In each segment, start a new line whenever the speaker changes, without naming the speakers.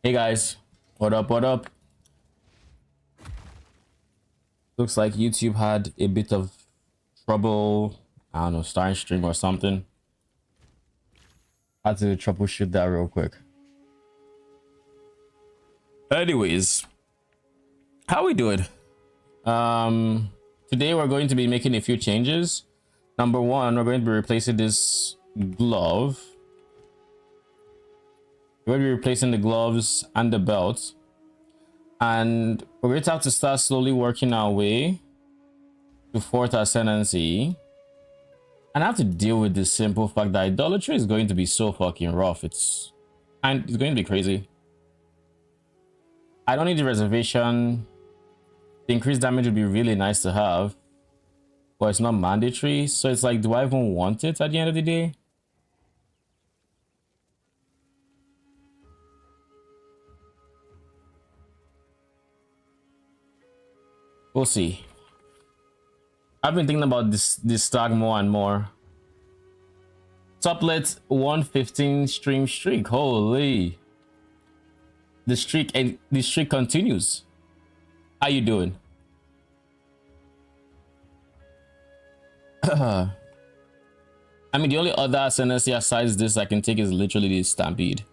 Hey guys, what up? What up? Looks like YouTube had a bit of trouble. I don't know, starting stream or something. Had to troubleshoot that real quick. Anyways, how we doing? Today we're going to be making a few changes. Number one, we're going to be replacing this glove. We're going to be replacing the gloves and the belt. And we're going to have to start slowly working our way to fourth ascendancy. And I have to deal with the simple fact that idolatry is going to be so fucking rough. It's going to be crazy. I don't need the reservation. The increased damage would be really nice to have, but it's not mandatory. So it's like, do I even want it at the end of the day? We'll see. I've been thinking about this stag more and more. Toplet 115 streak. Holy. The streak continues. How you doing? I mean, the only other ascendancy aside this I can take is literally the stampede.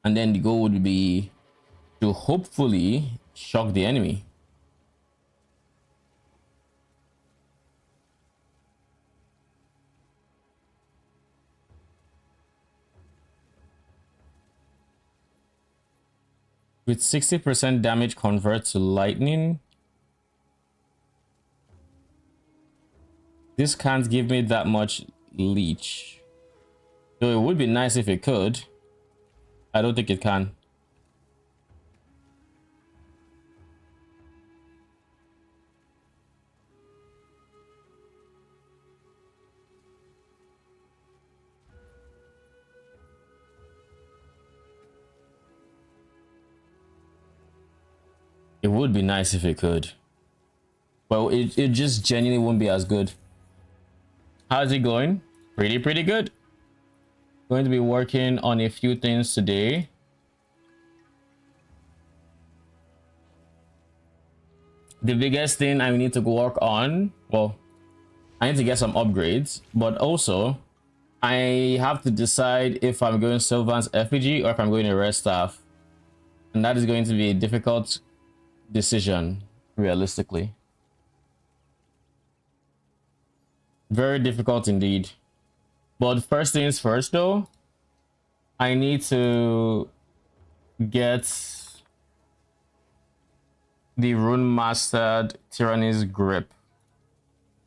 And then the goal would be to hopefully shock the enemy. With 60% damage convert to lightning. This can't give me that much leech. So it would be nice if it could. I don't think it can. It would be nice if it could. Well, it just genuinely won't be as good. How's it going? Pretty good. Going to be working on a few things today. The biggest thing I need to work on, well, I need to get some upgrades, but also I have to decide if I'm going Sylvan's Effigy or if I'm going to Red Staff. And that is going to be a difficult decision, realistically. Very difficult indeed. But first things first though, I need to get the Rune Mastered Tyranny's Grip.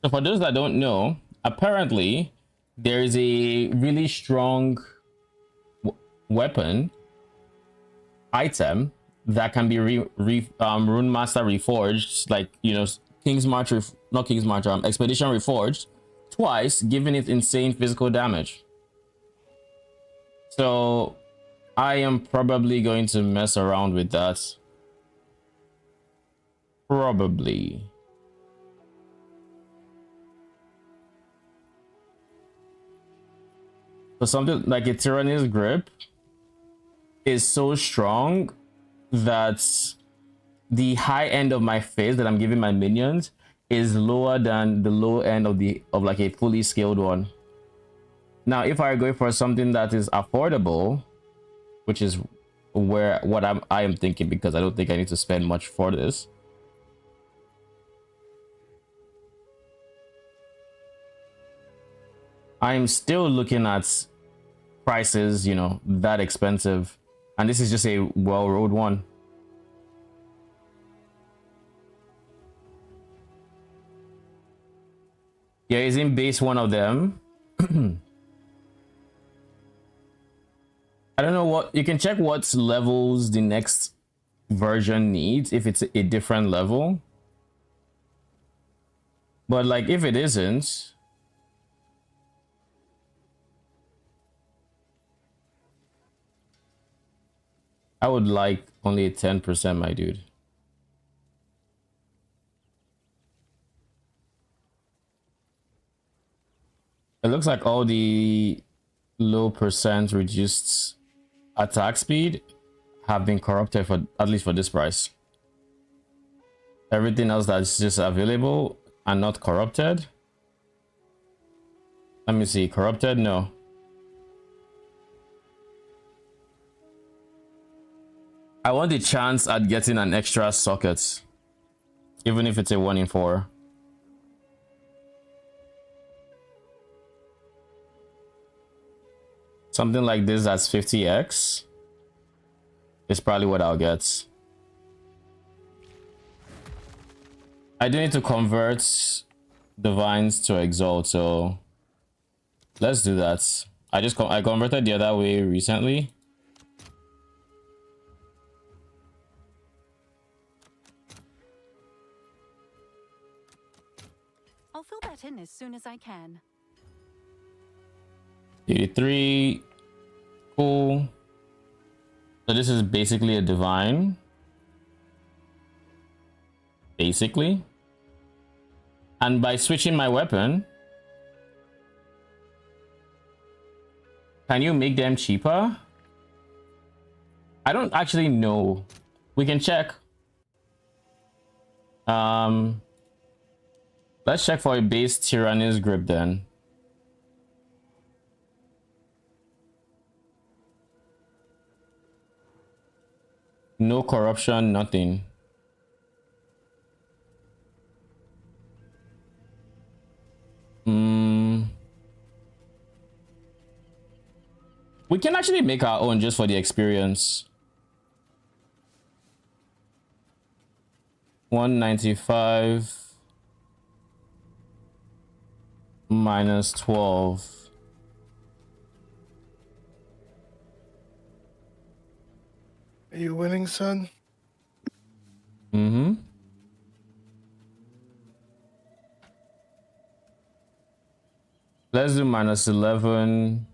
So for those that don't know, apparently there is a really strong weapon item that can be Rune Master Reforged, like, you know, Expedition Reforged twice, giving it insane physical damage. So I am probably going to mess around with that. Probably. So something like a Tyranny's Grip is so strong that the high end of my phase that I'm giving my minions is lower than the low end of like a fully scaled one. Now, if I go for something that is affordable, which is what I am thinking, because I don't think I need to spend much for this. I'm still looking at prices, you know, that expensive, and this is just a well-rolled one. Yeah, isn't base one of them? I don't know what, you can check what levels the next version needs if it's a different level. But like if it isn't, I would like only 10%, my dude. It looks like all the low percent reduced attack speed have been corrupted for at least for this price. Everything else that's just available and not corrupted. Let me see. Corrupted? No. I want the chance at getting an extra socket, even if it's a 1 in 4. Something like this that's 50x is probably what I'll get. I do need to convert divines to exalt, so let's do that. I converted the other way recently.
I'll fill that in as soon as I can.
83. Cool. So this is basically a divine. Basically. And by switching my weapon, can you make them cheaper? I don't actually know. We can check. Let's check for a base Tyrannus grip then. No corruption, nothing. We can actually make our own just for the experience. 195 minus 12.
Are you winning, son?
Mm-hmm. Let's do minus 11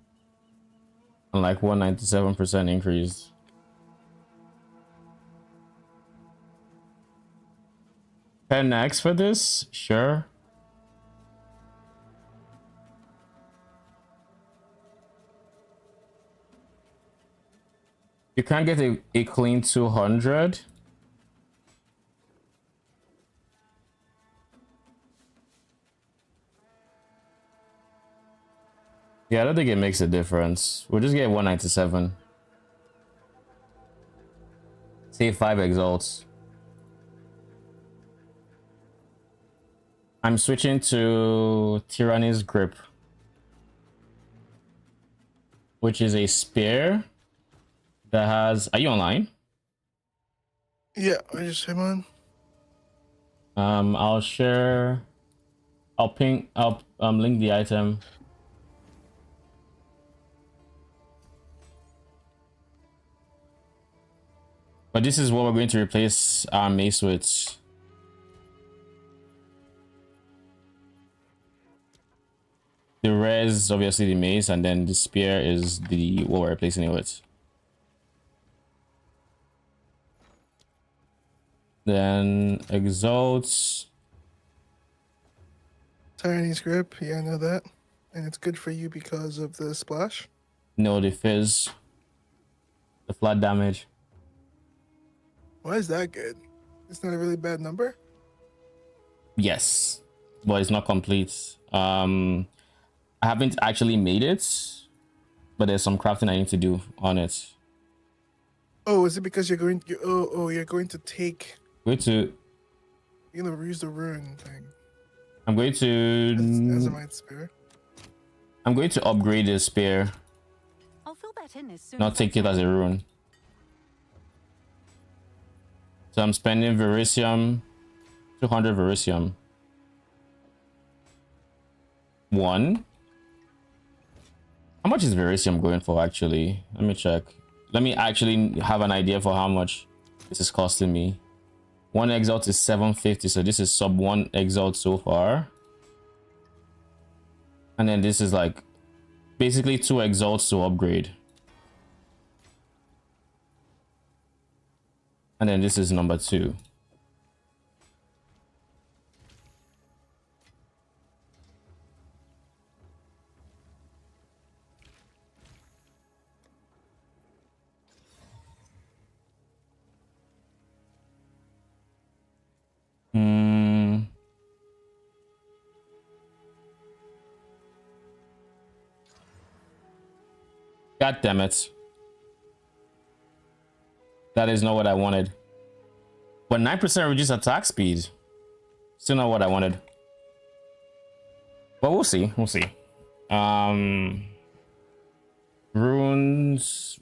and like 197% increase. X for this? Sure. You can't get a clean 200. Yeah, I don't think it makes a difference. We'll just get 197. Save 5 exalts. I'm switching to Tyrannus Grip, which is a spear that has... Are you online?
Yeah, I just came on.
I'll share... I'll link the item. But this is what we're going to replace our mace with. The res is obviously the mace, and then the spear is the what we're replacing it with. Then exalts.
Tyrannus grip, yeah, I know that. And it's good for you because of the splash.
No, the fizz. The flat damage.
Why is that good? It's not a really bad number?
Yes, but it's not complete. I haven't actually made it, but there's some crafting I need to do on it.
Oh, is it because you're going to, you're going to take...
You're going
to use the rune thing.
I'm going to...
As a might spear.
I'm going to upgrade the spear.
I'll fill that in as soon
Not
as
take it as a rune. So I'm spending Verisium, 200 Verisium. 1. How much is Verisium going for actually? Let me check. Let me actually have an idea for how much this is costing me. 1 exalt is 750, so this is sub 1 exalt so far. And then this is like basically 2 exalts to upgrade. And then this is number 2. Hmm. God damn it. That is not what I wanted. But 9% reduced attack speed. Still not what I wanted. But we'll see. We'll see. Runes.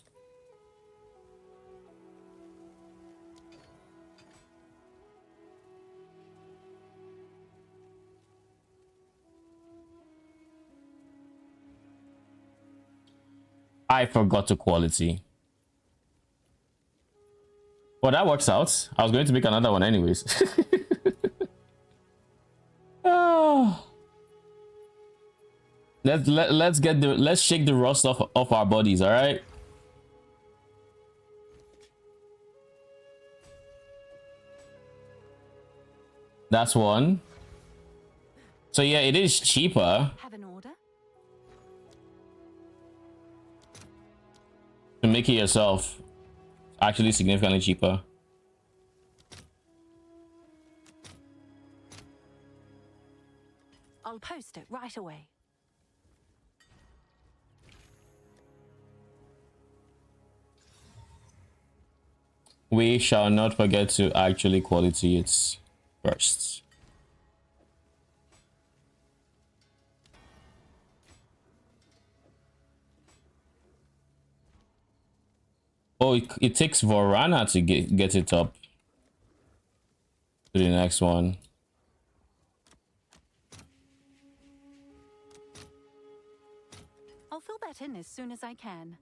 I forgot to quality. Well, that works out. I was going to make another one anyways. Oh. Let's shake the rust off our bodies, all right? That's one. So yeah, it is cheaper
Have an order?
to make it yourself. Actually significantly cheaper.
I'll post it right away.
We shall not forget to actually quality it first. Oh, it takes Vorana to get it up to the next one.
I'll fill that in as soon as I can.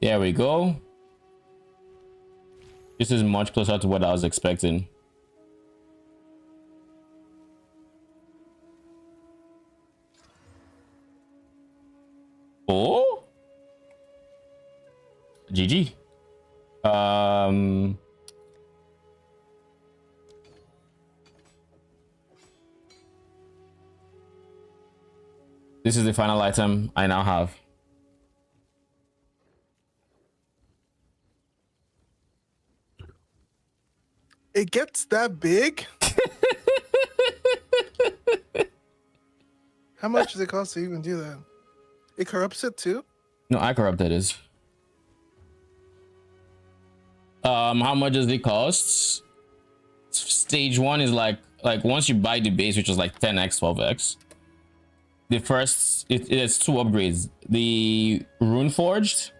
There we go. This is much closer to what I was expecting. Oh, GG. This is the final item I now have.
It gets that big? How much does it cost to even do that? It corrupts it too?
No, I corrupted it. How much does it cost? Stage 1 is like once you buy the base, which is like 10x, 12x. The first it's 2 upgrades. The rune forged,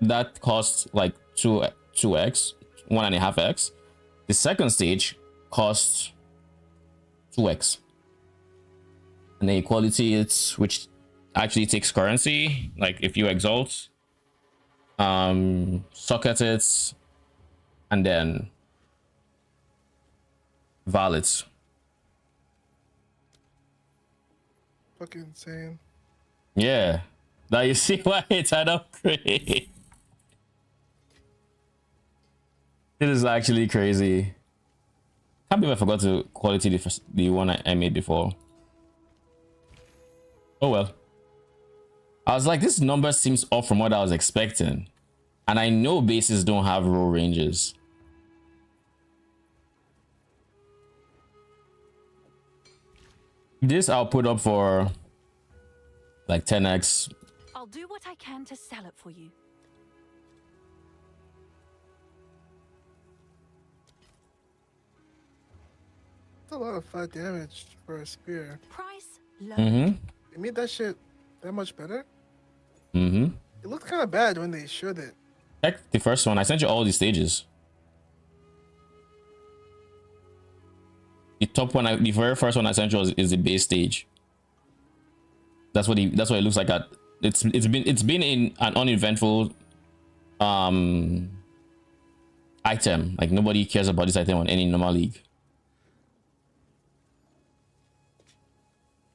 that costs like 2x, 1.5x. The second stage costs 2x. And the equality, it's which actually takes currency. Like if you exalt, socket it, and then valets.
Fucking insane.
Yeah. Now you see why it's an upgrade. It is actually crazy. Can't believe I forgot to quality the one I made before. Oh well. I was like, this number seems off from what I was expecting. And I know bases don't have row ranges. This I'll put up for like 10x.
I'll do what I can to sell it for you.
That's a lot of flat damage for a spear.
Price low.
It made that shit that much better?
It
It looked kind of bad when they showed it.
Check the first one. I sent you all the stages. The top one, the very first one I sent you is the base stage. That's what it looks like. It's been in an uneventful item. Like nobody cares about this item on any normal league.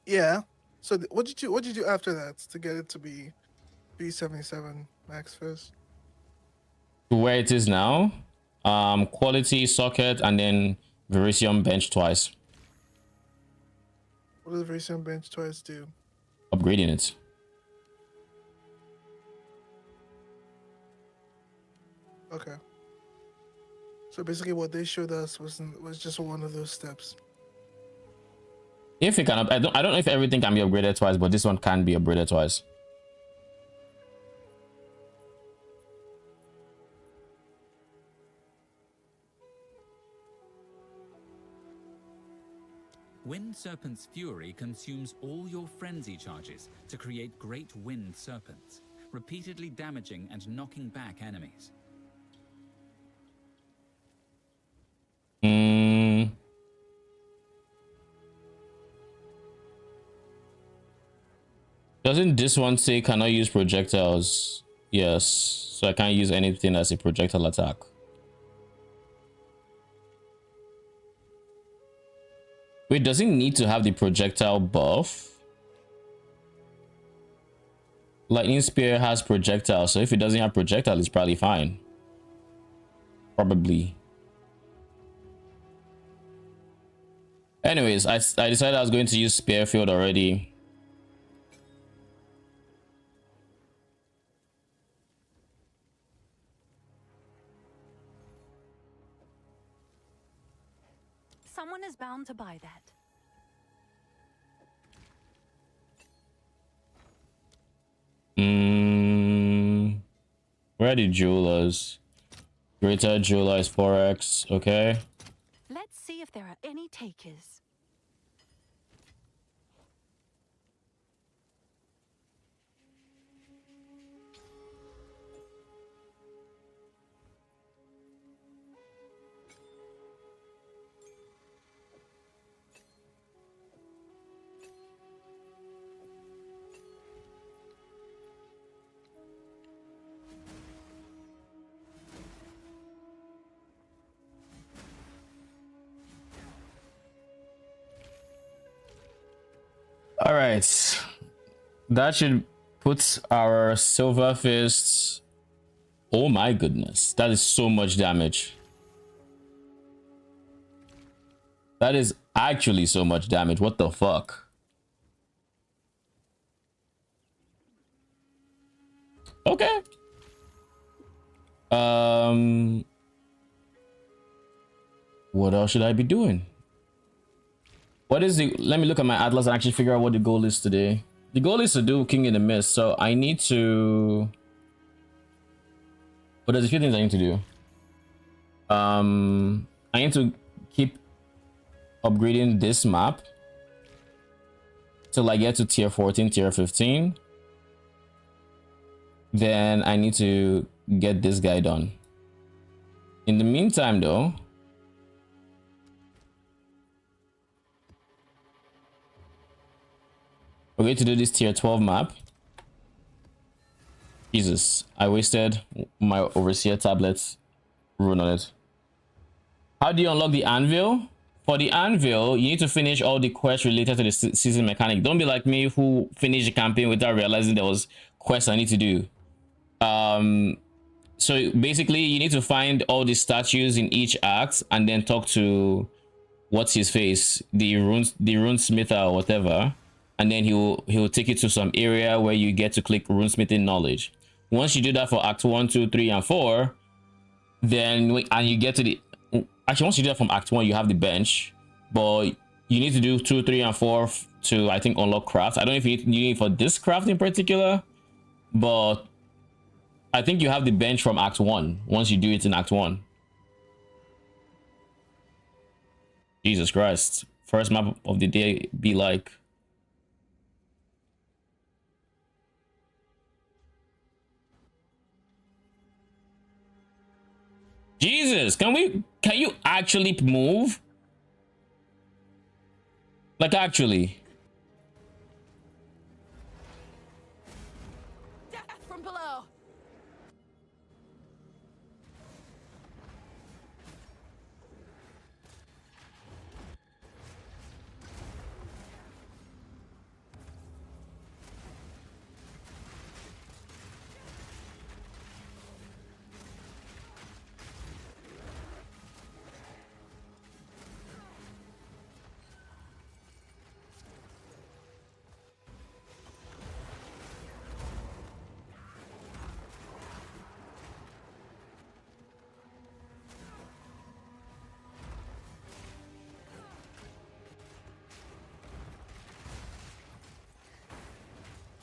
Yeah. So what did you do after that to get it to be 377 max first?
To where it is now, quality socket and then Verisium bench twice.
What does the recent bench twice do?
Upgrading it.
Okay. So basically, what they showed us was just one of those steps.
If it can, I don't know if everything can be upgraded twice, but this one can be upgraded twice.
Wind Serpent's Fury consumes all your frenzy charges to create great wind serpents, repeatedly damaging and knocking back enemies.
Doesn't this one say cannot use projectiles? Yes, so I can't use anything as a projectile attack. Wait, does it need to have the projectile buff? Lightning Spear has projectile, so if it doesn't have projectile, it's probably fine. Probably. Anyways, I decided I was going to use Spearfield already.
Someone is bound to buy that.
Where are the jewelers? Greater jeweler is 4x, okay.
Let's see if there are any takers.
All right, that should put our Silver Fists. Oh my goodness, that is so much damage. That is actually so much damage. What the fuck? Okay. What else should I be doing? What is the... Let me look at my atlas and actually figure out what the goal is today. The goal is to do King in the Mist, so I need to... But there's a few things I need to do. I need to keep upgrading this map till I get to tier 14, tier 15. Then I need to get this guy done. In the meantime, though, we're going to do this tier 12 map. Jesus, I wasted my Overseer tablets rune on it. How do you unlock the anvil? For the anvil, you need to finish all the quests related to the season mechanic. Don't be like me who finished the campaign without realizing there was quests I need to do. So basically you need to find all the statues in each act and then talk to what's his face, the runesmither or whatever, and then he'll take you to some area where you get to click runesmithing knowledge. Once you do that for act 1, 2, 3, and 4, then and you get to the... Actually, once you do that from act 1, you have the bench, but you need to do 2, 3, and 4 to, I think, unlock craft. I don't know if you need it for this craft in particular, but I think you have the bench from act 1 once you do it in act 1. Jesus Christ. First map of the day be like... Jesus, can you actually move? Like, actually.
Death from below.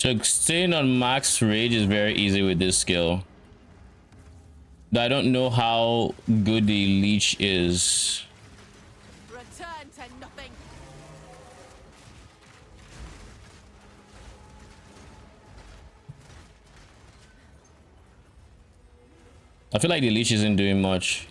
So staying on max rage is very easy with this skill. I don't know how good the leech is.
Return to nothing.
I feel like the leech isn't doing much.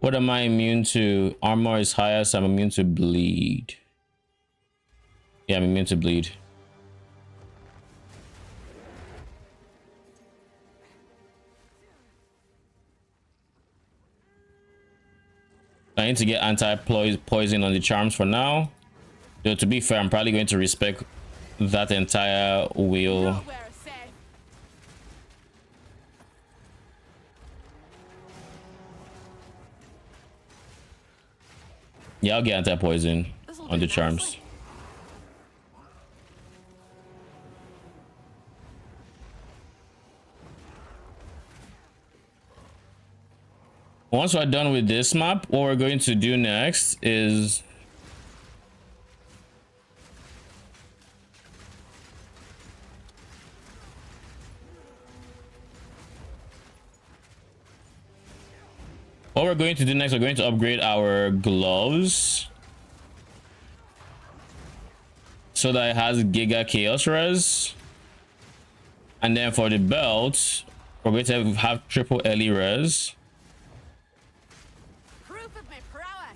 What am I immune to? Armor is higher, so I'm immune to bleed. Yeah, I'm immune to bleed. I need to get anti-poison on the charms for now. Though to be fair, I'm probably going to respec that entire wheel.
Nowhere safe.
Yeah, I'll get anti-poison
This'll
on
do
the charms.
nicely.
Once we're done with this map, what we're going to do next is we're going to upgrade our gloves so that it has Giga Chaos Res. And then for the belt, we're going to have triple Ellie Res.
Proof of my prowess.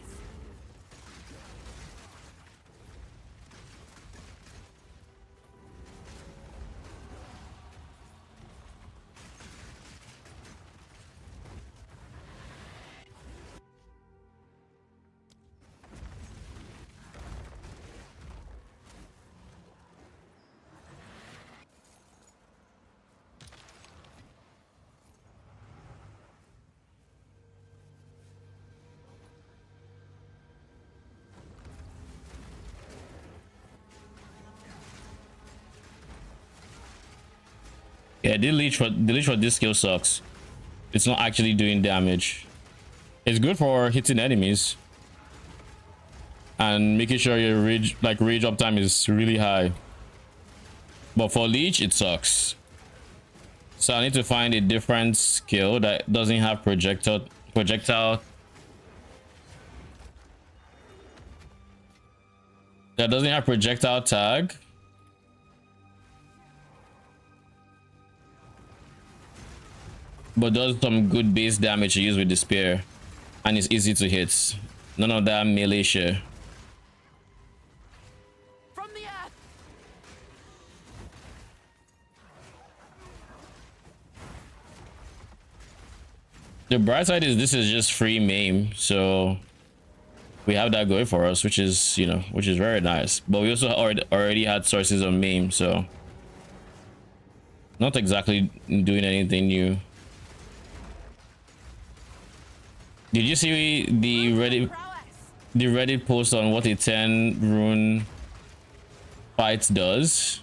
Yeah, the leech for this skill sucks. It's not actually doing damage. It's good for hitting enemies and making sure your rage uptime is really high. But for leech, it sucks. So I need to find a different skill that doesn't have projectile that doesn't have projectile tag. But does some good base damage to use with the spear. And it's easy to hit. None of that melee shit.
From the earth.
The bright side is this is just free maim, so we have that going for us, which is, you know, which is very nice. But we also already had sources of maim, so not exactly doing anything new. Did you see the Reddit post on what a 10 rune fight does?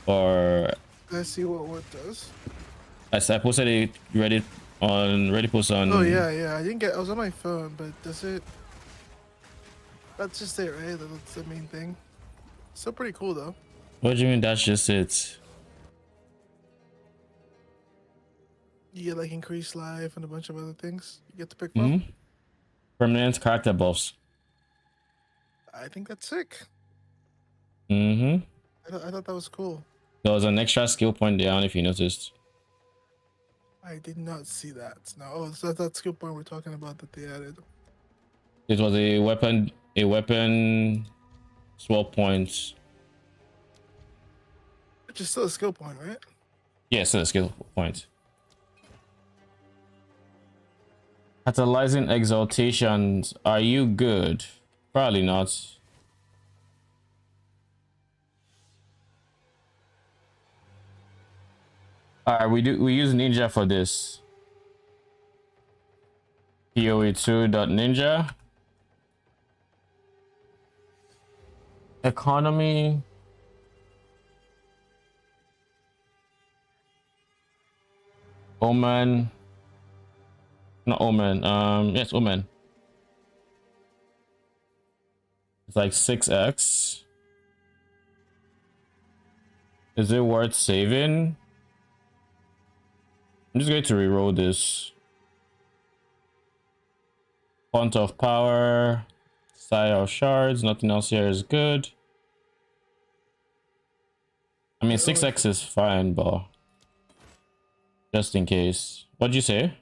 Or
Let's see what it does.
I posted a Reddit post on.
Oh yeah. I didn't get. I was on my phone, but does it? That's just it, right? That's the main thing. Still pretty cool though.
What do you mean that's just it?
You get like increased life and a bunch of other things you get to pick from.
Permanent character buffs.
I think that's sick.
I
I thought that was cool.
There was an extra skill point there, I don't know if you noticed.
I did not see that. No, oh, so that's that skill point we're talking about that they added.
It was a weapon swap point.
Which is still a skill point, right?
Yeah, still a skill point. Catalyzing exaltations. Are you good? Probably not. Alright, we use ninja for this. PoE2.ninja. Economy. Omen. Not Omen. Yes, Omen. It's like 6x. Is it worth saving? I'm just going to reroll this. Font of Power. Side of Shards. Nothing else here is good. I mean, 6x is fine, but just in case. What'd you say?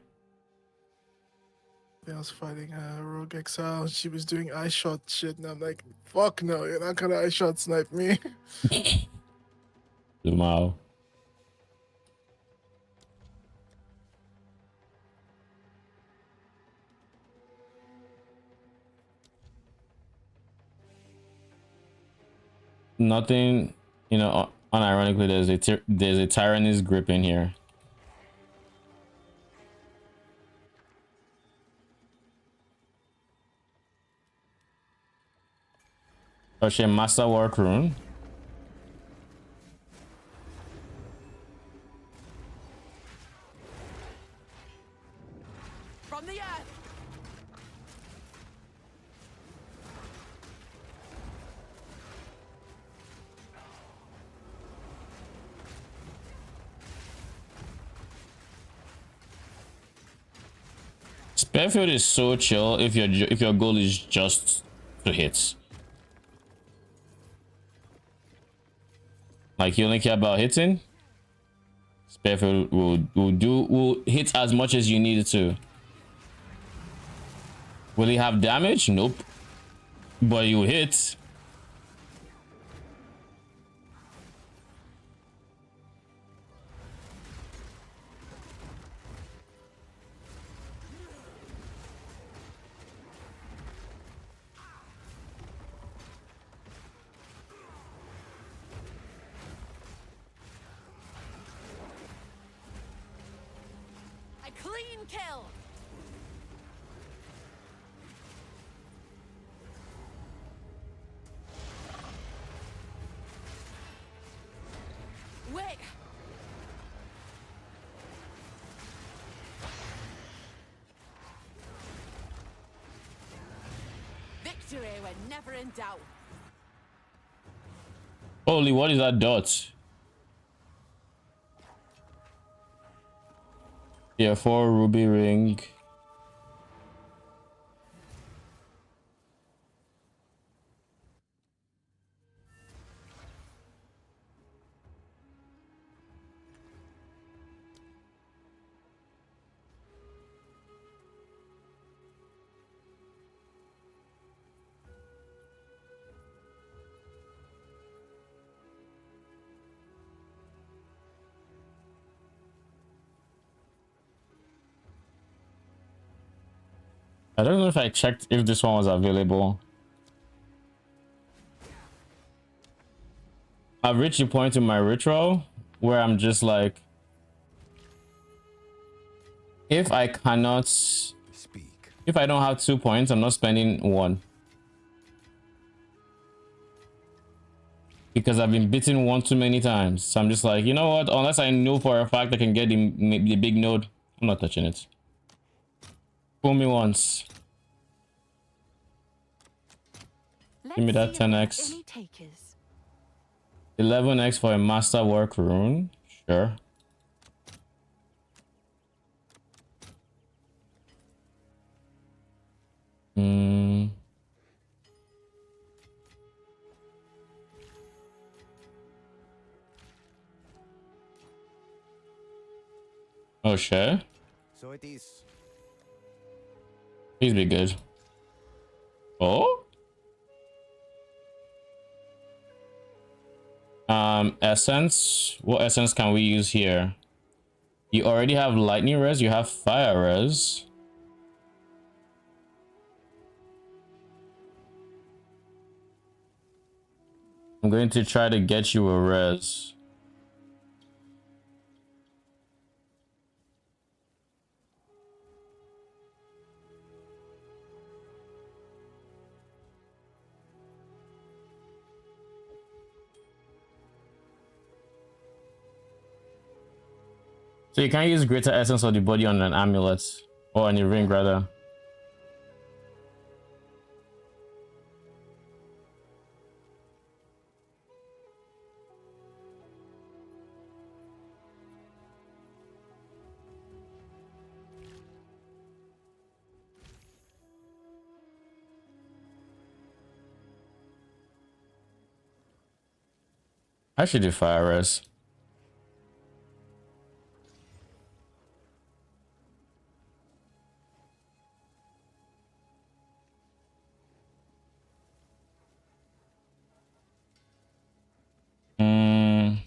I was fighting Rogue Exile. She was doing eye shot shit, and I'm like, fuck no, you're not gonna eye shot snipe me.
Wow. Nothing, you know, unironically, there's a Tyrannus grip in here. Okay, Master Work Rune.
From the earth.
Sparefield is so chill if your goal is just to hit. Like you only care about hitting. Sparefield will hit as much as you need it to. Will he have damage? Nope. But you hit.
A clean kill. Wait. Victory when never in doubt.
Holy, what is that dot? Yeah, 4 ruby ring. I don't know if I checked if this one was available. I've reached a point in my ritual where I'm just like, if I cannot, if I don't have 2 points, I'm not spending 1. Because I've been beaten 1 too many times. So I'm just like, you know what? Unless I know for a fact I can get the big node, I'm not touching it. Fool me once. Give me that 10x. 11x for a master work rune. Sure. Oh shit.
So it is.
Please be good. Oh? Essence. What essence can we use here? You already have lightning res, you have fire res. I'm going to try to get you a res. So you can use greater essence of the body on an amulet or on a ring rather. I should do fire res. Mm.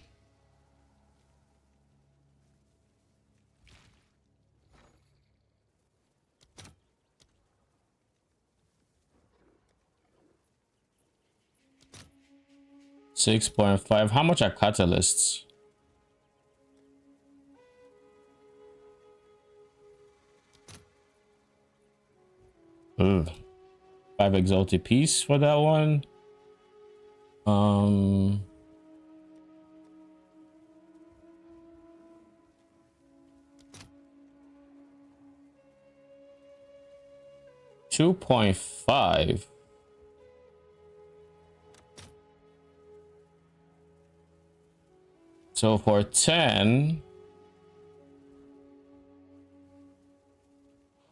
$6.5. How much are catalysts? Ugh. 5 exalted piece for that one. 2.5. So for 10,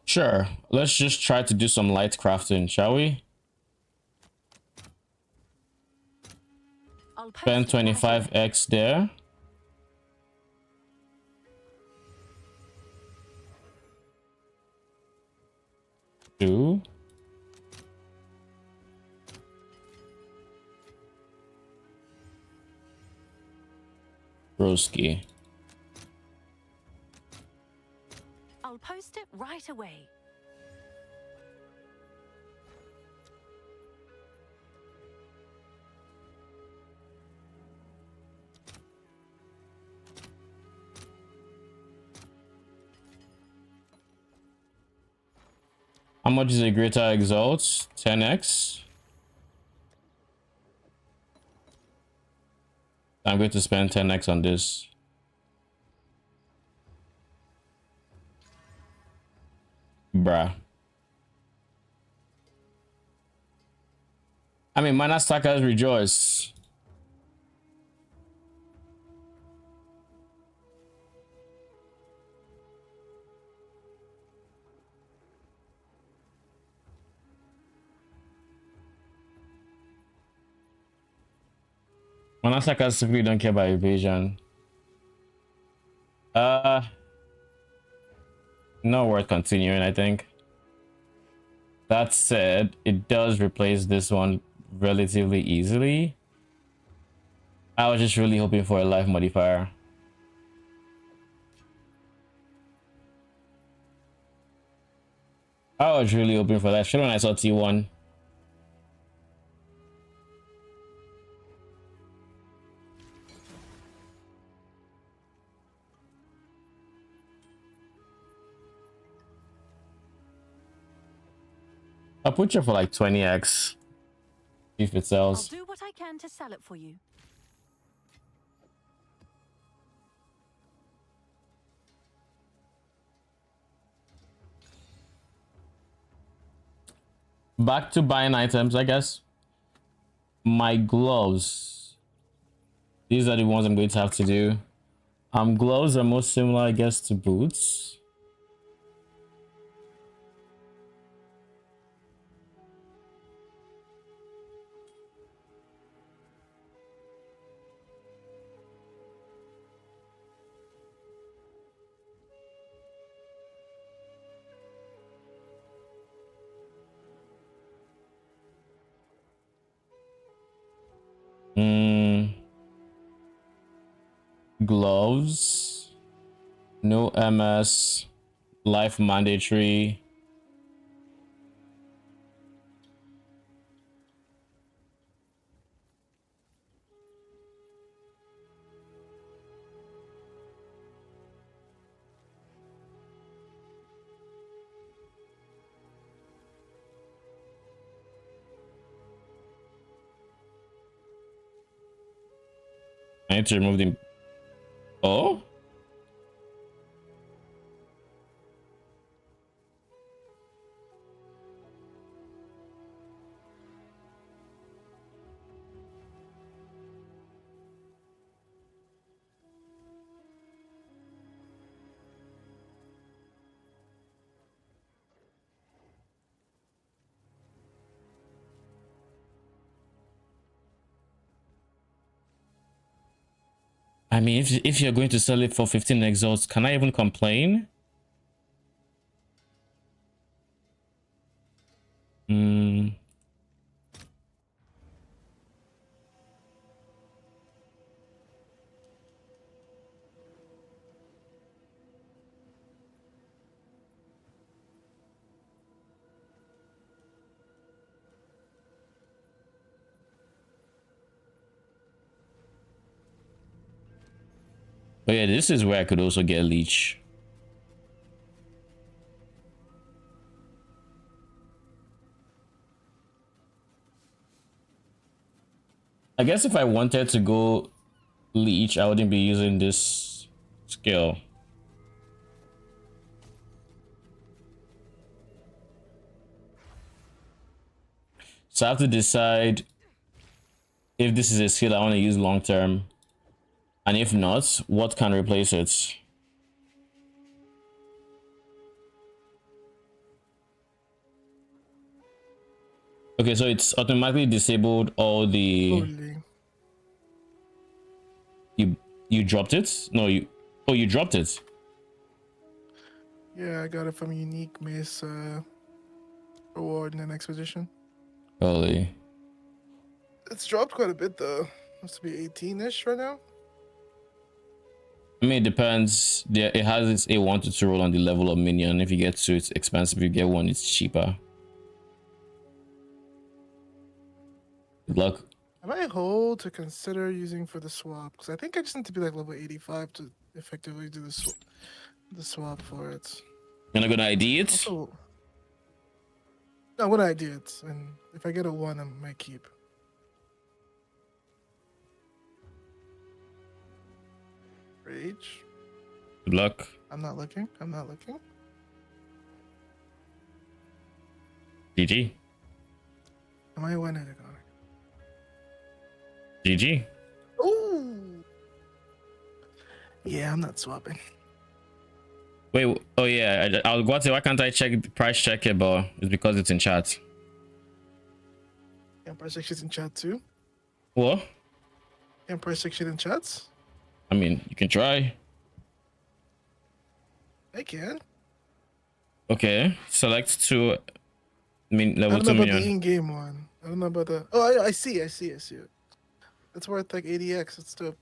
sure, let's just try to do some light crafting, shall we?
I'll post
Spend
it right away.
25x there. Two. Broski.
I'll post it right away.
How much is a greater exalt? 10x. I'm going to spend 10x on this. Bruh. I mean, mana stackers rejoice. Mana stackers simply don't care about evasion. Not worth continuing, I think. That said, it does replace this one relatively easily. I was just really hoping for a life modifier. I was really hoping for that, especially when I saw T1. I'll put you for like 20x if it
I'll
sells.
do what I can to sell it for you.
Back to buying items, I guess. My gloves. These are the ones I'm going to have to do. Gloves are most similar, I guess, to boots. Gloves. No MS. Life mandatory. I need to remove the... Oh? I mean, if you're going to sell it for 15 exalts, can I even complain? Hmm. But yeah, this is where I could also get leech. I guess if I wanted to go leech, I wouldn't be using this skill. So I have to decide if this is a skill I want to use long term. And if not, what can replace it? Okay, so it's automatically disabled all the...
Totally.
You dropped it? No, you... Oh, you dropped it.
Yeah, I got it from unique mace reward in an expedition.
Holy.
It's dropped quite a bit though. Must be 18-ish right now.
I mean, it depends. Yeah, it has its A1 to roll on the level of minion. If you get two, it's expensive. If you get one, it's cheaper. Good luck.
I might hold to consider using for the swap because I think I just need to be like level 85 to effectively do the swap for it.
You're not gonna ID it?
Also, no, what I do it, and if I get a 1, I might keep. Rage.
Good luck.
I'm not looking. I'm not looking.
GG.
I might win it.
GG.
Ooh. Yeah, I'm not swapping.
Wait, oh yeah, I was going to say, why can't I price check it, but it's because it's in chat.
Can price check shit in chat too?
What?
Can price check shit in chats?
I mean, you can try.
I can.
Okay, select to level
I don't
2
know about the
minion.
in-game one. I don't know about the. Oh, I see it. It's worth like 80x. It's dope.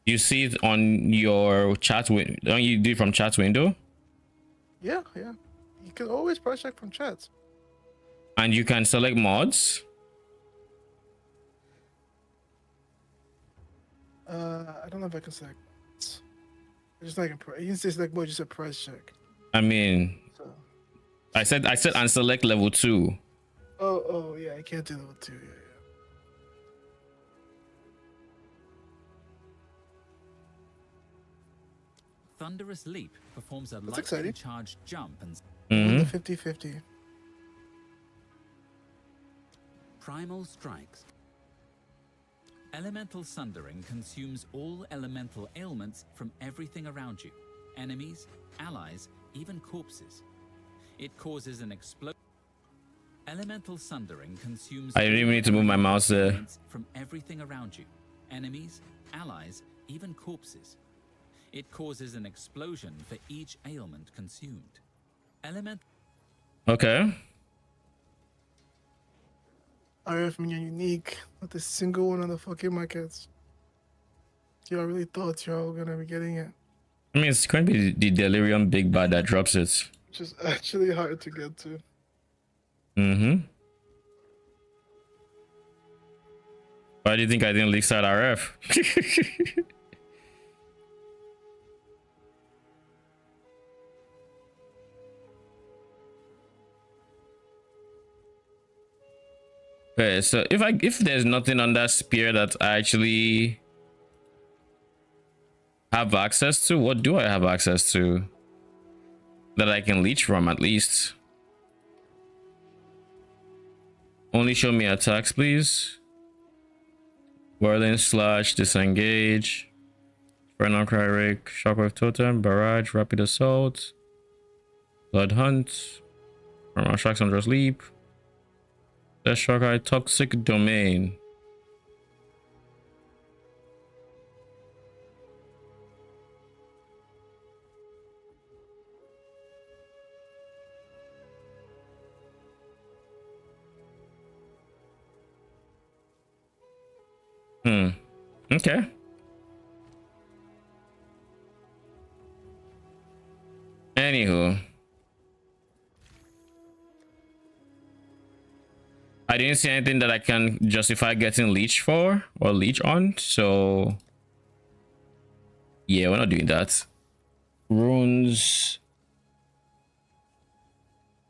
You see it on your chat window. Don't you do it from chat window?
Yeah. You can always price check from chats.
And you can select mods.
I don't know if I can select. I just like you can say select mode. Just a price check.
I mean,
So.
I said and select level 2.
Oh yeah. I can't do level 2. Yeah.
Thunderous Leap performs a
That's
lightning
exciting.
charged jump and
Mhm.
50-50.
Primal Strikes. Elemental Sundering consumes all elemental ailments from everything around you. Enemies, allies, even corpses. It causes an explosion. Elemental Sundering consumes
I really need to move my mouse there.
ailments from everything around you. Enemies, allies, even corpses. It causes an explosion for each ailment consumed.
Okay.
RF minion unique. Not a single one on the fucking markets. Y'all really thought y'all were gonna be getting it.
I mean, it's going to be the Delirium Big Bad that drops it.
Which is actually hard to get to.
Mm-hmm. Why do you think I didn't leak side RF? Okay, so if there's nothing on that spear that I actually have access to, what do I have access to that I can leech from at least? Only show me attacks, please. Whirling Slash, Disengage, Infernal Cry Rake, Shockwave Totem, Barrage, Rapid Assault, Blood Hunt, Tracks Under Sleep, Death Shock Eye, Toxic Domain. Okay. Anywho, I didn't see anything that I can justify getting leech for or leech on, so yeah, we're not doing that. Runes,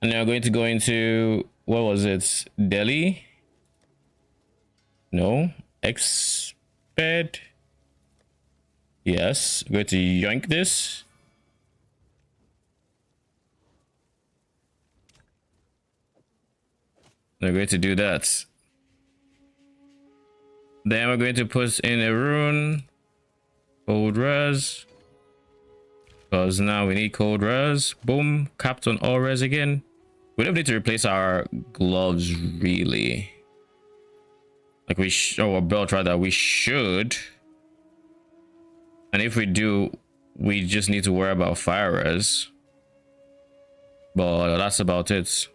and then we're going to go into, what was it, Delhi? No, exped. Yes, I'm going to yoink this. We're going to do that. Then we're going to put in a rune, cold res, because now we need cold res. Boom, capped on all res again. We don't need to replace our gloves really. Like or belt rather, we should. And if we do, we just need to worry about fire res. But that's about it.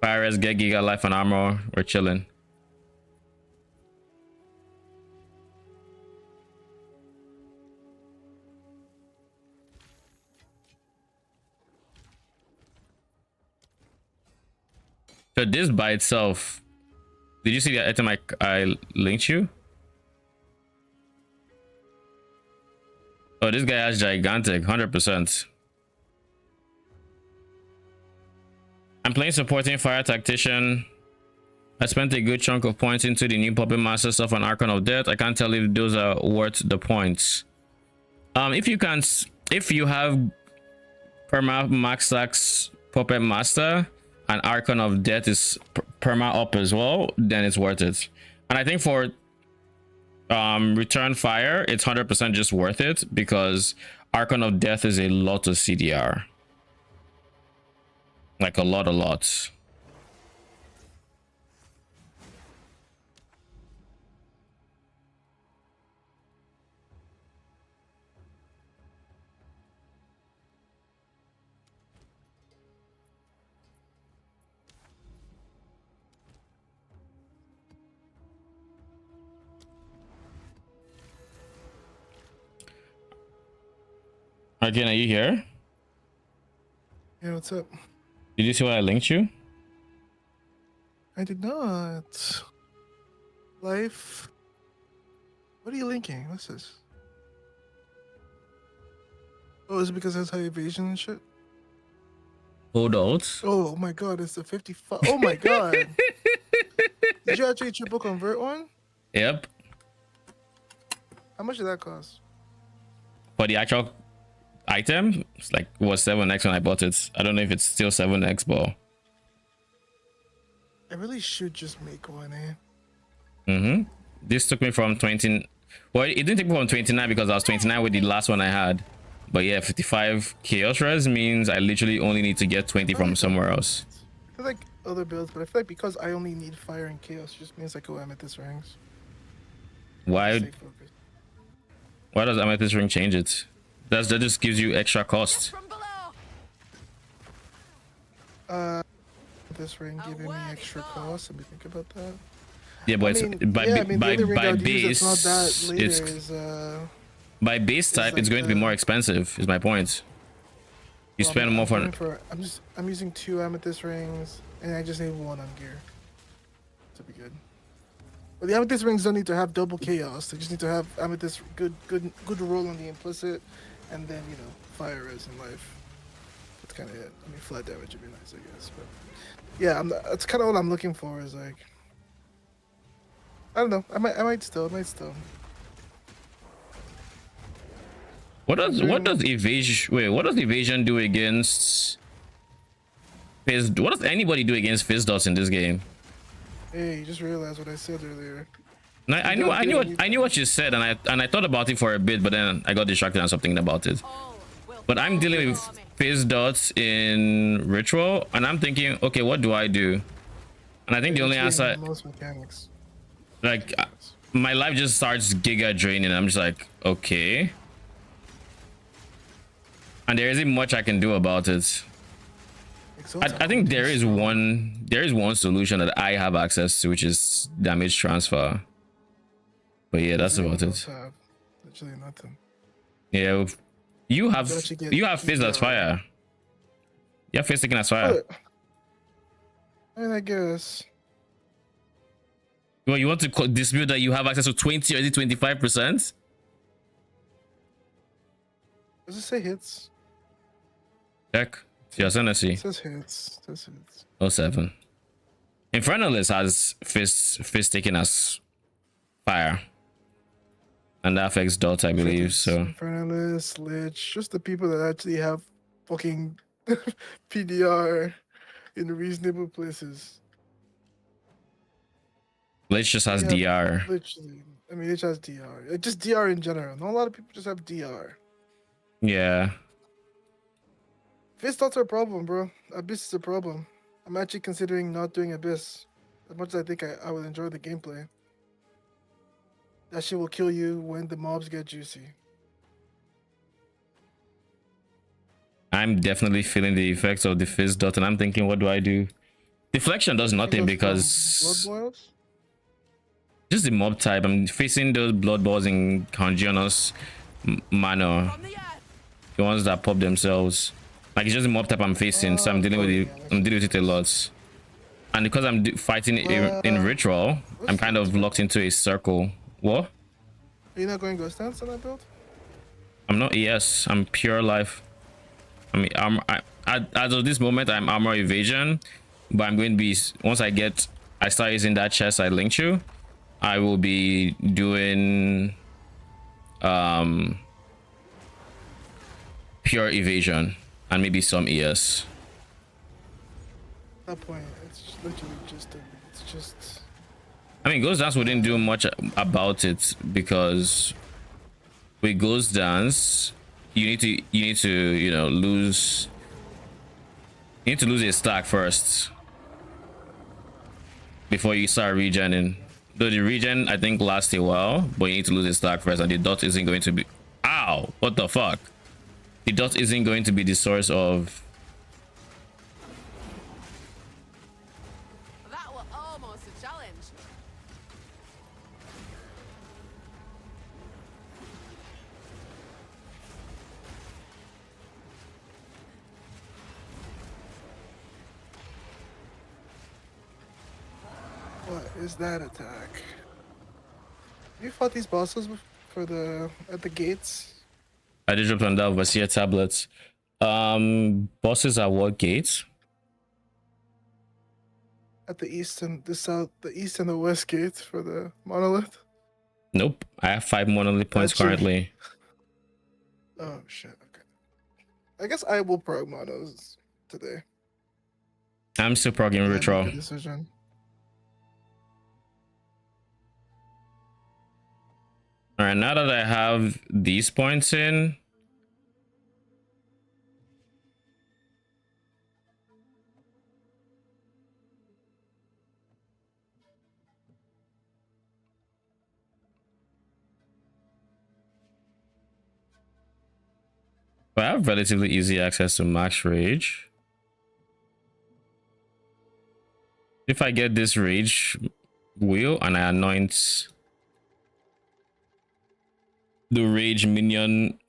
Fire res, get giga life and armor. We're chilling. So this by itself, did you see the item I linked you? Oh, this guy has gigantic, 100%. I'm playing supporting fire tactician. I spent a good chunk of points into the new puppet master stuff on Archon of Death. I can't tell if those are worth the points. If you have perma max stacks puppet master and Archon of Death is perma up as well, then it's worth it. And I think for return fire, it's 100% just worth it because Archon of Death is a lot of CDR. Like a lot. Again, are you here?
Yeah, what's up?
Did you see what I linked you?
I did not. Life. What are you linking? What's this? Oh, is it because that's high evasion and shit?
Hold out.
Oh my god, it's the 55. Oh my god. Did you actually triple convert one?
Yep.
How much did that cost?
For the actual item, it's like it was 7x when I bought it. I don't know if it's still 7x, but
I really should just make one, eh?
this took me from 20. Well, it didn't take me from 29 because I was 29 with the last one I had. But yeah, 55 chaos res means I literally only need to get 20 from somewhere else.
I feel like other builds, but I feel like because I only need fire and chaos, just means I go amethyst rings.
Why
Stay focused.
does amethyst ring change it? That just gives you extra cost.
From below.
This ring giving me extra cost. Let me think about that.
Yeah, but
I mean,
it's by
the only ring I
by
would use
base
that's not that later
it's
is,
by base type it's
like
going to be more expensive is my point. You
well,
spend more for
I'm using 2 amethyst rings and I just need 1 on gear to be good. But the amethyst rings don't need to have double chaos. They just need to have amethyst good roll on the implicit, and then fire res in life. That's kind of it. I mean, flat damage would be nice, I guess. But yeah, that's kind of what I'm looking for. Is like, I don't know. I might still.
What does evasion? Wait, what does evasion do against? What does anybody do against fizz dots in this game?
Hey, you just realized what I said earlier.
I knew what you said, and I thought about it for a bit, but then I got distracted and stopped thinking about it. But I'm dealing with fizz dots in ritual, and I'm thinking, okay, what do I do? And I think the only answer,
most mechanics,
like, my life just starts giga draining. I'm just like, okay, and there isn't much I can do about it. I think there is one solution that I have access to, which is damage transfer. But yeah, that's about it.
Literally nothing.
Yeah, you have
actually get
fist that's
GDR.
fire. You have fist taking as fire.
I mean, I guess.
Well, you want to dispute that you have access to 20 or is it 25%?
Does it say hits?
Check. Your
It
ascendancy.
says hits. It says hits.
07. Infernalist has fist taken as fire. And that affects dot, I believe. So
Infernalist, Lich, just the people that actually have fucking PDR in reasonable places.
Lich just has
Yeah,
DR.
Literally. I mean, Lich has DR. Just DR in general. Not a lot of people just have DR.
Yeah.
Fist dots are a problem, bro. Abyss is a problem. I'm actually considering not doing Abyss. As much as I think I would enjoy the gameplay. That shit will kill you when the mobs get juicy.
I'm definitely feeling the effects of the fist dot, and I'm thinking, what do I do? Deflection does nothing because
Blood boils?
just the mob type. I'm facing those blood balls in Congenos manner. The ones that pop themselves. Like it's just the mob type I'm facing, so I'm dealing with it. I'm dealing with it a lot. And because I'm fighting in ritual, I'm kind of locked into a circle. What?
Are you not going ghost dance on that build?
I'm not ES. I'm pure life. I mean, as of this moment, I'm armor evasion, but I'm going to be once I start using that chest I linked you, I will be doing pure evasion and maybe some ES.
At that point, it's literally just.
I mean, Ghost Dance wouldn't do much about it because with Ghost Dance, you need to you know lose. You need to lose a stack first before you start regening. Though the regen I think lasts a while, but you need to lose a stack first, and the dot isn't going to be. Ow! What the fuck? The dot isn't going to be the source of.
That was almost a challenge.
What is that attack? You fought these bosses for at the gates?
I did drop on that Vasia tablets. Bosses at what gates?
At the east and the south, the east and the west gates for the monolith?
Nope. I have 5 monolith points currently.
Oh shit, okay. I guess I will prog monos today.
I'm still progging ritual.
Decision.
All right, now that I have these points in, I have relatively easy access to max rage. If I get this rage wheel and I anoint the rage minion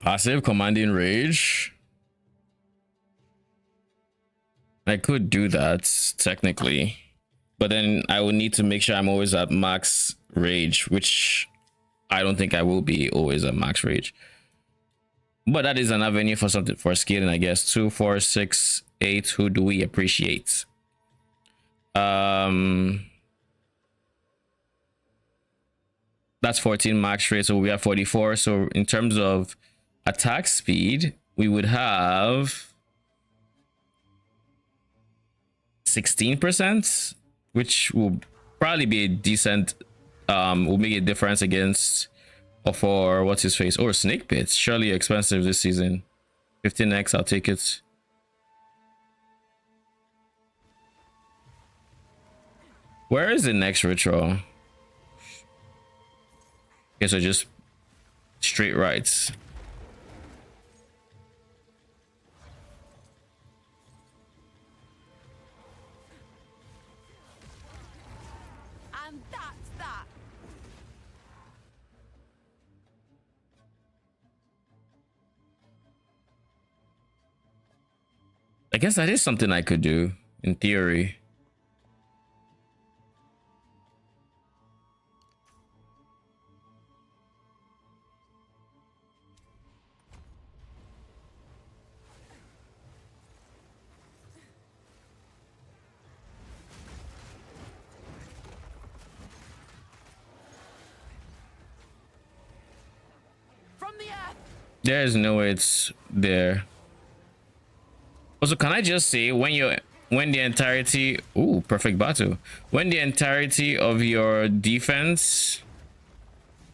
passive commanding rage, I could do that technically, but then I would need to make sure I'm always at max rage, which I don't think I will be always at max rage. But that is an avenue for something for scaling, I guess. 2, 4, 6, 8. Who do we appreciate? That's 14 max rate, so we have 44. So in terms of attack speed, we would have 16%, which will probably be a decent will make a difference against or for what's his face or snake pits. Surely expensive this season. 15x, I'll take it. Where is the next ritual? Okay, so just straight rights.
That's that.
I guess that is something I could do in theory.
From the earth.
There is no way it's there. Also, can I just say when the entirety, ooh, perfect battle, when the entirety of your defense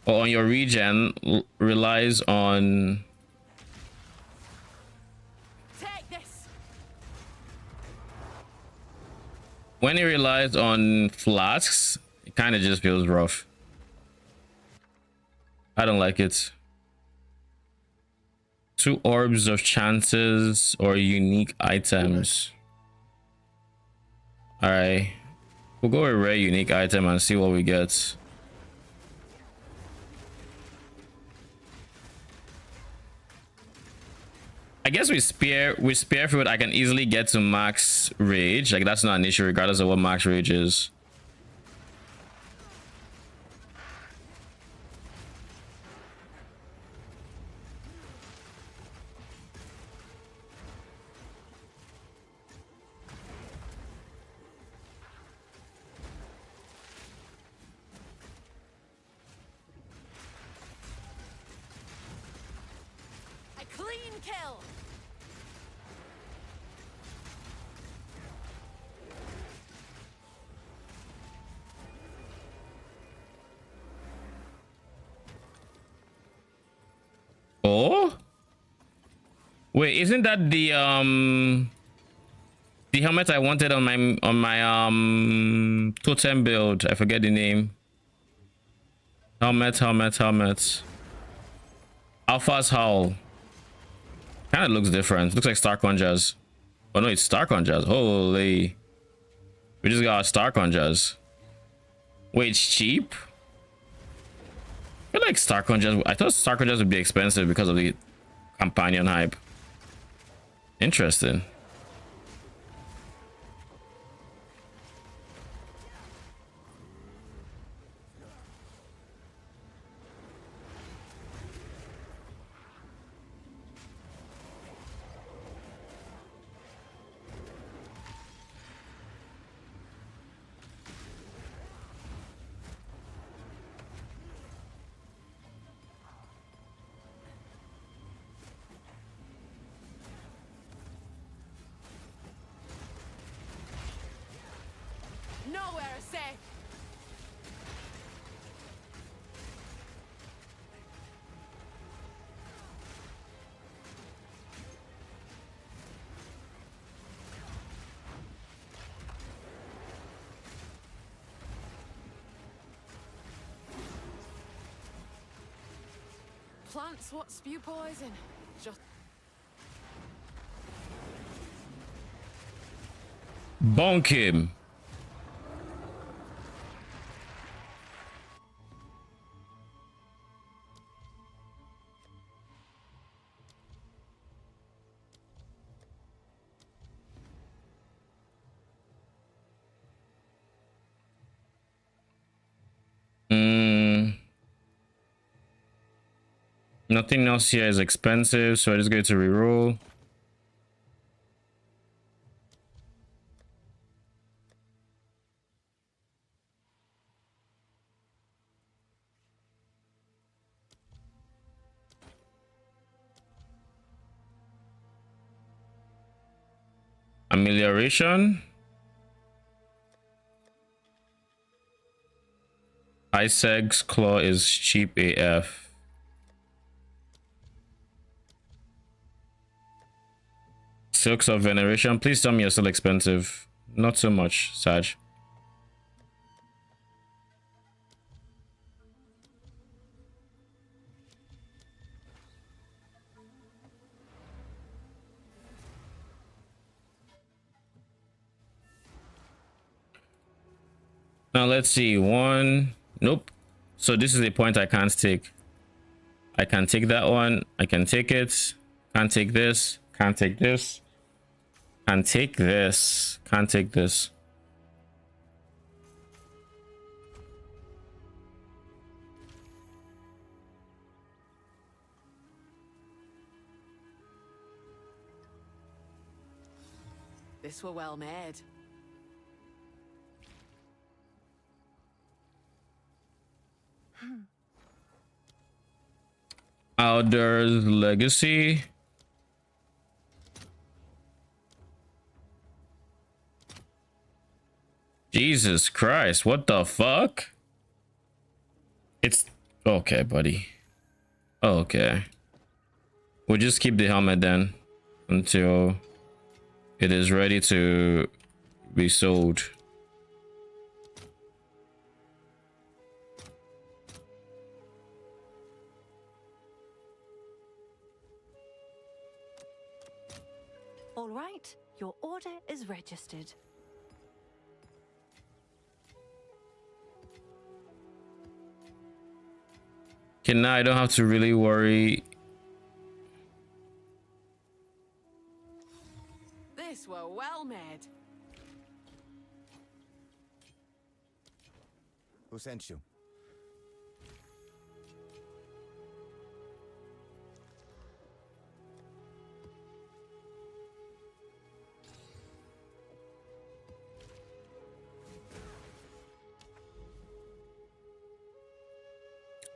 or on your regen relies on
Take this.
when it relies on flasks, it kind of just feels rough. I don't like it. 2 orbs of chances or unique items. All right, we'll go with rare unique item and see what we get. I guess with spear food I can easily get to max rage. Like that's not an issue regardless of what max rage is.
A clean kill.
Oh, wait, isn't that the helmet I wanted on my totem build? I forget the name. Helmet. Alpha's Howl. Kind of looks different. Looks like Star Conjures. Oh no, it's Star Conjures. Holy, we just got Star Conjures. Wait, it's cheap? I feel like Star Conjures, I thought Star Conjures would be expensive because of the companion hype. Interesting.
Nowhere safe. Plants what spew poison. Just
Bonk him. Nothing else here is expensive, so I just go to reroll. Amelioration. Isaac's Claw is cheap AF. Silks of Veneration. Please tell me you're still expensive. Not so much, Saj. Now let's see. One. Nope. So this is a point I can't take. I can take that one. I can take it. Can't take this. Can't take this. Can't take this. Can't take this.
This were well made.
Outdoors Legacy. Jesus Christ, what the fuck? It's okay, buddy. Okay. We'll just keep the helmet then until it is ready to be sold.
All right, your order is registered.
Okay, now I don't have to really worry.
This were well made.
Who sent you?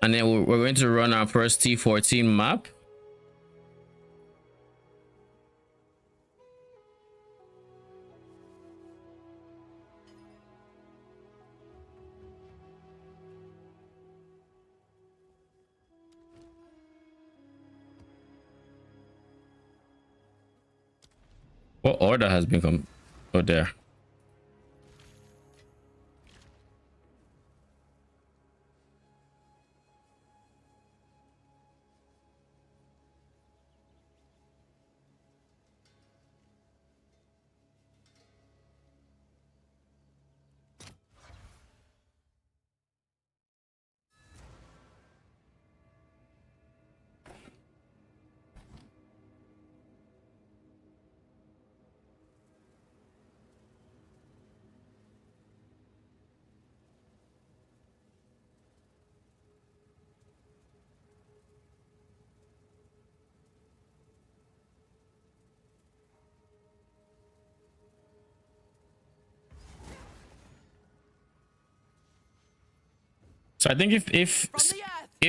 And then we're going to run our first T14 map. What order has been come? Oh, there. So I think if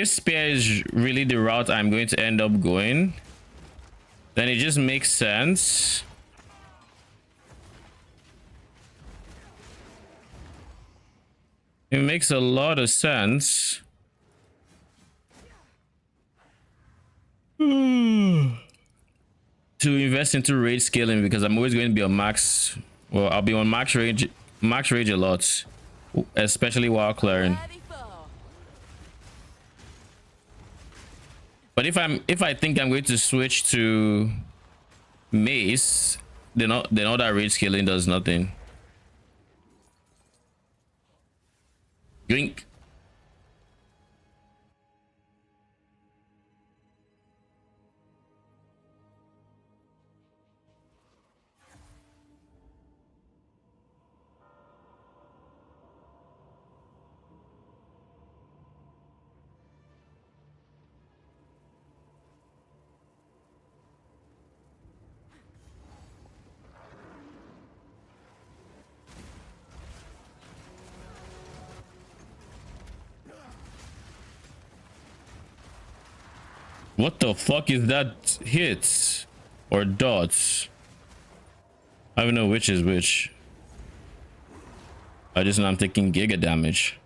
spear is really the route I'm going to end up going, then it just makes sense. It makes a lot of sense. To invest into rage scaling, because I'm always going to be on max. Well, I'll be on max rage a lot, especially while clearing.
Ready for.
But if I think I'm going to switch to mace, then all that rage scaling does nothing. Yoink. What the fuck is that hit or dots? I don't know which is which. I just know I'm taking giga damage.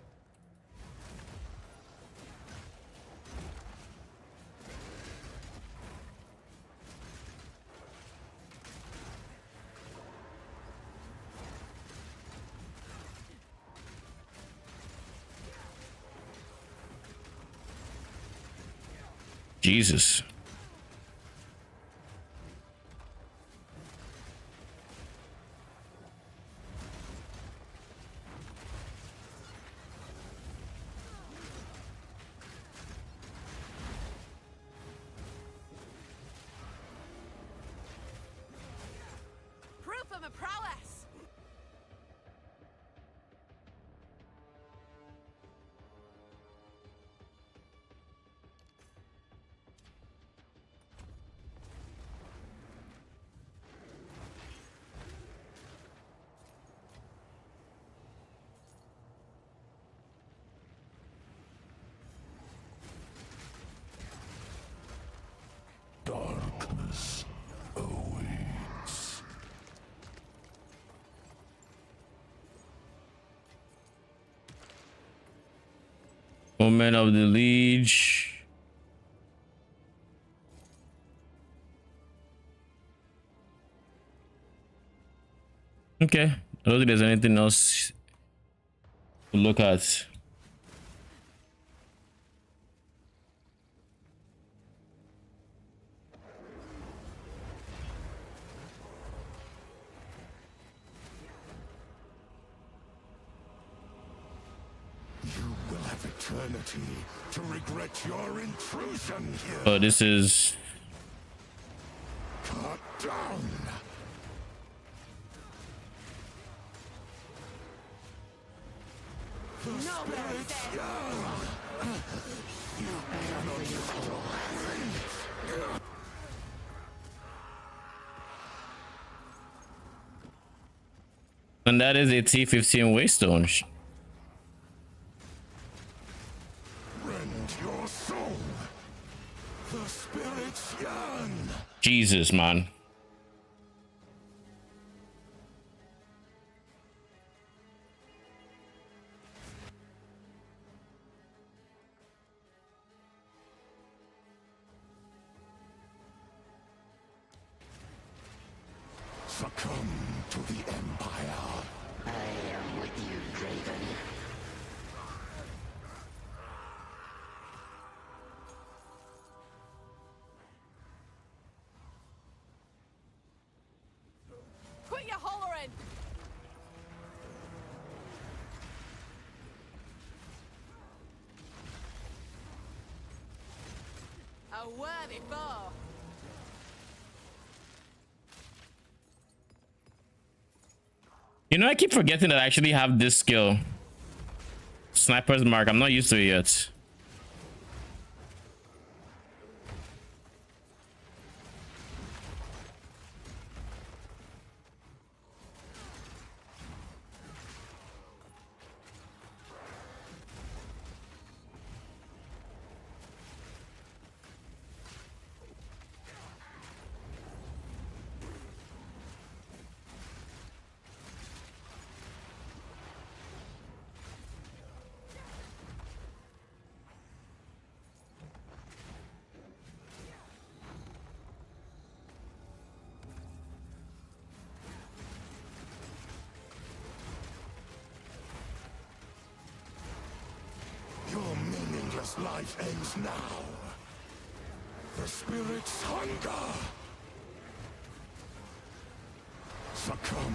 Jesus. Omen of the Liege. Okay. I don't think there's anything else to look at.
You will have eternity to regret your intrusion here.
Oh, this is
Cut down. The spirits yearn. You cannot destroy.
and that is a T15 Waystone.
Rend your soul. The spirits yearn.
Jesus, man.
Succumb to the Empire.
I am with you, Draven.
Quit your hollering! A worthy foe.
You know, I keep forgetting that I actually have this skill. Sniper's Mark. I'm not used to it yet.
Your meaningless life ends now. The spirit's hunger. Succumb.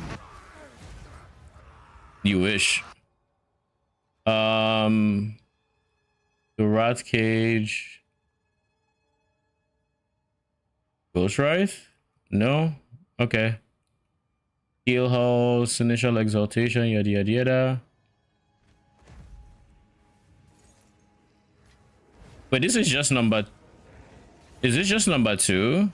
You wish. The rat cage. Ghost Wraith? No? Okay. Heal house, initial exaltation, yada yada yada. Wait, this is just number. Is this just number 2?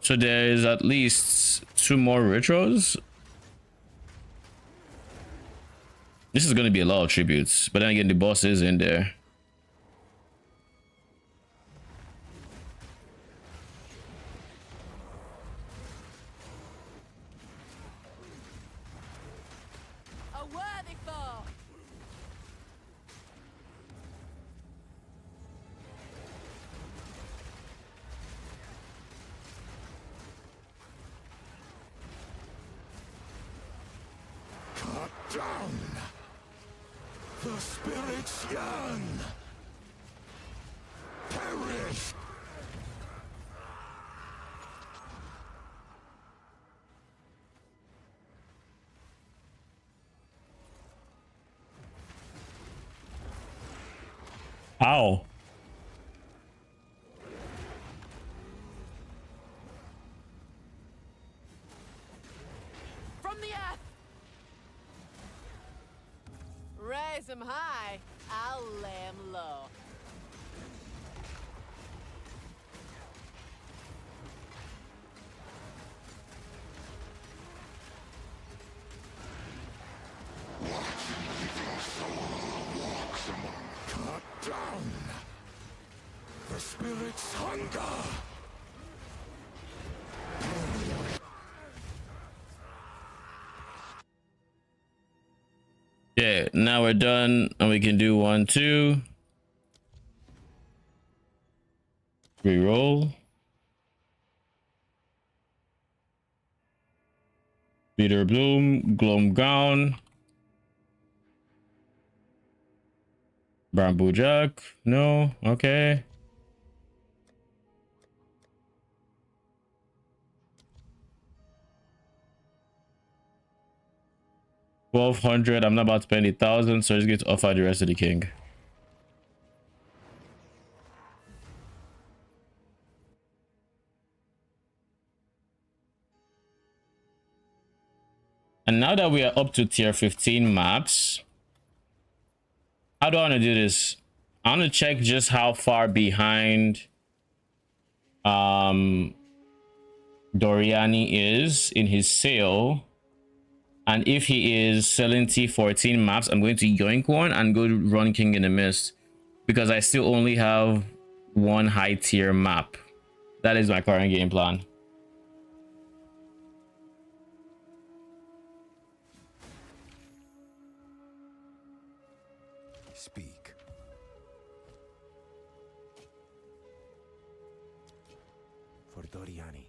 So there is at least 2 more rituals. This is going to be a lot of tributes, but then again, the boss is in there.
A worthy foe.
Cut down. The spirits yearn. Perish.
Ow.
From the earth. Raise him high. I'll lay him low.
Cut down. The spirit's hunger.
Yeah. Okay, now we're done, and we can do 1, 2. Reroll. Peter Bloom, Glom Gown. Bamboo Jack. No, okay. $1,200. I'm not about to spend 1,000, so just get to offer the rest of the king. And now that we are up to tier 15 maps, how do I want to do this? I want to check just how far behind Doriani is in his sale. And if he is selling T14 maps, I'm going to yoink one and go run King in the Mist, because I still only have one high tier map. That is my current game plan.
Speak. For Doriani.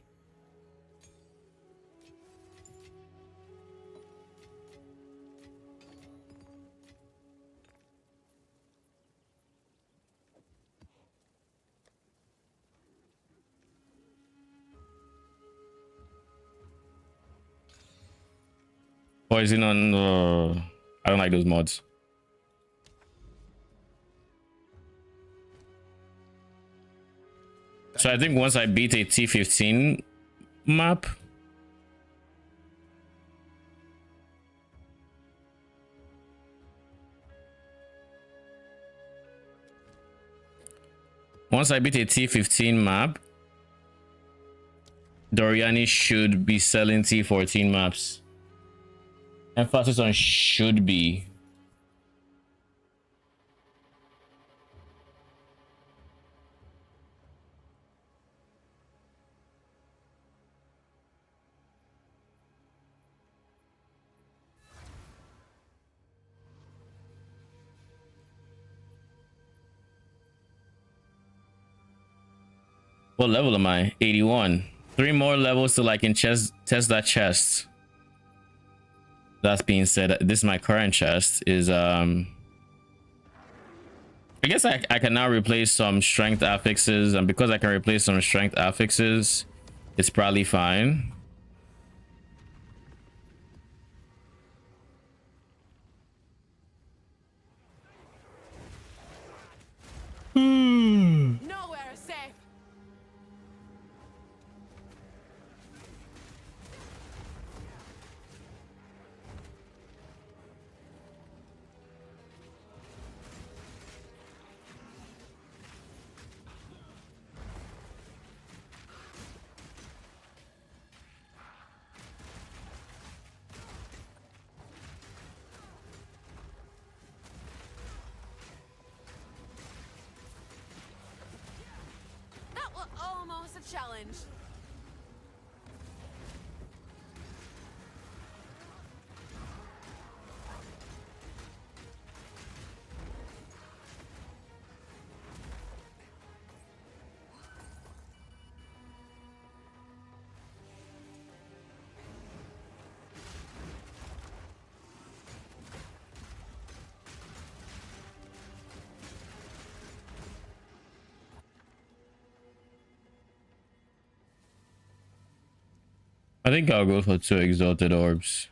Poison on I don't like those mods. So I think once I beat a T15 map, Doriani should be selling T14 maps. Emphasis on should be. What level am I? 81. 3 more levels till I can test that chest. That being said, this is my current chest. Is I guess I can now replace some strength affixes, and because I can replace some strength affixes, it's probably fine.
Nowhere safe. That was almost a challenge.
I think I'll go for 2 exalted orbs.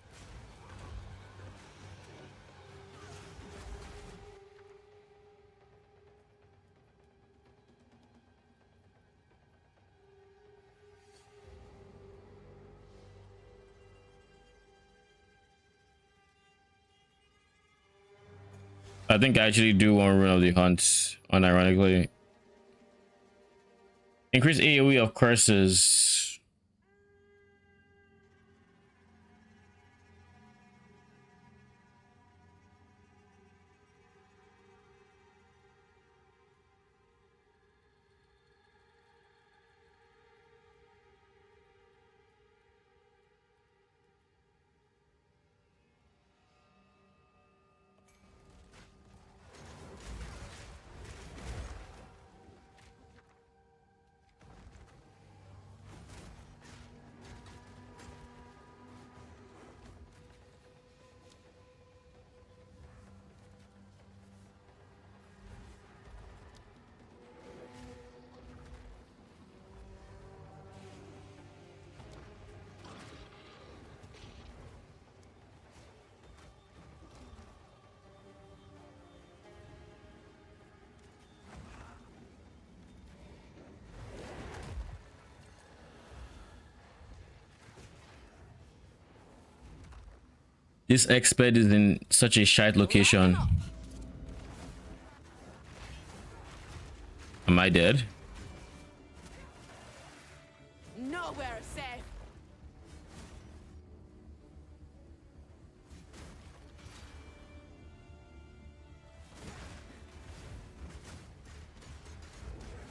I think I actually do want Rune of the Hunt, unironically. Increase AoE of curses. This expert is in such a shite location. Am I dead?
Nowhere safe.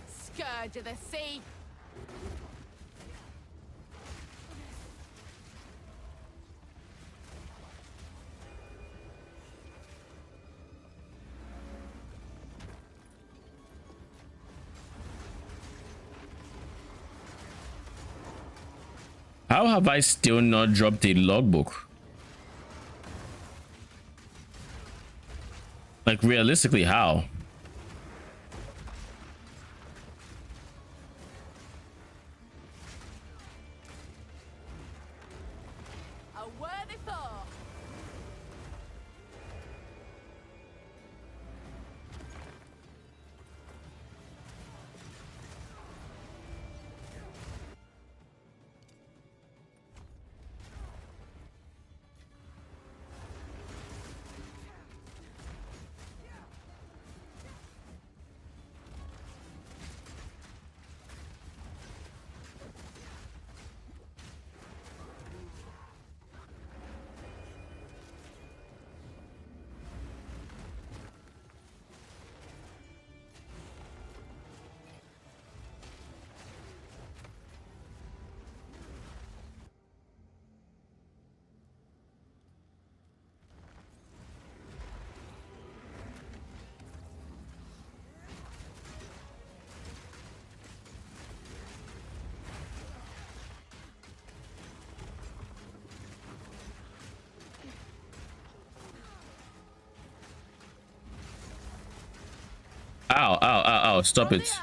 Scourge of the sea.
How have I still not dropped a logbook? Like, realistically, how?
A worthy foe.
Ow, ow, ow, ow, stop
From
it.
the earth.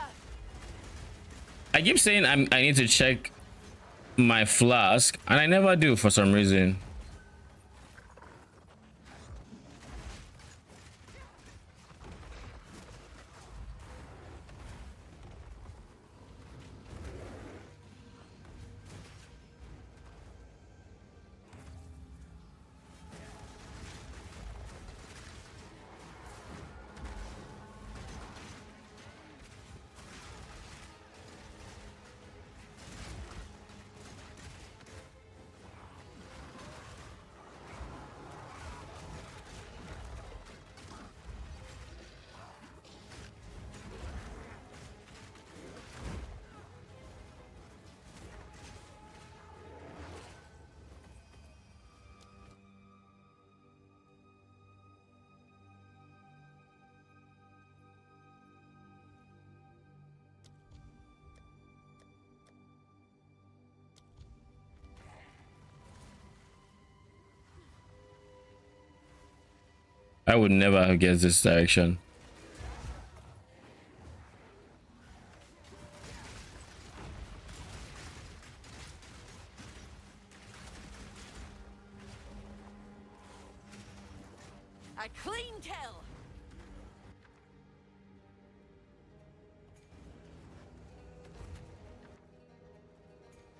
I keep saying I need to check my flask, and I never do for some reason. I would never have guessed this direction.
A clean kill.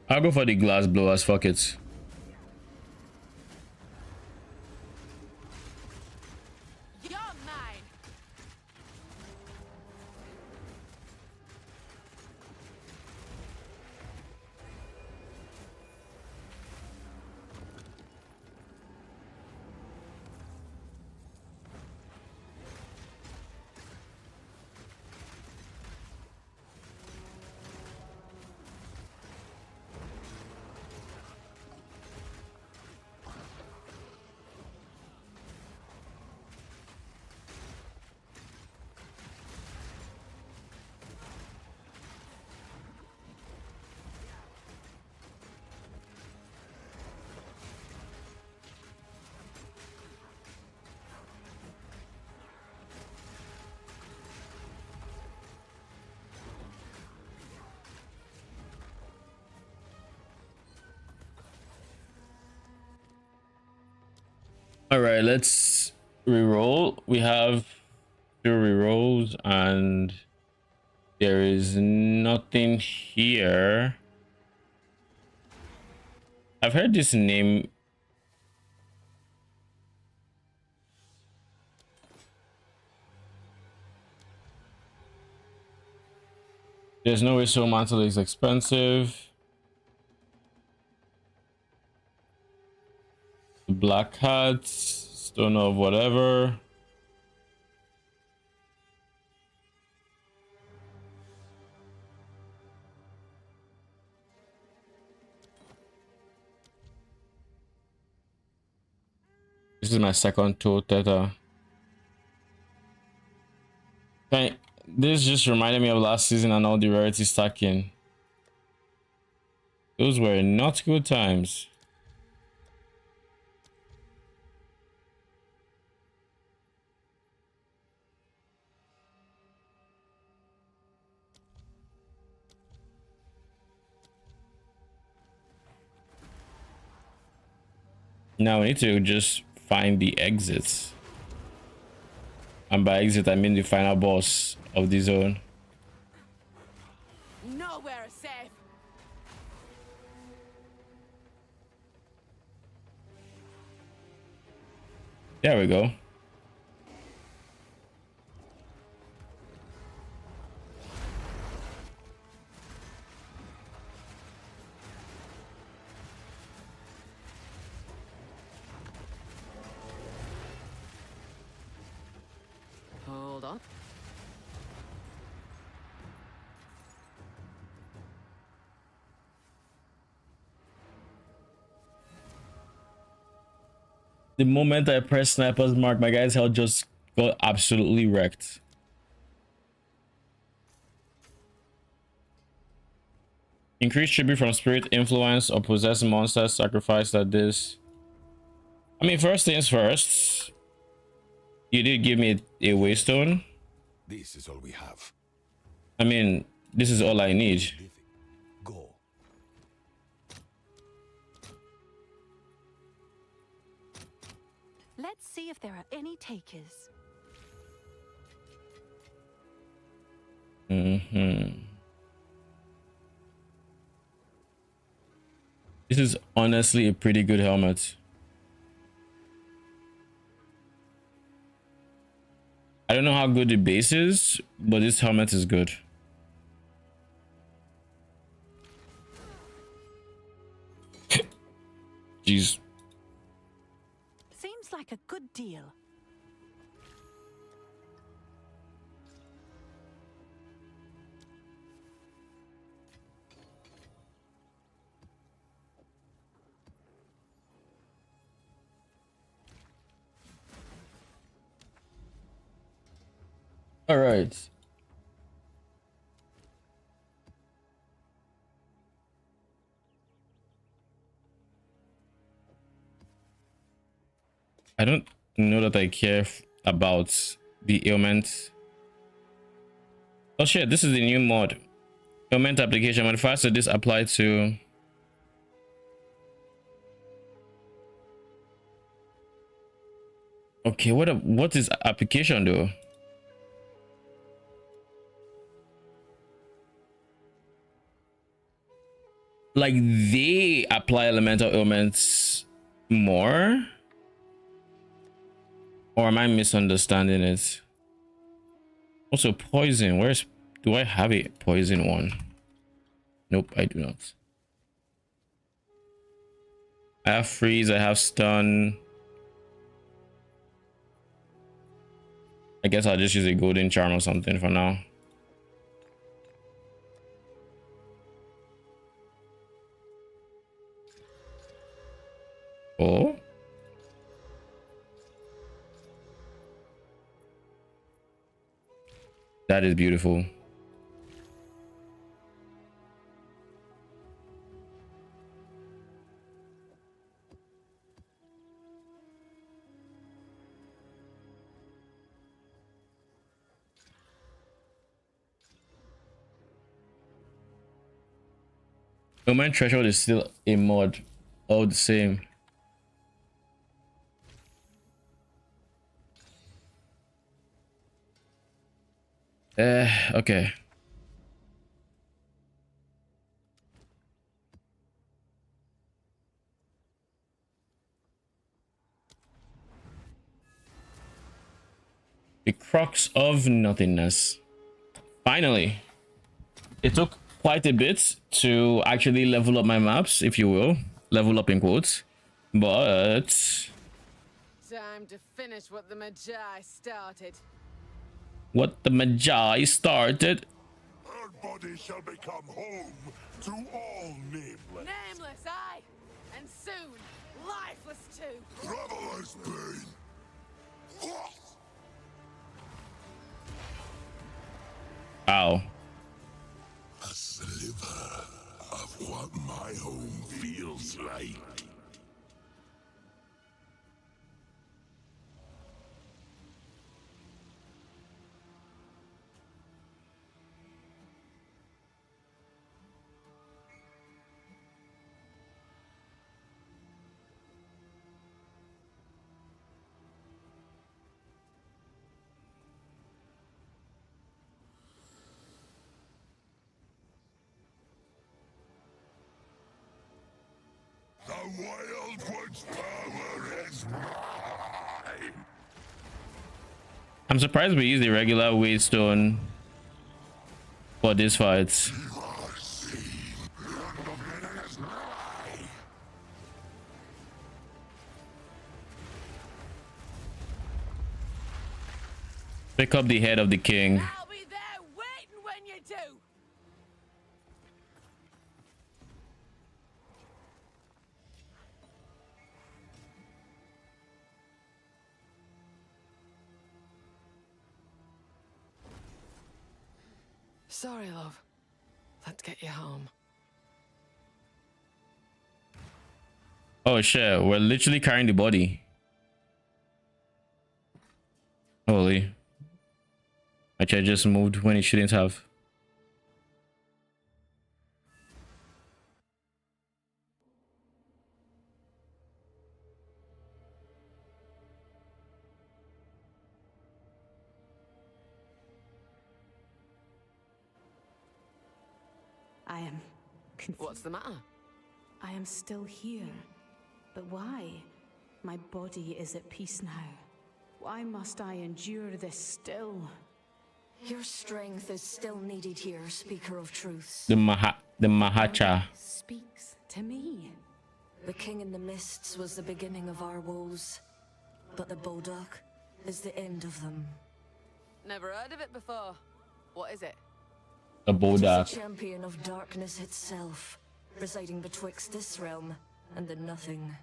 I'll go for the glass blowers, fuck it.
You're mine.
All right, let's reroll. We have 2 rerolls, and there is nothing here. I've heard this name There's no way so mantle is expensive. Black hats, stone of whatever. This is my second toe theta. Okay, this just reminded me of last season and all the rarity stacking. Those were not good times. Now we need to just find the exits. And by exit, I mean the final boss of the zone.
Nowhere safe.
There we go.
Hold on.
The moment I press sniper's mark, my guy's health just got absolutely wrecked. Increase tribute from spirit, influence, or possess monsters sacrificed at this. I mean, first things first, you did give me a waystone.
This is all we have.
I mean, this is all I need.
Living. Go.
Let's see if there are any takers.
This is honestly a pretty good helmet. I don't know how good the base is, but this helmet is good. Jeez.
Seems like a good deal.
All right. I don't know that I care about the ailment. Oh shit, this is the new mod. Ailment application modifiers to this apply to okay, what is application though? Like they apply elemental ailments more? Or am I misunderstanding it? Also poison, do I have a poison one? Nope, I do not. I have freeze, I have stun. I guess I'll just use a golden charm or something for now. Oh, that is beautiful. Human threshold is still a mod, all the same. Okay. The crux of nothingness. Finally. It took quite a bit to actually level up my maps, if you will. Level up in quotes. But
Time to finish what the Magi started.
what the Magi started.
Her body shall become home to all nameless.
Nameless, aye! And soon, lifeless too!
Traveler's pain.
Ow.
A sliver of what my home feels like. The Wildwood's power is mine.
I'm surprised we use the regular Waystone for these fights.
You are seen. Land of Eden is nigh.
Pick up the head of the king.
I'll be there waiting when you do! Sorry, love. Let's get you home.
Oh shit, we're literally carrying the body. Holy. Actually, I just moved when it shouldn't have.
I am confused.
What's the matter?
I am still here. But why? My body is at peace now. Why must I endure this still?
Your strength is still needed here, Speaker of Truths.
The Mahacha.
Speaks to me.
The King in the Mists was the beginning of our woes, but the Bodach is the end of them.
Never heard of it before. What is it?
The
It is
Bodak.
the champion of darkness itself, residing betwixt this realm and the Nothing.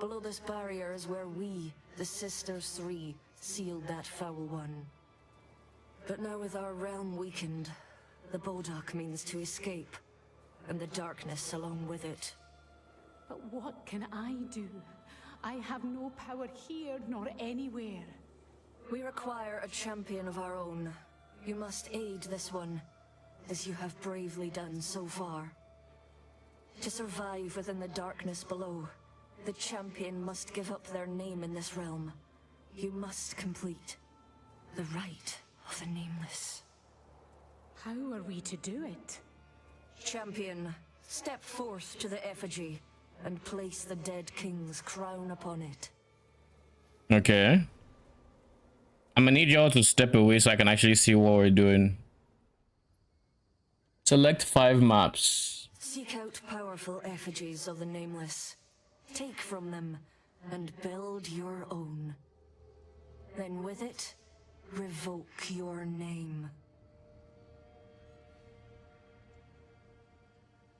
Below this barrier is where we, the Sisters Three, sealed that foul one. But now with our realm weakened, the Bodach means to escape, and the darkness along with it.
But what can I do? I have no power here nor anywhere.
We require a champion of our own. You must aid this one, as you have bravely done so far. To survive within the darkness below, the champion must give up their name in this realm. You must complete the rite of the Nameless.
How are we to do it?
Champion, step forth to the effigy and place the dead king's crown upon it.
Okay. I'm gonna need y'all to step away so I can actually see what we're doing. Select 5 maps.
Seek out powerful effigies of the Nameless. Take from them and build your own. Then with it, revoke your name.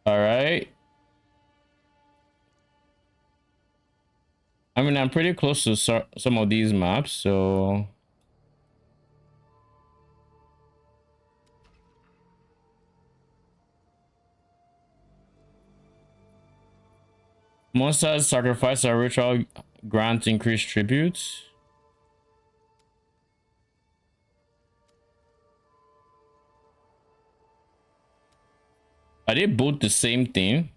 All right. I mean, I'm pretty close to some of these maps, so monsters sacrifice a ritual grant increased tributes. Are they both the same thing?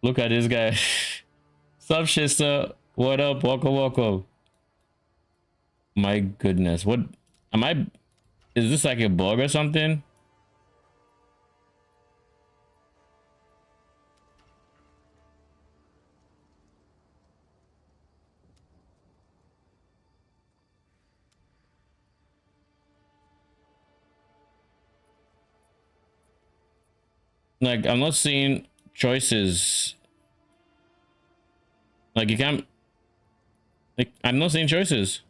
Look at this guy. Sup, Shista? What up? Welcome, welcome. My goodness. What am I? Is this like a bug or something? Like, I'm not seeing choices. Like, you can't... Like, I'm not seeing choices.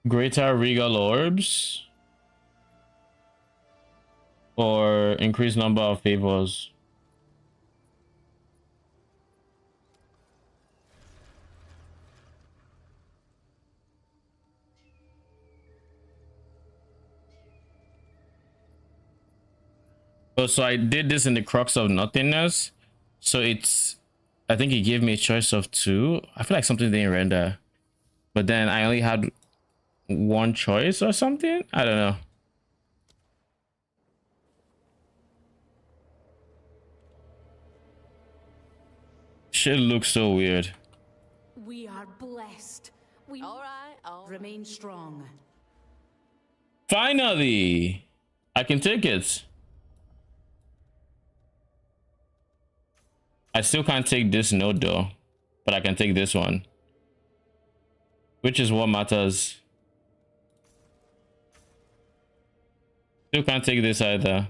Greater Regal Orbs. Or increased number of favors. Oh, so I did this in the Crux of Nothingness. So it's... I think it gave me a choice of 2. I feel like something didn't render. But then I only had 1 choice or something? I don't know. Shit looks so weird.
We are blessed. We
All right.
remain strong.
Finally! I can take it. I still can't take this node though. But I can take this one. Which is what matters. Still can't take this either.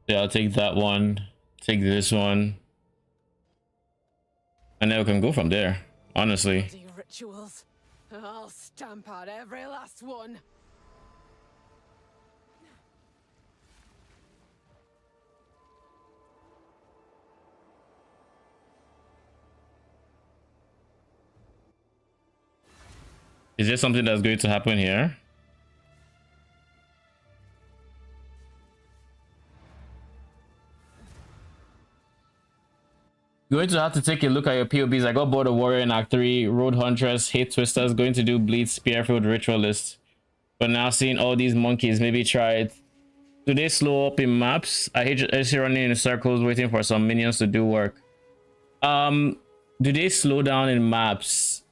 Yeah, I'll take that one. Take this one. And then we can go from there, honestly.
Bloody rituals. I'll stamp out every last one.
Is there something that's going to happen here? Going to have to take a look at your POBs. I got bored of Warrior in Act 3, Road Huntress, Hate Twisters, going to do Bleed, Spearfield, Ritualist. But now seeing all these monkeys, maybe try it. Do they slow up in maps? I hate running in circles waiting for some minions to do work. Do they slow down in maps?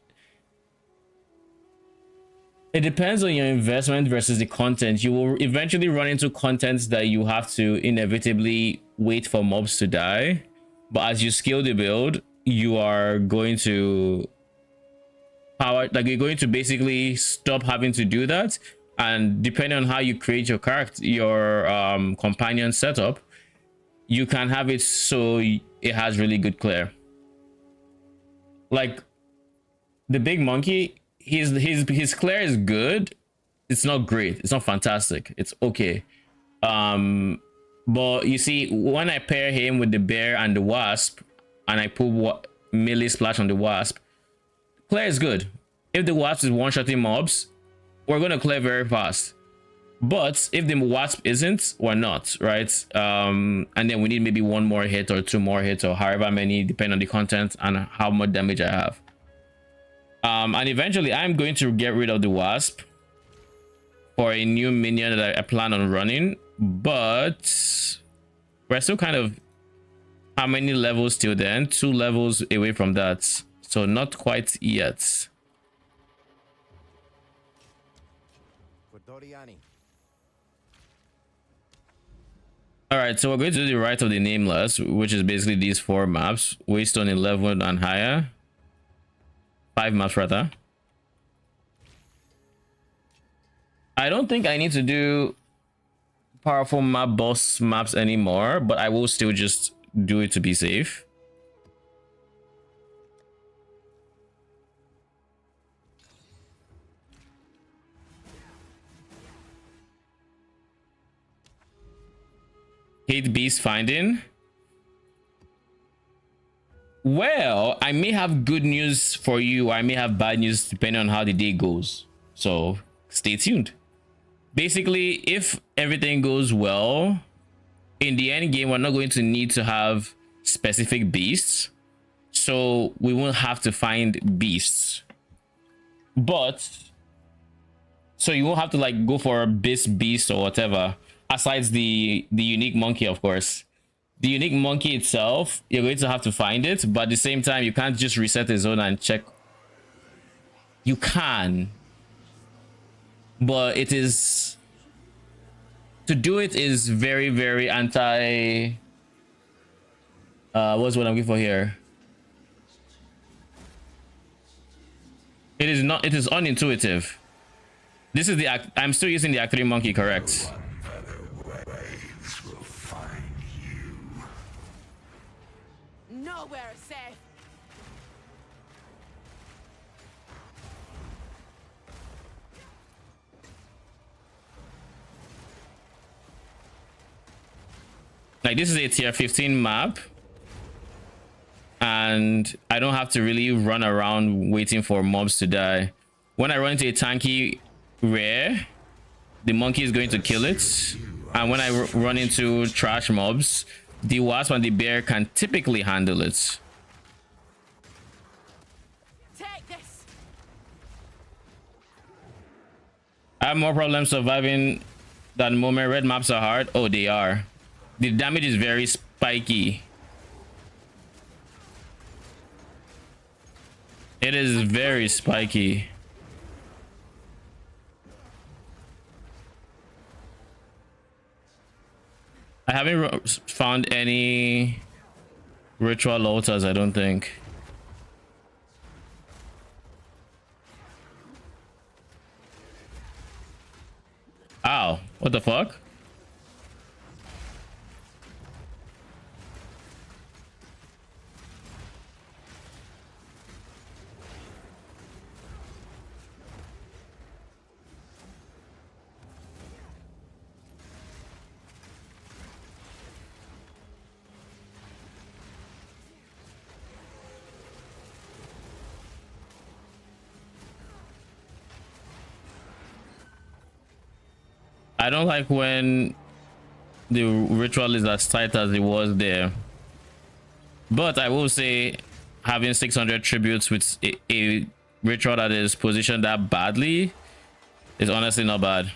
It depends on your investment versus the content. You will eventually run into content that you have to inevitably wait for mobs to die. But as you scale the build, you are going to you're going to basically stop having to do that. And depending on how you create your character, your companion setup, you can have it so it has really good clear. Like the big monkey, his clear is good. It's not great. It's not fantastic. It's okay. But you see, when I pair him with the bear and the wasp, and I put melee splash on the wasp, clear is good. If the wasp is one-shotting mobs, we're gonna clear very fast. But if the wasp isn't, we're not, right? And then we need maybe 1 more hit or 2 more hits or however many, depending on the content and how much damage I have. And eventually I'm going to get rid of the wasp for a new minion that I plan on running, but we're still kind of how many levels till then? 2 levels away from that, so not quite yet. All right, so we're going to do the Rite of the Nameless, which is basically these 4 maps, Waystone 11 and higher. 5 maps rather. I don't think I need to do powerful map boss maps anymore, but I will still just do it to be safe. Hate beast finding. Well, I may have good news for you. I may have bad news depending on how the day goes. So stay tuned. Basically, if everything goes well, in the end game, we're not going to need to have specific beasts. So we won't have to find beasts. But, so you won't have to like go for a beast or whatever. Aside the unique monkey, of course. the unique monkey itself, you're going to have to find it, but at the same time, you can't just reset the zone and check. You can, but it is, to do it is very, very anti, what's what I'm looking for here? It is not, it is unintuitive. This is the I'm still using the Act 3 monkey, correct?
Nowhere is safe.
Like, this is a tier 15 map, and I don't have to really run around waiting for mobs to die. When I run into a tanky rare, the monkey is going to kill it, and when I run into trash mobs, the wasp and the bear can typically handle it.
Take this.
I have more problems surviving than moment. Red maps are hard. Oh, they are. The damage is very spiky. It is very spiky. I haven't found any ritual altars, I don't think. Ow, what the fuck? I don't like when the ritual is as tight as it was there, but I will say having 600 tributes with a ritual that is positioned that badly is honestly not bad.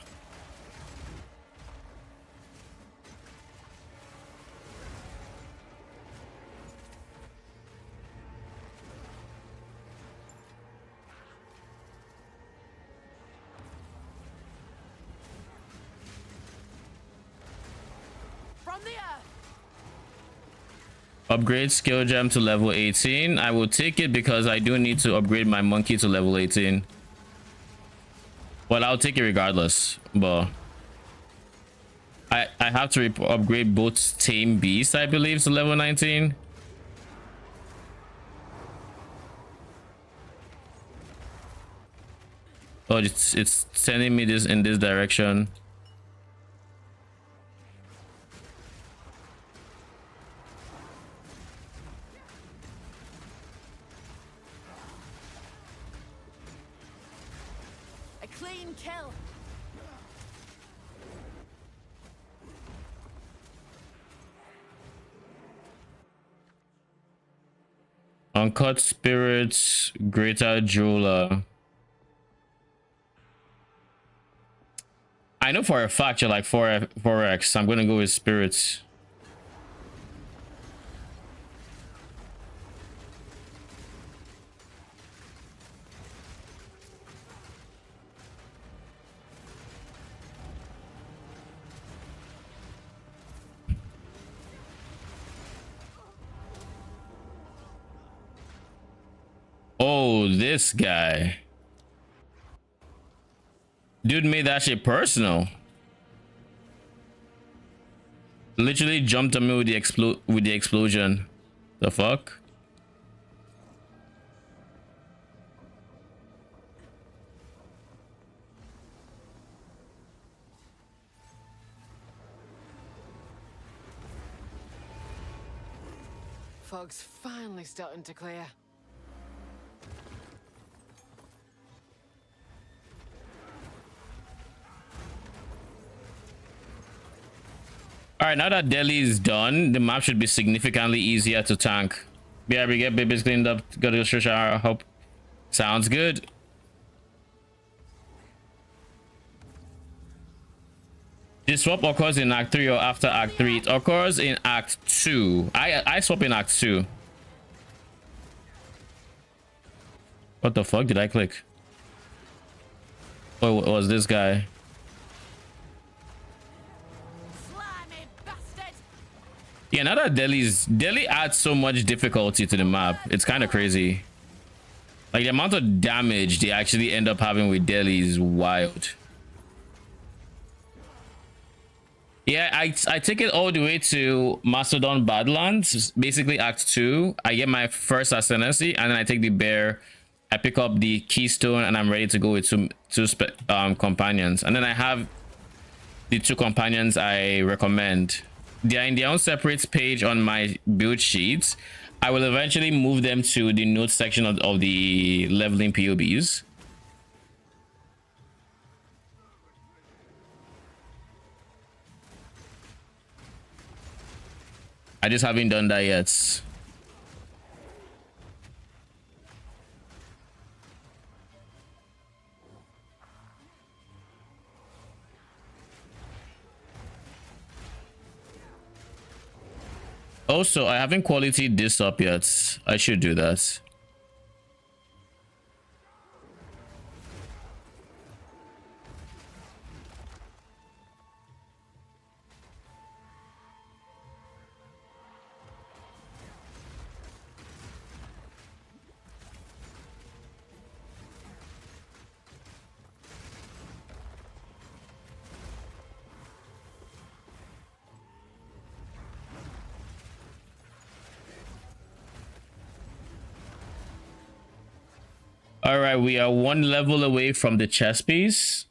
Upgrade skill gem to level 18. I will take it because I do need to upgrade my monkey to level 18. Well, I'll take it regardless, but I have to upgrade both tame beasts, I believe, to level 19. Oh, it's sending me this in this direction.
Clean kill.
Uncut spirits, greater jeweler. I know for a fact you're like 4x, so I'm gonna go with spirits. Oh, this guy. Dude made that shit personal. Literally jumped on me with the explosion. The fuck?
Fog's finally starting to clear.
All right, now that Delhi is done, the map should be significantly easier to tank. Yeah, we get babies cleaned up. Got to stretch our hope. Sounds good. The swap occurs in Act 3 or after Act 3? It occurs in Act 2. I swap in Act 2. What the fuck did I click? Oh, it was this guy. Yeah, now that Delhi adds so much difficulty to the map. It's kind of crazy. Like, the amount of damage they actually end up having with Delhi is wild. Yeah, I take it all the way to Mastodon Badlands, basically Act 2. I get my first ascendancy, and then I take the bear. I pick up the keystone, and I'm ready to go with two companions. And then I have the 2 companions I recommend. They are in their own separate page on my build sheet. I will eventually move them to the notes section of the leveling POBs. I just haven't done that yet. Also, I haven't qualityed this up yet. I should do that. All right, we are 1 level away from the chess piece.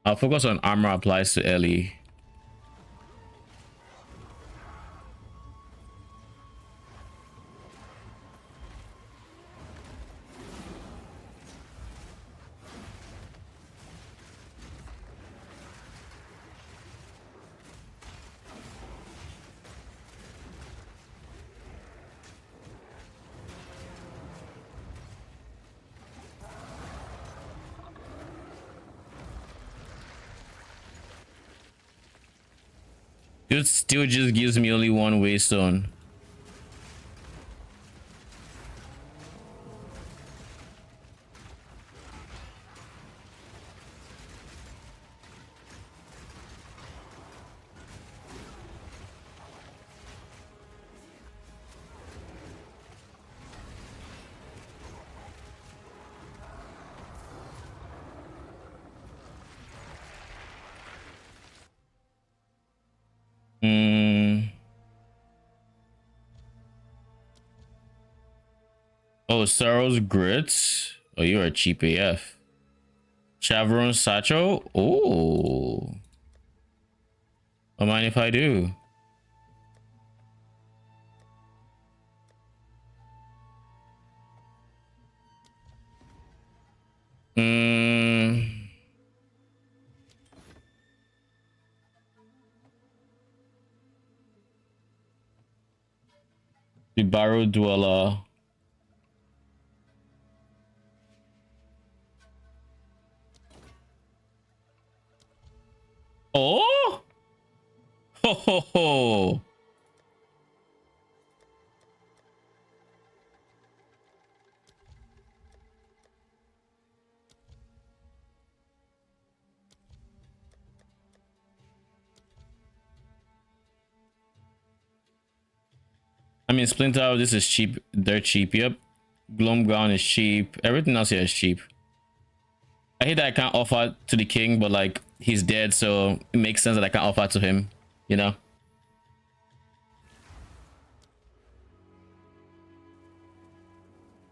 I'll focus on armor applies to Ellie. It still just gives me only 1 waystone. Oh, Sorrow's Grits. Oh, you're a cheap AF. Chavron Sacho. Oh. Don't mind if I do. The Barrow Dweller. Oh! Ho ho ho! I mean, Splinter, this is cheap. They're cheap. Yep. Gloomground is cheap. Everything else here is cheap. I hate that I can't offer to the king, but like he's dead, so it makes sense that I can't offer to him, you know?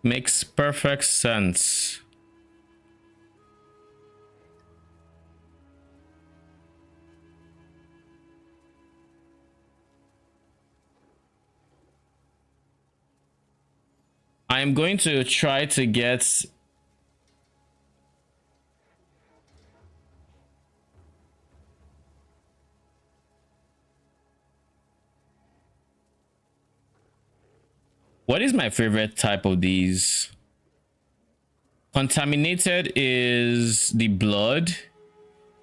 Makes perfect sense. I'm going to try to get what is my favorite type of these? Contaminated is the blood.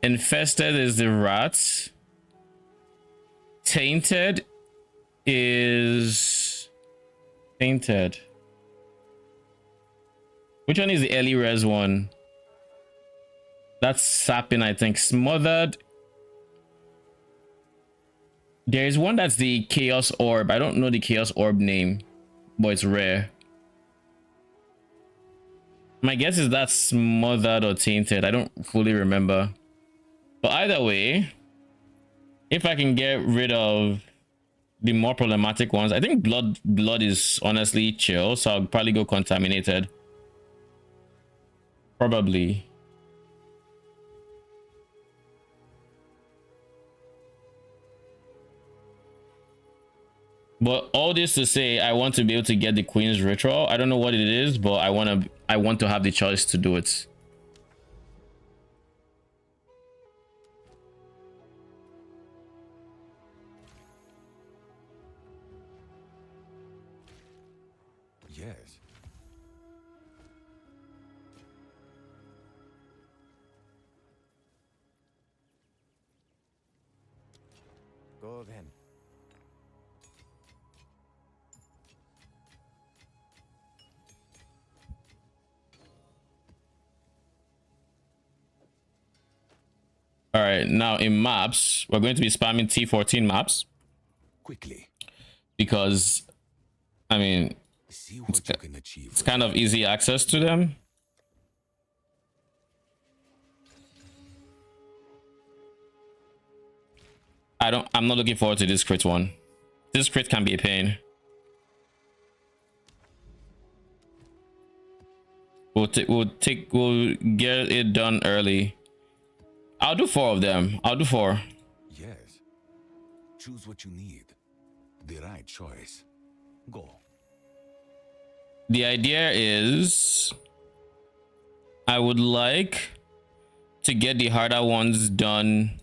Infested is the rats. Tainted is tainted. Which one is the early res one? That's sapping, I think. Smothered. There is one that's the chaos orb. I don't know the chaos orb name, but it's rare. My guess is that's smothered or tainted. I don't fully remember. But either way, if I can get rid of the more problematic ones, I think blood is honestly chill, so I'll probably go contaminated. Probably. But all this to say, I want to be able to get the Queen's Ritual. I don't know what it is, but I want to have the choice to do it.
Yes. Go then.
All right, now in maps, we're going to be spamming T14 maps.
Quickly.
Because, I mean,
See what you can achieve.
it's kind of easy access to them. I'm not looking forward to this crit one. This crit can be a pain. We'll get it done early. I'll do 4 of them. I'll do 4.
Yes. Choose what you need. The right choice. Go.
The idea is I would like to get the harder ones done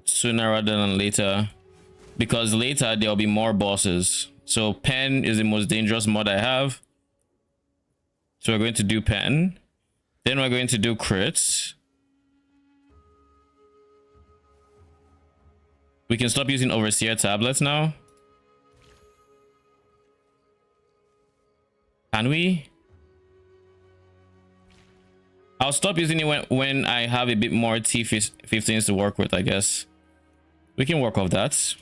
sooner rather than later, because later there'll be more bosses. So pen is the most dangerous mod I have. So we're going to do pen. Then we're going to do crits. We can stop using overseer tablets now. Can we? I'll stop using it when I have a bit more T15s to work with, I guess. We can work off that.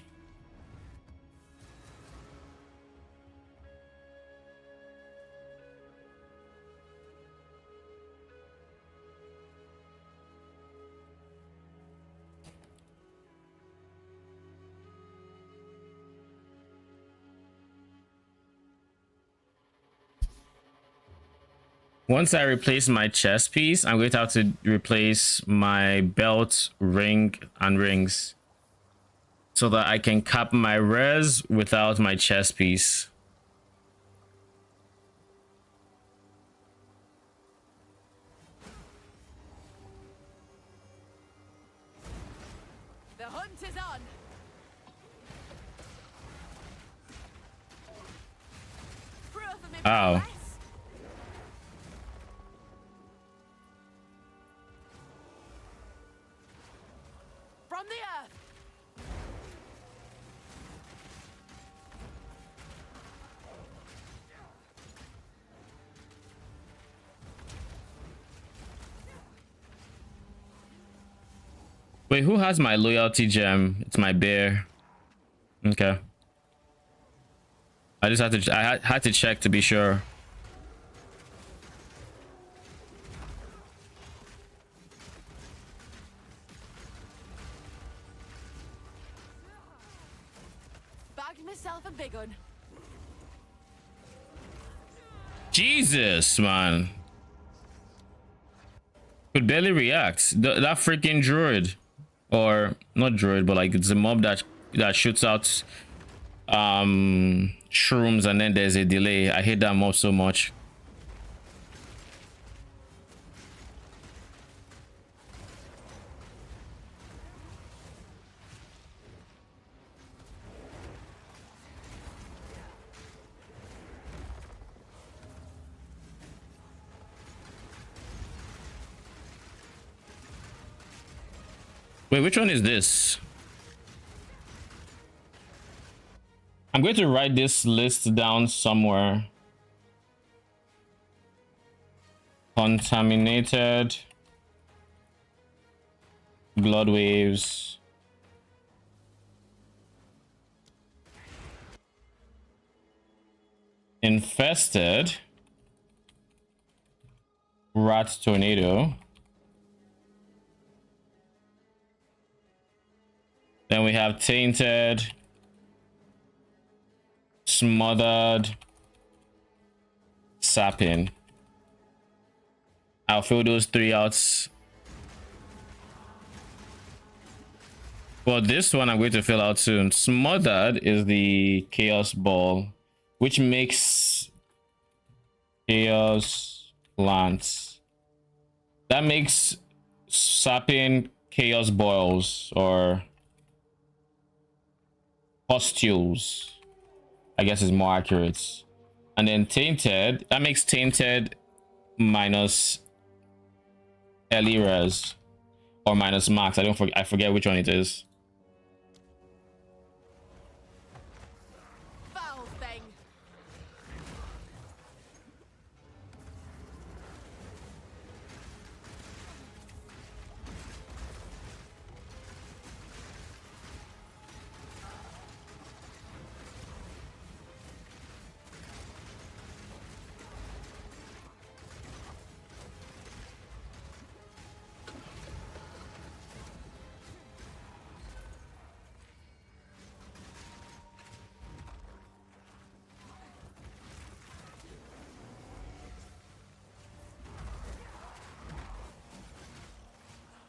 Once I replace my chest piece, I'm going to have to replace my belt, ring, and rings, so that I can cap my res without my chest piece.
The hunt is on.
Ow.
From the earth.
Wait, who has my loyalty gem? It's my bear. Okay. I just had to. I had to check to be sure.
Bagged myself a big one.
Jesus, man. Could barely react. That freaking druid, or not druid, but like it's a mob that shoots out shrooms and then there's a delay. I hate that mob so much. Wait, which one is this? I'm going to write this list down somewhere. Contaminated blood waves. Infested rat tornado. Then we have tainted, smothered, sapping. I'll fill those 3 out. Well, this one I'm going to fill out soon. Smothered is the chaos ball, which makes chaos plants. That makes sapping chaos boils or pustules, I guess is more accurate. And then tainted, that makes tainted minus early res or minus max. I forget which one it is.
Foul thing.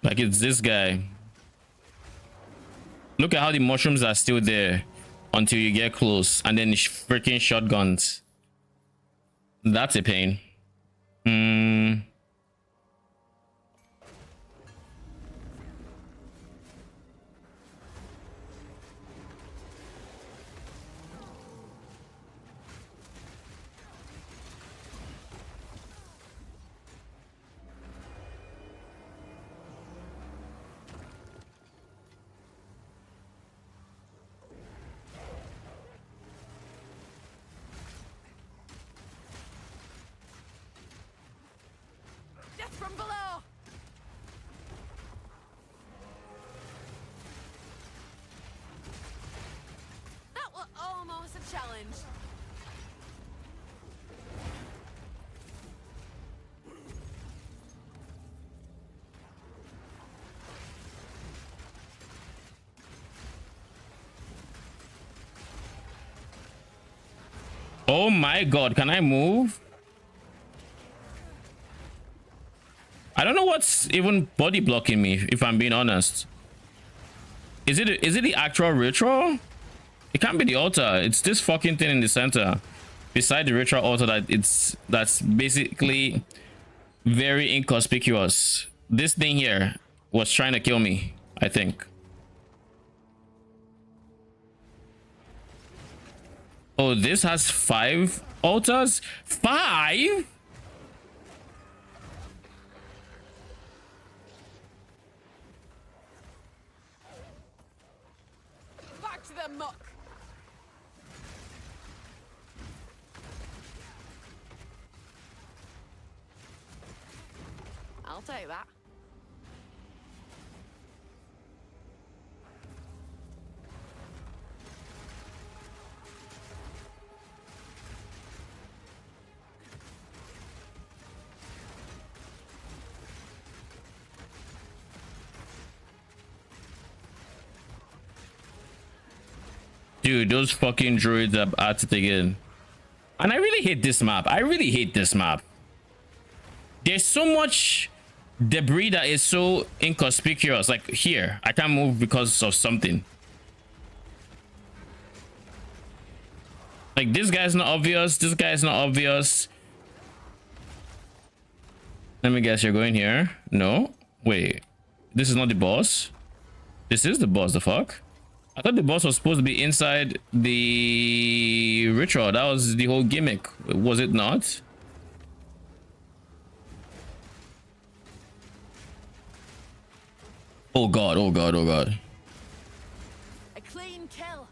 Like it's this guy. Look at how the mushrooms are still there until you get close, and then freaking shotguns. That's a pain.
Death from below. That was almost a challenge.
Oh my god, can I move? I don't know what's even body blocking me, if I'm being honest. Is it the actual ritual? It can't be the altar. It's this fucking thing in the center beside the ritual altar that's basically very inconspicuous. This thing here was trying to kill me, I think. Oh, this has 5 altars? 5?
Back to the muck. I'll take that.
Dude, those fucking druids are at it again. And I really hate this map. I really hate this map. There's so much debris that is so inconspicuous. Like here, I can't move because of something. Like this guy's not obvious. This guy's not obvious. Let me guess, you're going here. No, wait, this is not the boss. This is the boss. The fuck? I thought the boss was supposed to be inside the ritual. That was the whole gimmick, was it not? Oh god, oh god, oh god.
A clean kill.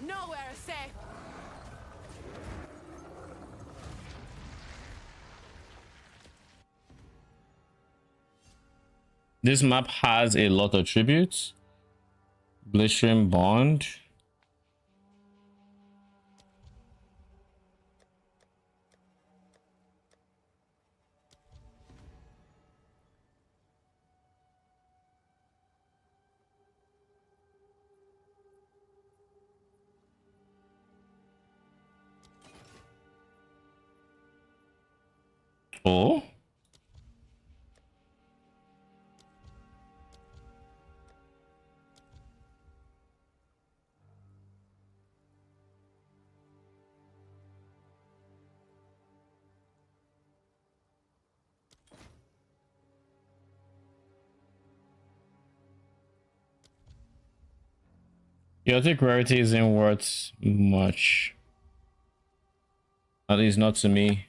Nowhere safe.
This map has a lot of tributes. Blistering Bond. Oh. Yeah, I think rarity isn't worth much. At least not to me.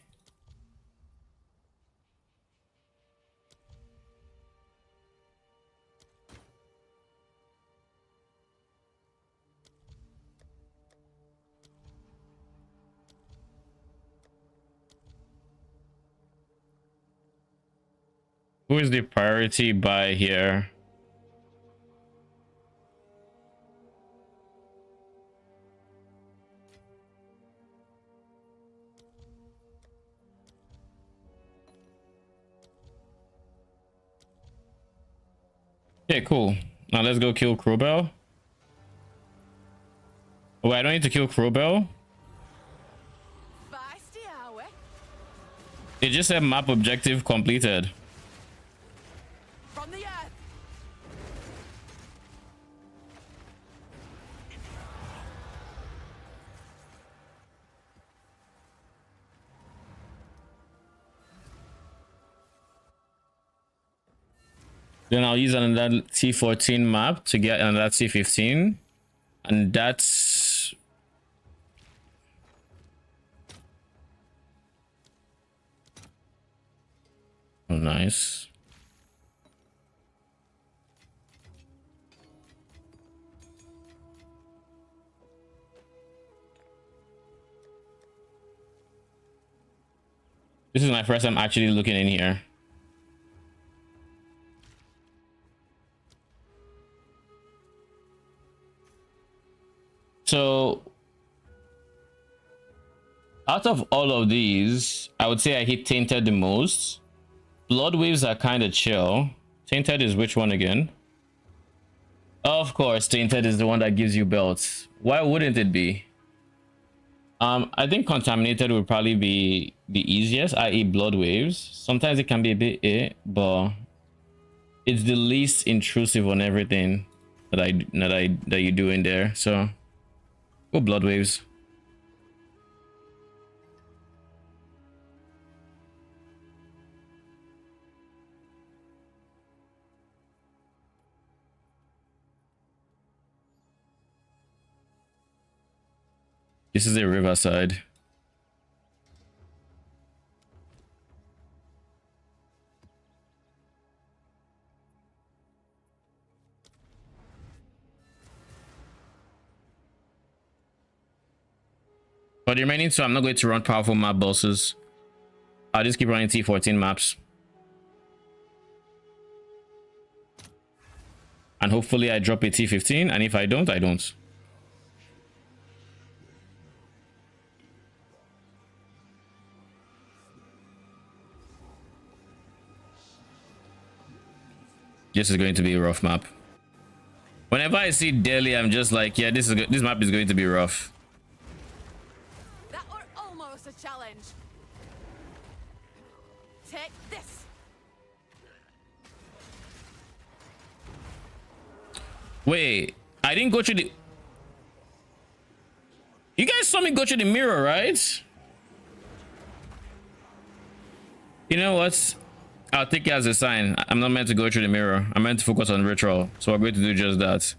Who is the priority buy here? Okay, cool. Now let's go kill Crowbell. Oh, I don't need to kill Crowbell.
Feisty, are we?
It just said map objective completed.
From the earth.
Then I'll use another T14 map to get another T15. And that's... Oh, nice. This is my first time actually looking in here. So out of all of these, I would say I hit Tainted the most. Blood Waves are kind of chill. Tainted is which one again? Of course, Tainted is the one that gives you belts. Why wouldn't it be? I think Contaminated would probably be the easiest, i.e. Blood Waves. Sometimes it can be a bit but it's the least intrusive on everything that you do in there. So go Blood Waves. This is a riverside. For the remaining two, I'm not going to run powerful map bosses. I'll just keep running T14 maps. And hopefully I drop a T15, and if I don't, I don't. This is going to be a rough map. Whenever I see Delhi, I'm just like, yeah, this map is going to be rough.
closer challenge. Take this.
Wait, I didn't go through the... You guys saw me go through the mirror, right? You know what? I'll take it as a sign. I'm not meant to go through the mirror. I'm meant to focus on ritual. So we're going to do just that.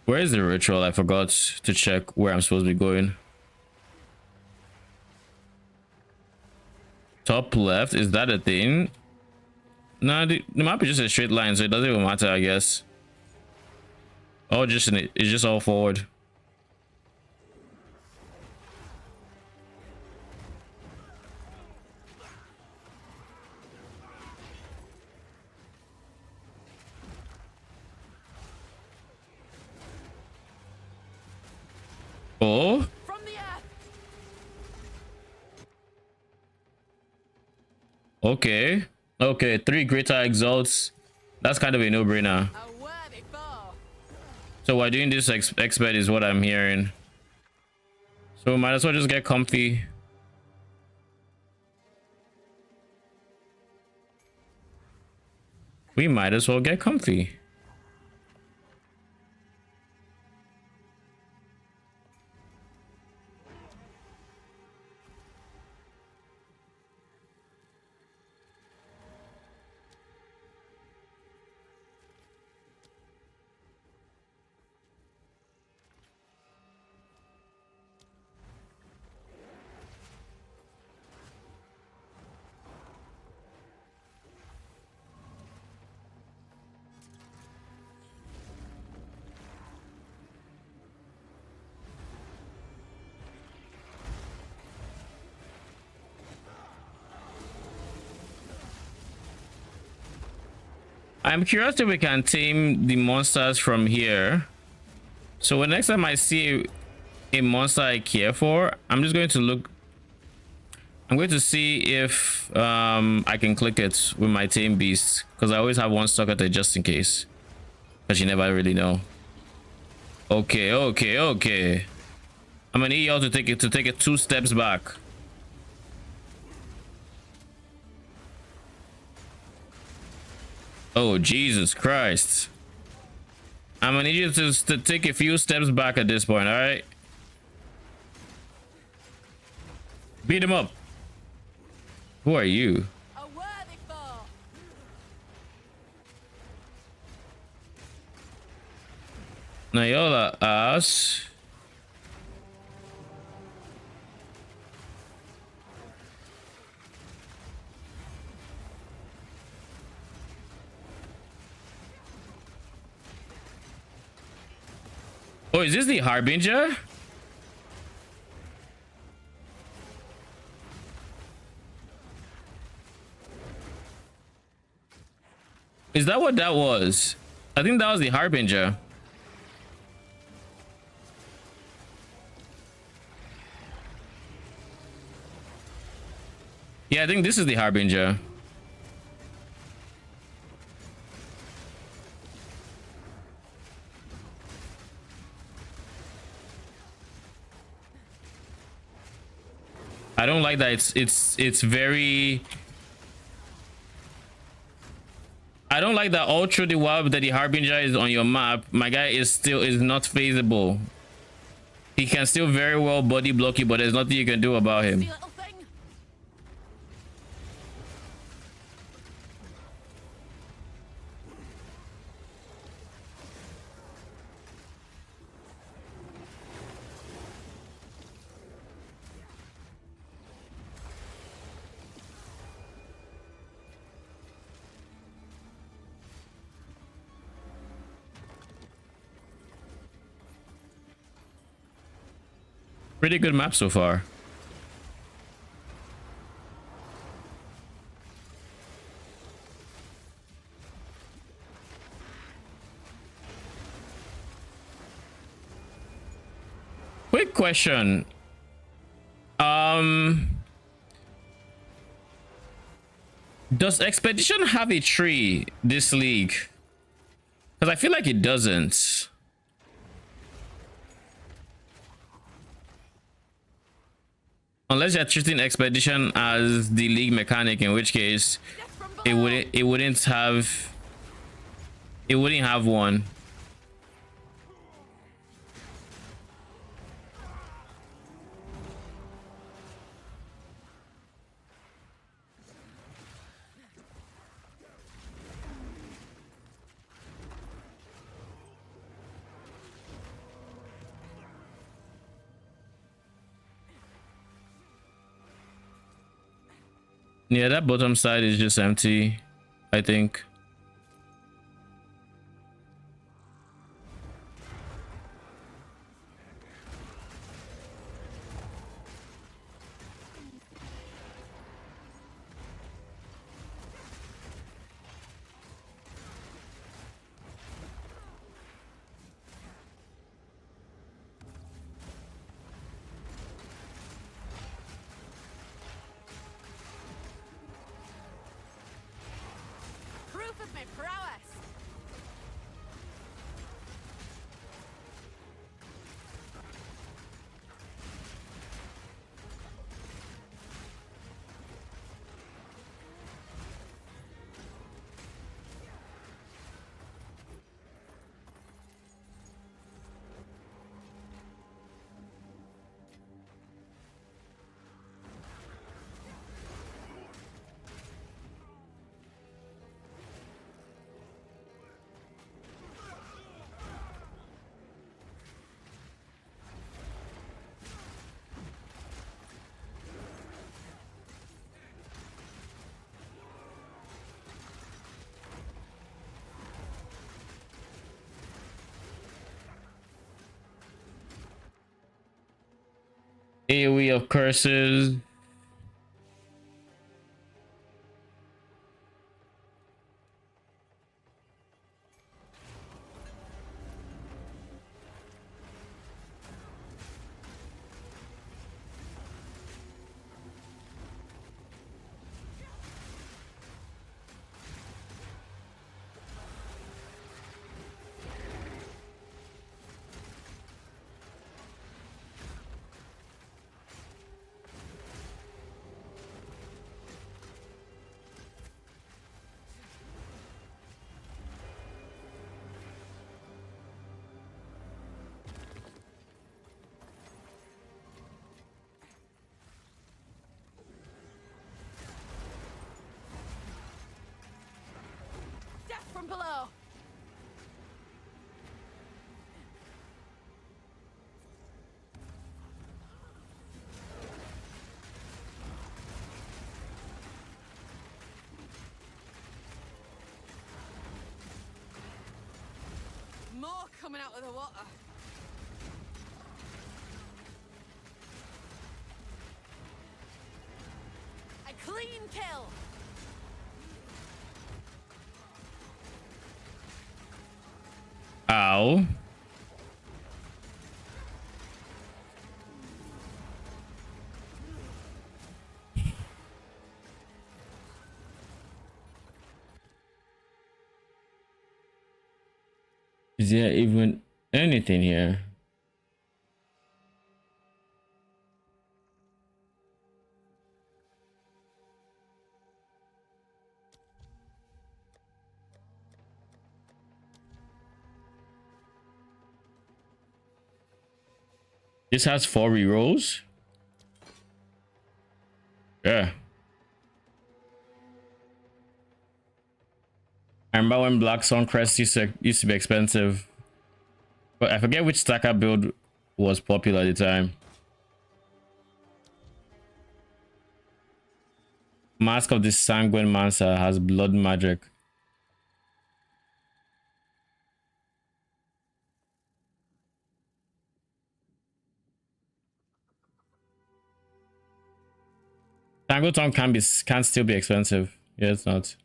Where is the ritual? I forgot to check where I'm supposed to be going. Top left, is that a thing? No, the map is just a straight line, so it doesn't even matter, I guess. Oh, just in it. It's just all forward. Oh.
From the earth.
Okay. Okay, 3 greater exalts. That's kind of a no-brainer.
A worthy foe.
So we're doing this expert is what I'm hearing. So we might as well just get comfy. We might as well get comfy. I'm curious if we can tame the monsters from here. So when next time I see a monster I care for, I'm just going to look. I'm going to see if I can click it with my tame beast, because I always have one stuck at there just in case, because you never really know. Okay, okay. I'm gonna need y'all to take it 2 steps back. Oh, Jesus Christ. I'm gonna need you to take a few steps back at this point, alright? Beat him up. Who are you?
A worthy foe.
Nayola ass. Oh, is this the Harbinger? Is that what that was? I think that was the Harbinger. Yeah, I think this is the Harbinger. I don't like that. It's very. I don't like that all through the web that the Harbinger is on your map. My guy is not feasible. He can still very well body block you, but there's nothing you can do about him. Pretty good map so far. Quick question. Does Expedition have a tree this league? Because I feel like it doesn't. Unless you're treating Expedition as the league mechanic, in which case it wouldn't have one. Yeah, that bottom side is just empty, I think.
Proof of my prowess.
AoE of curses.
Death from below. More coming out of the water. A clean kill.
Ow. Is there even anything here? This has 4 rerolls. Yeah. I remember when Black Sun Crest used to be expensive. But I forget which stacker build was popular at the time. Mask of the Sanguine Mancer has blood magic. Tango Tongue can still be expensive. Yeah, it's not.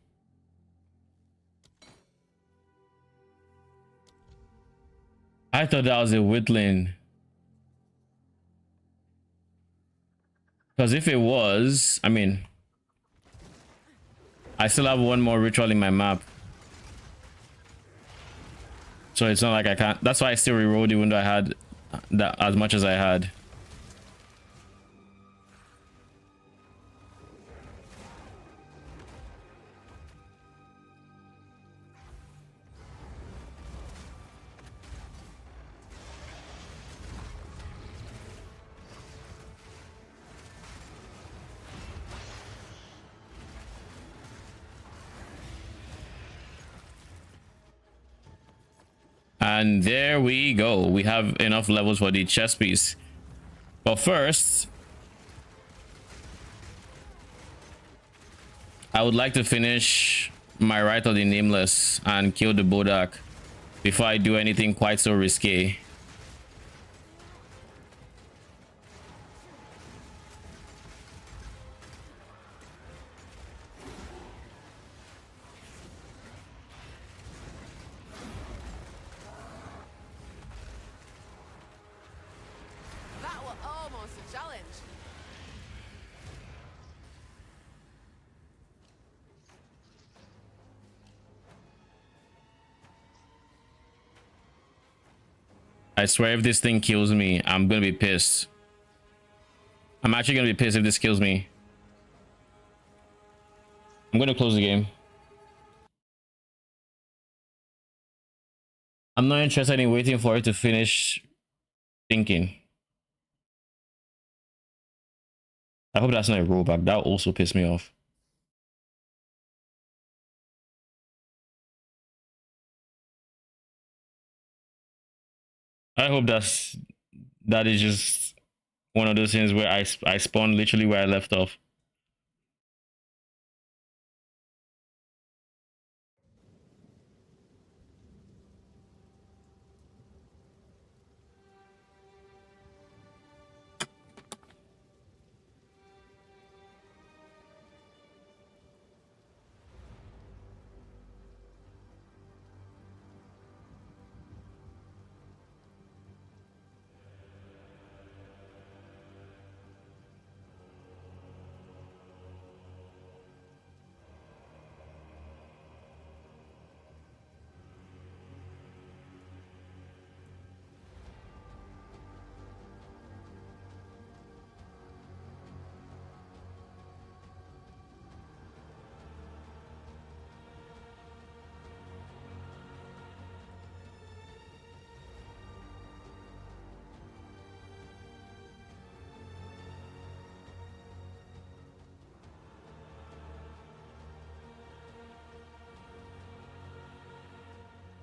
I thought that was a Whitling. Because if it was, I mean, I still have one more ritual in my map. So it's not like I can't. That's why I still rerolled even though I had that as much as I had. And there we go. We have enough levels for the chess piece. But first, I would like to finish my Rite of the Nameless and kill the Bodak before I do anything quite so risque.
That was almost a challenge.
I swear if this thing kills me, I'm gonna be pissed. I'm actually gonna be pissed if this kills me. I'm gonna close the game. I'm not interested in waiting for it to finish thinking. I hope that's not a rollback. That also pissed me off. I hope that is just one of those things where I spawn literally where I left off.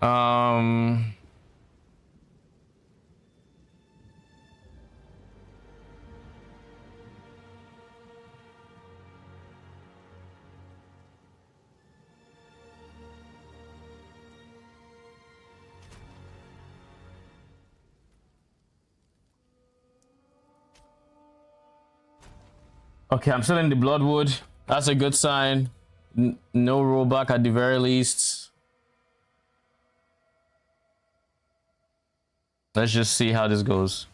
Um, okay, I'm still in the Bloodwood. That's a good sign. No rollback at the very least. Let's just see how this goes.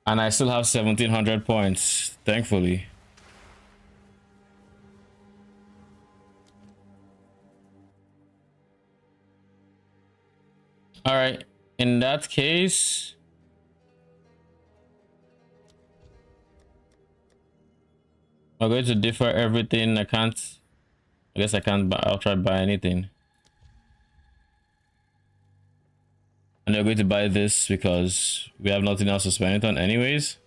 And I still have 1700 points, thankfully. All right, in that case, I'm going to defer everything. I guess I can't buy, I'll try to buy anything. And they're going to buy this because we have nothing else to spend it on anyways.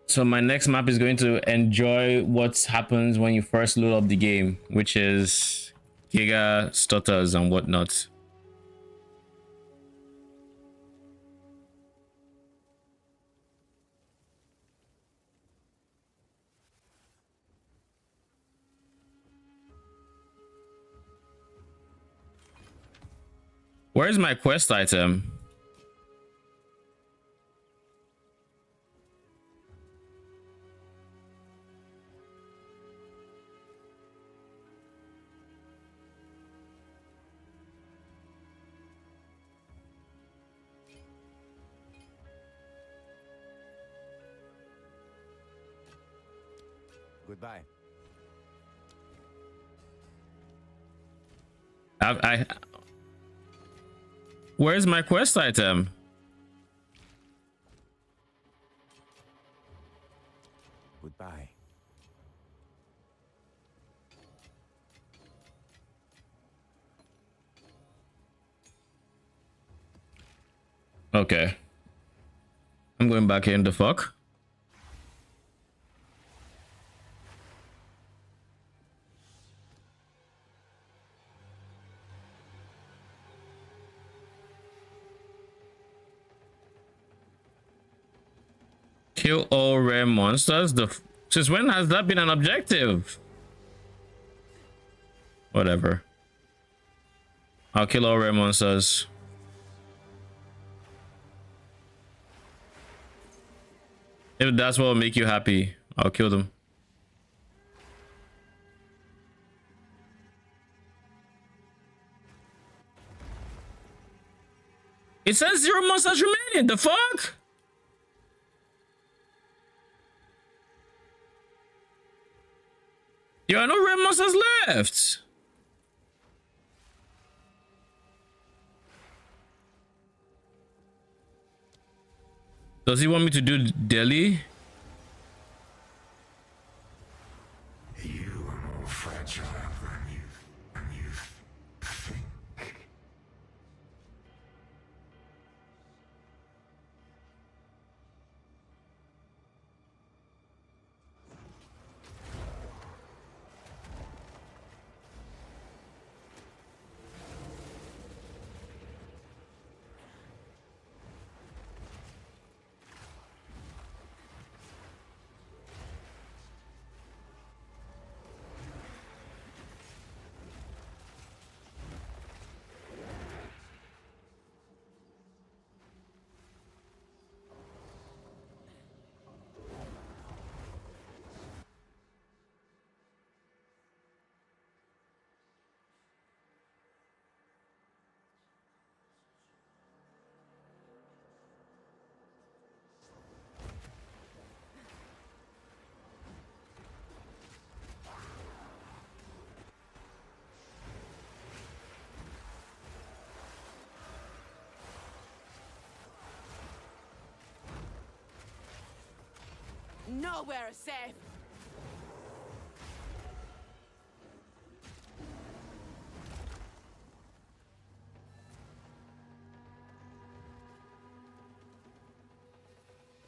So my next map is going to enjoy what happens when you first load up the game, which is Giga stutters and whatnot. Where's my quest item?
Goodbye.
Where's my quest item?
Goodbye.
Okay. I'm going back in the fuck. Kill all rare monsters. Since when has that been an objective? Whatever. I'll kill all rare monsters. If that's what will make you happy, I'll kill them. It says 0 monsters remaining. The fuck? There are no red monsters left. Does he want me to do Delhi?
You are more fragile than you think.
Nowhere is safe.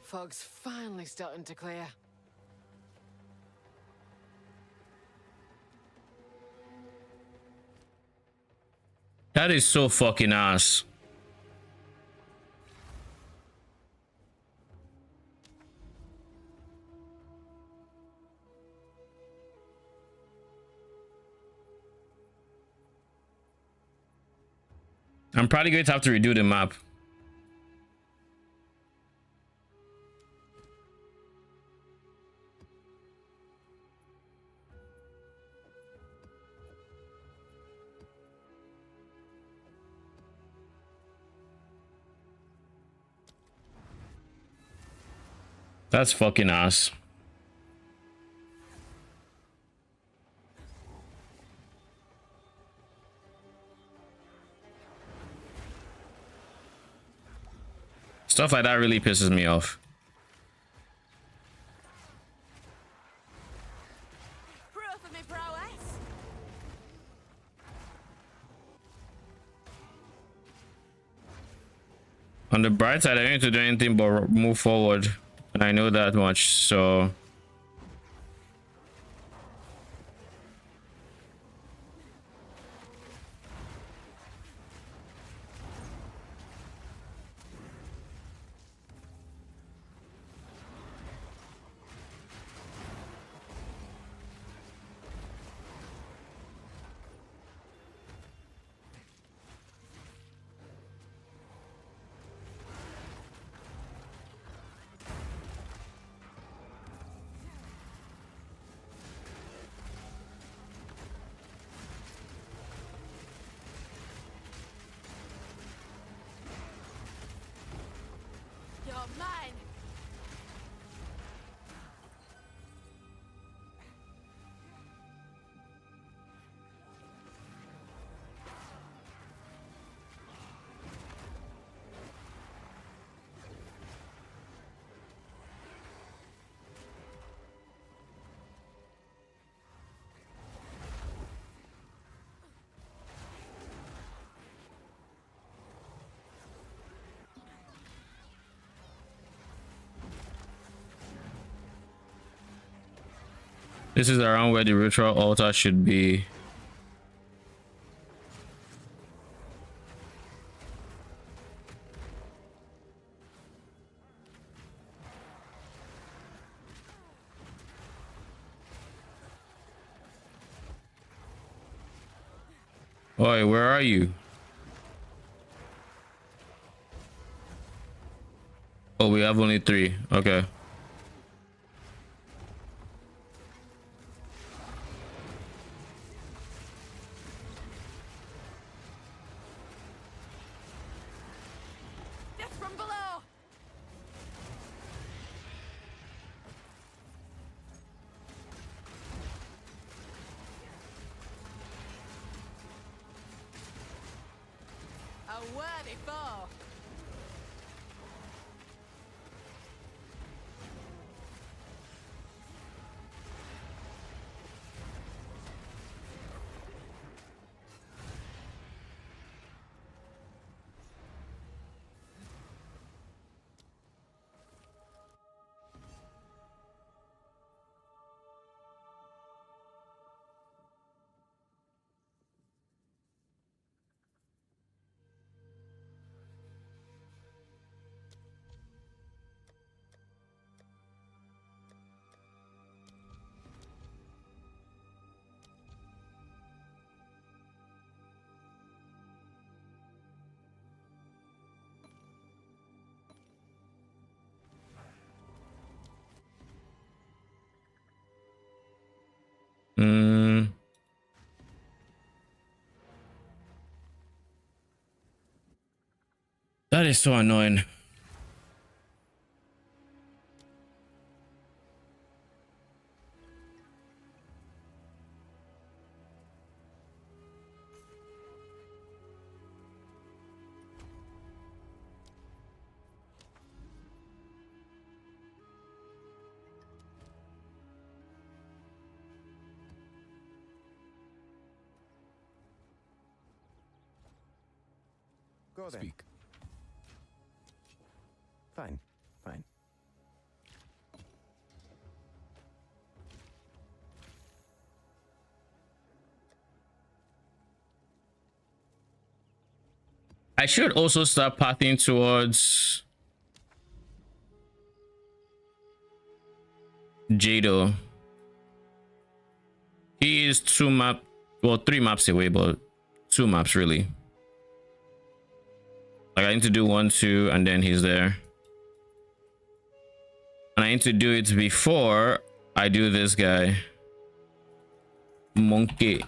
Fog's finally starting to clear.
That is so fucking ass. I'm probably going to have to redo the map. That's fucking ass. Stuff like that really pisses me off.
Proof of me prowess.
On the bright side, I don't need to do anything but move forward I know that much, so
You're mine.
this is around where the ritual altar should be. Oi, where are you? Oh, we have only 3. Okay.
Death from below. A worthy foe.
That is so annoying.
Go then.
Speak.
Fine, fine.
I should also start pathing towards Jado. He is 3 maps away, but 2 maps really. Like I need to do 1, 2, and then he's there. And I need to do it before I do this guy. Monkey.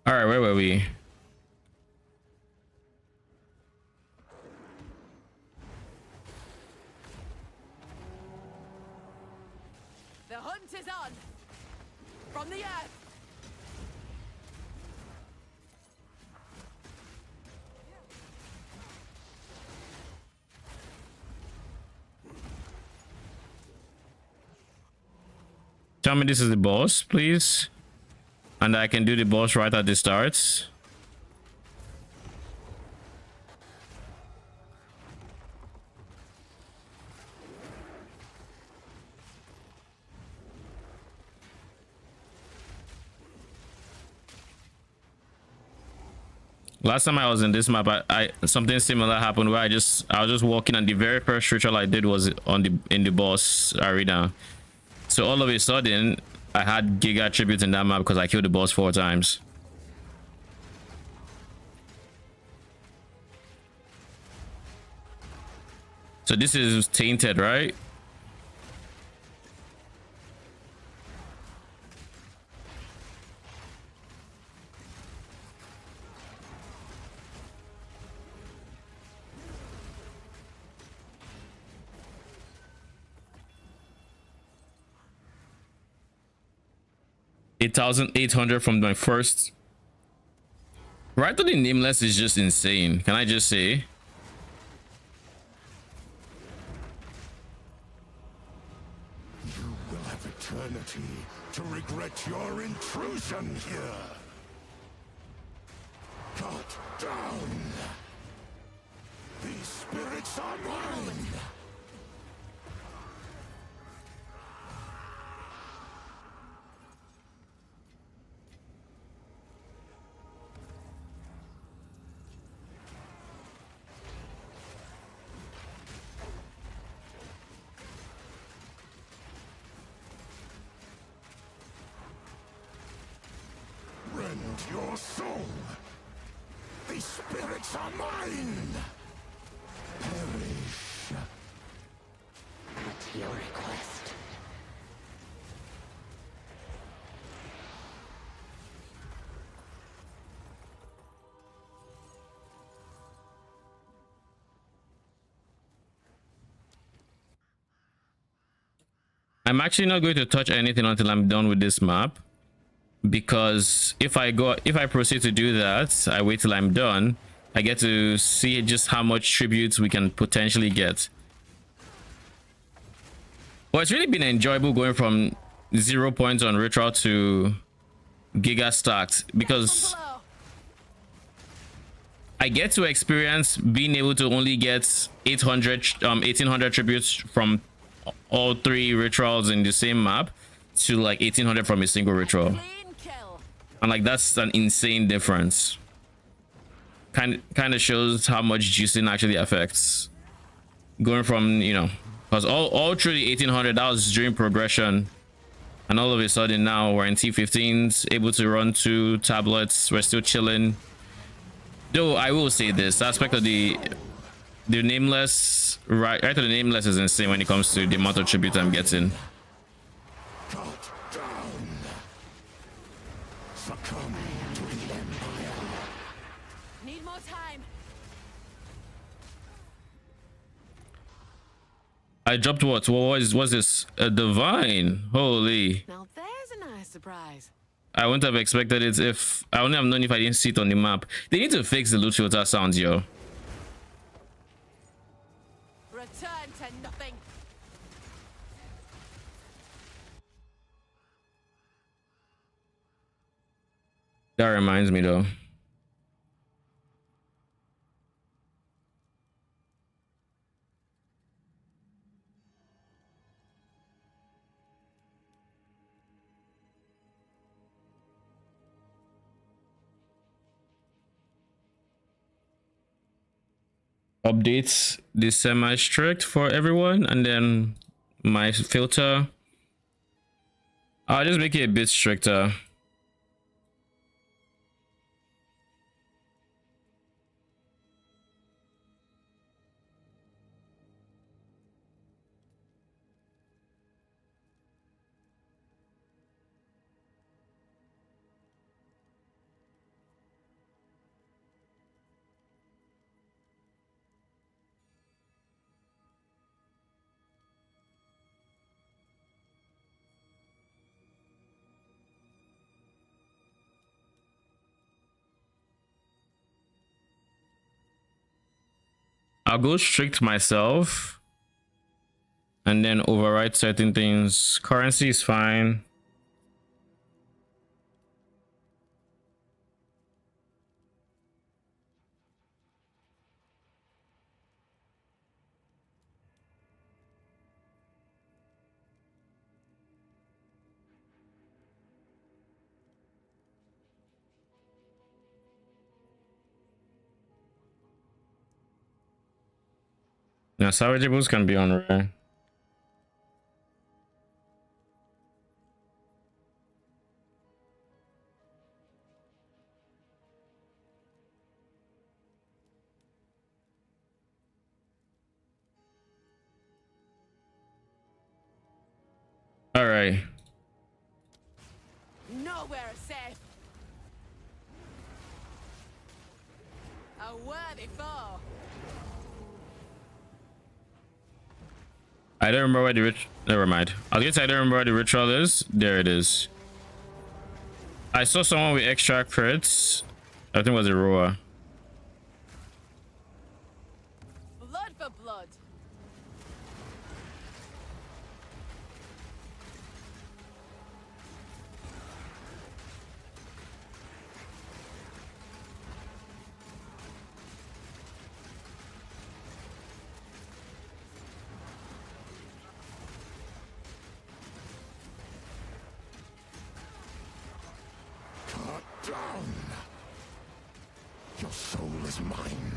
All right, where were we?
The hunt is on! From the earth!
Tell me this is the boss, please. And I can do the boss right at the start. Last time I was in this map, I something similar happened where I was just walking, and the very first ritual I did was in the boss arena. So all of a sudden, I had giga attributes in that map because I killed the boss 4 times. So this is tainted, right? $8,800 from my first. Right to the nameless is just insane. Can I just say?
You will have eternity to regret your intrusion here. Cut down. These spirits are mine. Rend your soul. These spirits are mine. Perish.
At your request.
I'm actually not going to touch anything until I'm done with this map, because if I proceed to do that, I wait till I'm done, I get to see just how much tributes we can potentially get. Well, it's really been enjoyable going from 0 points on ritual to giga stacked, because I get to experience being able to only get 1800 tributes from all 3 rituals in the same map to like 1800 from a single ritual. And like, that's an insane difference. Kind of shows how much juicing actually affects. Going from, you know, because all through the 1800, that was during progression, and all of a sudden now we're in T15s, able to run 2 tablets. We're still chilling. Though I will say this aspect of the nameless, right to the nameless is insane when it comes to the amount of tribute I'm getting.
Cut down. Succumb to the Empire.
Need more time.
I dropped what was this? A divine. Holy.
Now there's a nice surprise.
I wouldn't have expected it if I wouldn't have known if I didn't see it on the map. They need to fix the loot filter sounds, yo.
Return to nothing.
That reminds me though. Updates the semi-strict for everyone, and then my filter, I'll just make it a bit stricter. I'll go strict myself and then override certain things. Currency is fine. Now, salvageables can be on rare. All right.
Nowhere safe. A worthy foe.
I don't remember where the ritual. Never mind. I guess I don't remember where the ritual is. There it is. I saw someone with extra crits. I think it was a rower.
Blood for blood.
Cut down. Your soul is mine.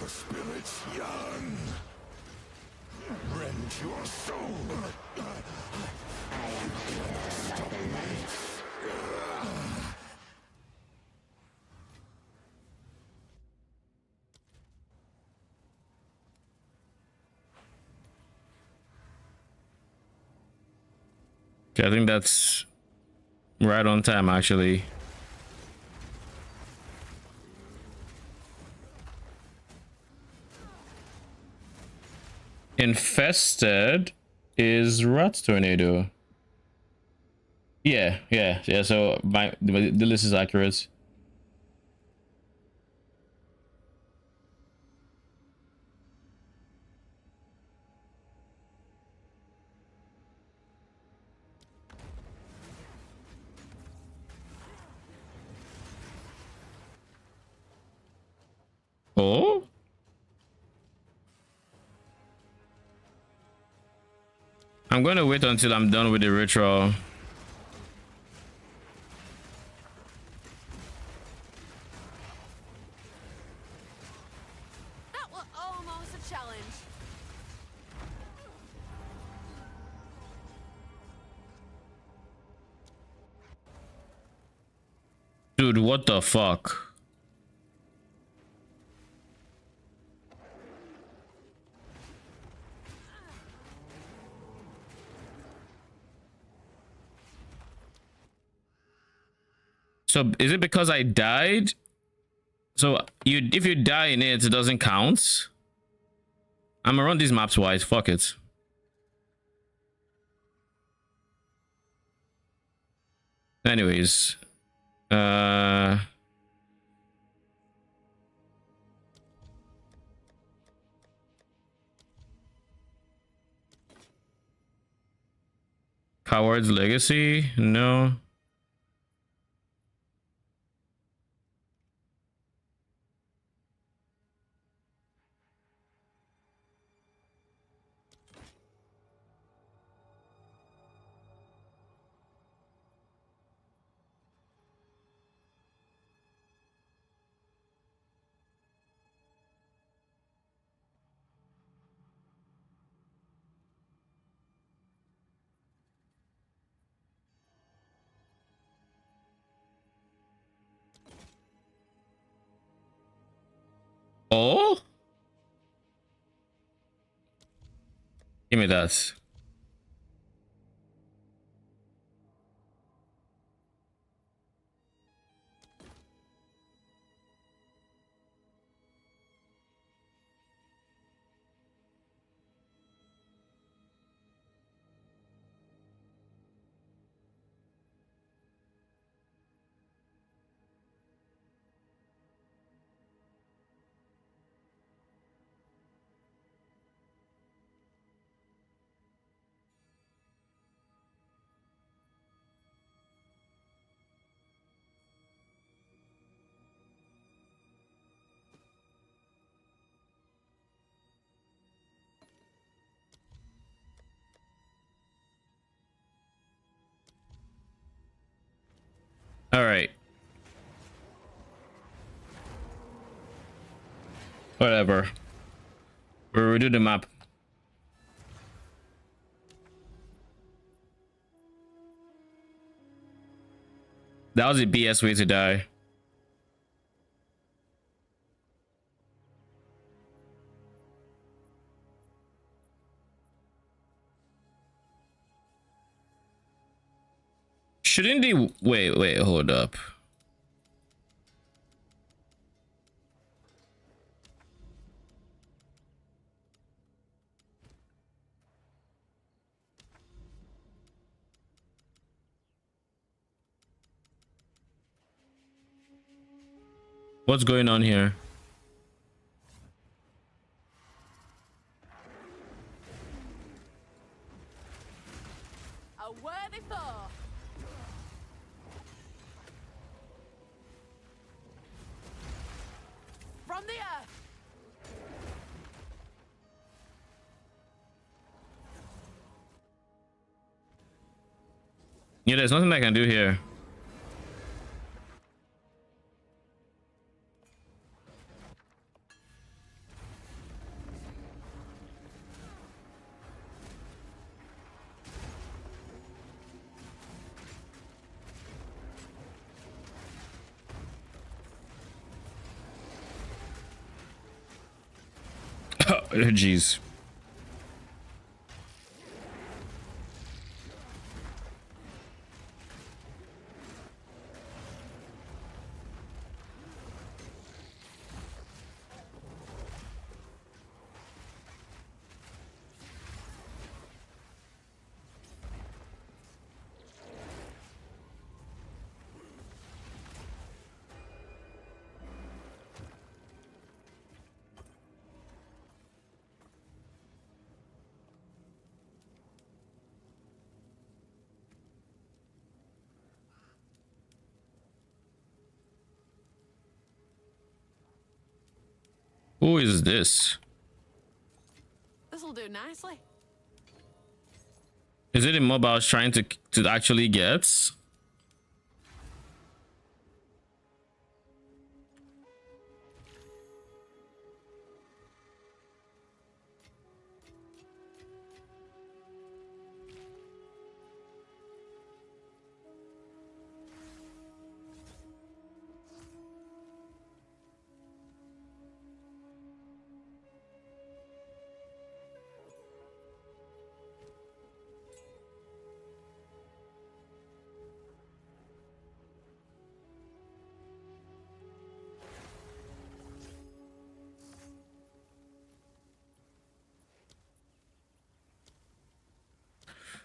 The spirits yearn. Rend your soul. I am here to stop me.
Okay, I think that's right on time, actually. Infested is rat tornado. Yeah. So the list is accurate. Oh. I'm going to wait until I'm done with the ritual.
That was almost a challenge.
Dude, what the fuck? So is it because I died? So if you die in it, it doesn't count? I'm gonna run these maps twice. Fuck it. Anyways. Coward's Legacy? No. Oh? Give me that. All right. Whatever. We'll redo the map. That was a BS way to die. Shouldn't they wait, hold up. What's going on here?
A worthy foe. From the earth.
Yeah, there's nothing I can do here. Oh, jeez. Who is this?
This'll do nicely.
Is it a mob I was trying to actually get?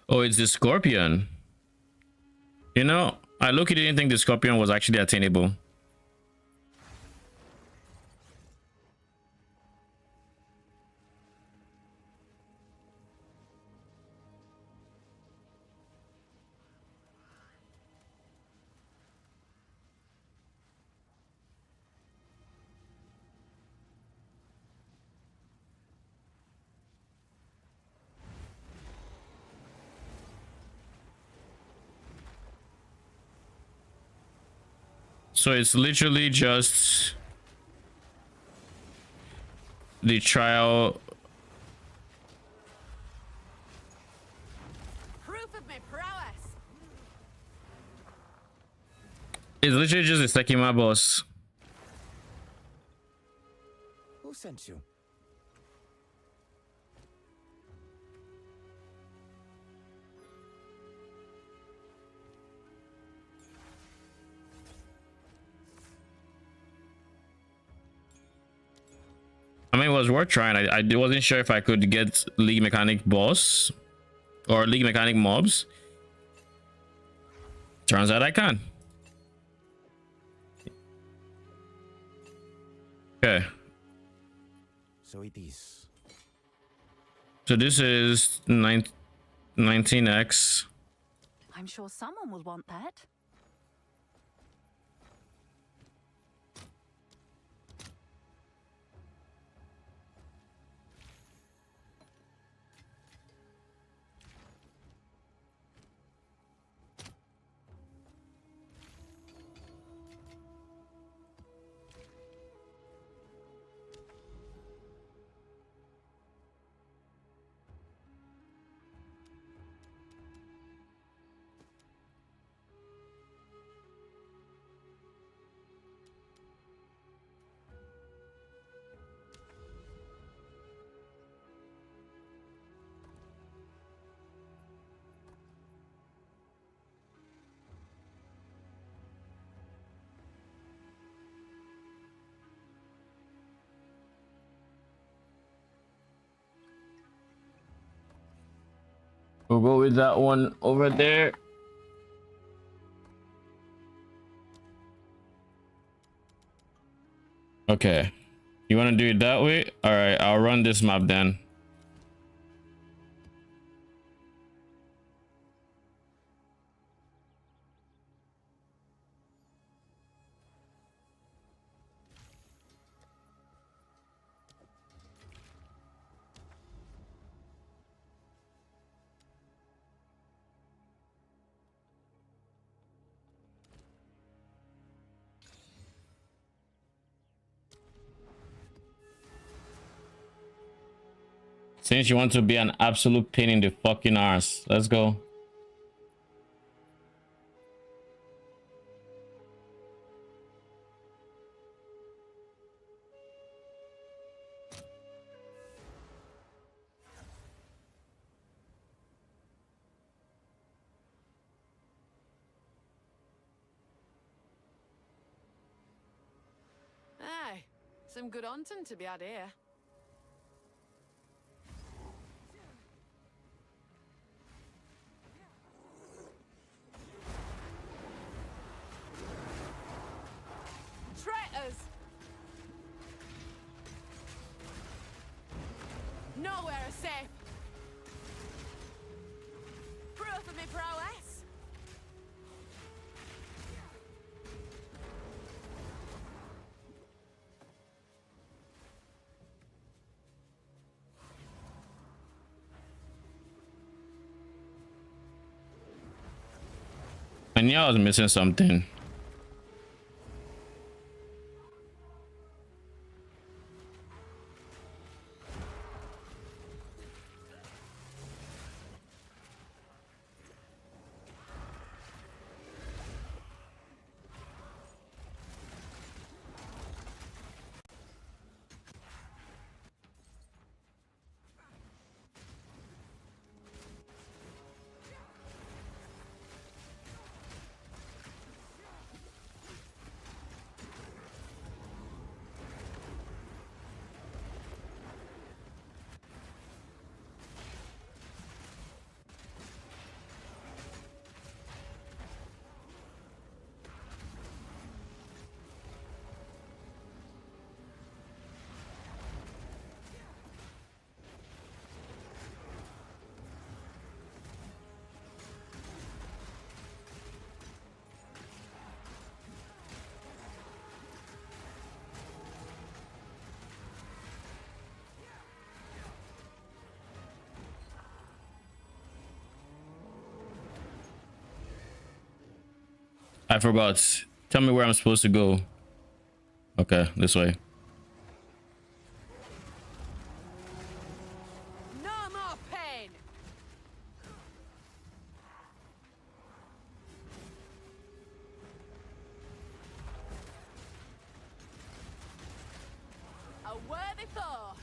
Oh, it's the Scorpion. You know, I look-y didn't think the Scorpion was actually attainable. So it's literally just the trial.
Proof of my prowess.
It's literally just a Sekima boss.
Who sent you?
I mean, it was worth trying. I wasn't sure if I could get League Mechanic boss or League Mechanic mobs. Turns out I can. Okay.
So it is.
So this is 19x.
I'm sure someone will want that.
We'll go with that one over there. Okay. You want to do it that way? All right, I'll run this map then. Since you want to be an absolute pain in the fucking arse, let's go.
Aye, some good hunting to be had here. Traitors! Nowhere is safe. Proof of me prowess.
I knew I was missing something. I forgot. Tell me where I'm supposed to go. Okay, this way.
No more pain. A worthy foe.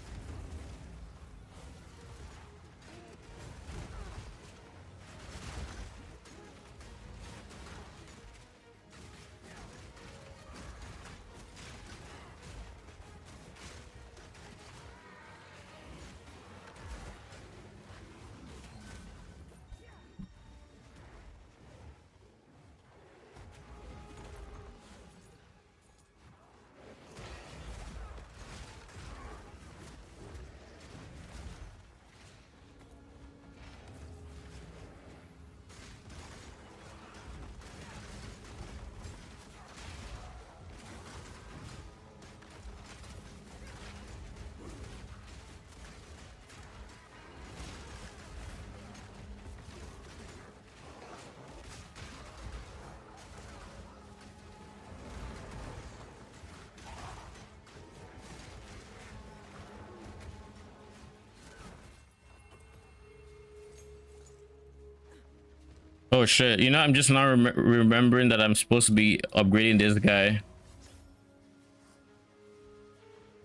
Oh shit, you know, I'm just now remembering that I'm supposed to be upgrading this guy.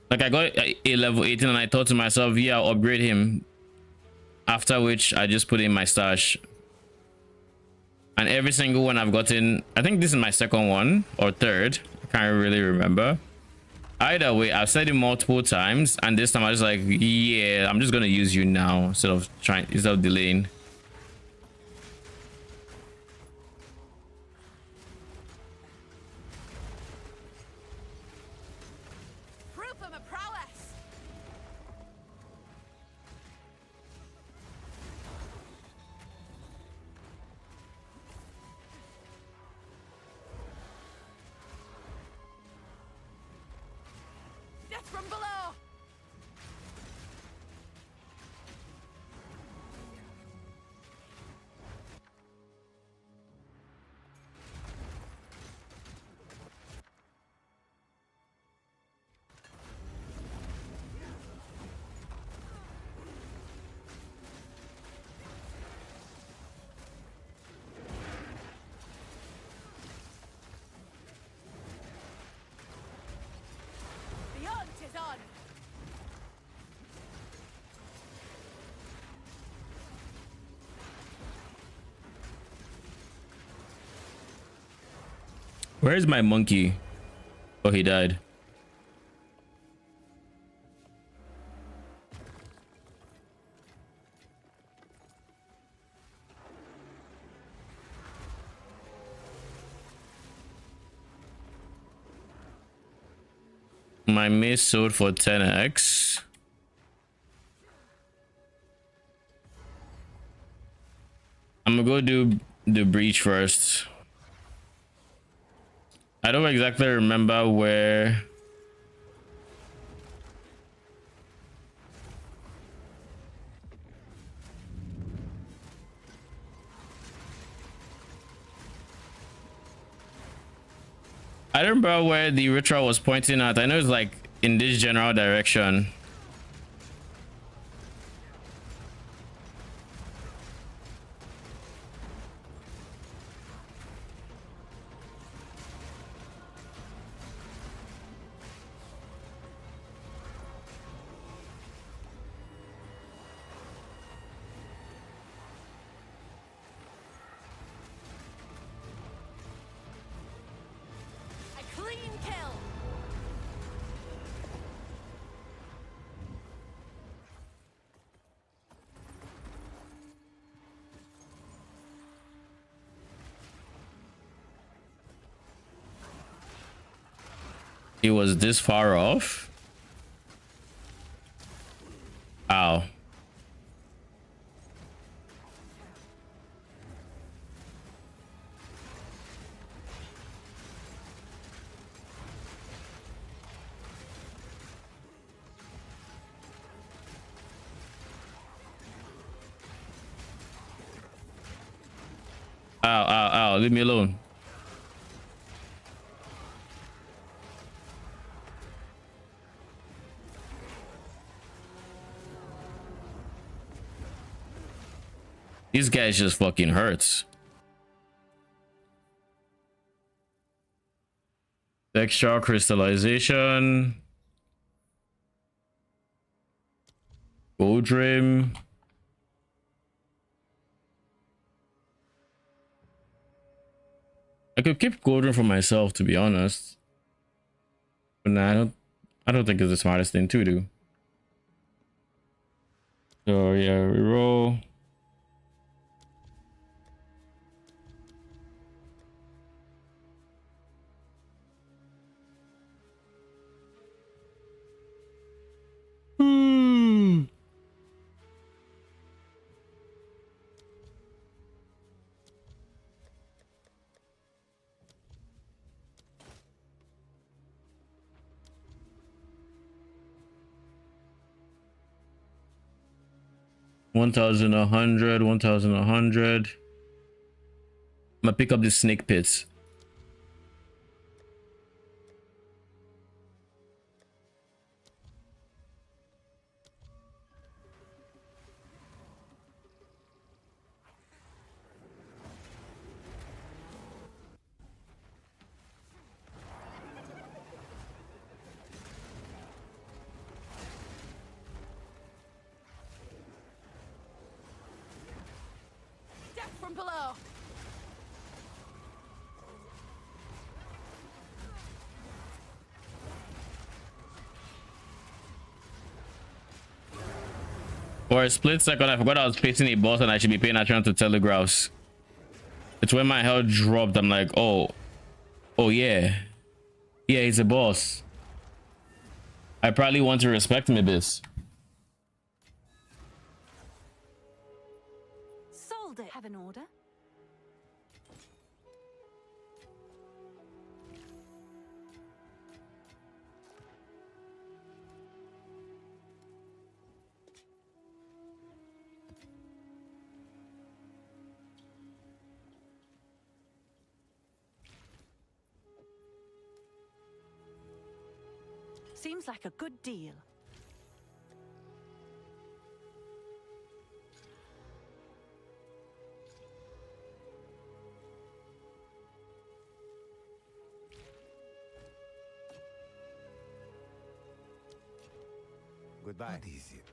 Like, I got a level 18 and I thought to myself, yeah, I'll upgrade him. After which I just put in my stash. And every single one I've gotten, I think this is my second one or third, I can't really remember. Either way, I've said it multiple times, and this time I was like, yeah, I'm just gonna use you now instead of delaying. Where's my monkey? Oh, he died. My mace sold for 10x. I'm gonna go do the breach first. I don't exactly remember where. I don't remember where the ritual was pointing at. I know it's like in this general direction.
A clean kill.
It was this far off. Ow. Ow, ow, ow. Leave me alone. These guys just fucking hurts. Texture crystallization. Gold rim. I could keep gold rim for myself, to be honest. But nah, I don't think it's the smartest thing to do. So yeah, reroll. Hmm. $1,100, $1,100. I'm gonna pick up the snake pits.
Death from below.
For a split second, I forgot I was facing a boss and I should be paying attention to telegraphs. It's when my health dropped. I'm like, oh yeah. Yeah, he's a boss. I probably want to respect him a bit.
Sold it. Have an order? Seems like a good deal.
Goodbye. What is it?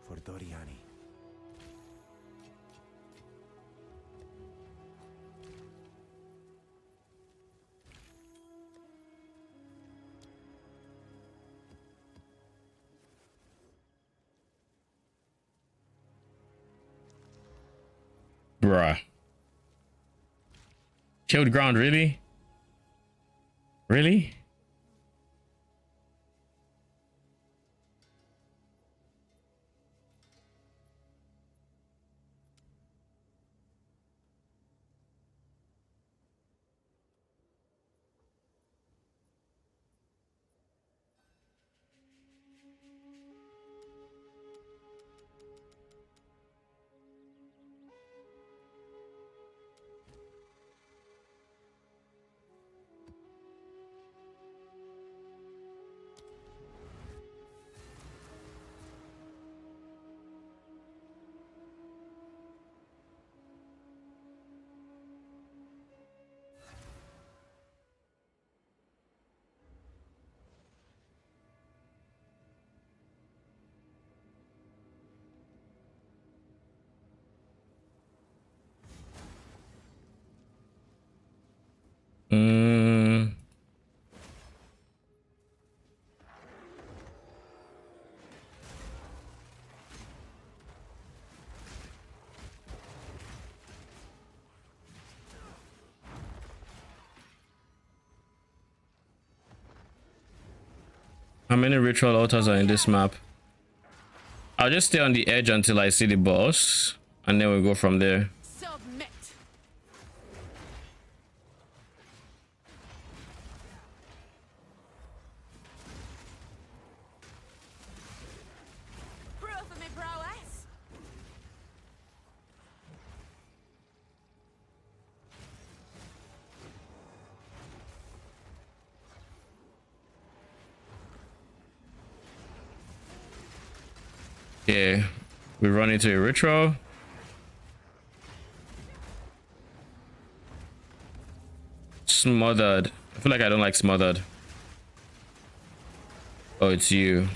For Doriani.
Bruh. Killed ground, really? Really? How many ritual altars are in this map? I'll just stay on the edge until I see the boss, and then we'll go from there.
Submit. Proof of me prowess.
Yeah, we run into a ritual. Smothered. I feel like I don't like smothered. Oh, it's you.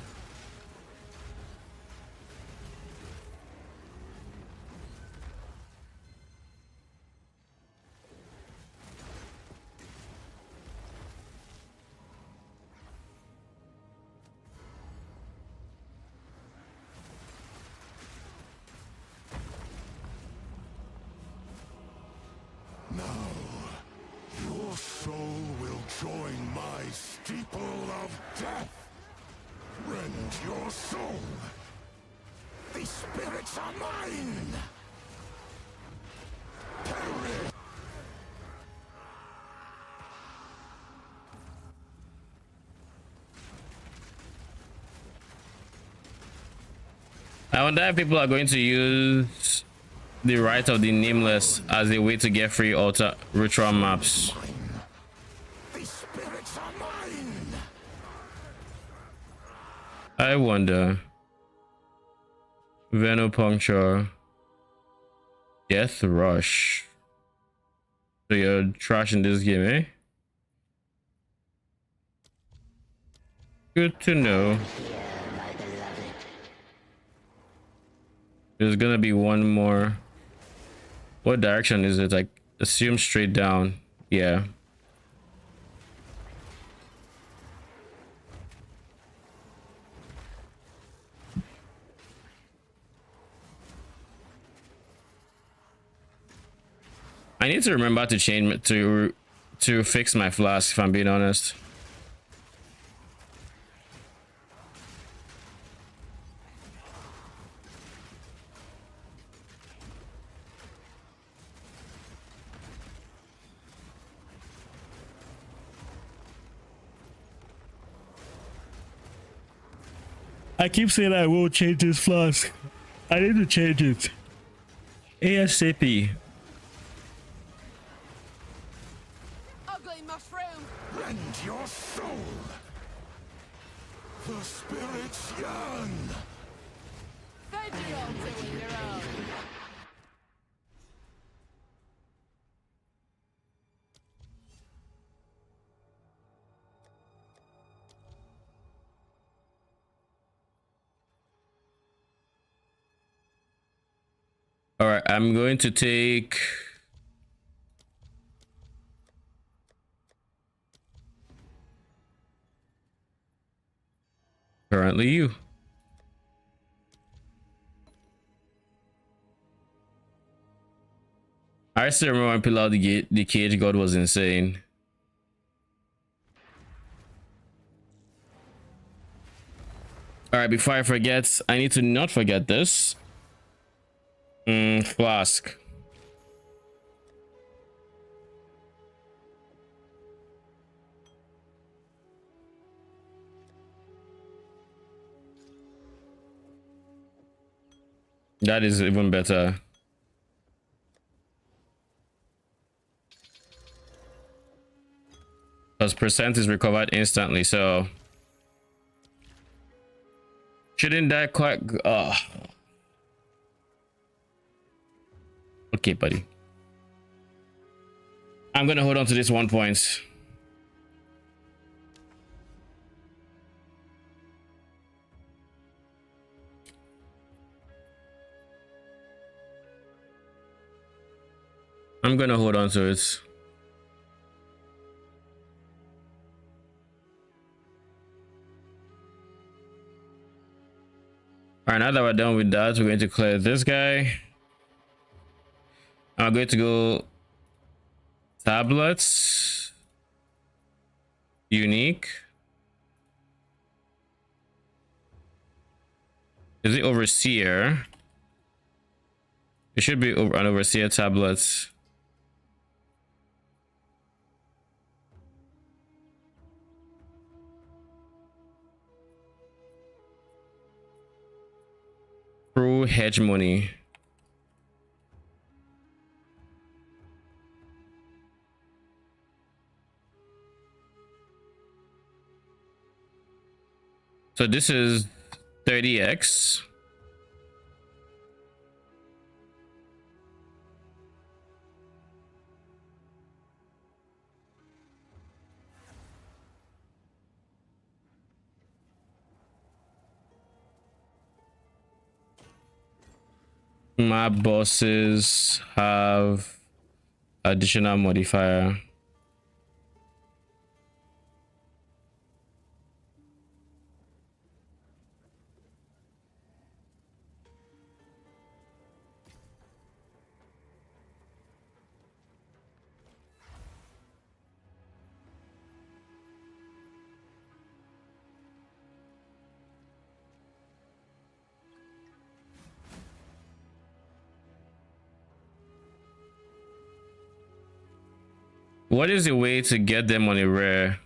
Your soul will join my steeple of death. Rend your soul. The spirits are mine. Perish.
I wonder if people are going to use the right of the nameless as a way to get free altar ritual maps.
The spirits are mine.
I wonder. Venopuncture. Death Rush. So you're trash in this game, eh? Good to know. There's gonna be one more. What direction is it? Like, assume straight down. Yeah. I need to remember to change to fix my flask, if I'm being honest. I keep saying I won't change this flask. I need to change it. ASAP.
Ugly mushroom.
Rend your soul. The spirits yearn.
Veggie altar in your own.
All right, I'm going to take currently you. I still remember when Pilar the Cage God was insane. All right, before I forget, I need to not forget this. Flask. That is even better. Because percent is recovered instantly, so shouldn't that quite okay, buddy. I'm gonna hold on to this 1 point. I'm gonna hold on to it. All right, now that we're done with that, we're going to clear this guy. I'm going to go tablets, unique. Is it overseer? It should be an overseer tablets. True hegemony. So this is 30x. My bosses have additional modifier. What is the way to get them on a rare?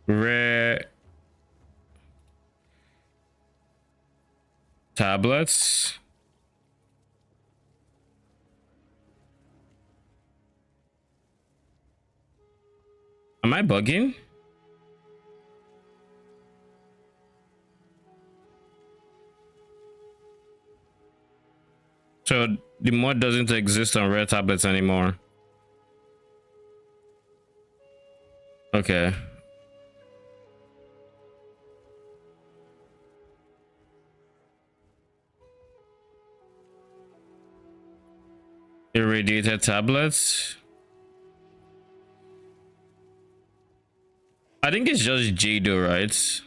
Rare tablets. Am I bugging? So the mod doesn't exist on rare tablets anymore. Okay. Irradiated tablets. I think it's just Jado, right?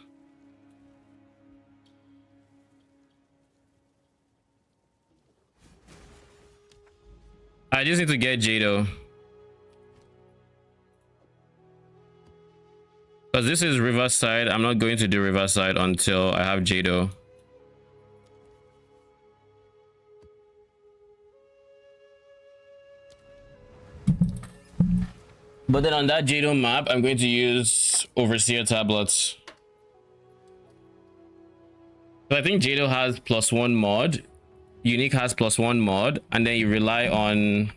I just need to get Jado. Because this is Riverside. I'm not going to do Riverside until I have Jado. But then on that Jado map, I'm going to use Overseer tablets. So I think Jado has +1 mod. Unique has +1 mod. And then you rely on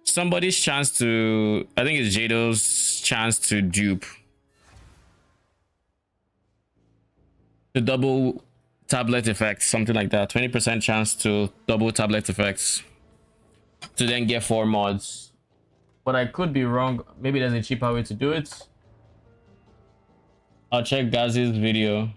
somebody's chance to... I think it's Jado's chance to dupe. The double tablet effects, something like that. 20% chance to double tablet effects. To then get 4 mods. But I could be wrong. Maybe there's a cheaper way to do it. I'll check Gazi's video.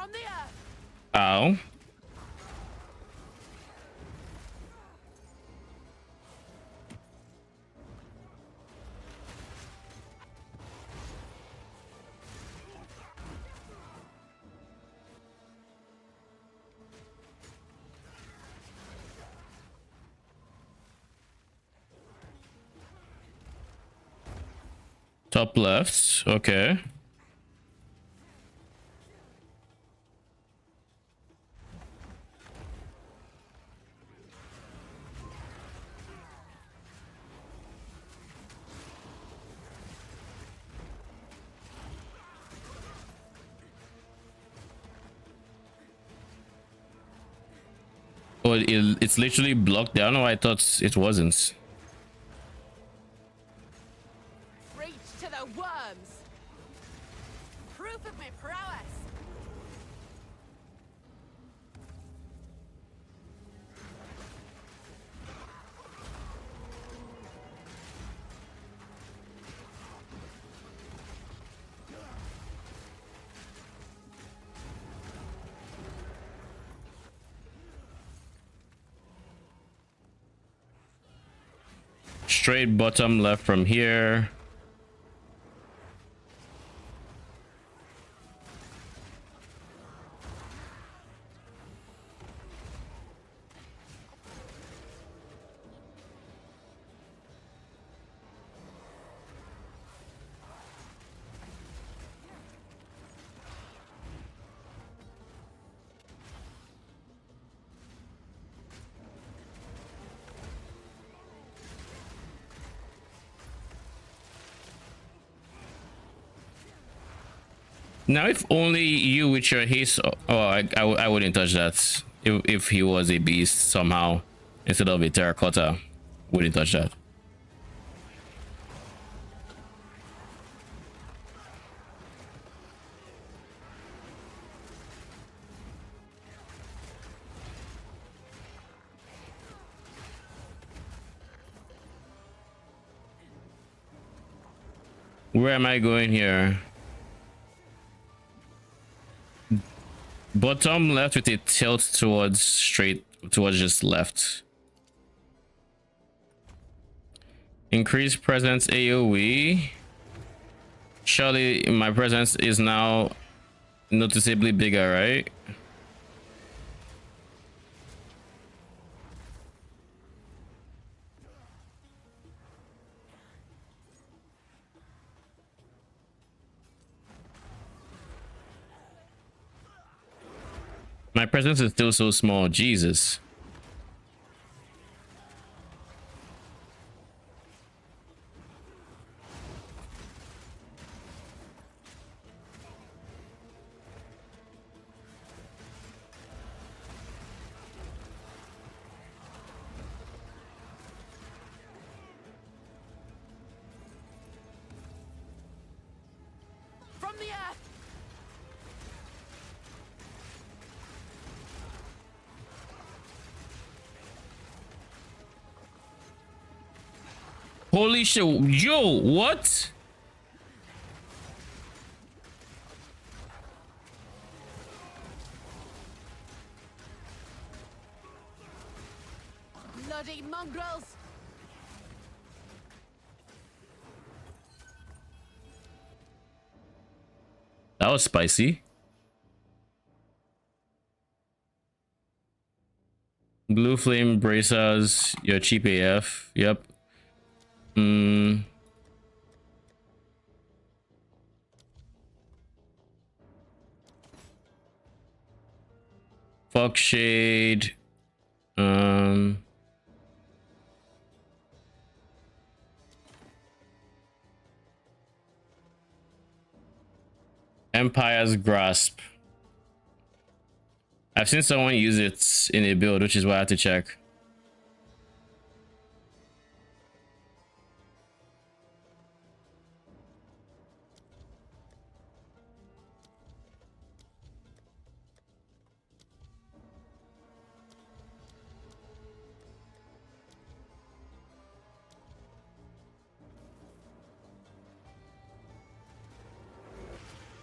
From the earth.
Ow. Top left. Okay. Oh, it's literally blocked down. Oh, I thought it wasn't.
Reach to the worms. Proof of my prowess.
Straight bottom left from here. Now, if only you with your haste. Oh, I wouldn't touch that. If he was a beast somehow instead of a terracotta, wouldn't touch that. Where am I going here? Bottom left with a tilt towards straight, towards just left. Increase presence AoE. Surely my presence is now noticeably bigger, right? My presence is still so small, Jesus.
From the earth.
Holy shit, yo, what?
Bloody mongrels.
That was spicy. Blue flame bracers, you're cheap AF. Yep. Fuck shade. Empire's grasp. I've seen someone use it in a build, which is why I have to check.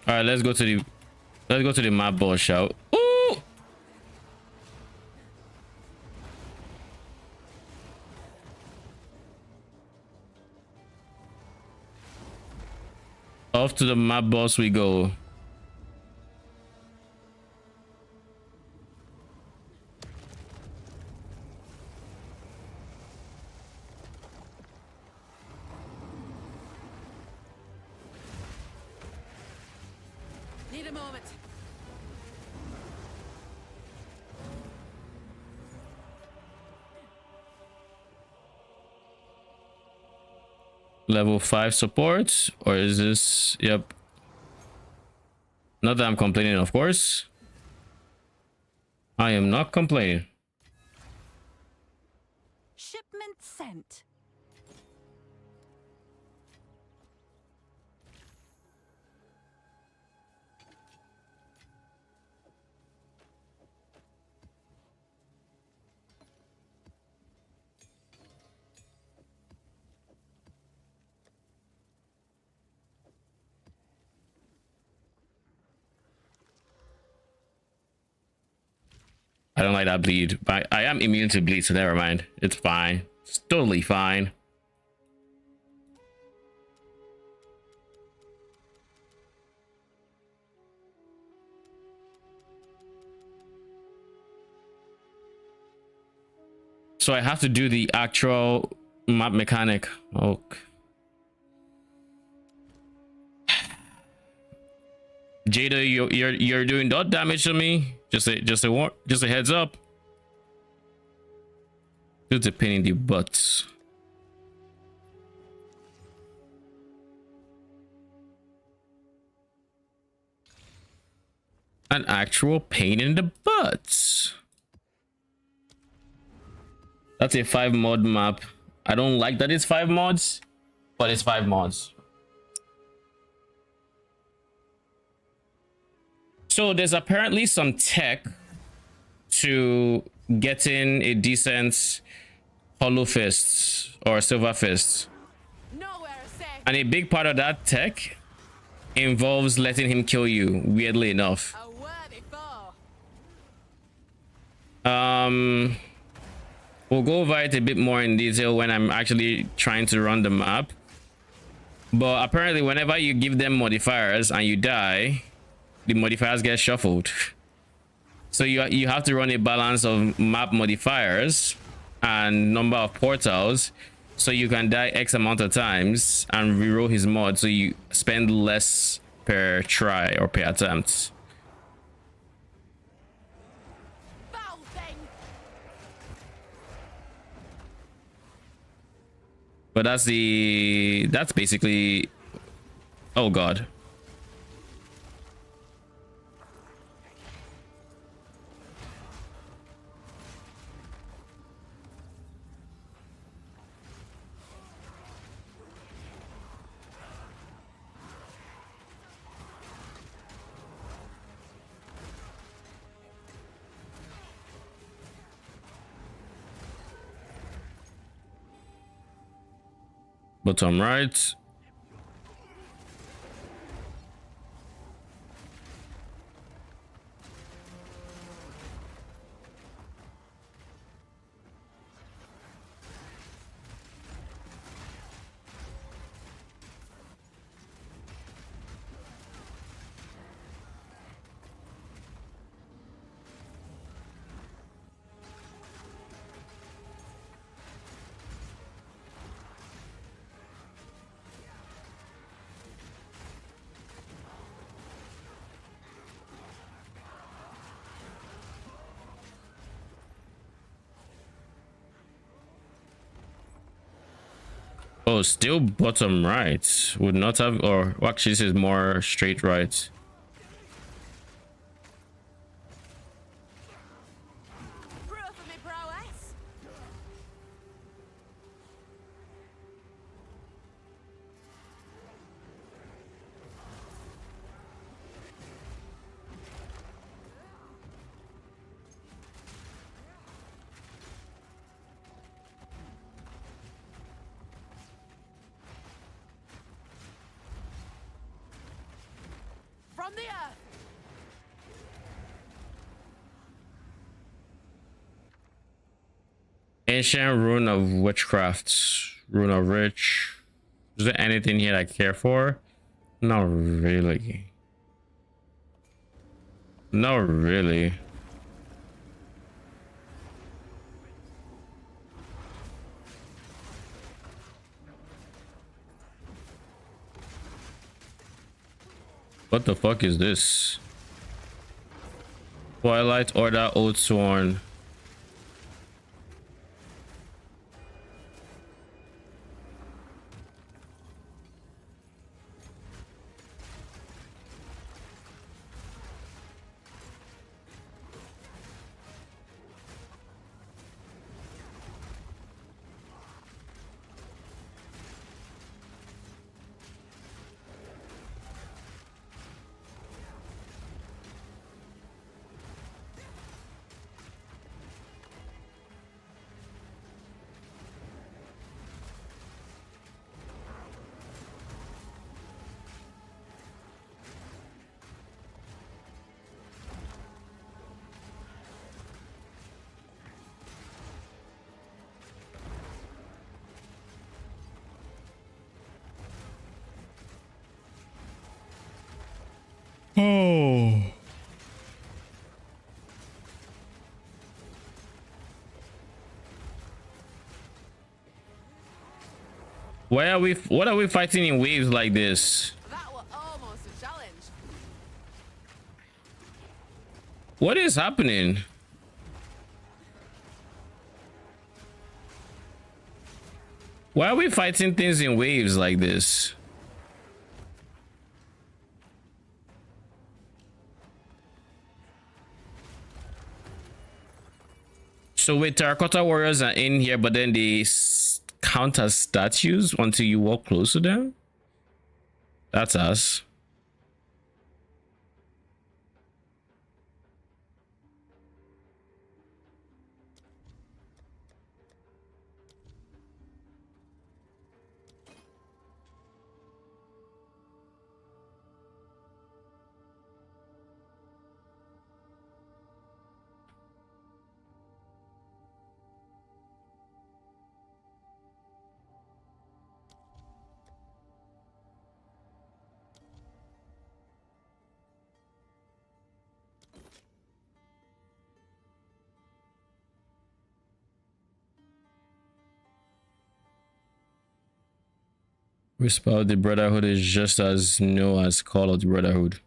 All right, let's go to the Let's go to the map boss shout. Ooh! Off to the map boss we go.
Need a moment.
Level 5 support, or is this? Yep. Not that I'm complaining, of course. I am not complaining.
Shipment sent.
I don't like that bleed, but I am immune to bleed, so never mind. It's fine. It's totally fine. So I have to do the actual map mechanic. Oh. Jada, you're doing dot damage to me. Just a heads up. It's a pain in the butt. An actual pain in the butt. That's a 5 mod map. I don't like that it's 5 mods, but it's 5 mods. So there's apparently some tech to getting a decent hollow fist or silver fist.
Nowhere safe.
And a big part of that tech involves letting him kill you, weirdly enough.
A worthy foe.
We'll go over it a bit more in detail when I'm actually trying to run the map. But apparently whenever you give them modifiers and you die, the modifiers get shuffled. So you have to run a balance of map modifiers and number of portals, so you can die X amount of times and reroll his mod, so you spend less per try or per attempt.
Foul thing.
But that's basically, oh god. Bottom right. Oh, still bottom right. Would not have, or well, actually this is more straight right.
Proof of me prowess. From the earth.
Ancient rune of witchcraft, rune of rich. Is there anything here I care for? Not really. Not really. What the fuck is this? Twilight Order Oathsworn. Oh. Why are we? What are we fighting in waves like this?
That was almost a challenge.
What is happening? Why are we fighting things in waves like this? So wait, terracotta warriors are in here, but then they count as statues until you walk close to them? That's us. Whisper of the Brotherhood is just as new as Call of the Brotherhood.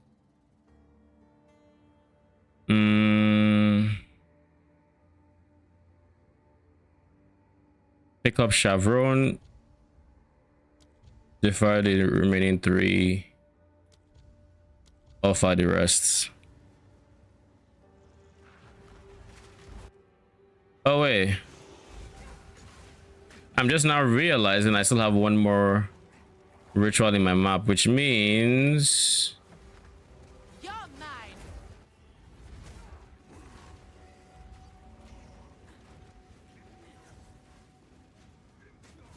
Pick up Chevron. Defy the remaining 3. Offer the rest. Oh wait. I'm just now realizing I still have one more ritual in my map, which means
You're mine.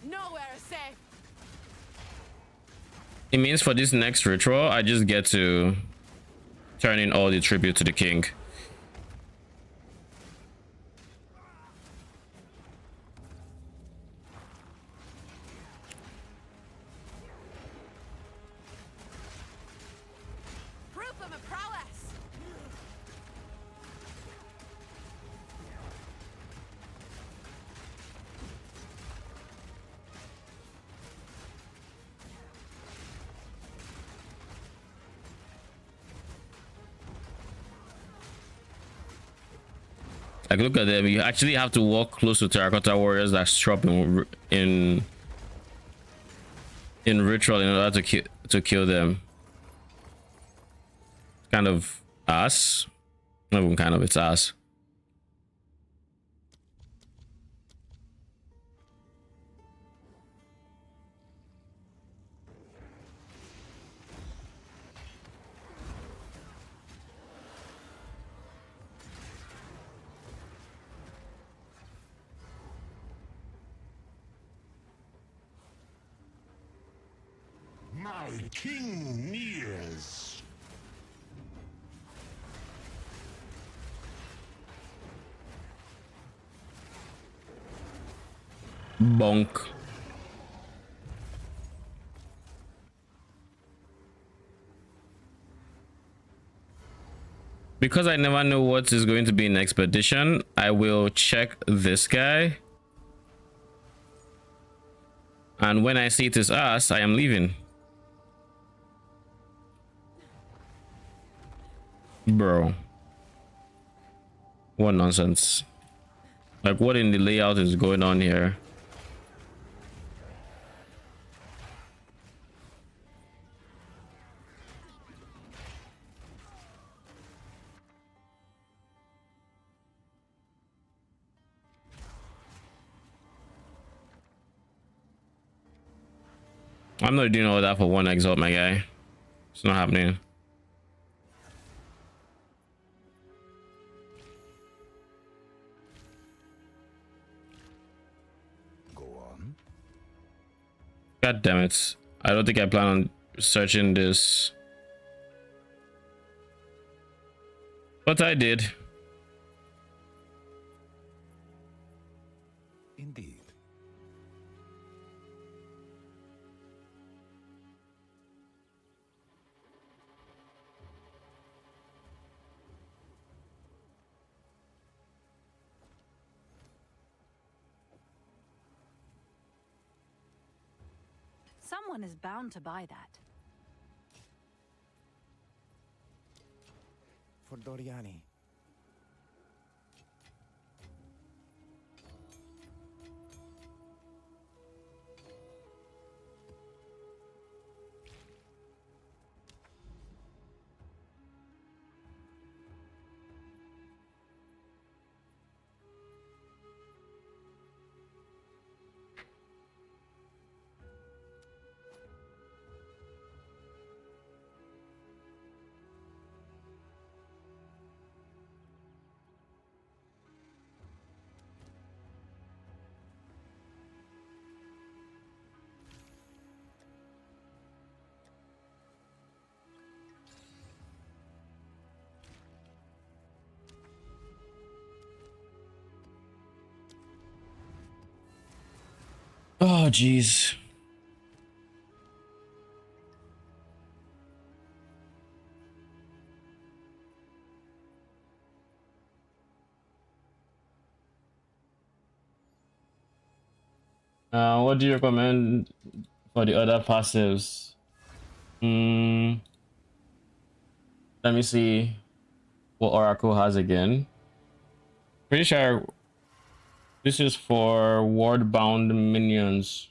Nowhere is safe.
it means for this next ritual I just get to turn in all the tribute to the king.
Proof of my prowess.
Like, look at them. You actually have to walk close to terracotta warriors that drop in ritual in order to kill them. Kind of ass. Not even kind of, it's ass.
My king nears.
Bonk. Because I never know what is going to be in expedition, I will check this guy. And when I see it is us, I am leaving. Bro. What nonsense. Like, what in the layout is going on here? I'm not doing all that for one exalt, my guy. It's not happening.
Go on.
God damn it. I don't think I plan on searching this. But I did.
Indeed.
Someone is bound to buy that.
For Doriani.
Oh, jeez. What do you recommend for the other passives? Let me see what Oracle has again. Pretty sure this is for ward bound minions.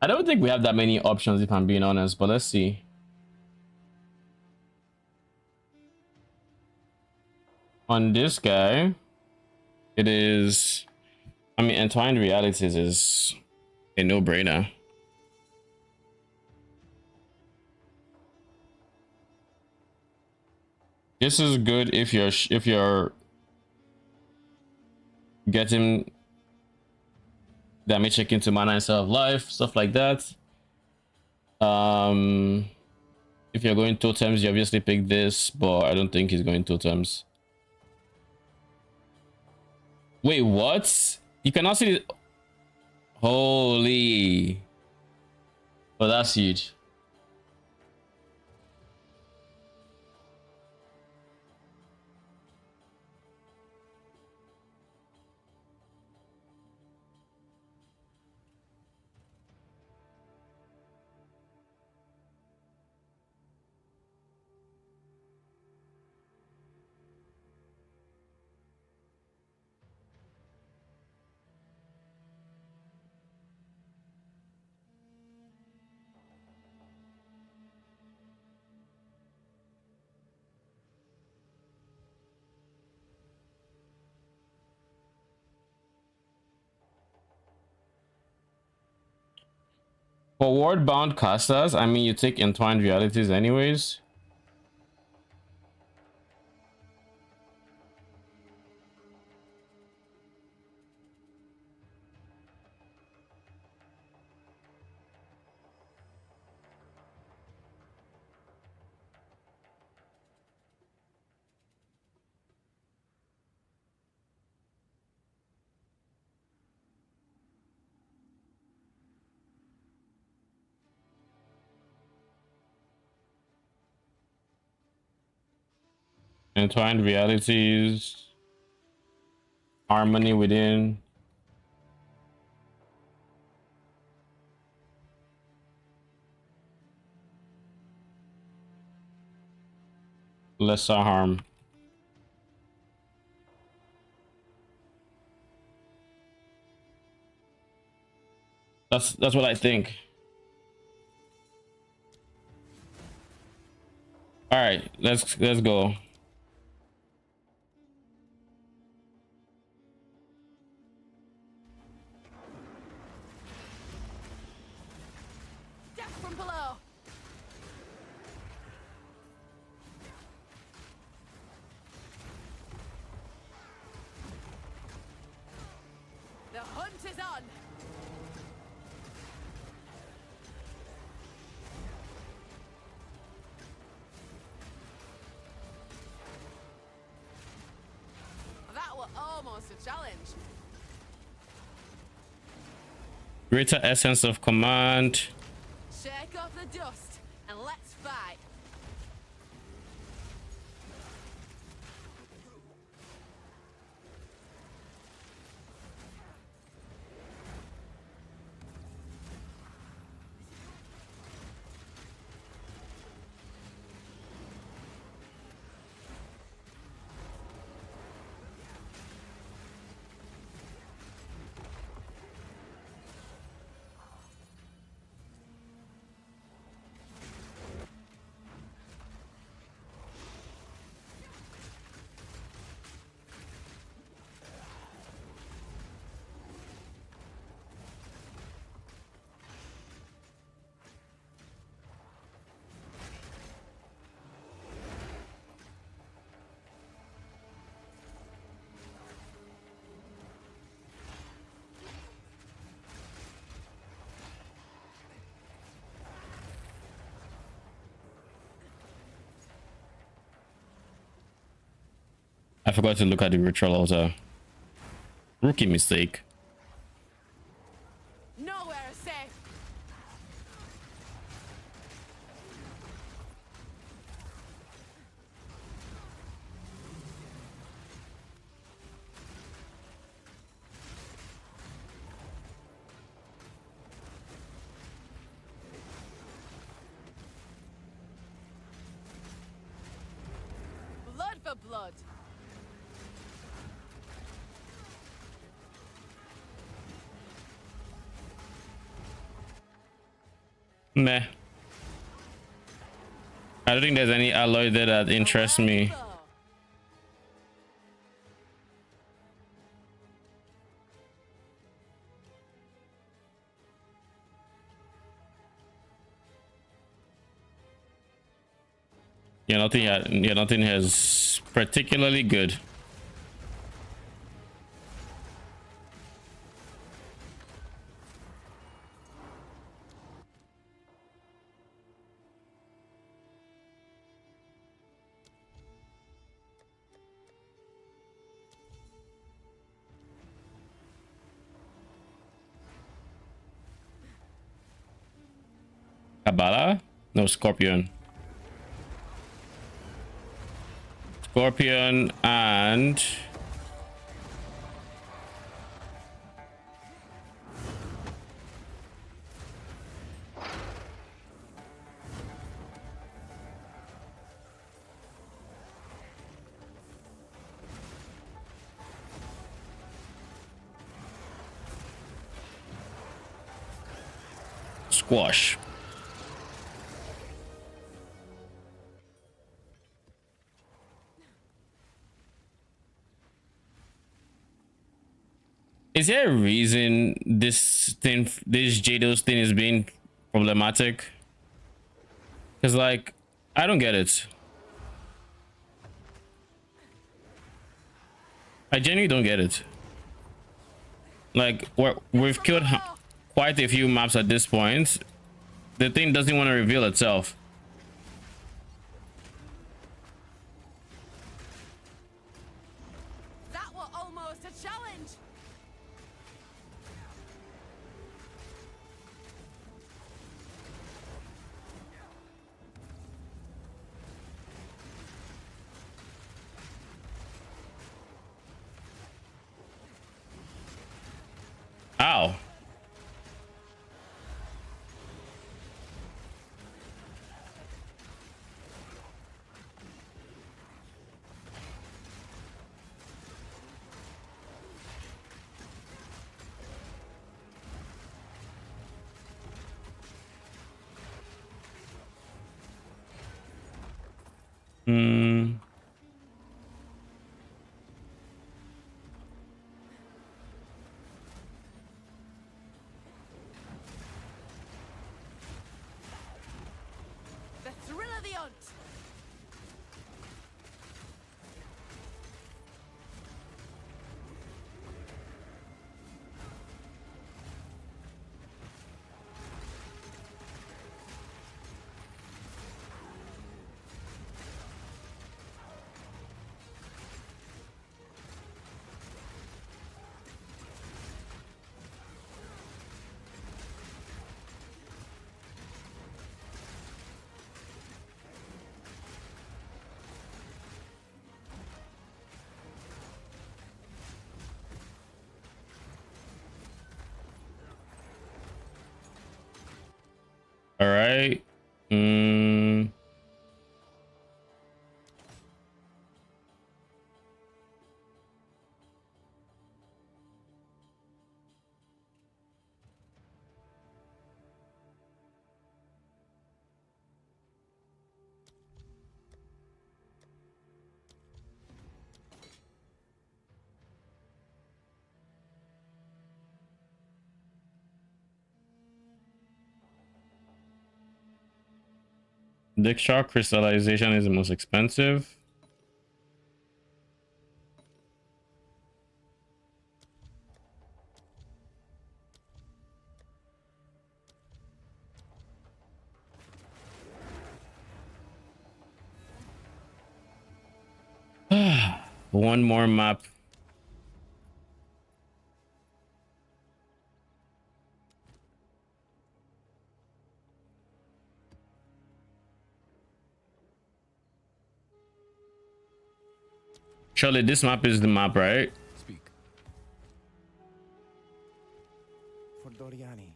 I don't think we have that many options if I'm being honest, but let's see. On this guy, it is, I mean, Entwined Realities is a no-brainer. This is good if you're getting damage check into mana instead of life, stuff like that. If you're going totems, you obviously pick this, but I don't think he's going totems. Wait, what? You cannot see. Holy. Oh, that's huge. For ward bound casters, I mean, you take Entwined Realities anyways. Entwined realities. Harmony within. Lesser harm. That's what I think. All right, let's go.
Death from below. The hunt is on. That was almost a challenge.
Greater essence of command.
Shake off the dust and let's fight.
I forgot to look at the ritual altar. Rookie mistake.
Nowhere safe. Blood for blood.
Meh. I don't think there's any alloy there that interests me. Yeah, nothing has particularly good. Kabbalah? No, Scorpion. Scorpion and squash. Is there a reason this Jados thing is being problematic? Because, like, I don't get it. I genuinely don't get it. Like, we've killed quite a few maps at this point. The thing doesn't want to reveal itself.
That was almost a challenge.
Hmm.
The thrill of the hunt.
All right. Hmm. Dick shock crystallization is the most expensive. One more map. Surely this map is the map, right?
Speak. For Doriani.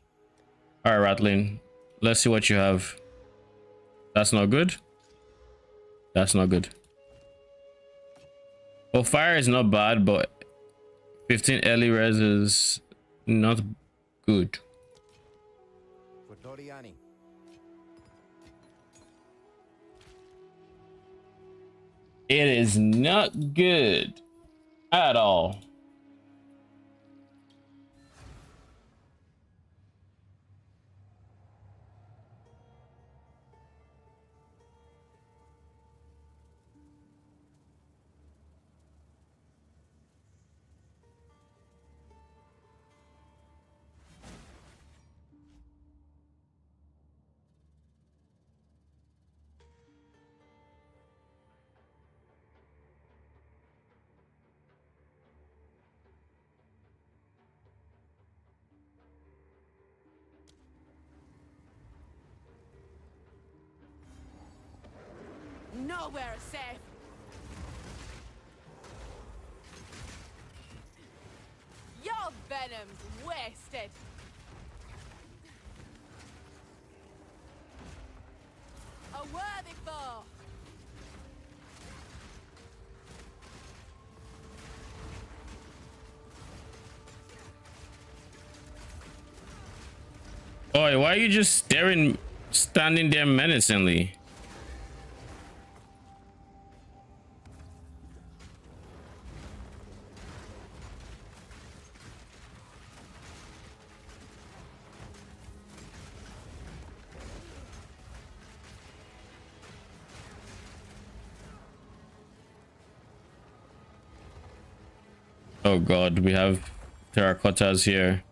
All right, Rattling. Let's see what you have. That's not good. That's not good. Well, fire is not bad, but 15 early res is not good.
For Doriani.
It is not good at all.
Nowhere safe. Your venom's wasted. A worthy foe.
Boy, why are you just staring, standing there menacingly? Oh god, we have terracottas here.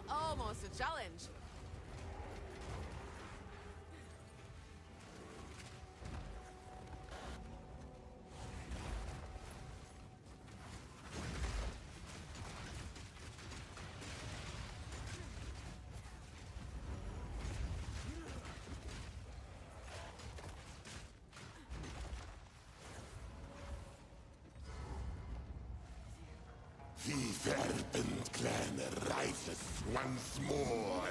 almost a challenge.
Die Serpent-Clan rises once more.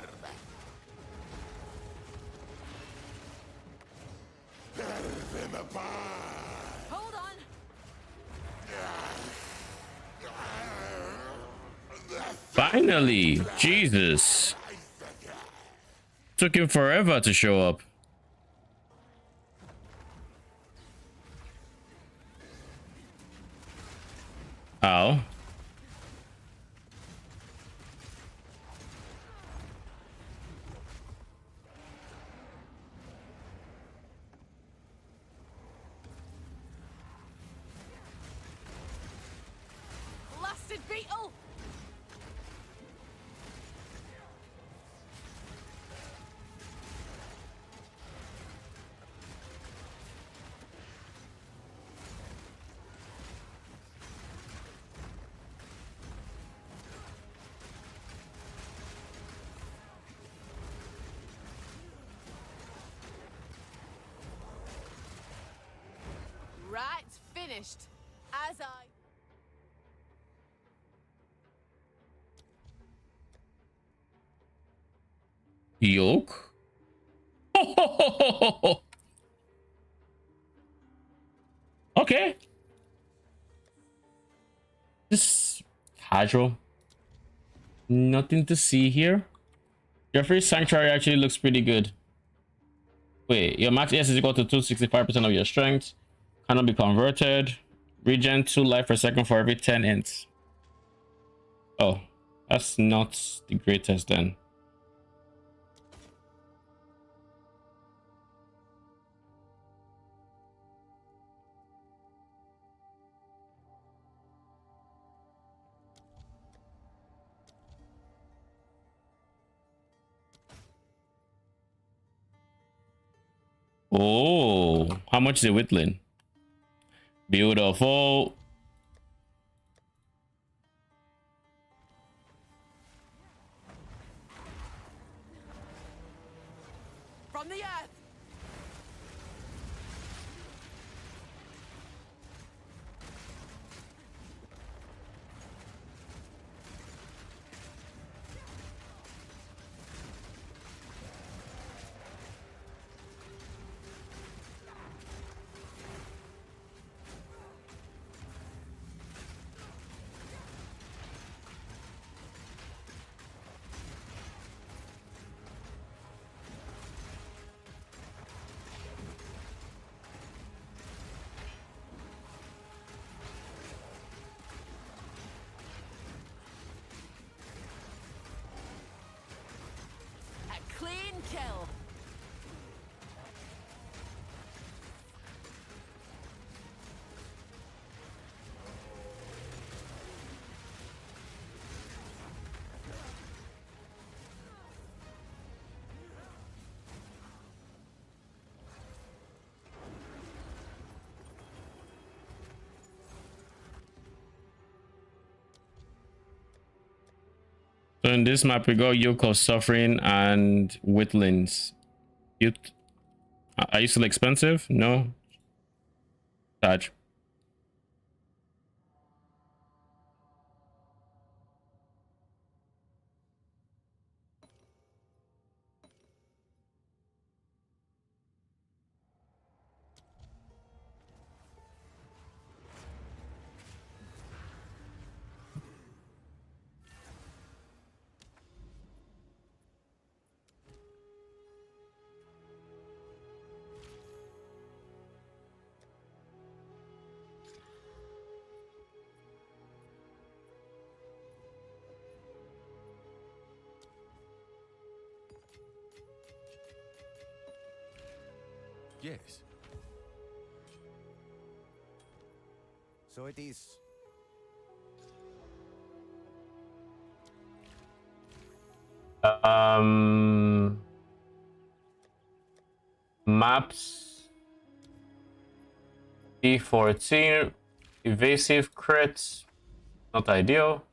Tear them apart.
Hold on.
Finally, Jesus. Took him forever to show up. Ow.
Blasted beetle. Right, finished. As I...
Yoke? Okay. Just casual. Nothing to see here. Jeffrey's Sanctuary actually looks pretty good. Wait, your max ES is equal to 265% of your strength. Cannot be converted. Regen 2 life per second for every 10 ints. Oh, that's not the greatest then. Oh, how much is it whittling? Beautiful.
From the earth. A clean kill.
So in this map, we got Yoke of Suffering and Whittlings. Are you still expensive? No. Touch.
Yes. So it is.
Maps D14 evasive crits, not ideal.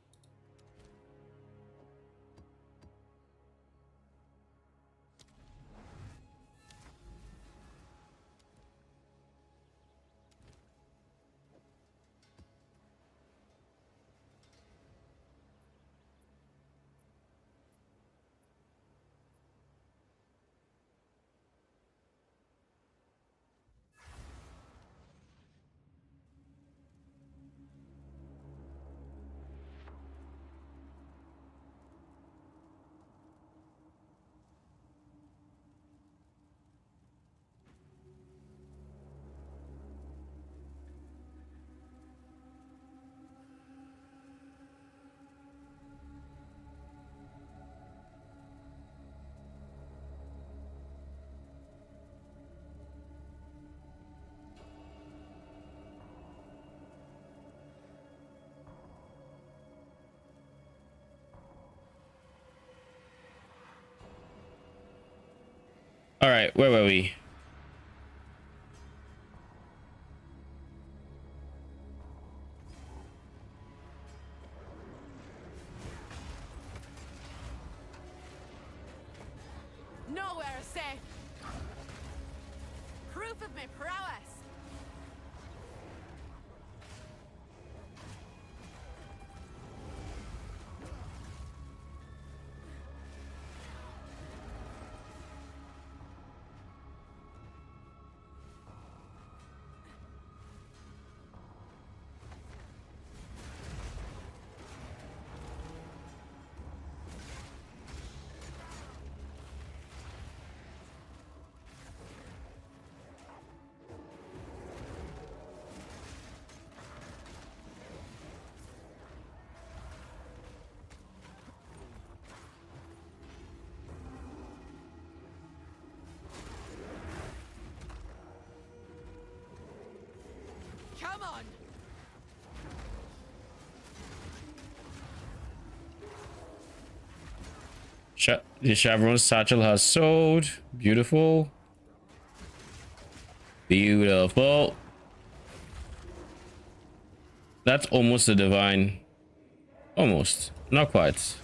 All right, where were we?
Nowhere safe. Proof of my prowess. Come on.
The Chevron's satchel has sold. Beautiful. Beautiful. That's almost a divine. Almost. Not quite.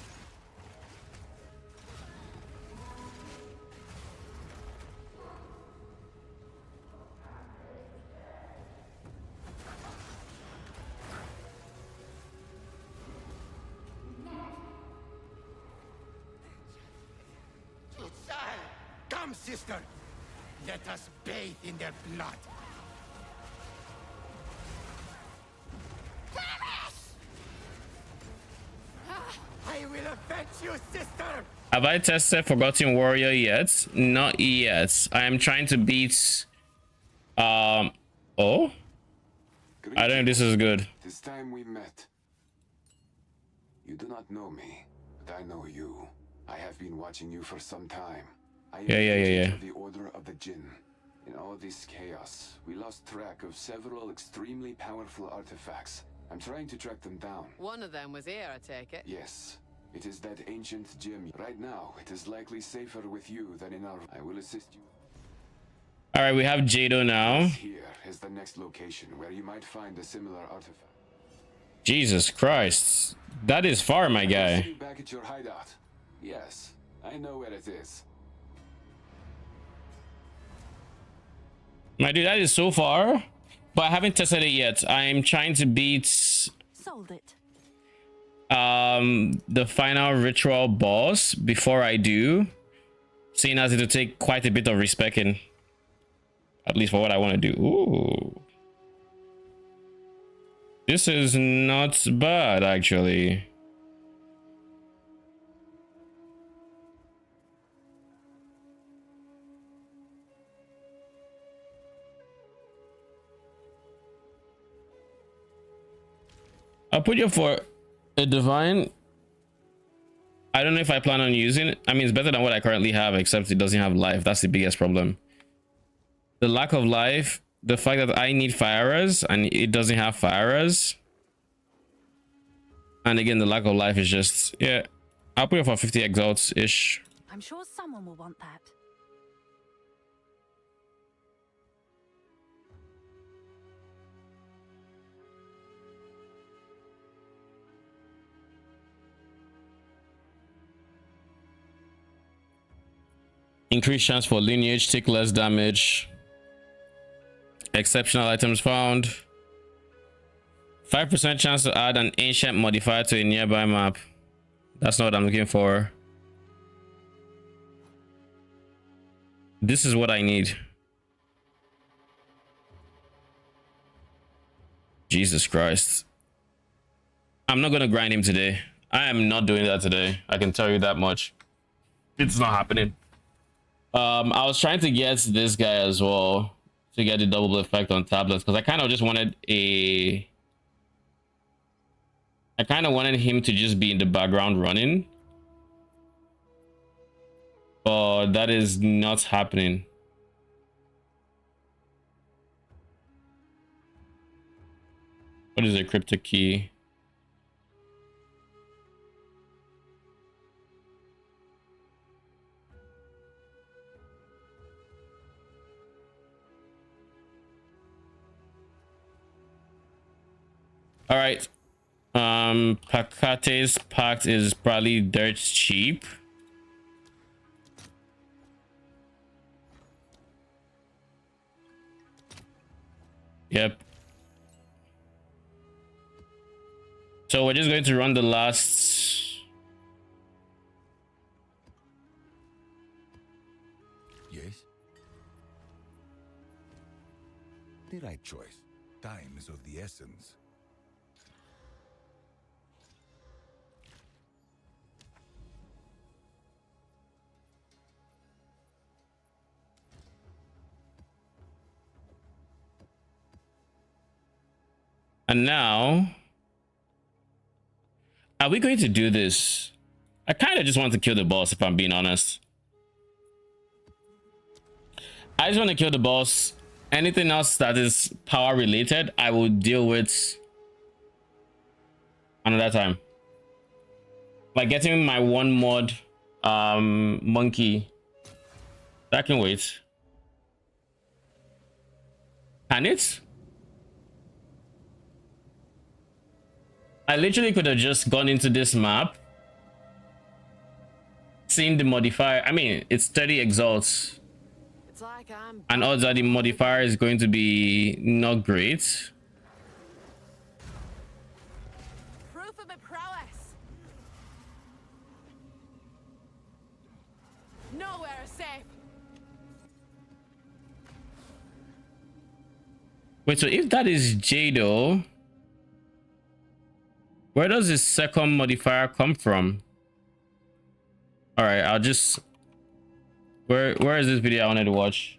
Exile! Come, sister! Let us bathe in their blood. I will avenge you, sister!
Have I tested Forgotten Warrior yet? Not yet. I am trying to beat oh? I don't know if this is good.
This time we met. You do not know me, but I know you. I have been watching you for some time. I am
Yeah.
of the Order of the Jinn. In all this chaos, we lost track of several extremely powerful artifacts. I'm trying to track them down.
One of them was here, I take it.
Yes. It is that ancient gem. Right now, it is likely safer with you than in our... I will assist you.
All right, we have Jado now.
Here is the next location where you might find a similar artifact.
Jesus Christ. That is far, my
See
guy.
you back at your hideout. Yes, I know where it is.
My dude, that is so far. But I haven't tested it yet. I'm trying to beat
Sold it.
the final ritual boss before I do. Seeing as it'll take quite a bit of respecting. At least for what I want to do. Ooh. This is not bad, actually. I'll put you for a divine. I don't know if I plan on using it. I mean, it's better than what I currently have, except it doesn't have life. That's the biggest problem. The lack of life, the fact that I need firers and it doesn't have firers. And again, the lack of life is just, yeah. I'll put it for 50 exalts ish.
I'm sure someone will want that.
Increased chance for lineage, take less damage. Exceptional items found. 5% chance to add an ancient modifier to a nearby map. That's not what I'm looking for. This is what I need. Jesus Christ. I'm not gonna grind him today. I am not doing that today. I can tell you that much. It's not happening. I was trying to get this guy as well to get the double effect on tablets because I kind of just wanted I kind of wanted him to just be in the background running, but that is not happening. What is a cryptic key? All right. Pacate's Pact is probably dirt cheap. Yep. So we're just going to run the last.
Yes? The right choice. Time is of the essence.
And now, are we going to do this? I kind of just want to kill the boss, if I'm being honest. I just want to kill the boss. Anything else that is power related, I will deal with another time. Like getting my one mod monkey. That can wait. Can it? I literally could have just gone into this map, seen the modifier. I mean, it's 30 exalts.
It's like
And odds are the modifier is going to be not great.
proof of my prowess. Nowhere is safe.
Wait, so if that is Jado, where does this second modifier come from? All right, I'll just... Where is this video I wanted to watch?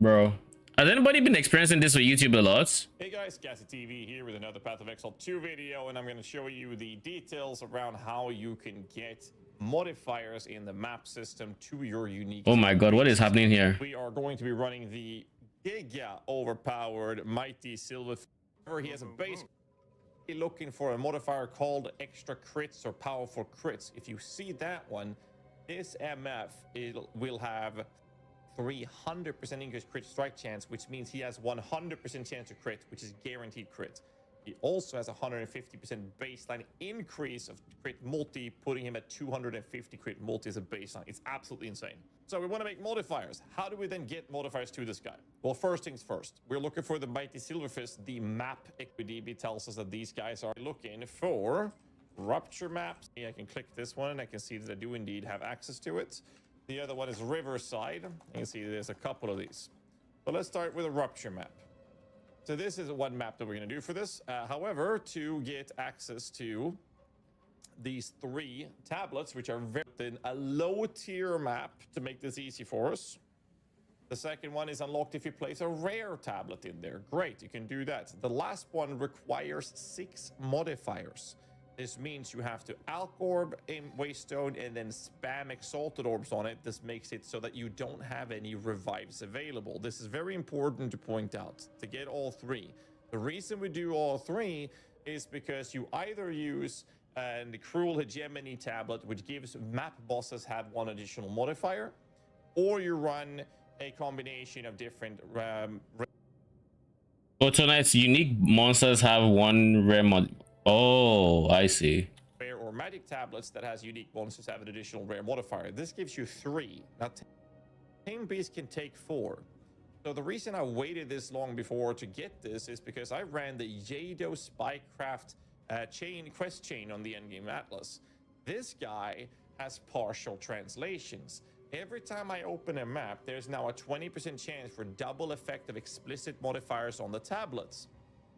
Bro, has anybody been experiencing this with YouTube a lot?
Hey guys, Gassy TV here with another Path of Exile 2 video, and I'm going to show you the details around how you can get modifiers in the map system to your unique...
Oh my god, what is happening here?
We are going to be running the giga overpowered Mighty Silver. He has a base looking for a modifier called extra crits or powerful crits. If you see that one, this MF will have 300% increased crit strike chance, which means he has 100% chance to crit, which is guaranteed crit. He also has a 150% baseline increase of crit multi, putting him at 250 crit multi as a baseline. It's absolutely insane. So we want to make modifiers. How do we then get modifiers to this guy? Well, first things first, we're looking for the Mighty Silverfist. The map EquiDB tells us that these guys are looking for rupture maps. I can click this one and I can see that I do indeed have access to it. The other one is Riverside. You can see there's a couple of these. But let's start with a rupture map. So this is one map that we're going to do for this. However, to get access to these 3 tablets, which are in a low tier map to make this easy for us. The second one is unlocked if you place a rare tablet in there. Great, you can do that. The last one requires 6 modifiers. This means you have to Alch Orb in Waystone and then spam Exalted Orbs on it. This makes it so that you don't have any revives available. This is very important to point out, to get all 3. The reason we do all 3 is because you either use the Cruel Hegemony tablet, which gives map bosses have one additional modifier, or you run a combination of different
Oh, tonight's unique monsters have one rare mod. Oh, I see.
rare or magic tablets that has unique monsters have an additional rare modifier. This gives you 3. Now, Tame Beast can take 4. So the reason I waited this long before to get this is because I ran the Yado Spycraft quest chain on the Endgame Atlas. This guy has partial translations. Every time I open a map, there's now a 20% chance for double effect of explicit modifiers on the tablets,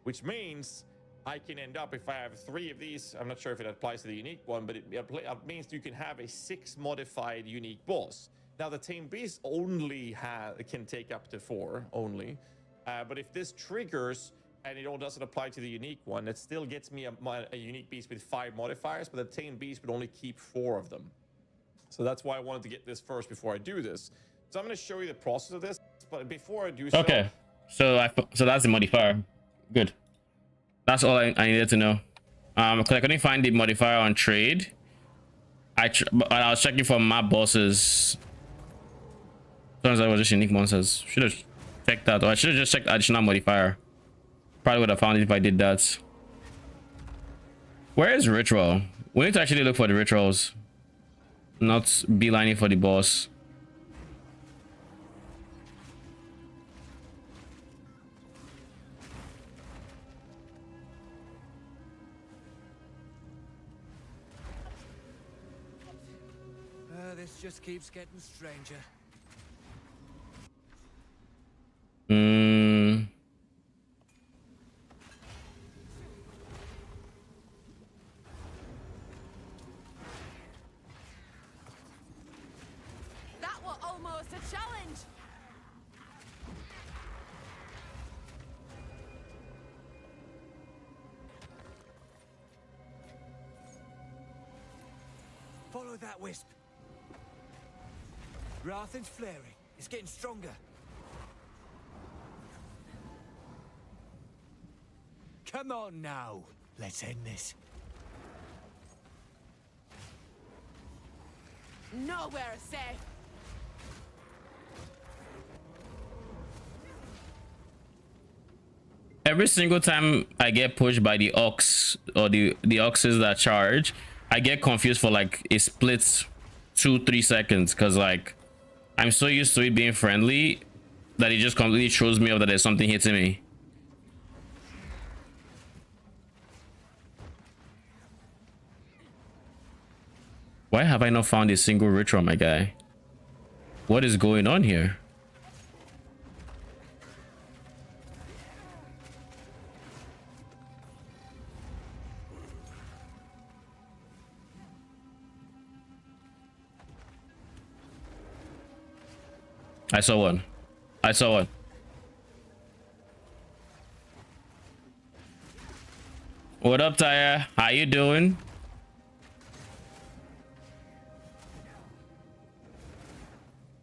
which means I can end up, if I have 3 of these, I'm not sure if it applies to the unique one, but it means you can have a 6 modified unique boss. Now, the Tame Beast only can take up to 4 only, but if this triggers and it all doesn't apply to the unique one, it still gets me a unique beast with 5 modifiers, but the Tame Beast would only keep 4 of them. So that's why I wanted to get this first before I do this. So I'm going to show you the process of this, but before I do so...
Okay, so that's the modifier. Good. That's all I needed to know. Because I couldn't find the modifier on trade. But I was checking for map bosses. Turns out it was just unique monsters. Should have checked that, or I should have just checked additional modifier. Probably would have found it if I did that. Where is ritual? We need to actually look for the rituals, not beelining for the boss.
This just keeps getting stranger.
That was almost a challenge.
Follow that wisp. Rathen's flaring. It's getting stronger. Come on now. Let's end this.
Nowhere safe.
Every single time I get pushed by the ox or the oxes that charge, I get confused for like a split 2-3 seconds, because like I'm so used to it being friendly that it just completely throws me off that there's something hitting me. Why have I not found a single ritual, my guy? What is going on here? I saw one. I saw one. What up, Tyre? How you doing?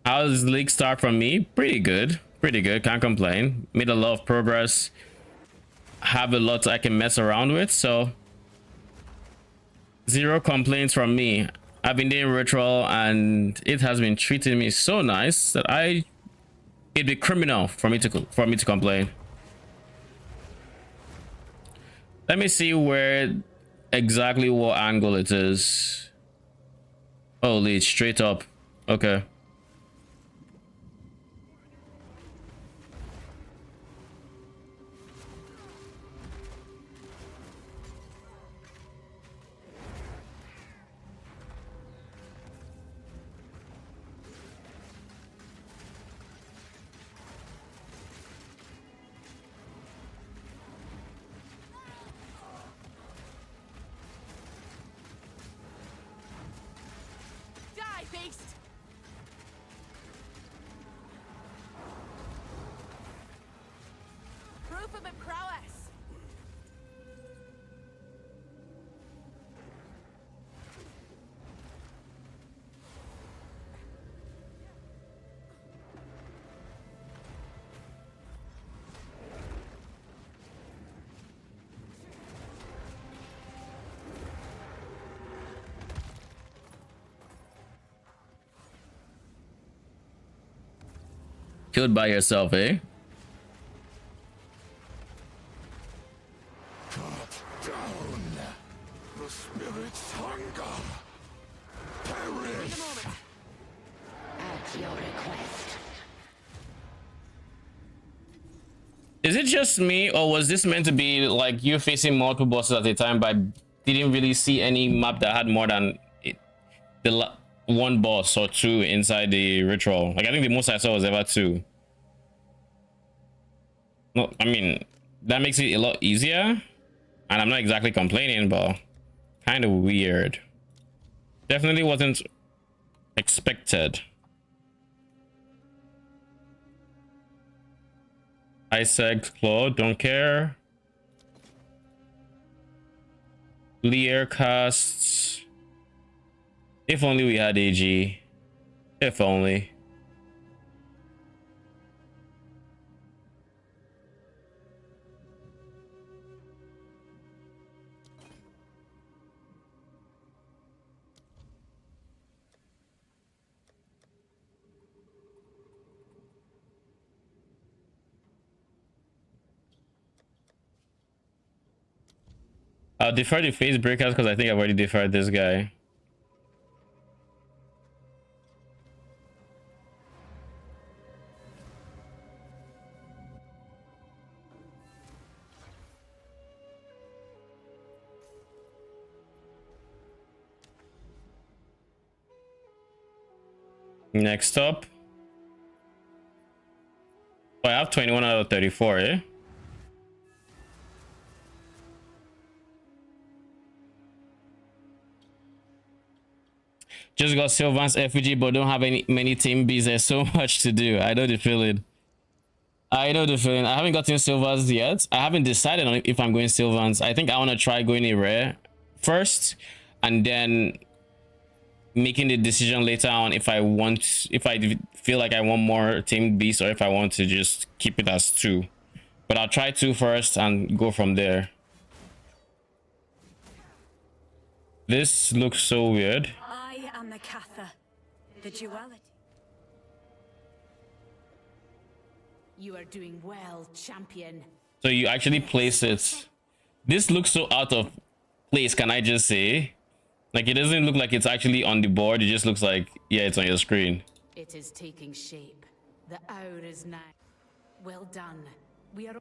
How's the league start from me? Pretty good. Pretty good. Can't complain. Made a lot of progress. Have a lot I can mess around with, so 0 complaints from me. I've been doing ritual and it has been treating me so nice that it'd be criminal for me to complain. Let me see where exactly what angle it is. Oh, it's straight up. Okay.
Die, beast! Proof of my prowess.
Killed by yourself, eh?
Cut down the spirit's hunger. Perish.
At your request.
Is it just me, or was this meant to be like you facing multiple bosses at a time, but didn't really see any map that had more than one boss or two inside the ritual? Like, I think the most I saw was ever two. No, I mean, that makes it a lot easier, and I'm not exactly complaining, but kind of weird. Definitely wasn't expected. Isaac, Claude, don't care. Lear casts. If only we had AG. If only. I'll defer the phase breakouts because I think I've already deferred this guy. Next up. Oh, I have 21 out of 34, eh? Just got Sylvan's effigy, but don't have many team Bs. There's so much to do. I know the feeling. I know the feeling. I haven't gotten Sylvan's yet. I haven't decided on if I'm going Sylvan's. I think I want to try going a rare first, and then making the decision later on if I feel like I want more team Bs or if I want to just keep it as two. But I'll try two first and go from there. This looks so weird.
I am the Catha, the duality. You are doing well, champion.
So you actually place it. This looks so out of place, can I just say? Like, it doesn't look like it's actually on the board. It just looks like, yeah, it's on your screen.
It is taking shape. The hour is now. Well done. We are...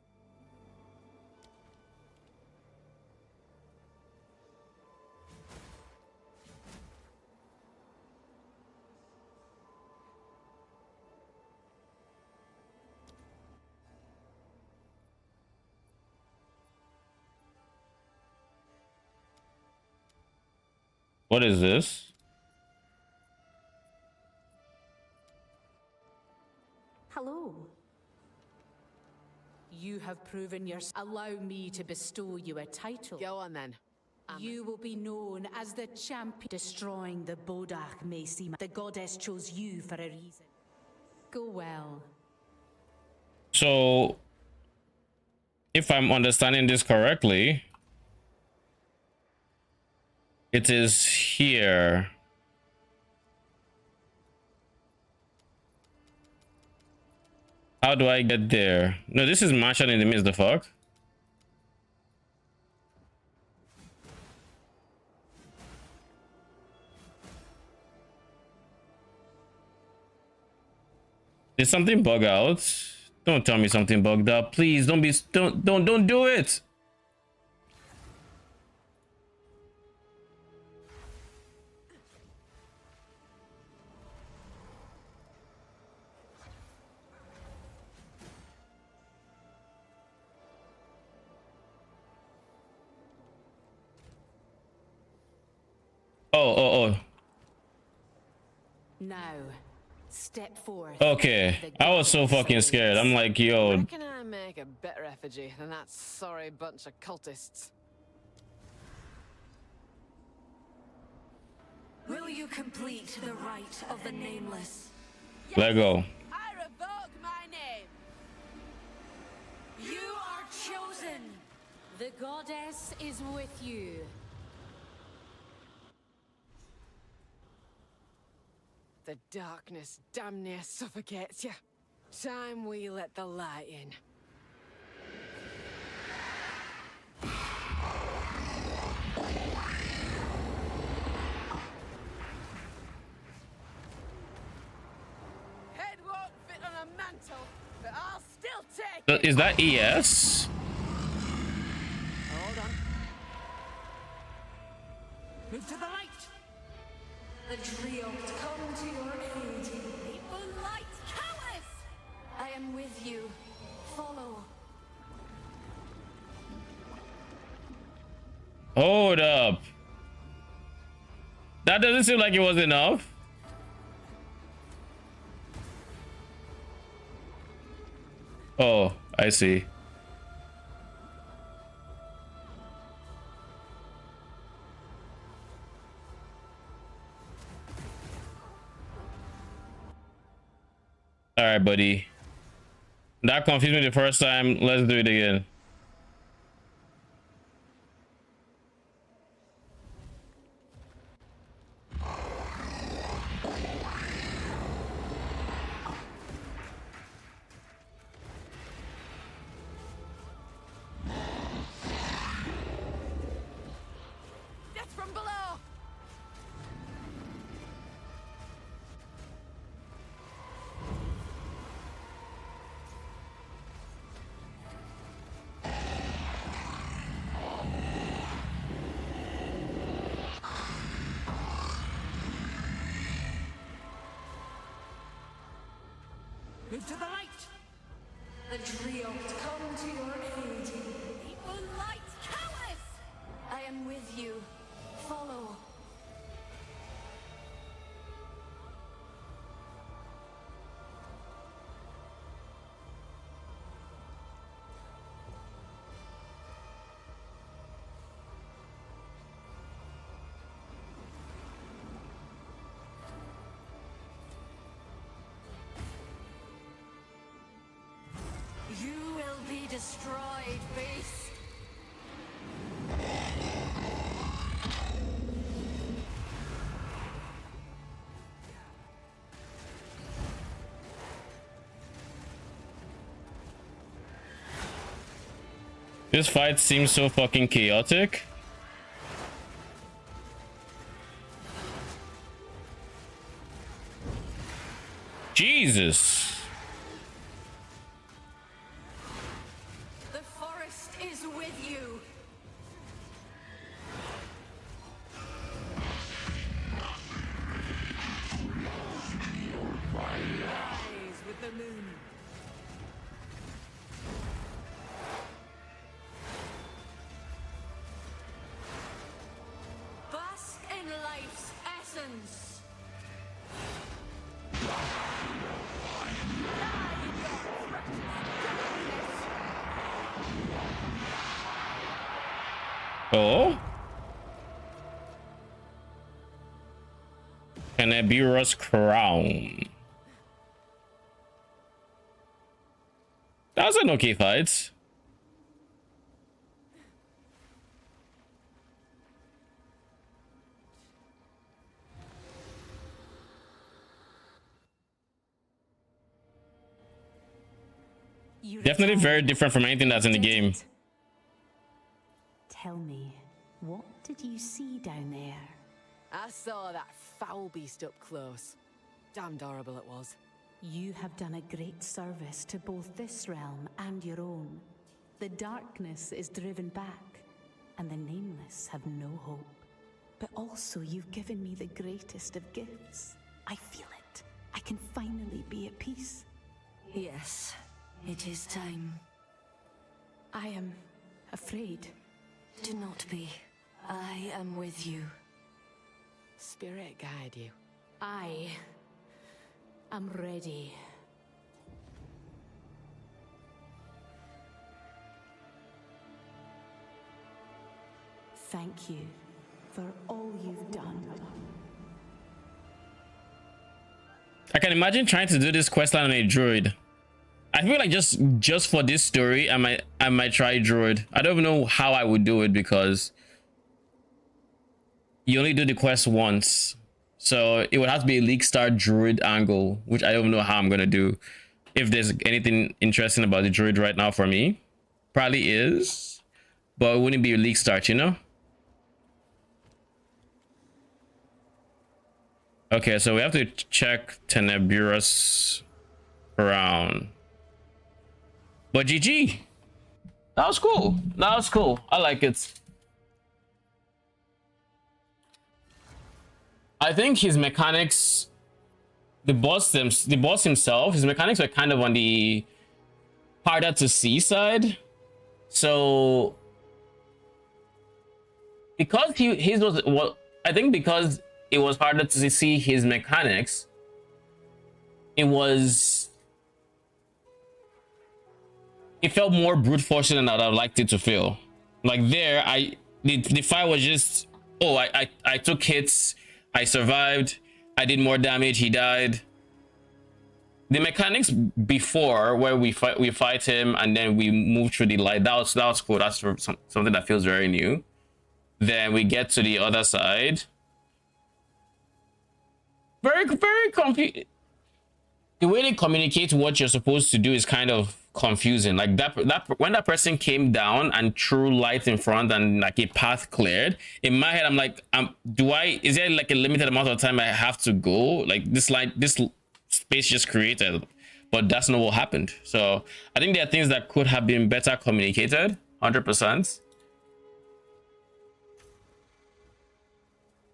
What is this?
Hello. You have proven Allow me to bestow you a title.
Go on then.
You will be known as the champion. Destroying the Bodach may seem... The goddess chose you for a reason. Go well.
So, if I'm understanding this correctly, it is here. How do I get there? No, this is Marshall in the midst. The fuck? Did something bug out? Don't tell me something bugged out. Please don't do it. Oh.
Now, step forth.
Okay. I was so fucking scared. I'm like, yo.
Reckon I make a better effigy than that sorry bunch of cultists.
Will you complete the rite of the nameless?
Let go.
I revoke my name.
You are chosen. The goddess is with you.
The darkness damn near suffocates you. Time we let the light in. Head won't fit on a mantle, but I'll still take it.
Is that ES?
Hold on.
Move to the light.
The trio come to your aid.
The moonlight cowards!
I am with you. Follow.
Hold up. That doesn't seem like it was enough. Oh, I see. All right, buddy. That confused me the first time. Let's do it again.
Death from below!
Move to the light.
The trio come to your aid.
The moonlight cowards!
I am with you. Follow. You will be destroyed, beast.
This fight seems so fucking chaotic. Jesus.
The forest is with you.
Rise with the moon.
Bask in life's essence.
Oh? An Abira's crown. That was an okay fight. Definitely very different from anything that's in the game.
Tell me, what did you see down there?
I saw that foul beast up close. Damned horrible it was.
You have done a great service to both this realm and your own. The darkness is driven back, and the nameless have no hope. But also, you've given me the greatest of gifts. I feel it. I can finally be at peace.
Yes, it is time.
I am afraid.
Do not be. I am with you.
Spirit guide you.
I am ready. Thank you for all you've done.
I can imagine trying to do this questline on a druid. I feel like just for this story, I might try druid. I don't even know how I would do it because you only do the quest once. So it would have to be a League Star druid angle, which I don't know how I'm gonna do. if there's anything interesting about the druid right now for me. Probably is, but it wouldn't be a league start, you know? Okay, so we have to check Tenebrous around. But GG. That was cool. That was cool. I like it. I think his mechanics, the boss himself, his mechanics were kind of on the harder to see side. So because his was what I think because it was harder to see his mechanics, it felt more brute force than I'd have liked it to feel. Like there, the fight was just, oh, I took hits, I survived, I did more damage, he died. The mechanics before, where we fight him and then we move through the light, that was cool. That's something that feels very new. Then we get to the other side. Very confused. The way they communicate what you're supposed to do is kind of confusing. Like that when that person came down and threw light in front and like a path cleared, in my head I'm like, is there like a limited amount of time I have to go? Like this space just created, but that's not what happened. So I think there are things that could have been better communicated. 100%.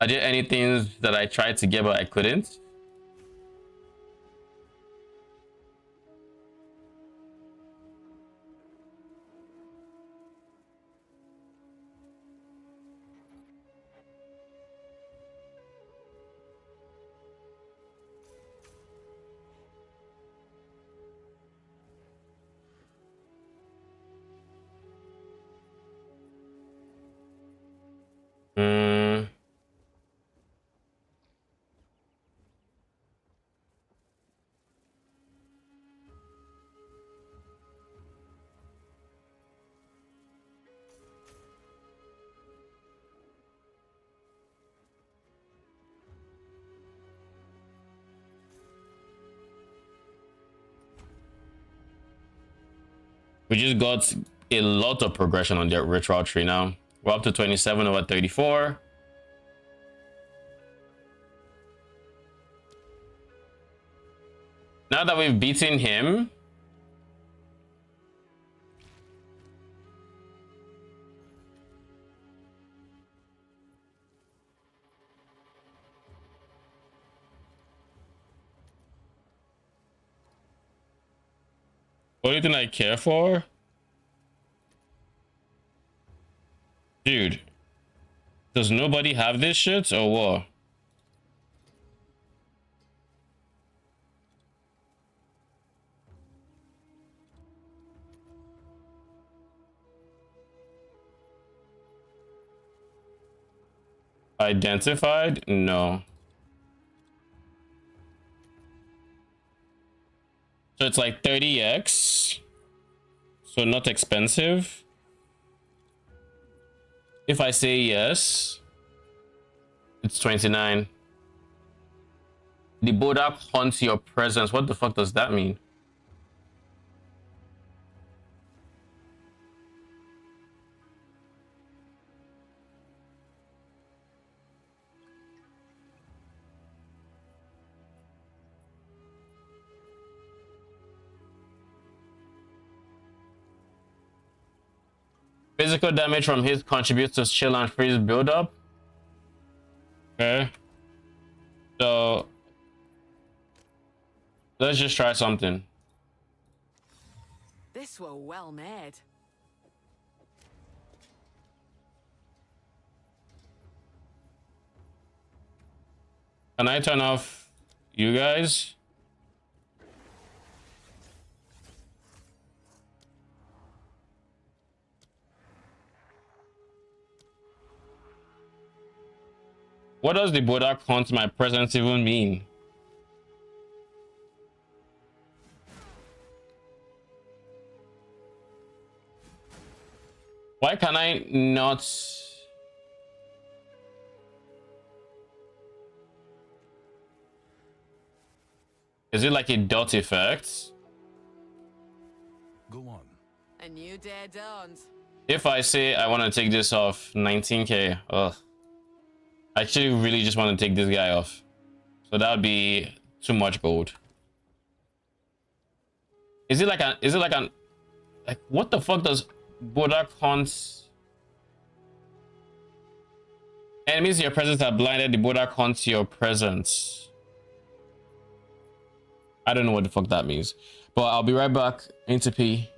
Are there any things that I tried to get but I couldn't? We just got a lot of progression on the ritual tree now. We're up to 27 over 34. Now that we've beaten him, only thing I care for, dude, does nobody have this shit or what? Identified? No. So it's like 30x. So not expensive. If I say yes, it's 29. The Bodak haunts your presence. What the fuck does that mean? Physical damage from his contributes to chill and freeze buildup. Okay. So let's just try something.
This were well made.
Can I turn off you guys? What does the Bodak haunt my presence even mean? Why can I not? Is it like a dot effect?
Go on.
A new day dawns.
If I say I want to take this off 19k, ugh. I actually really just want to take this guy off. So that would be too much gold. Is it like like what the fuck does Bodak haunts? Enemies in your presence are blinded, the Bodak haunts your presence. I don't know what the fuck that means. But I'll be right back into P.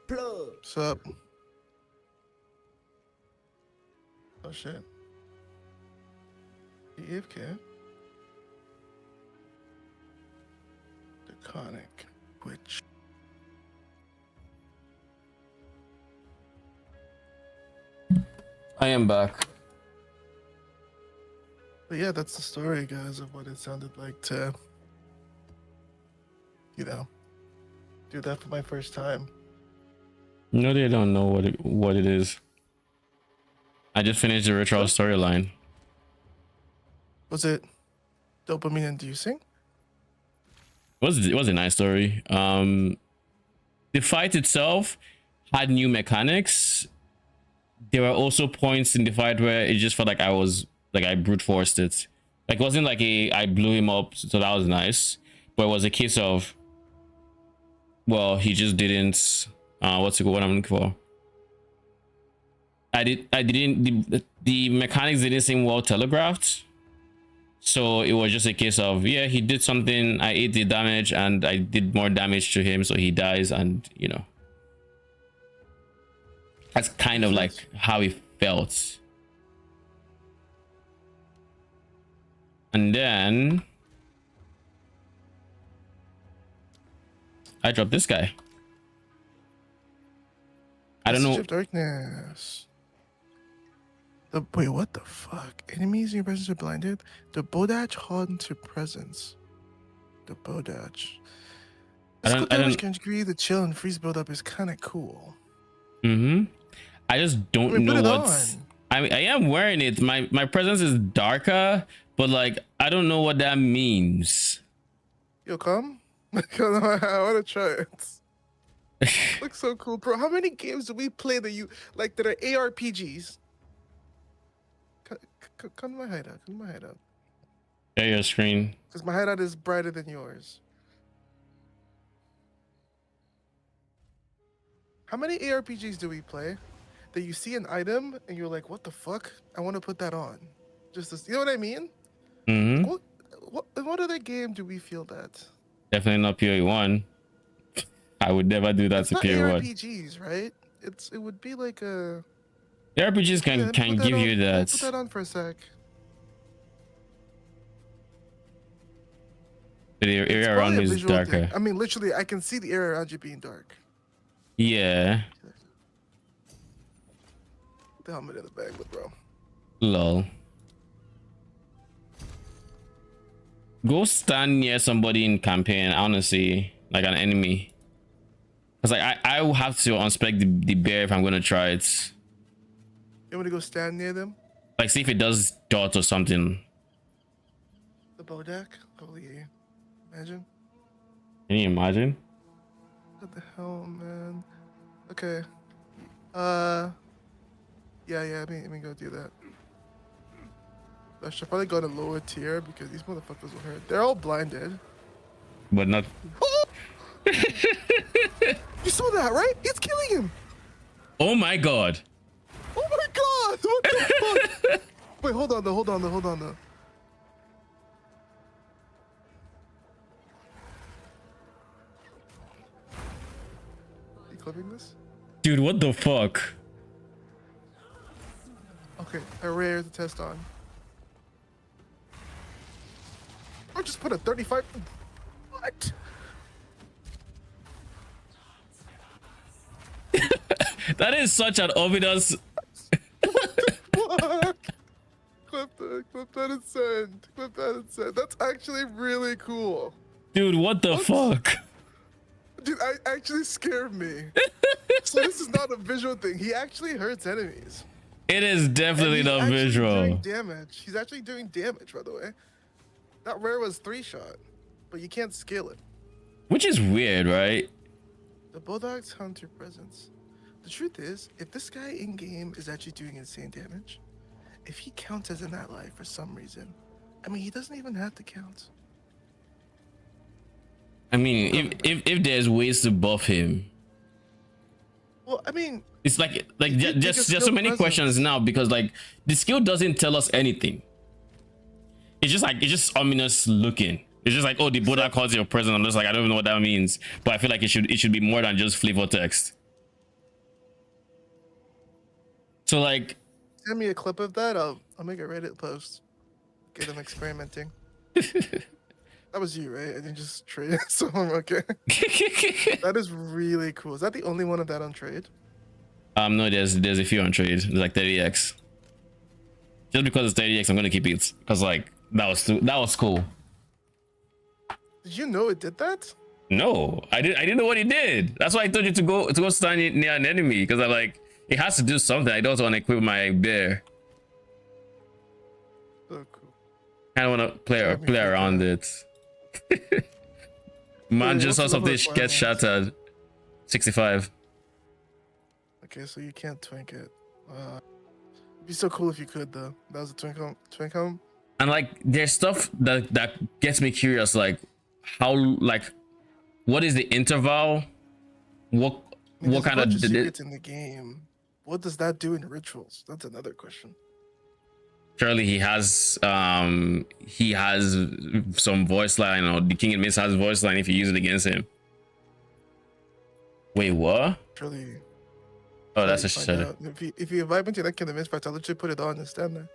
What's up? Oh shit. EFK. Draconic. Which.
I am back.
But yeah, that's the story, guys, of what it sounded like to, you know, do that for my first time.
No, they don't know what it is. I just finished the ritual storyline.
Was it dopamine inducing?
It was a nice story. The fight itself had new mechanics. There were also points in the fight where it just felt like I brute forced it. Like it wasn't like I blew him up, so that was nice. But it was a case of, well, he just didn't. What I'm looking for? The mechanics didn't seem well telegraphed. So it was just a case of, yeah, he did something, I ate the damage and I did more damage to him, so he dies, and you know. That's kind of like how it felt. And then I dropped this guy. I don't know.
Of darkness. Wait, what the fuck? Enemies in your presence are blinded? The Bodach haunts your presence. The Bodach. The skill damage can agree the chill and freeze buildup is kind of cool.
I just don't know what's. I am wearing it. My presence is darker, but like I don't know what that means.
Yo, come. I want to try it. Looks so cool, bro. How many games do we play that are ARPGs? Come to my hideout. Come to my hideout.
Share your screen.
Because my hideout is brighter than yours. How many ARPGs do we play that you see an item and you're like, what the fuck? I want to put that on. Just to, you know what I mean? What other game do we feel that?
Definitely not PoE1. I would never do that to PoE1.
ARPGs, right? It would be like a.
The RPGs can give you that.
Put that on for a sec.
The area around me is darker.
Thing. I mean, literally, I can see the area around you being dark.
Yeah.
the helmet in the bag, but bro.
Lol. Go stand near somebody in campaign, honestly, like an enemy. Cause like I will have to unspec the bear if I'm gonna try it.
You want me to go stand near them?
Like see if it does dot or something.
The Bodak? Holy, imagine.
Can you imagine?
What the hell, man? Okay. Yeah, let me go do that. I should probably go to lower tier because these motherfuckers will hurt. They're all blinded.
But not.
You saw that, right? It's killing him.
Oh my god.
Oh my god! What the fuck? Wait, hold on though. You clipping this?
Dude, what the fuck?
Okay, I rare to test on. I just put a 35. What?
That is such an obvious.
Fuck. Clip that and send. Clip that and send. That's actually really cool.
Dude, what the fuck?
Dude, I actually scared me. So this is not a visual thing. He actually hurts enemies.
It is definitely not visual.
Doing damage. He's actually doing damage, by the way. That rare was 3-shot, but you can't scale it.
Which is weird, right?
The Bulldog's Hunter presence. The truth is, if this guy in game is actually doing insane damage, if he counts as an ally for some reason, I mean, he doesn't even have to count.
I mean, if there's ways to buff him.
Well, I mean,
it's like just so many questions now because like the skill doesn't tell us anything. It's just ominous looking. It's just like, oh, the Buddha calls your presence. I'm just like, I don't even know what that means, but I feel like it should be more than just flavor text. So like,
send me a clip of that. I'll make a Reddit post. Get them experimenting. That was you, right? I didn't just trade it. So I'm okay. That is really cool. Is that the only one of that on trade?
No, there's a few on trade. There's like 30x. Just because it's 30x, I'm gonna keep it because like that was cool.
Did you know it did that?
No, I didn't know what it did. That's why I told you to go stand near an enemy because I'm like, it has to do something. I don't want to equip my bear.
Oh, cool.
I don't want to play around it. Man, just saw something get shattered. 65.
Okay, so you can't twink it. It'd be so cool if you could though. That was a twink home.
And like, there's stuff that gets me curious, like how, like, what is the interval? What kind of
secrets in the game? What does that do in rituals? That's another question.
Surely he has some voice line, or the King and Mist has voice line if you use it against him. Wait, what?
Surely.
Oh, that's what she said.
If you invite me to that King and Mist fight, I'll literally put it on and stand there.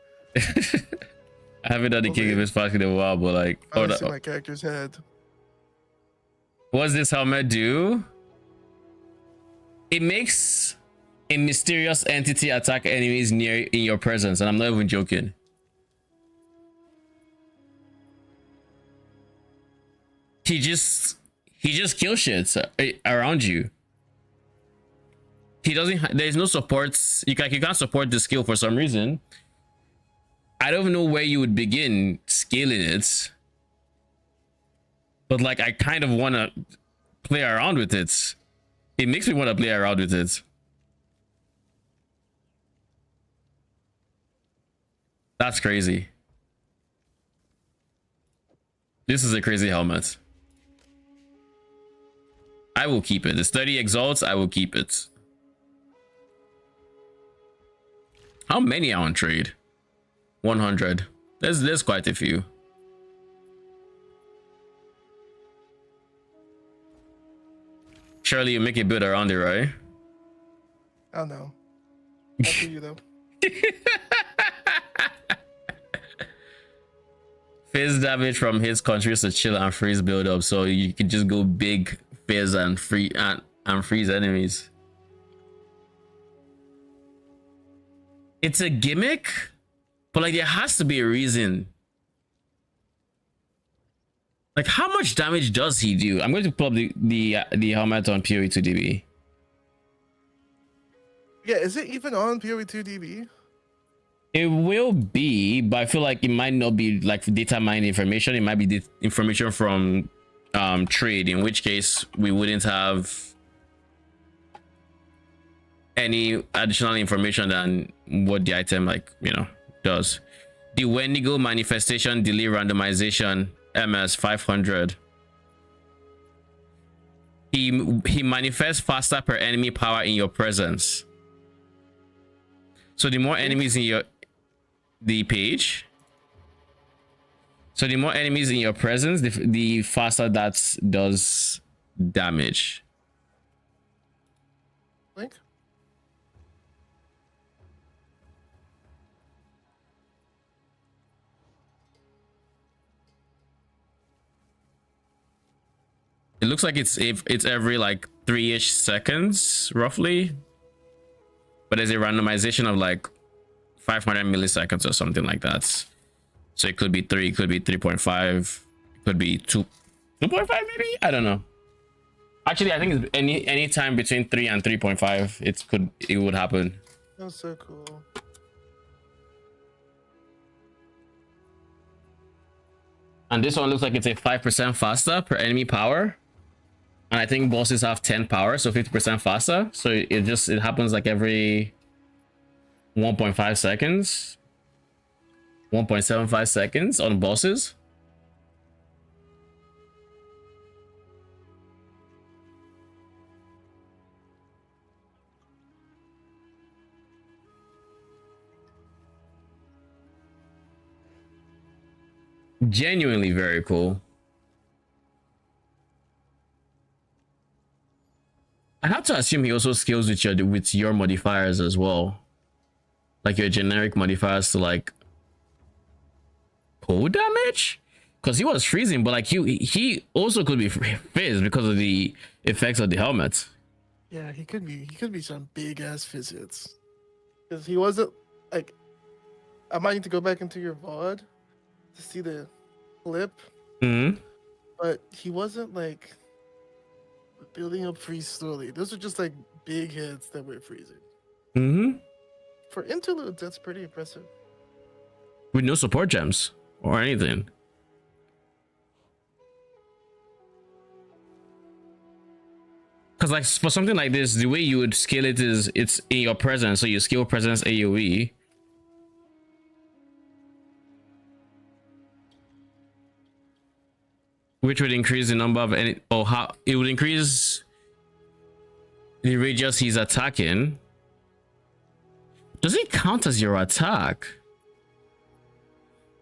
I haven't done the King and Mist fight in a while, but like,
I see my character's head.
What's this helmet do? It makes a mysterious entity attack enemies near in your presence, and I'm not even joking. He just kills shit around you. He doesn't. There's no supports. You can't support the skill for some reason. I don't know where you would begin scaling it, but like I kind of want to play around with it. It makes me want to play around with it. That's crazy. This is a crazy helmet. I will keep it. It's 30 exalts. I will keep it. How many are on trade? 100. There's quite a few. Surely you make a build around it, right?
I don't know. Up to you though.
Phase damage from his countries to chill and freeze build up, so you can just go big phase and freeze enemies. It's a gimmick, but like there has to be a reason. Like how much damage does he do? I'm going to pull up the helmet on PoE2DB.
Yeah, is it even on PoE2DB?
It will be, but I feel like it might not be like data mine information. It might be the information from trade, in which case we wouldn't have any additional information than what the item, like, you know, does. The Wendigo manifestation delay randomization MS 500. He manifests faster per enemy power in your presence. So the more enemies in your page, so the more enemies in your presence, the faster that does damage.
Link.
It looks like it's every like 3-ish seconds roughly, but there's a randomization of like 500 milliseconds or something like that. So it could be 3, it could be 3.5, it could be 2.5 maybe, I don't know. Actually, I think it's any time between 3 and 3.5 it would happen.
That's so cool.
And this one looks like it's a 5% faster per enemy power, and I think bosses have 10 power, so 50% faster. So it happens like every 1.5 seconds, 1.75 seconds on bosses. Genuinely very cool. I have to assume he also scales with your modifiers as well, like your generic modifiers to like cold damage, because he was freezing, but like he also could be phased because of the effects of the helmet.
Yeah, he could be some big ass physics, because he wasn't like. I might need to go back into your VOD to see the clip, but he wasn't like building up freeze slowly. Those are just like big hits that were freezing. For interludes, that's pretty impressive.
With no support gems or anything. Because like for something like this, the way you would scale it is it's in your presence, so you scale presence AoE. Which would increase the number of any, or how it would increase the radius he's attacking. Does it count as your attack?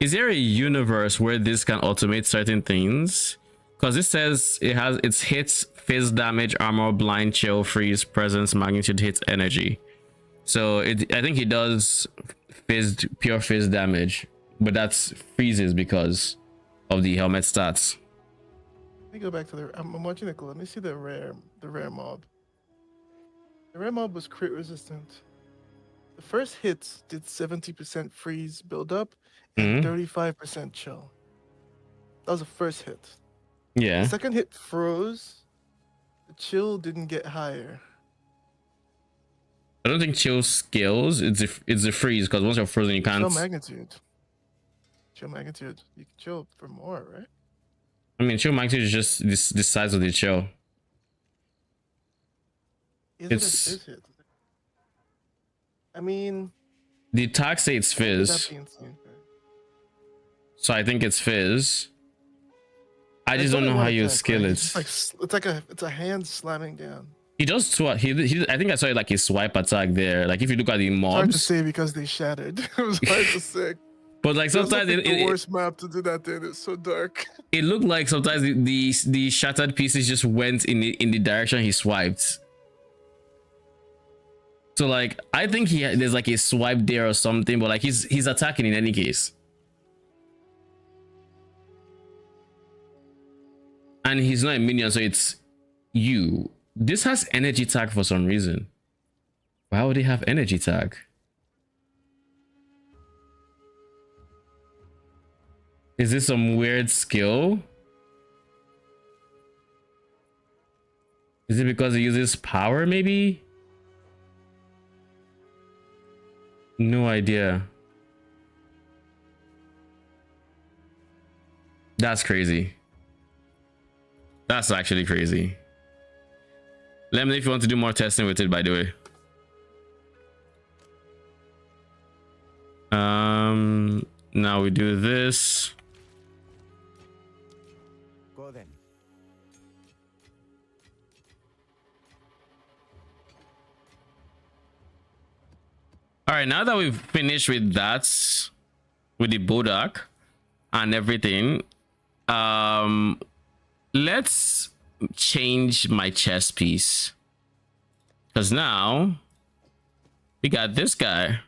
Is there a universe where this can automate certain things? Because it says its hits, phase damage, armor, blind, chill, freeze, presence, magnitude, hits, energy. So I think he does pure phase damage, but that's freezes because of the helmet stats.
Let me go back to the. I'm watching the clip. Let me see the rare mob. The rare mob was crit resistant. The first hits did 70% freeze buildup and 35% chill. That was the first hit.
Yeah.
The second hit froze. The chill didn't get higher.
I don't think chill scales. It's a freeze, because once you're frozen, you can't.
Chill magnitude. Chill magnitude. You can chill for more, right?
I mean, chill magnitude is just the size of the chill.
Is it? I mean,
the tag say it's fizz, so I think it's fizz. I just don't know how you scale it.
It's a hand slamming down.
He does two. He I think I saw it like his swipe attack there. Like if you look at the mobs.
It's hard to say because they shattered. It was hard to say.
But like sometimes
like the worst map to do that thing. It's so dark.
It looked like sometimes the shattered pieces just went in the direction he swiped. So like I think there's like a swipe there or something, but like he's attacking in any case. And he's not a minion, so it's you. This has energy tag for some reason. Why would he have energy tag? Is this some weird skill? Is it because it uses power, maybe? No idea. That's crazy. That's actually crazy. Let me know if you want to do more testing with it, by the way. Now we do this.
Go then.
All right, now that we've finished with that, with the Bodak and everything, let's change my chess piece, because now we got this guy.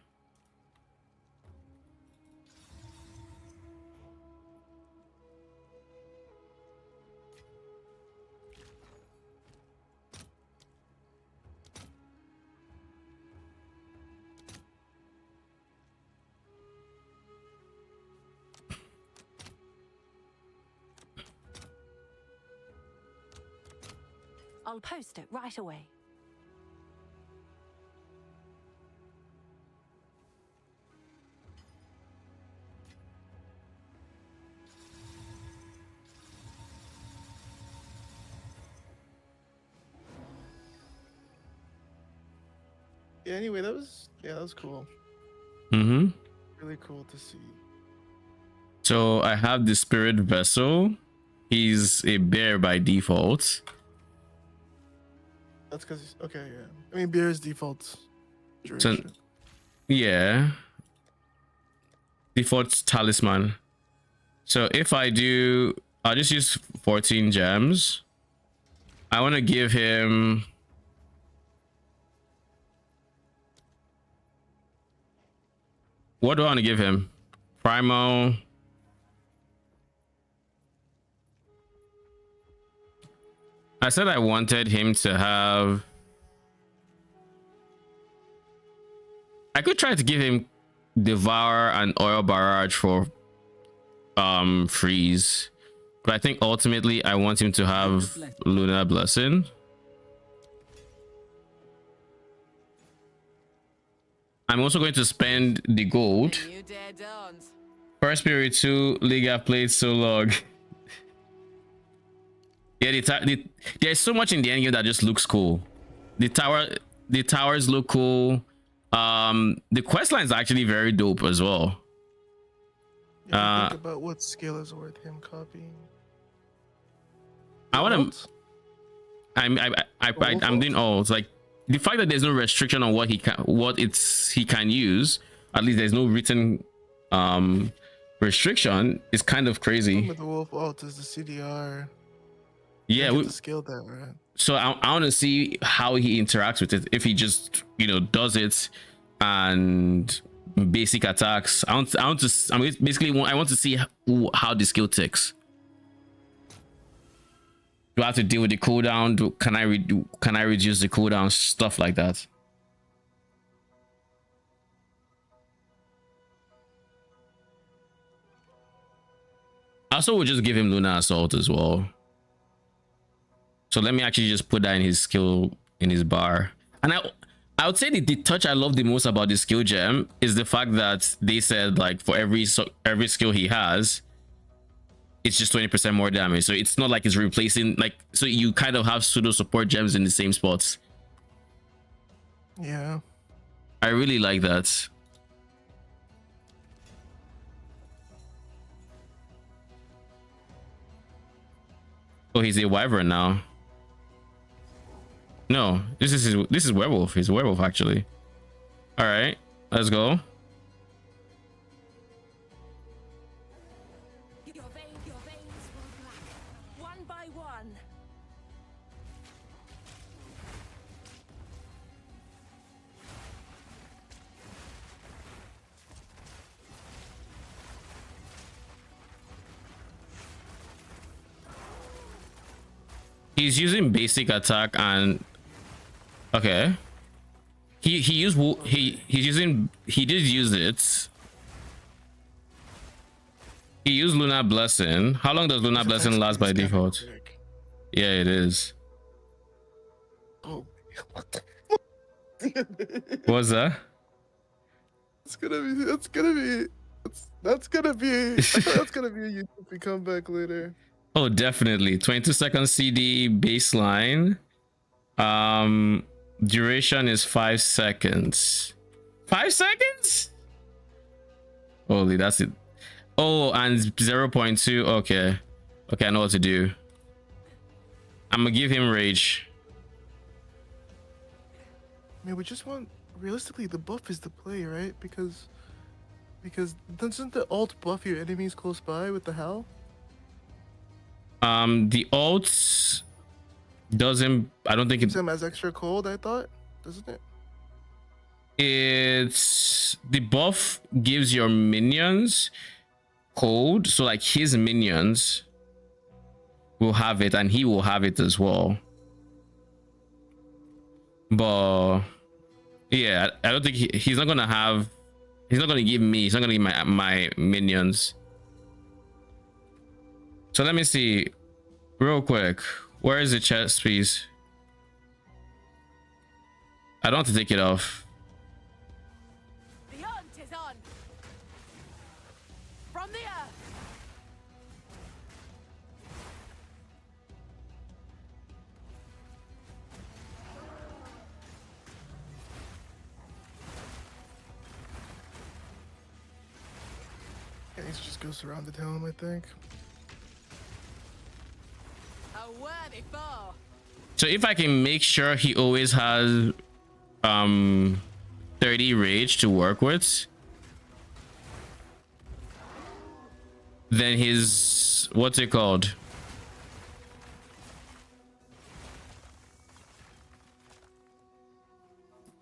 I'll post it right away.
Yeah, anyway, that was cool.
Mm-hmm.
Really cool to see.
So I have the Spirit Vessel. He's a bear by default.
That's because okay, yeah. I mean, bear's default.
So, yeah. Default talisman. So if I do, I'll just use 14 gems. I want to give him. What do I want to give him? Primal. I said I wanted him to have. I could try to give him Devour and Oil Barrage for freeze, but I think ultimately I want him to have Lunar Blessing. I'm also going to spend the gold. First Spirit 2 League I've played so long. Yeah, there's so much in the endgame that just looks cool. The towers look cool. The quest line is actually very dope as well.
Yeah, think about what skill is worth him copying.
I want to. I'm doing all. It's like the fact that there's no restriction on what he can use. At least there's no written restriction. Is kind of crazy.
With the wolf alt is the CDR.
Yeah, we
scaled that, right?
So I want to see how he interacts with it. If he just does it and basic attacks. I want to see how the skill ticks. Do I have to deal with the cooldown? Can I reduce the cooldown? Stuff like that. Also, we'll just give him Lunar Assault as well. So let me actually just put that in his skill, in his bar. And I would say the touch I love the most about the skill gem is the fact that they said like for every skill he has, it's just 20% more damage. So it's not like it's replacing, like, so you kind of have pseudo support gems in the same spots.
Yeah.
I really like that. Oh, he's a wyvern now. No, this is werewolf. He's a werewolf actually. All right, let's go.
Your veins will black, one by one.
He's using basic attack and okay. He did use it. He used Lunar Blessing. How long does Lunar Blessing last by default? Yeah, it is.
Oh, what the
What's that?
That's gonna be. That's gonna be. That's gonna be. I thought that's gonna be a YouTube comeback later.
Oh, definitely. 22-second CD baseline. Duration is 5 seconds. 5 seconds? Holy, that's it. Oh, and 0.2. Okay. Okay, I know what to do. I'm gonna give him rage.
I mean, we just want realistically the buff is the play, right? Because doesn't the alt buff your enemies close by with the howl?
The alt doesn't. I don't think
Gives him as extra cold. I thought, doesn't it?
It's the buff gives your minions cold, so like his minions will have it, and he will have it as well. But yeah, I don't think he's not gonna have. He's not gonna give me. He's not gonna give my minions. So let me see, real quick. Where is the chest piece? I don't have to take it off.
The hunt is on. From the earth.
Yeah, he just goes around the town, I think.
A worthy foe.
So if I can make sure he always has 30 rage to work with, then his, what's it called,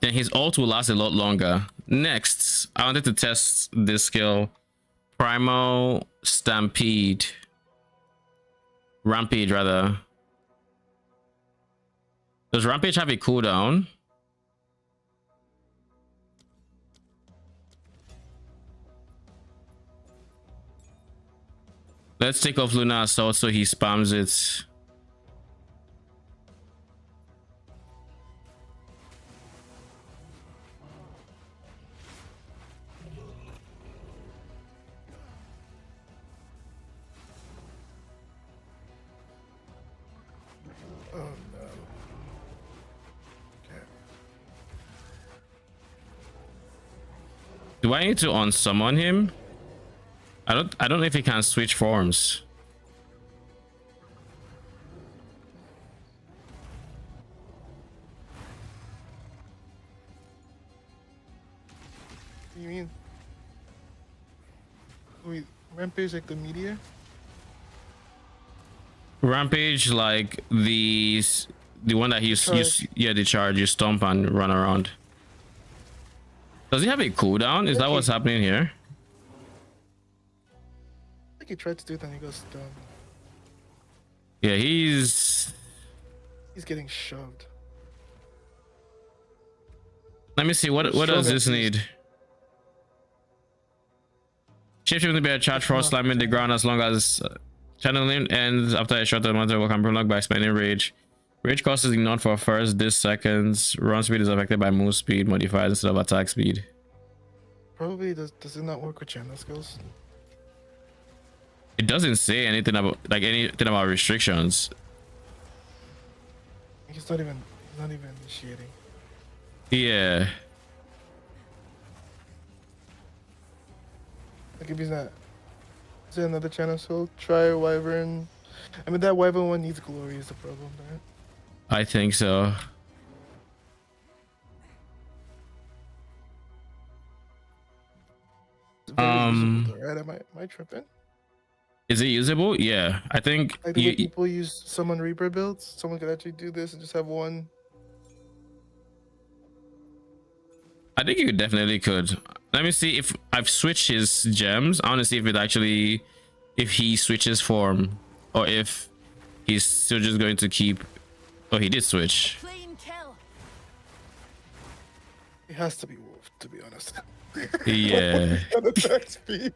then his ult will last a lot longer. Next, I wanted to test this skill, Primal Stampede, Rampage rather. Does Rampage have a cooldown? Let's take off Lunar Assault so he spams it.
Oh no. Okay.
Do I need to unsummon him? I don't know if he can switch forms.
You mean? Wait, Rampage like the meteor?
Rampage like the one that he's yeah, the charge, you stomp and run around. Does he have a cooldown? Is that what's happening here?
I think he tried to do it, then he goes down.
Yeah, he's
getting shoved.
Let me see, what does this need? Shapeshift to be a charge for slamming the ground as long as channeling ends after a short amount of can prolong by spending rage. Rage cost is ignored for first this seconds. Run speed is affected by move speed modifiers instead of attack speed.
Probably does it not work with channel skills?
It doesn't say anything about restrictions.
He's not even initiating.
Yeah.
Like if he's not, is there another channel skill? Try Wyvern. I mean that Wyvern one needs glory is the problem, right?
I think so.
Usable, right? Am I tripping?
Is it usable? Yeah, I think
Like the way people use summon Reaper builds, someone could actually do this and just have one.
I think you definitely could. Let me see if I've switched his gems. I want to see if it actually, if he switches form, or if he's still just going to keep. Oh, he did switch.
Clean kill.
It has to be Wolf, to be honest.
Yeah.
That attack speed.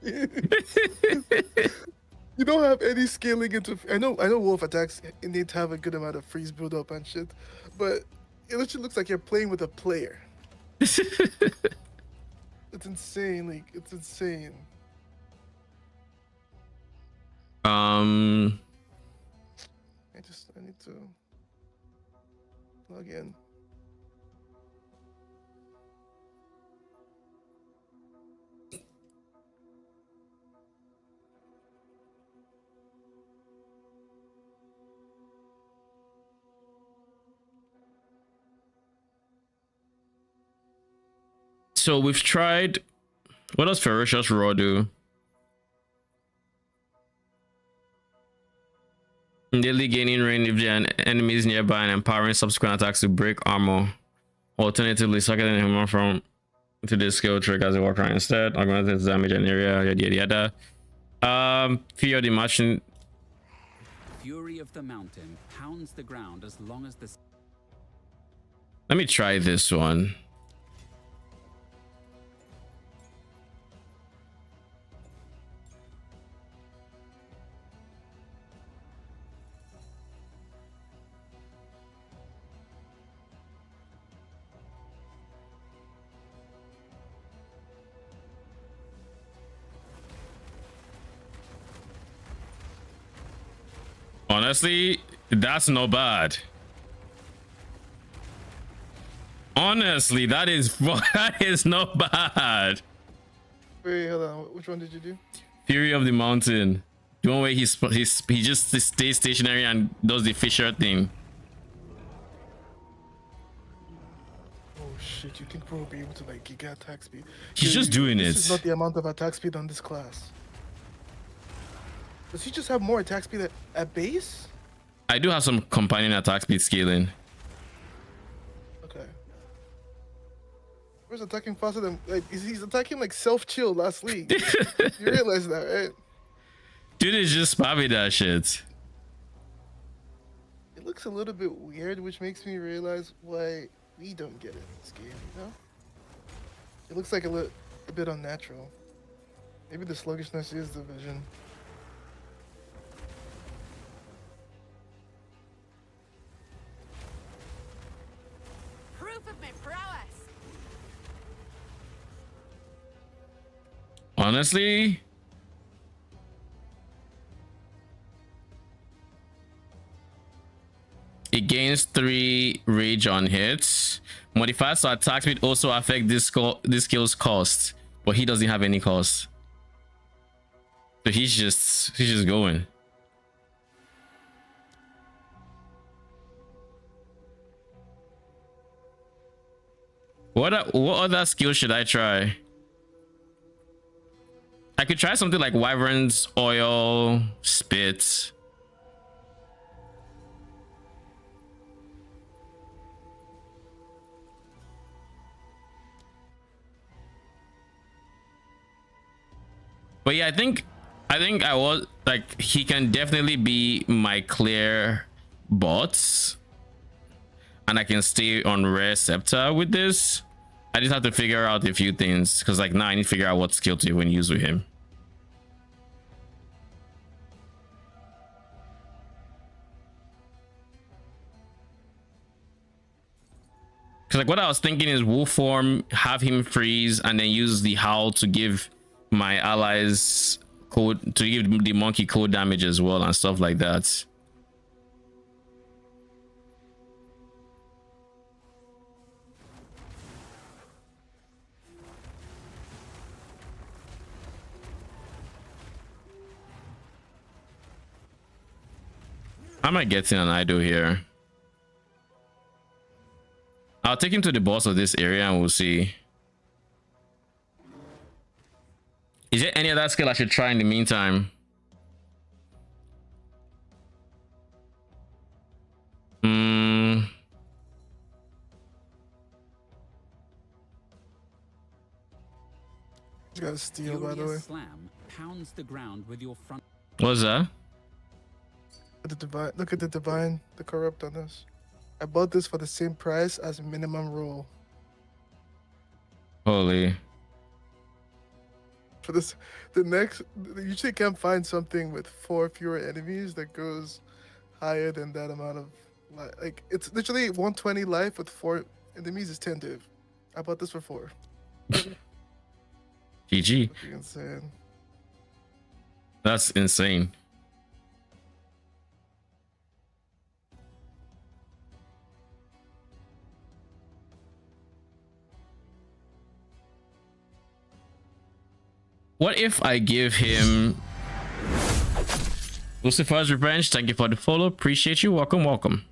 You don't have any scaling into. I know wolf attacks need to have a good amount of freeze build up and shit, but it literally looks like you're playing with a player. It's insane. Like it's insane.
Um.
I need to log in.
So we've tried. What does Ferocious Roar do? Daily gaining range if there are enemies nearby and empowering subsequent attacks to break armor. Alternatively, socketing him from to this skill trick as a walker instead. Augmented damage an area, yada yada. Fear the machine.
Fury of the Mountain pounds the ground as long as the...
Let me try this one. Honestly, that's not bad. Honestly, that is not bad.
Wait, hold on. Which one did you do?
Fury of the Mountain. The one where he just stays stationary and does the Fisher thing.
Oh shit! You think we'll be able to like giga attack speed?
He's just doing
this
it.
This is not the amount of attack speed on this class. Does he just have more attack speed at base?
I do have some companion attack speed scaling.
Okay. Where's attacking faster than like he's attacking like self-chill last league. You realize that, right?
Dude is just spamming that shit.
It looks a little bit weird, which makes me realize why we don't get it in this game, you know? It looks like a bit unnatural. Maybe the sluggishness is the vision.
Proof of my prowess.
Honestly, it gains 3 rage on hits. Modifiers to attack speed also affect this skill's cost, but he doesn't have any cost. So he's just going. What other skill should I try? I could try something like Wyvern's Oil, Spit. But yeah, I think I was like, he can definitely be my clear bots, and I can stay on rare scepter with this. I just have to figure out a few things, because like now I need to figure out what skill to even use with him. Because like what I was thinking is wolf form, have him freeze, and then use the howl to give my allies code, to give the monkey code damage as well and stuff like that. I might get in an idol here. I'll take him to the boss of this area and we'll see. Is there any other skill I should try in the meantime?
You got a steal, by the way.
Slam pounds the ground with your front.
What's that?
Look at the divine, the corrupt on this. I bought this for the same price as minimum roll.
Holy.
For this, the next, you usually can't find something with 4 fewer enemies that goes higher than that amount of like it's literally 120 life with 4 enemies is 10 div. I bought this for 4.
GG.
Fucking insane.
That's insane. What if I give him Lucifer's Revenge? Thank you for the follow. Appreciate you. Welcome, welcome.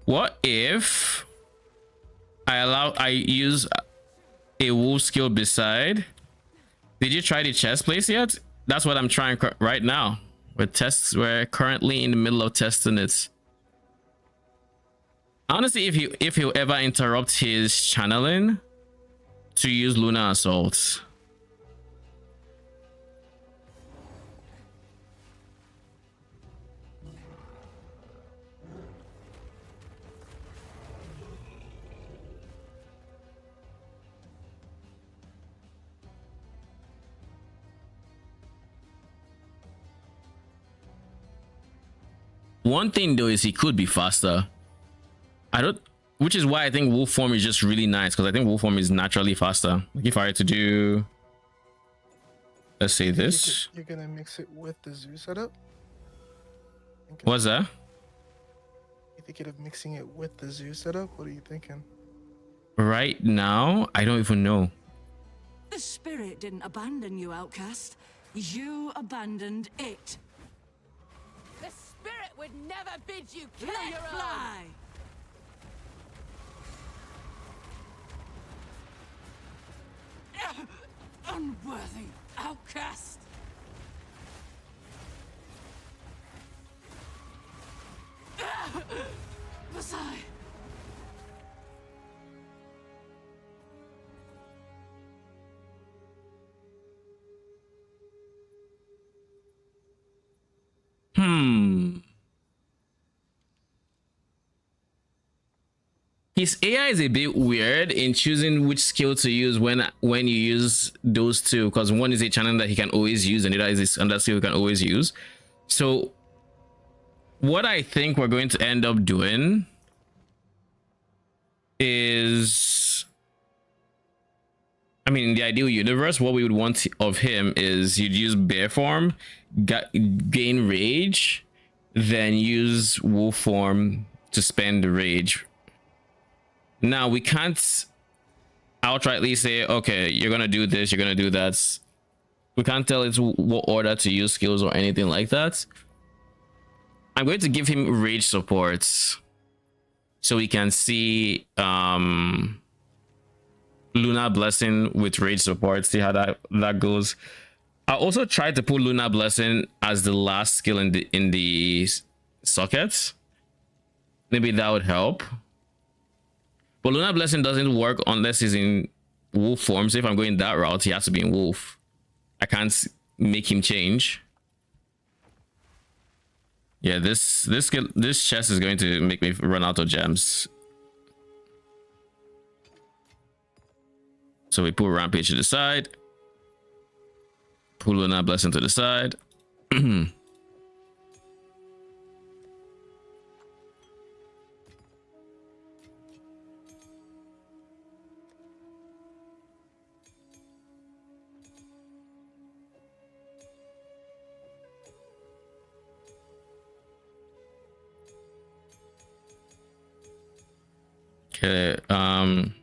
What if I use a wolf skill beside? Did you try the chest place yet? That's what I'm trying right now. We're currently in the middle of testing it. Honestly, if he'll ever interrupt his channeling to use Lunar Assault. One thing though is he could be faster. Which is why I think wolf form is just really nice, because I think wolf form is naturally faster. Like if I had to do, let's say this.
You're gonna mix it with the zoo setup?
What's that?
You thinking of mixing it with the zoo setup? What are you thinking?
Right now, I don't even know.
The spirit didn't abandon you, outcast. You abandoned it.
The spirit would never bid you kill
Let
your
fly. Unworthy outcast. Messiah.
His AI is a bit weird in choosing which skill to use when you use those two, because one is a channel that he can always use and the other is another skill he can always use. So what I think we're going to end up doing is, I mean, in the ideal universe, what we would want of him is you'd use bear form, gain rage, then use wolf form to spend the rage. Now we can't outrightly say, okay, you're gonna do this, you're gonna do that. We can't tell it what order to use skills or anything like that. I'm going to give him rage supports so we can see Lunar Blessing with rage support, see how that goes. I also tried to put Lunar Blessing as the last skill in the sockets. Maybe that would help. But Lunar Blessing doesn't work unless he's in wolf form. So if I'm going that route, he has to be in wolf. I can't make him change. Yeah, this chest is going to make me run out of gems. So we put Rampage to the side. Put Lunar Blessing to the side. Okay, and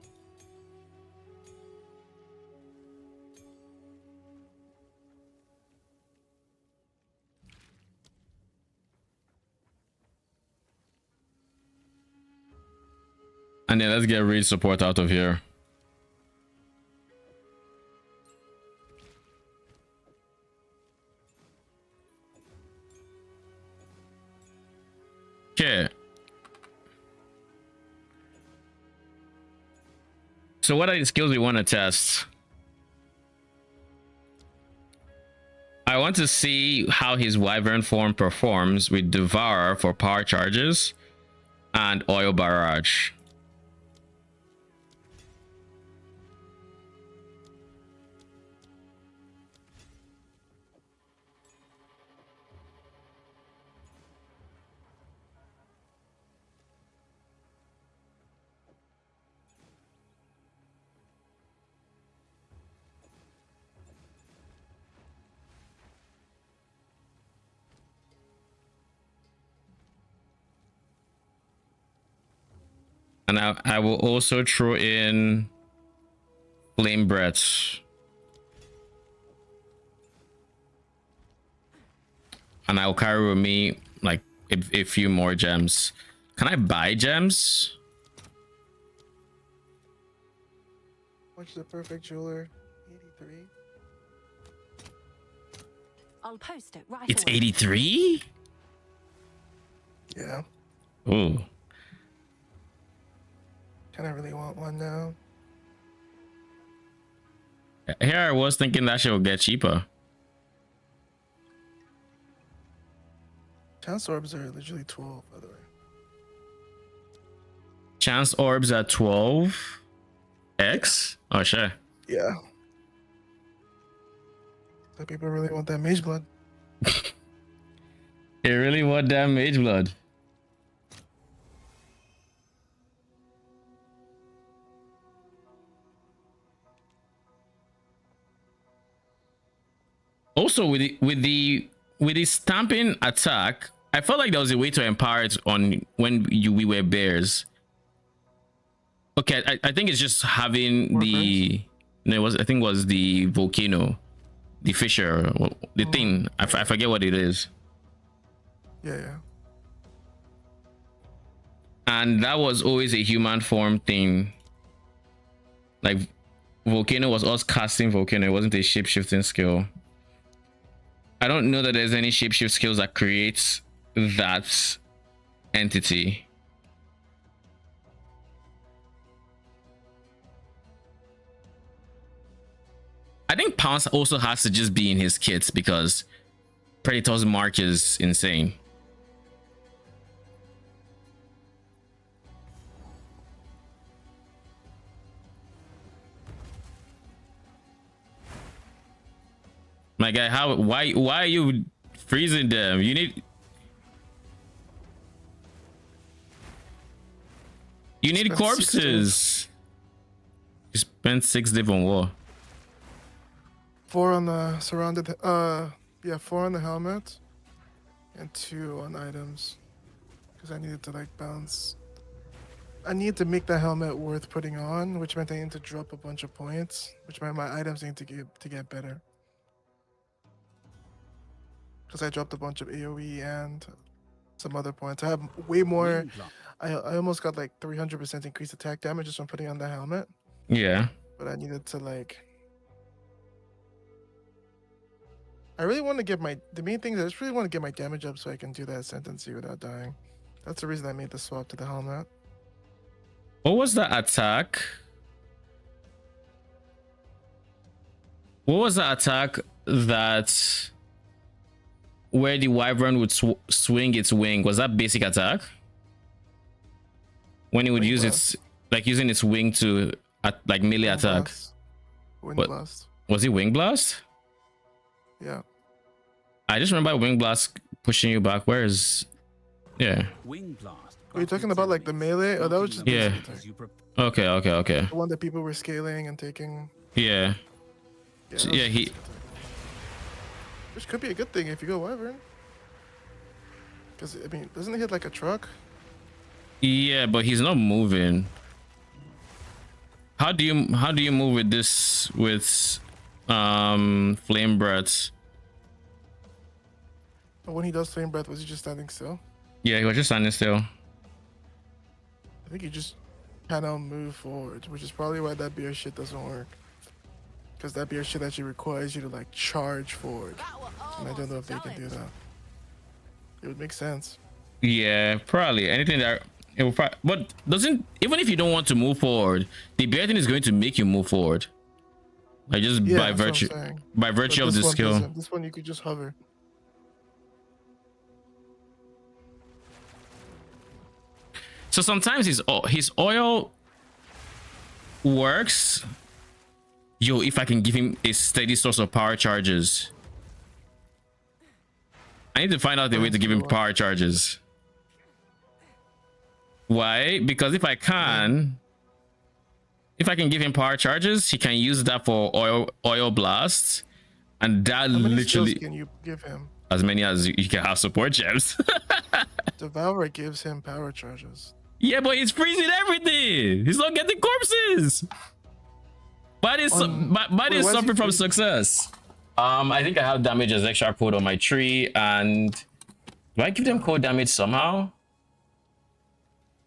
then let's get rage support out of here. Okay. So what are the skills we want to test? I want to see how his Wyvern form performs with Devour for power charges and Oil Barrage. And I will also throw in flame breaths. And I'll carry with me like a few more gems. Can I buy gems?
What's the perfect jeweler? 83.
I'll post it right
It's
away.
83?
Yeah.
Ooh.
Kind of really want one now.
Here I was thinking that shit would get cheaper.
Chance orbs are literally 12, by the way.
Chance orbs at 12x? Oh, sure.
Yeah. So people really want that mage blood.
They really want that mage blood. Also, with the stamping attack, I felt like there was a way to empower it on when we were bears. Okay, I think it's just having the no, it was I think it was the volcano, the fissure, the thing. I forget what it is.
Yeah.
And that was always a human form thing. Like volcano was us casting volcano. It wasn't a shape shifting skill. I don't know that there's any shapeshift skills that creates that entity. I think Pounce also has to just be in his kits because Predator's mark is insane. My guy, why are you freezing them? You need corpses. You spent 6 div on war.
4 on the surrounded, 4 on the helmet, and 2 on items, because I needed to like bounce. I needed to make the helmet worth putting on, which meant I needed to drop a bunch of points, which meant my items need to get better. Because I dropped a bunch of AoE and some other points. I have way more. I almost got like 300% increased attack damage just from putting on the helmet.
Yeah.
But I needed to like. I really want to get the main thing is I just really want to get my damage up so I can do that sentency without dying. That's the reason I made the swap to the helmet.
What was the attack? What was the attack that where the wyvern would swing its wing? Was that basic attack? When it would use its like using its wing to like melee attack.
Wind blast.
Was it wing blast?
Yeah.
I just remember wing blast pushing you back. Where is? Yeah.
Wing blast.
Are you talking about like the melee? Oh, that was just
yeah. Okay.
The one that people were scaling and taking.
Yeah. Yeah.
Which could be a good thing if you go wyvern. Because I mean, doesn't it hit like a truck?
Yeah, but he's not moving. How do you move with this flame breaths?
But when he does flame breath, was he just standing still?
Yeah, he was just standing still.
I think you just kind of move forward, which is probably why that beer shit doesn't work. Because that beer shit actually requires you to like charge forward. And I don't know if they can do that. It would make sense.
Yeah, probably anything that it will probably, but doesn't, even if you don't want to move forward, the bear thing is going to make you move forward. Like just by virtue of the skill.
This one you could just hover.
So sometimes his oil works. Yo, if I can give him a steady source of power charges. I need to find out the way to give him power charges. Why? Because if I can give him power charges, he can use that for oil blasts, and that literally
can you give him?
As many as you can have support gems.
Devourer gives him power charges.
Yeah, but he's freezing everything. He's not getting corpses. But it's suffering from success. I think I have damage as extra code on my tree, and do I give them code damage somehow?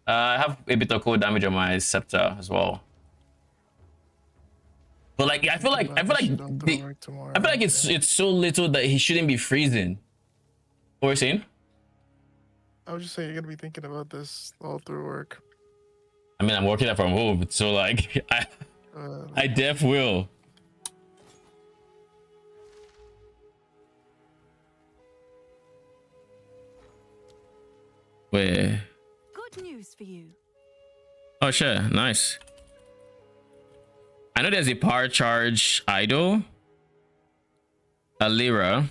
I have a bit of code damage on my scepter as well. But like, I feel like it's so little that he shouldn't be freezing. What are you saying?
I was just saying you're gonna be thinking about this all through work.
I mean, I'm working from home, so like, I def will. Wait.
Good news for you.
Oh, sure. Nice. I know there's a power charge idol. A Lyra.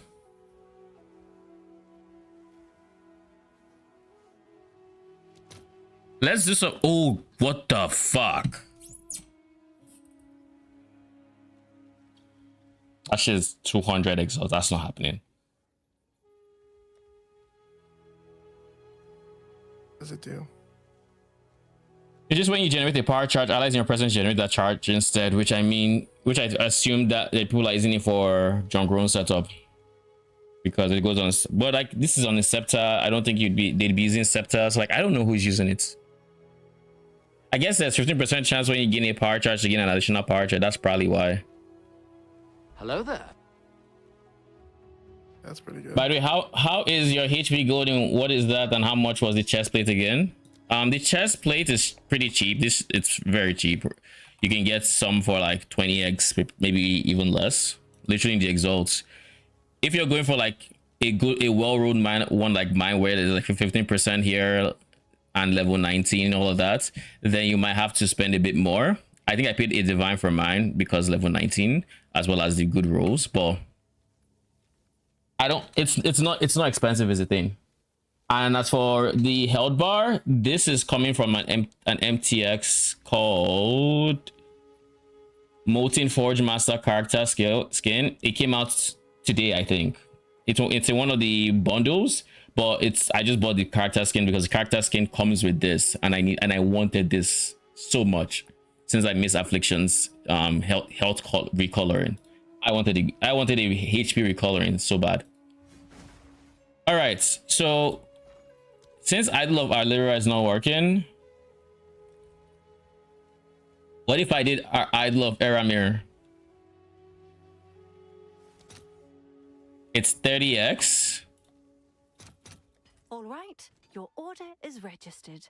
Let's do some. Oh, what the fuck? That shit's 200 exalt. That's not happening.
What does it do?
It's just when you generate a power charge, allies in your presence generate that charge instead, which I assume that the people are using it for John Grown setup. Because it goes on, but like this is on the scepter. I don't think they'd be using scepter. So like I don't know who's using it. I guess there's 15% chance when you gain a power charge to gain an additional power charge. That's probably why.
Hello there.
That's pretty good.
By the way, how is your HP golden? What is that, and how much was the chest plate again? The chest plate is pretty cheap. It's very cheap. You can get some for like 20x, maybe even less. Literally in the exalts. If you're going for like a well-rolled one like mine, where there's like 15% here and level 19, all of that, then you might have to spend a bit more. I think I paid a divine for mine because level 19, as well as the good rolls, but I don't. It's not expensive is the thing. And as for the health bar, this is coming from an MTX called Molten Forge Master Character Skin. It came out today, I think. It's in one of the bundles, but I just bought the character skin because the character skin comes with this, and I wanted this so much since I missed Affliction's health recoloring. I wanted a HP recoloring so bad. All right, so since Idol of Arlyra is not working, what if I did our Idol of Eramir? It's 30x.
All right, your order is registered.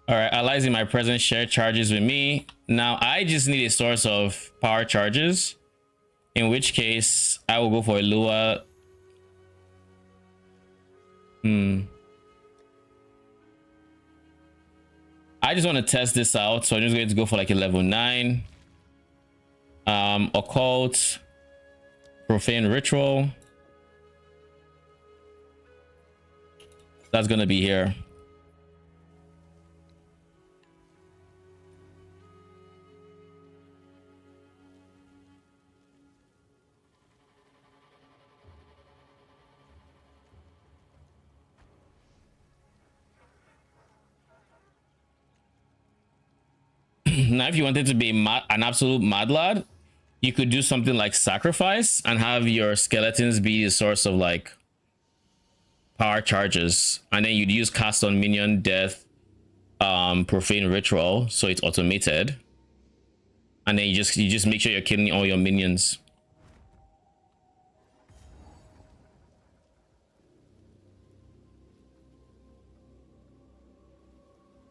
All right, allies in my presence share charges with me. Now I just need a source of power charges, in which case I will go for a Lua. I just want to test this out, so I'm just going to go for like a level 9. Occult, Profane Ritual. That's gonna be here. Now, if you wanted to be an absolute mad lad, you could do something like sacrifice and have your skeletons be the source of like power charges, and then you'd use cast on minion death, profane ritual, so it's automated, and then you just make sure you're killing all your minions.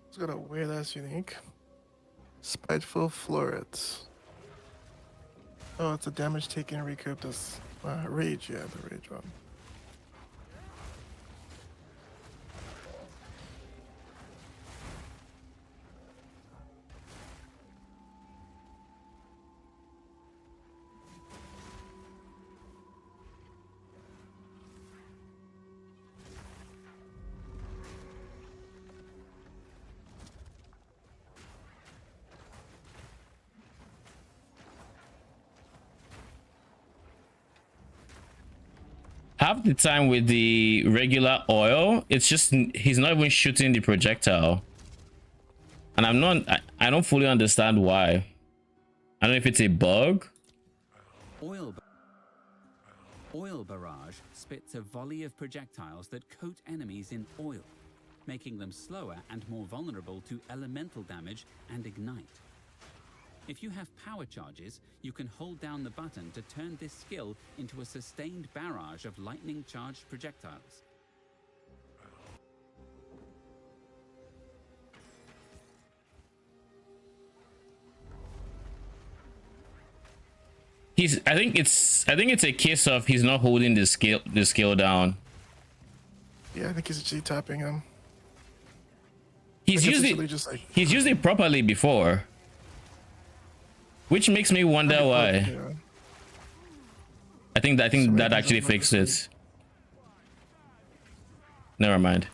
It's got a weird ass unique. Spiteful Florets. Oh, it's a damage taken recouped as rage. Yeah, the rage one.
half the time with the regular oil, it's just he's not even shooting the projectile. And I don't fully understand why. I don't know if it's a bug.
Oil barrage spits a volley of projectiles that coat enemies in oil, making them slower and more vulnerable to elemental damage and ignite. If you have power charges, you can hold down the button to turn this skill into a sustained barrage of lightning-charged projectiles.
I think it's a case of he's not holding the skill down.
Yeah, I think he's actually tapping him.
He's
like
used it properly before, which makes me wonder why.
Yeah.
I think that actually fixed it. Never mind.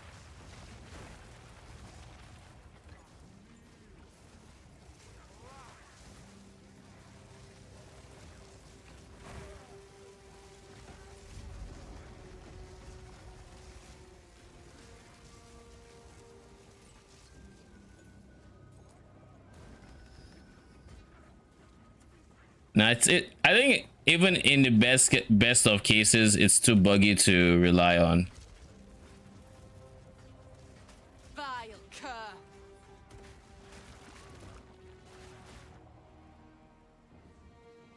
Now I think even in the best of cases, it's too buggy to rely on.
Vile cur.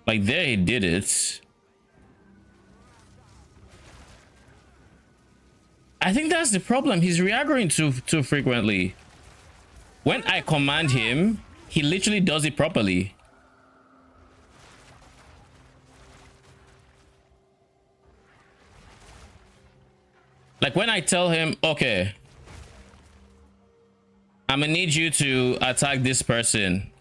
Like there, he did it. I think that's the problem. He's reaggroing too frequently. When I command him, he literally does it properly. Like when I tell him, okay, I'm gonna need you to attack this person.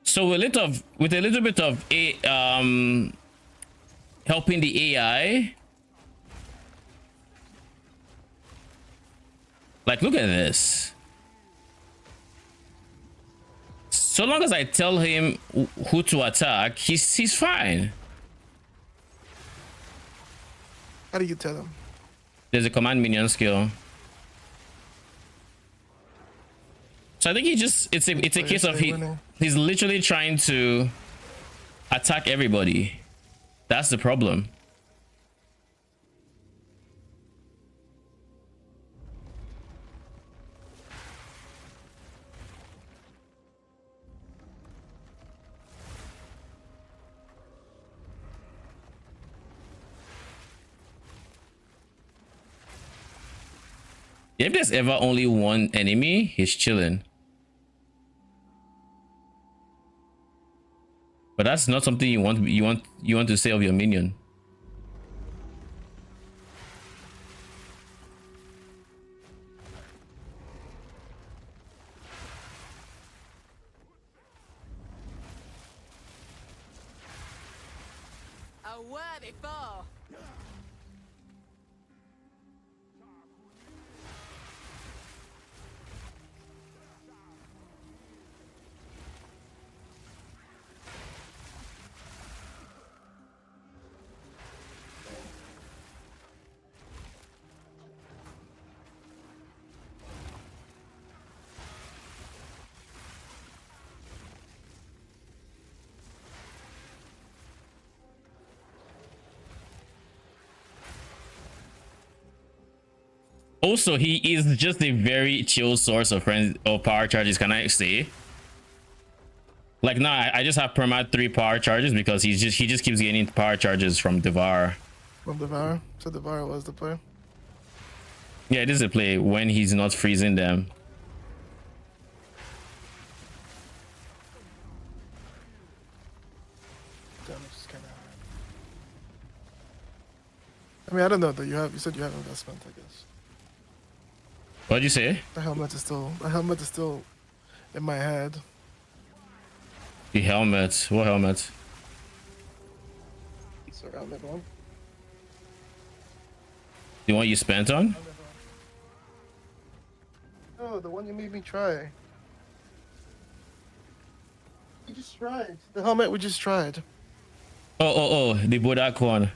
So with a little bit of helping the AI. Like, look at this. So long as I tell him who to attack, he's fine.
How do you tell him?
There's a command minion skill. So I think it's a case of he's literally trying to attack everybody. That's the problem. If there's ever only one enemy, he's chilling. But that's not something you want to say of your minion.
A worthy foe.
Also, he is just a very chill source of power charges, can I say? Like now, I just have perma 3 power charges because he just keeps getting power charges from Devour.
From Devour? So Devour was the play?
Yeah, it is a play when he's not freezing them.
Damage is kind of high. I mean, I don't know though. You said you have investment, I guess.
What'd you say?
The helmet is still in my head.
The helmet. What helmet?
It's around that one.
The one you spent on?
Oh, the one you made me try. We just tried. The helmet we just tried.
Oh, the Bodak one.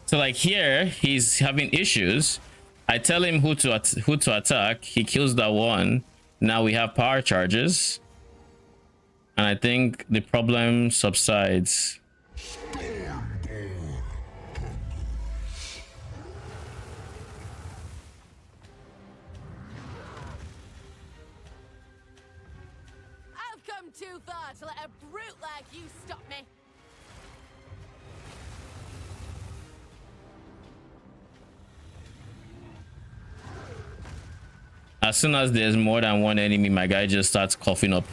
So like here, he's having issues. I tell him who to attack. He kills that one. Now we have power charges. And I think the problem subsides.
I've come too far to let a brute like you stop me.
As soon as there's more than one enemy, my guy just starts coughing up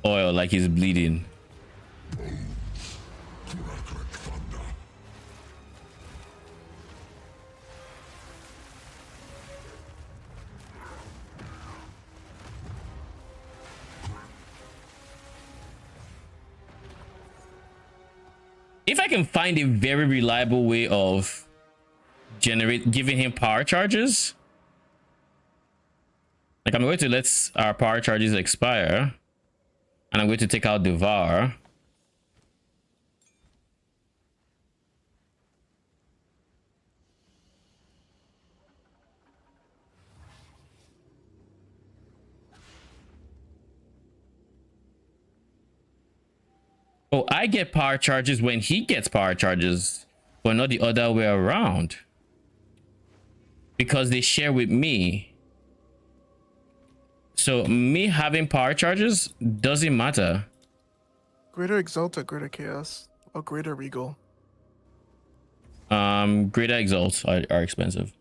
oil like he's bleeding. If I can find a very reliable way of giving him power charges, like I'm going to let our power charges expire, and I'm going to take out Devour. Oh, I get power charges when he gets power charges, but not the other way around. Because they share with me. So me having power charges doesn't matter.
Greater Exalta, Greater Chaos, or Greater Regal.
Greater Exalts are expensive.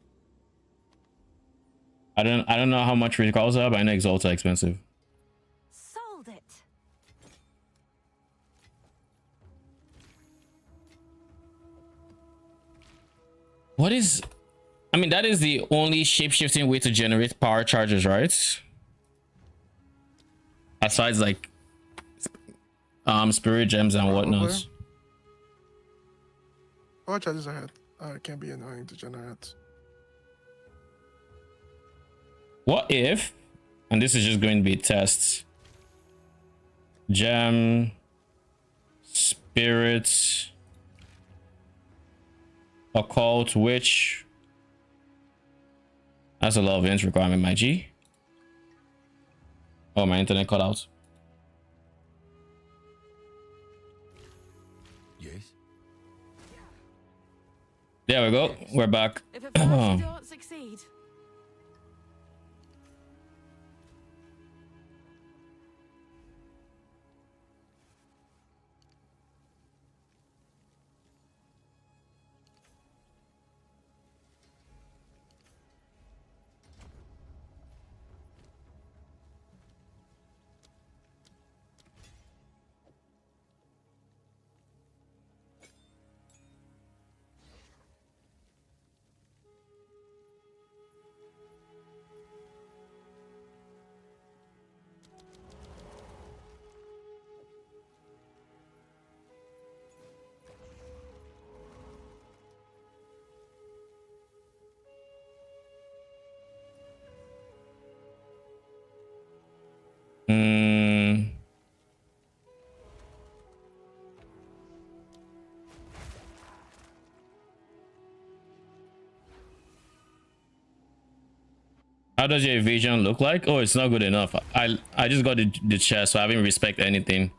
I don't know how much Regals are, but I know Exalts are expensive.
Sold it.
What is... I mean, that is the only shape-shifting way to generate power charges, right? Aside like spirit gems and whatnot.
Power charges can be annoying to generate.
What if, and this is just going to be tests, gem, spirit, occult, witch. That's a lot of int requirement, my G. Oh, my internet cut out.
Yes.
There we go. We're back.
If at first you don't succeed.
How does your evasion look like? Oh, it's not good enough. I just got the chest, so I haven't respect anything.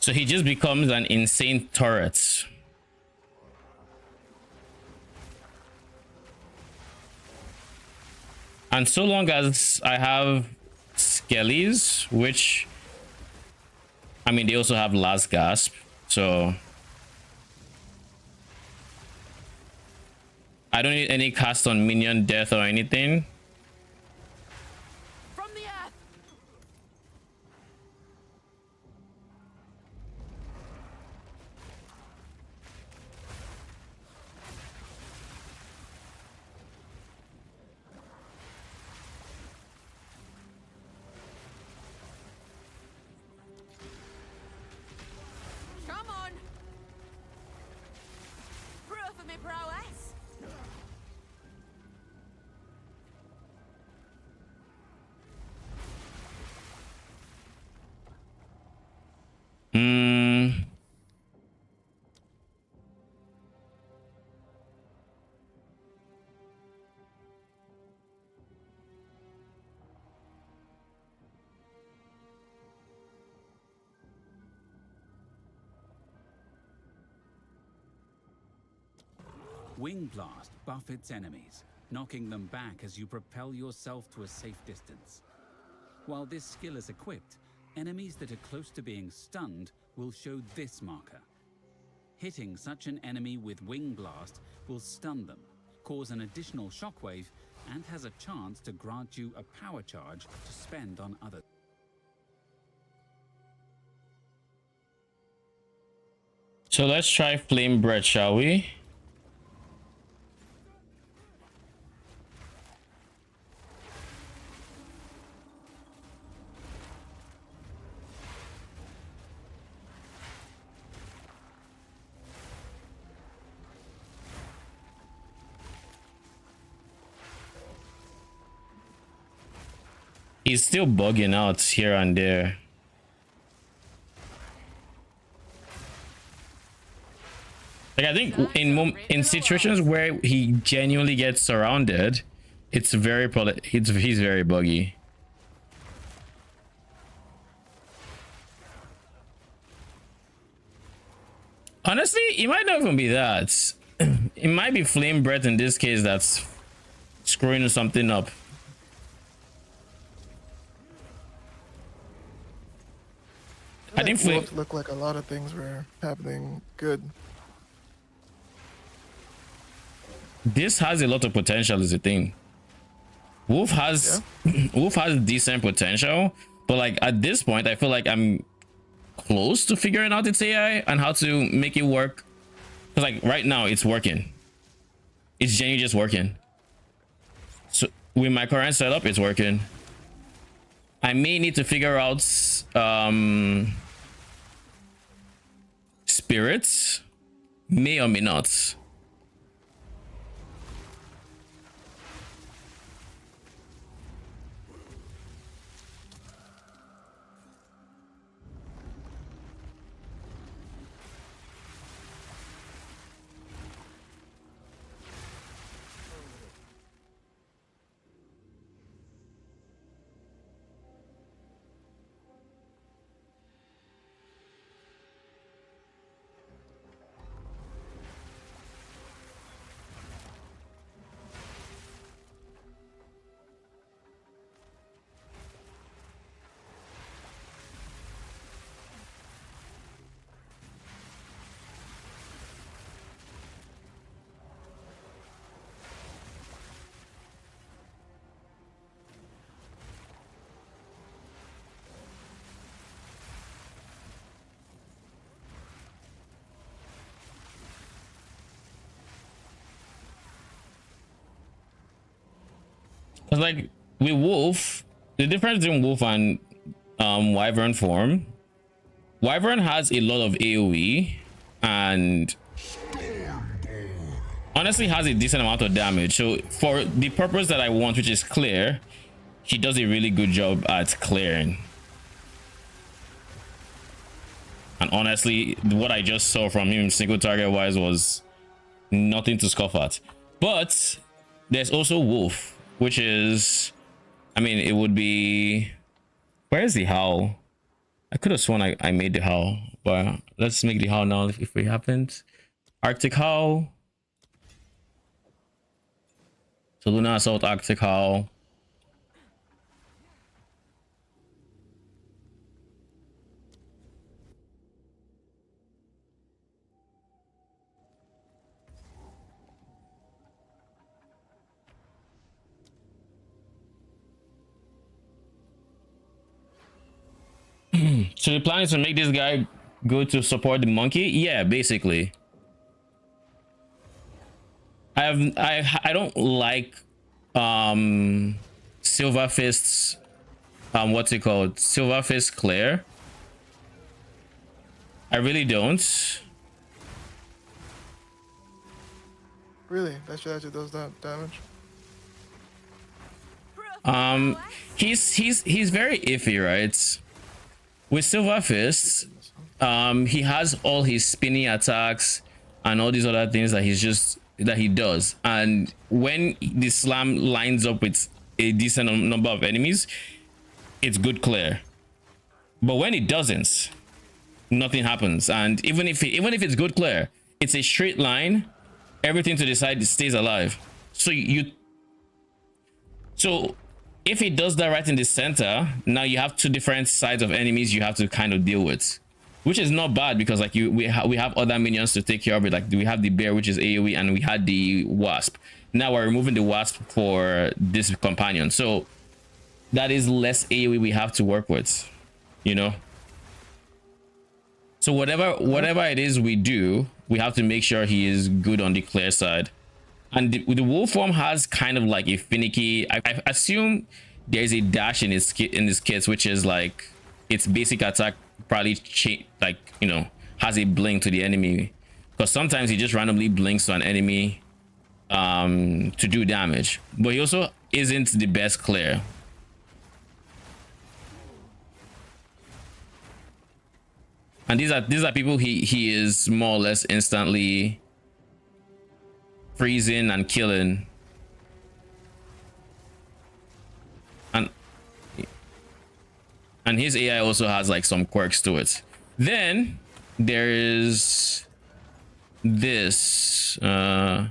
So he just becomes an insane turret. And so long as I have Skellies, which I mean they also have Last Gasp, so I don't need any cast on minion death or anything.
From the earth. Come on. Proof of me prowess.
Hmm.
Wing Blast buff its enemies, knocking them back as you propel yourself to a safe distance. While this skill is equipped, enemies that are close to being stunned will show this marker. Hitting such an enemy with Wing Blast will stun them, cause an additional shockwave, and has a chance to grant you a power charge to spend on others.
So let's try Flame Breath, shall we? He's still bugging out here and there. Like I think in situations where he genuinely gets surrounded, it's very he's very buggy. Honestly, it might not even be that. It might be Flame Breath in this case that's screwing something up. I think Flame
looked like a lot of things were happening good.
This has a lot of potential is the thing. Wolf has Wolf has decent potential, but like at this point I feel like I'm close to figuring out its AI and how to make it work. Because like right now it's working. It's genuinely just working. So with my current setup, it's working. I may need to figure out spirits, may or may not. Because like with Wolf, the difference between Wolf and Wyvern form, Wyvern has a lot of AoE and honestly has a decent amount of damage. So for the purpose that I want, which is clear, he does a really good job at clearing. And honestly, what I just saw from him single target wise was nothing to scoff at. But there's also Wolf, which is, I mean, it would be, where is the Howl? I could have sworn I made the Howl, but let's make the Howl now if we haven't. Arctic Howl. So Luna Assault, Arctic Howl. So the plan is to make this guy go to support the monkey? Yeah, basically. I don't like Silver Fist's what's it called? Silver Fist Claire. I really don't.
Really? That shit actually does that damage?
He's very iffy, right? With Silver Fist, he has all his spinning attacks and all these other things that he does. And when the slam lines up with a decent number of enemies, it's good clear. But when it doesn't, nothing happens. And even if it's good clear, it's a straight line. Everything to the side stays alive. So if he does that right in the center, now you have two different sides of enemies you have to kind of deal with, which is not bad because like we have other minions to take care of it. Like we have the bear, which is AoE, and we had the wasp. Now we're removing the wasp for this companion, so that is less AoE we have to work with, you know. So whatever it is we do, we have to make sure he is good on the clear side. And the wolf form has kind of like a finicky. I assume there's a dash in his kits, which is like its basic attack probably like, you know, has a blink to the enemy, because sometimes he just randomly blinks to an enemy to do damage. But he also isn't the best clear. And these are people he is more or less instantly freezing and killing. And his AI also has like some quirks to it. Then there is this. I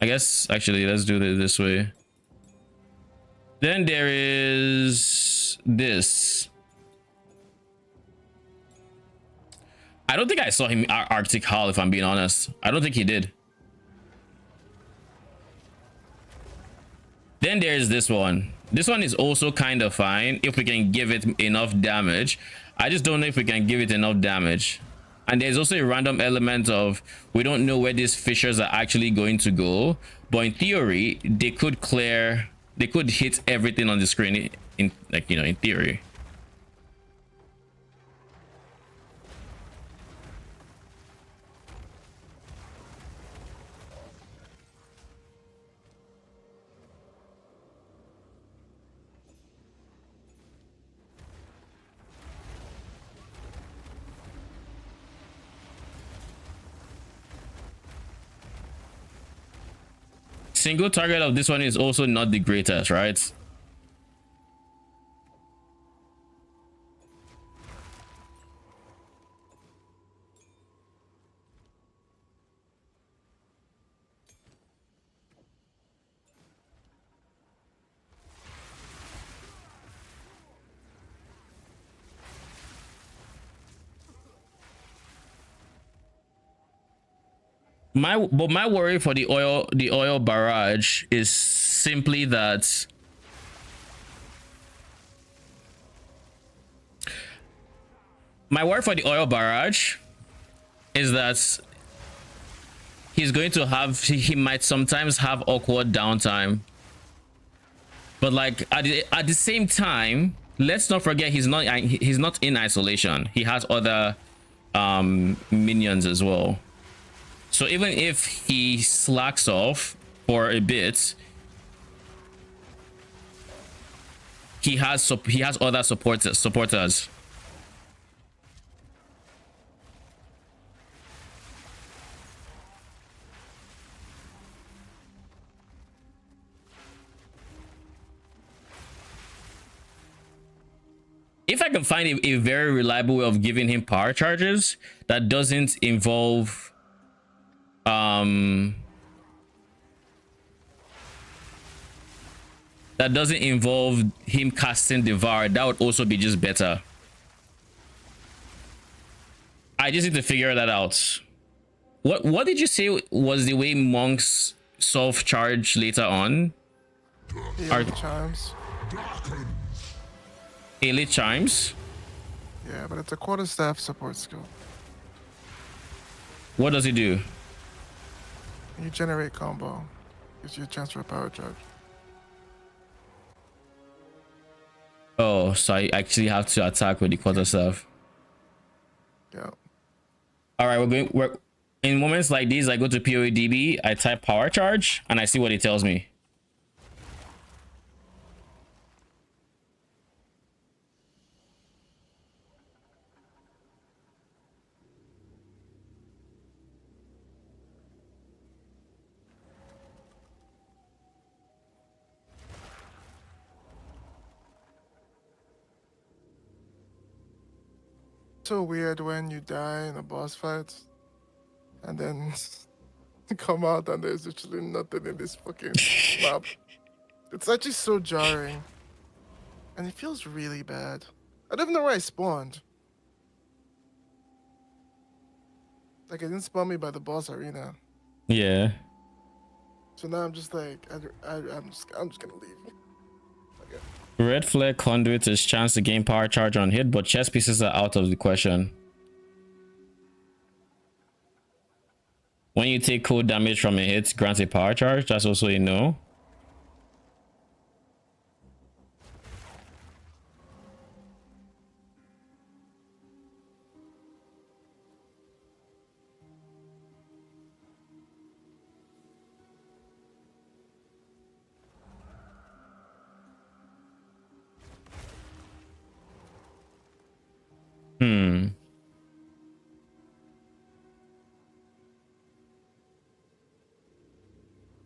guess actually let's do it this way. Then there is this. I don't think I saw him Arctic Hall, if I'm being honest. I don't think he did. Then there's this one. This one is also kind of fine if we can give it enough damage. I just don't know if we can give it enough damage. And there's also a random element of we don't know where these fissures are actually going to go. But in theory, they could hit everything on the screen in like, you know, in theory. Single target of this one is also not the greatest, right? My worry for the oil barrage is simply that he's going to have, he might sometimes have awkward downtime, but like at the same time, let's not forget he's not in isolation. He has other minions as well. So even if he slacks off for a bit, he has other supporters. If I can find a very reliable way of giving him power charges that doesn't involve him casting Devour, that would also be just better. I just need to figure that out. What did you say was the way monks solve charge later on?
Elite chimes.
Elite chimes?
Yeah, but it's a quarterstaff support skill.
What does it do?
You generate combo. Gives you a chance for a power charge.
Oh, so I actually have to attack with the quarter staff.
Yeah.
All right, we're in moments like these. I go to PoEDB, I type power charge, and I see what it tells me.
So weird when you die in a boss fight and then come out and there's literally nothing in this fucking map. It's actually so jarring. And it feels really bad. I don't even know where I spawned. Like, it didn't spawn me by the boss arena.
Yeah.
So now I'm just like, I'm just gonna leave. Okay.
Red flare conduit is chance to gain power charge on hit, but chess pieces are out of the question. When you take cold damage from a hit, grants a power charge. That's also a no.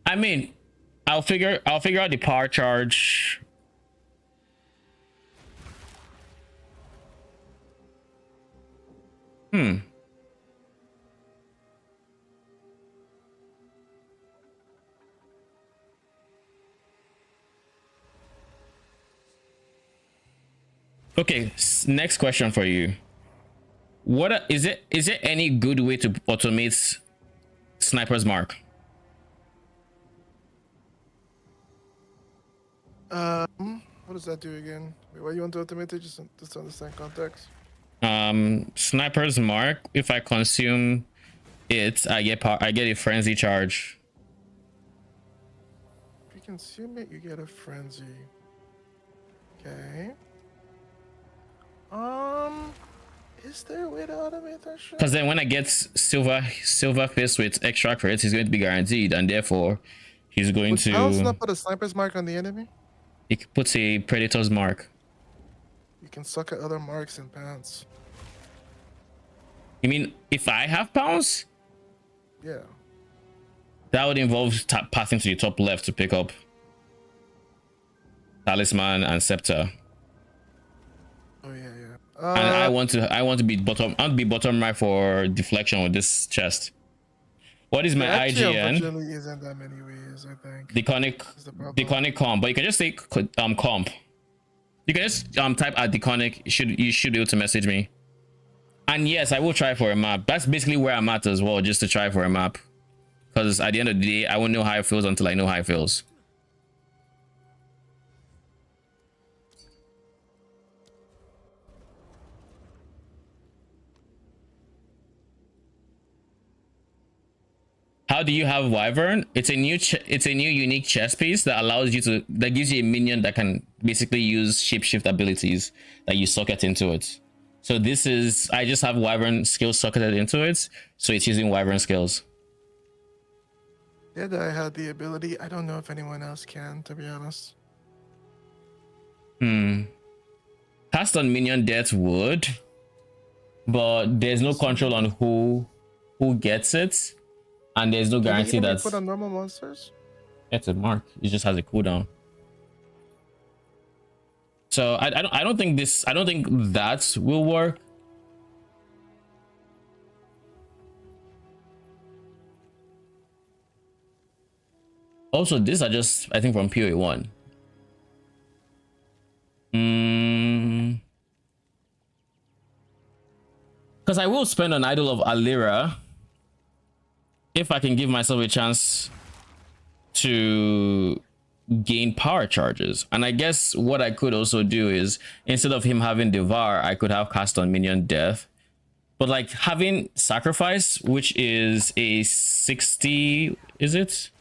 I mean, I'll figure out the power charge. Okay, next question for you. What is it? Is there any good way to automate Sniper's Mark?
What does that do again? Wait, why you want to automate it? Just to understand context.
Sniper's Mark. If I consume it, I get a frenzy charge.
If you consume it, you get a frenzy. Okay. Is there a way to automate that shit?
Because then when I get silver fist with extra crits, he's going to be guaranteed, and therefore he's going to.
How does not put a sniper's mark on the enemy?
He puts a predator's mark.
You can suck at other marks in pants.
You mean if I have pounds?
Yeah.
That would involve passing to the top left to pick up Talisman and Scepter.
Oh yeah, yeah.
And I want to be bottom. I want to be bottom right for deflection with this chest. What is my IGN?
Unfortunately, isn't that many ways, I think.
Deconic comp, but you can just say comp. You can just type at Deconic. You should be able to message me. And yes, I will try for a map. That's basically where I'm at as well, just to try for a map. Because at the end of the day, I won't know how it feels until I know how it feels. How do you have Wyvern? It's a new unique chess piece that allows you to, that gives you a minion that can basically use shapeshift abilities that you socket into it. So this is, I just have Wyvern skills socketed into it, so it's using Wyvern skills.
Yeah, that I had the ability. I don't know if anyone else can, to be honest.
Cast on minion death would, but there's no control on who gets it. And there's no guarantee that
put on normal monsters.
It's a mark. It just has a cooldown. So I don't think that will work. Also, these are just, I think, from PoE 1. Because I will spend an idol of Alira if I can give myself a chance to gain power charges. And I guess what I could also do is, instead of him having Devour, I could have cast on minion death. But like having Sacrifice, which is a 60, is it?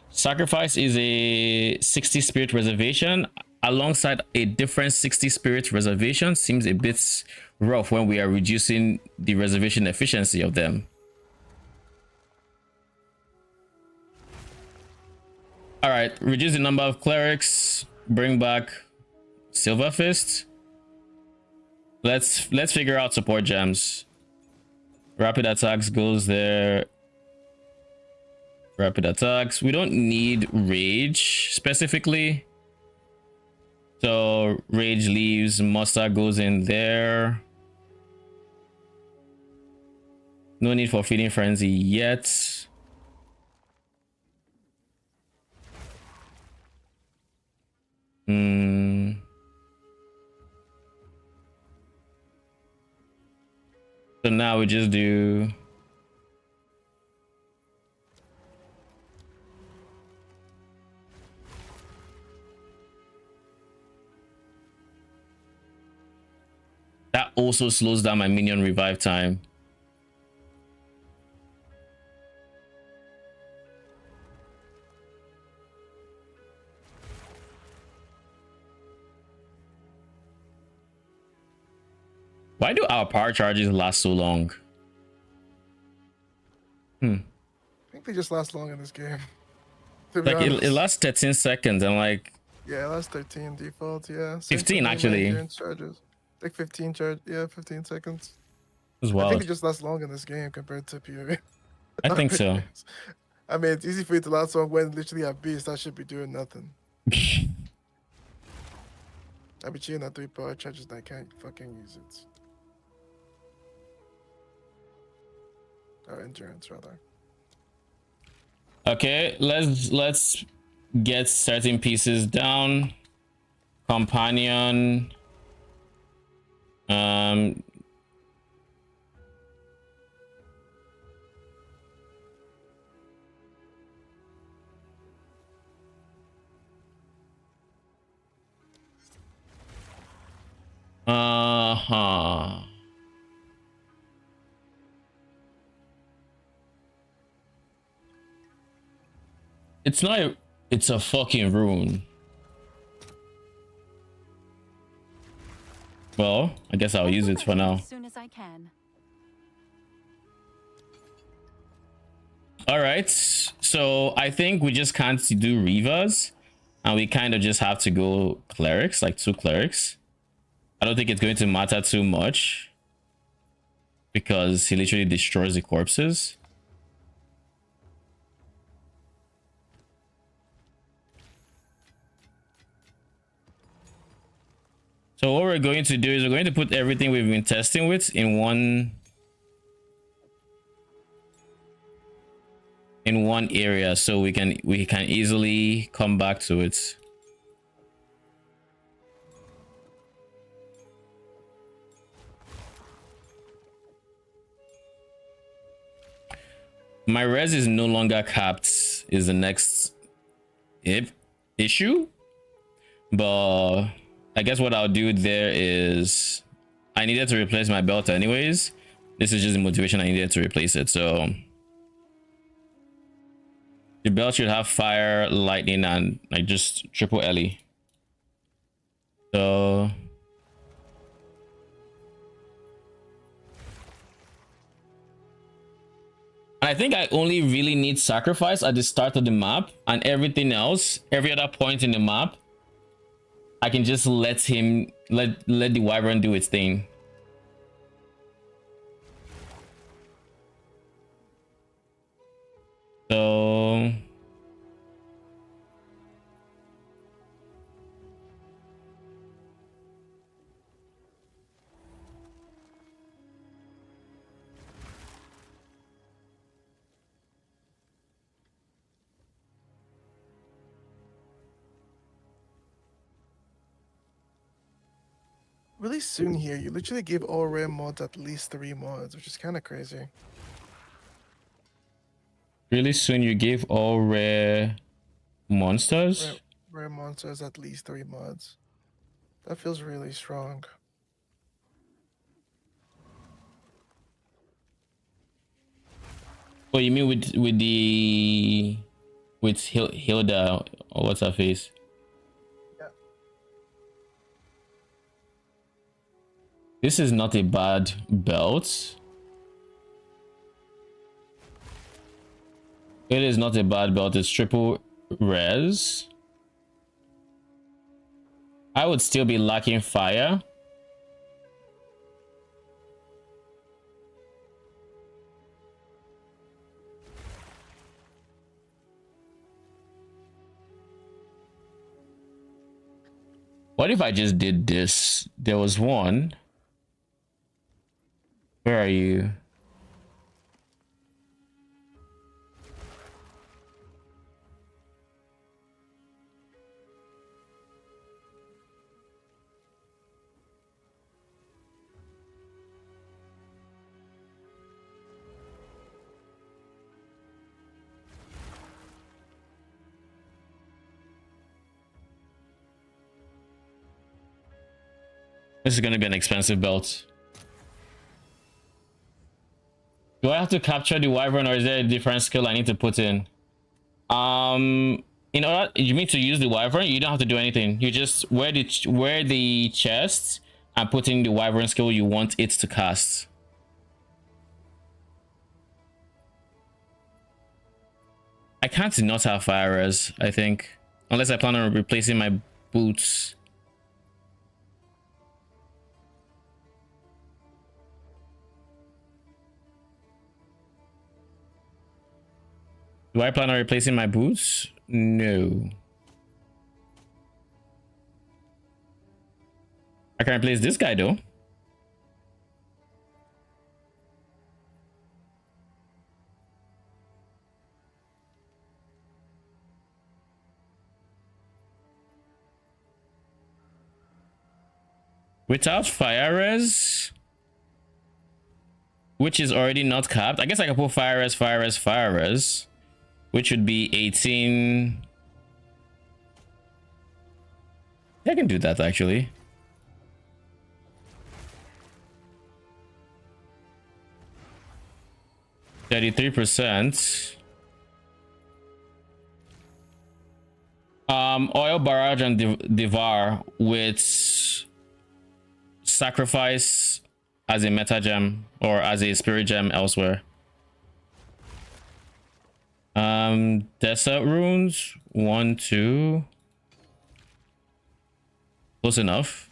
Sacrifice is a 60 spirit reservation alongside a different 60 spirit reservation seems a bit rough when we are reducing the reservation efficiency of them. All right, reduce the number of clerics, bring back Silver Fist. Let's figure out support gems. Rapid attacks goes there. Rapid attacks. We don't need rage specifically. So rage leaves, muster goes in there. No need for feeding frenzy yet. So now we just do that. Also slows down my minion revive time. Why do our power charges last so long?
I think they just last long in this game.
Like it lasts 13 seconds and like...
Yeah, it lasts 13 default, yeah.
15 actually.
Charges. Like 15 charge, yeah, 15 seconds.
As well.
I think it just lasts long in this game compared to PoE.
I think so.
I mean, it's easy for you to last long when literally at beast, that should be doing nothing. I be cheating at 3 power charges and I can't fucking use it. Or endurance rather.
Okay, let's get certain pieces down. Companion. It's not, it's a fucking rune. Well, I guess I'll use it for now.
As soon as I can.
All right, so I think we just can't do Rivas, and we kind of just have to go clerics, like 2 clerics. I don't think it's going to matter too much because he literally destroys the corpses. So what we're going to do is we're going to put everything we've been testing with in one area so we can easily come back to it. My res is no longer capped is the next issue, but I guess what I'll do there is I needed to replace my belt anyways. This is just the motivation I needed to replace it. So the belt should have fire, lightning, and like just triple LE. So I think I only really need sacrifice at the start of the map, and everything else, every other point in the map, I can just let the wyvern do its thing. So
really soon here, you literally give all rare mods at least 3 mods, which is kind of crazy.
Really soon you gave all rare monsters.
Rare monsters, at least 3 mods. That feels really strong.
Oh, you mean with the Hilda, or what's her face?
Yeah.
This is not a bad belt. It is not a bad belt. It's triple res. I would still be lacking fire. What if I just did this? There was one. Where are you? This is gonna be an expensive belt. Do I have to capture the wyvern, or is there a different skill I need to put in? In order, you mean to use the wyvern, you don't have to do anything. You just wear the chest and put in the wyvern skill you want it to cast. I can't not have fire res, I think, unless I plan on replacing my boots. Do I plan on replacing my boots? No. I can replace this guy though. Without fire res, which is already not capped, I guess I can put fire res, which would be 18. Yeah, I can do that actually. %. Oil barrage and devour with sacrifice as a meta gem or as a spirit gem elsewhere. Desert runes 1, 2. Close enough.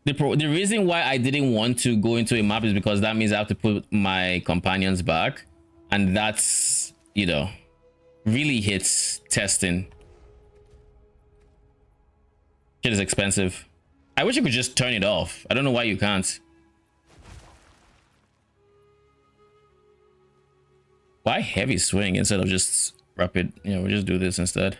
The reason why I didn't want to go into a map is because that means I have to put my companions back, and that's, you know, really hits testing. Shit is expensive. I wish you could just turn it off. I don't know why you can't. Why heavy swing instead of just rapid? You know, we'll just do this instead.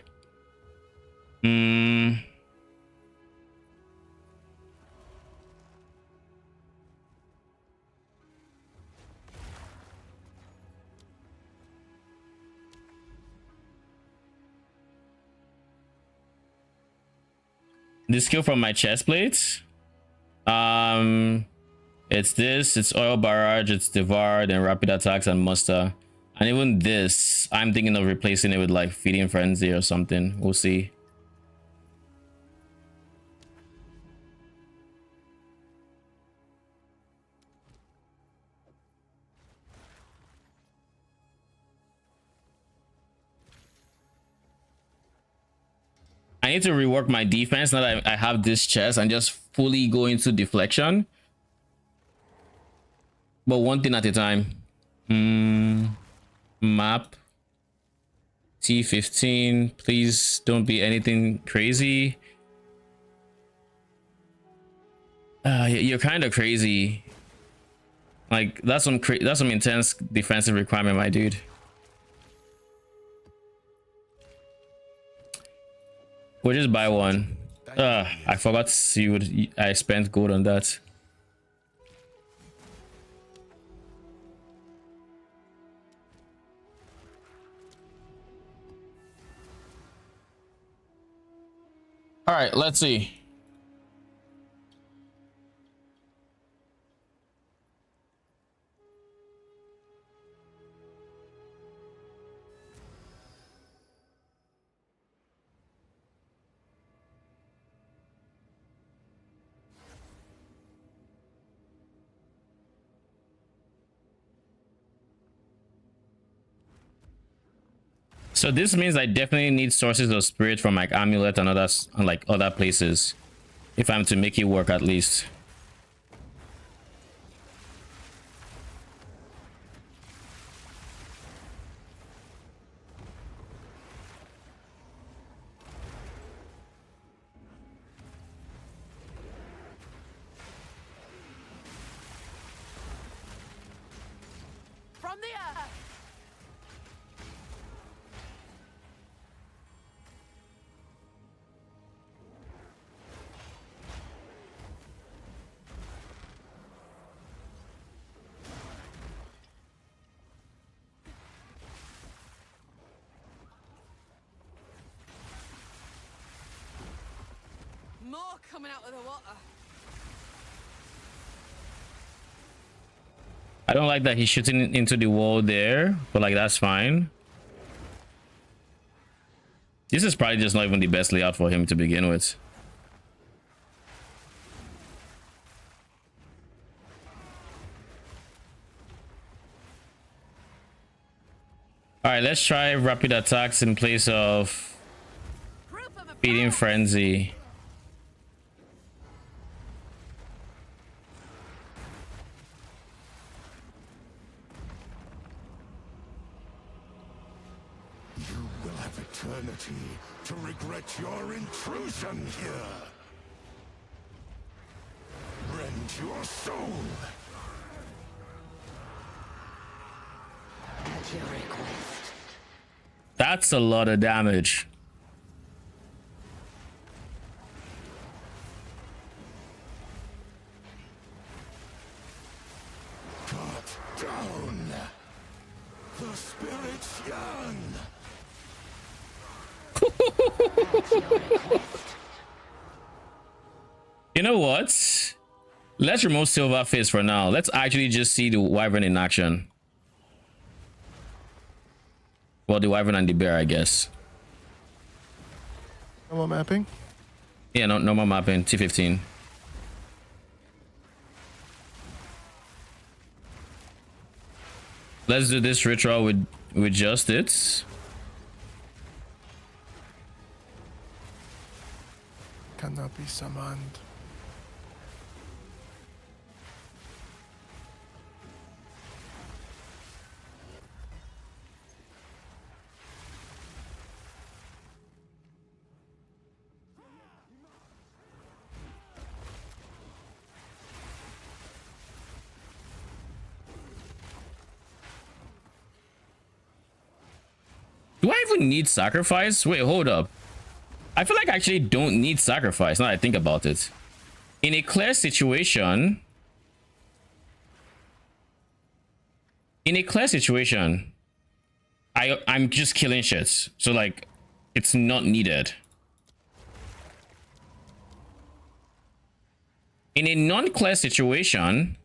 The skill from my chest plates. It's this, it's oil barrage, it's devour, then rapid attacks and muster. And even this, I'm thinking of replacing it with like feeding frenzy or something. We'll see. I need to rework my defense now that I have this chest and just fully go into deflection. But one thing at a time. Map T15. Please don't be anything crazy. You're kind of crazy. Like that's some intense defensive requirement, my dude. We'll just buy one. I forgot I spent gold on that. I spent gold on that. All right, let's see. So this means I definitely need sources of spirit from like amulet and others, like other places, if I'm to make it work at least.
From the earth. More coming out of the water.
I don't like that he's shooting into the wall there, but like that's fine. This is probably just not even the best layout for him to begin with. All right, let's try rapid attacks in place of feeding frenzy.
You will have eternity to regret your intrusion here. Rend your soul.
At your request.
That's a lot of damage.
Cut down. The spirits yearn.
You know what? Let's remove Silverface for now. Let's actually just see the Wyvern in action. Well, the Wyvern and the Bear, I guess.
Normal mapping?
Yeah, no, normal mapping, T15. Let's do this ritual with just it.
Cannot be summoned.
Do I even need sacrifice? Wait, hold up. I feel like I actually don't need sacrifice now that I think about it. In a clear situation, I'm just killing shit. So like, it's not needed. In a non-clear situation,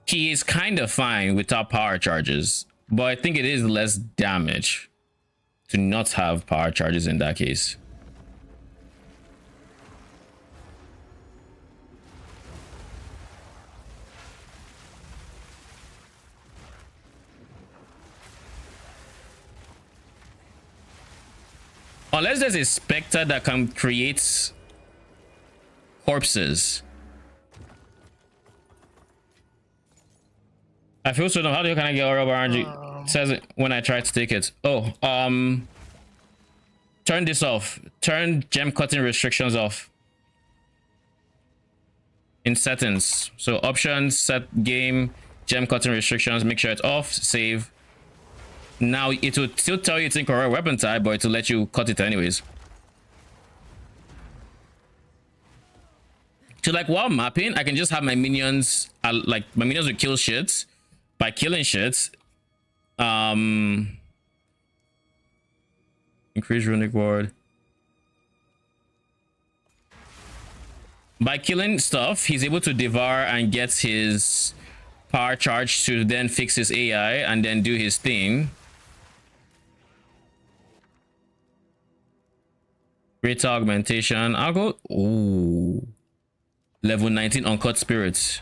he is kind of fine without power charges, but I think it is less damage to not have power charges in that case. Unless there's a specter that can create corpses. I feel so dumb. How can I get orb around you? It says it when I try to take it. Oh, turn this off. Turn gem cutting restrictions off. In settings. So options, set game, gem cutting restrictions, make sure it's off, save. Now it will still tell you it's incorrect weapon type, but it will let you cut it anyways. So like while mapping, I can just have my minions, like my minions will kill shit. By killing shit, increase runic ward. By killing stuff, he's able to devour and gets his power charge to then fix his AI and then do his thing. Greater augmentation. I'll go. Ooh. Level 19 uncut spirits.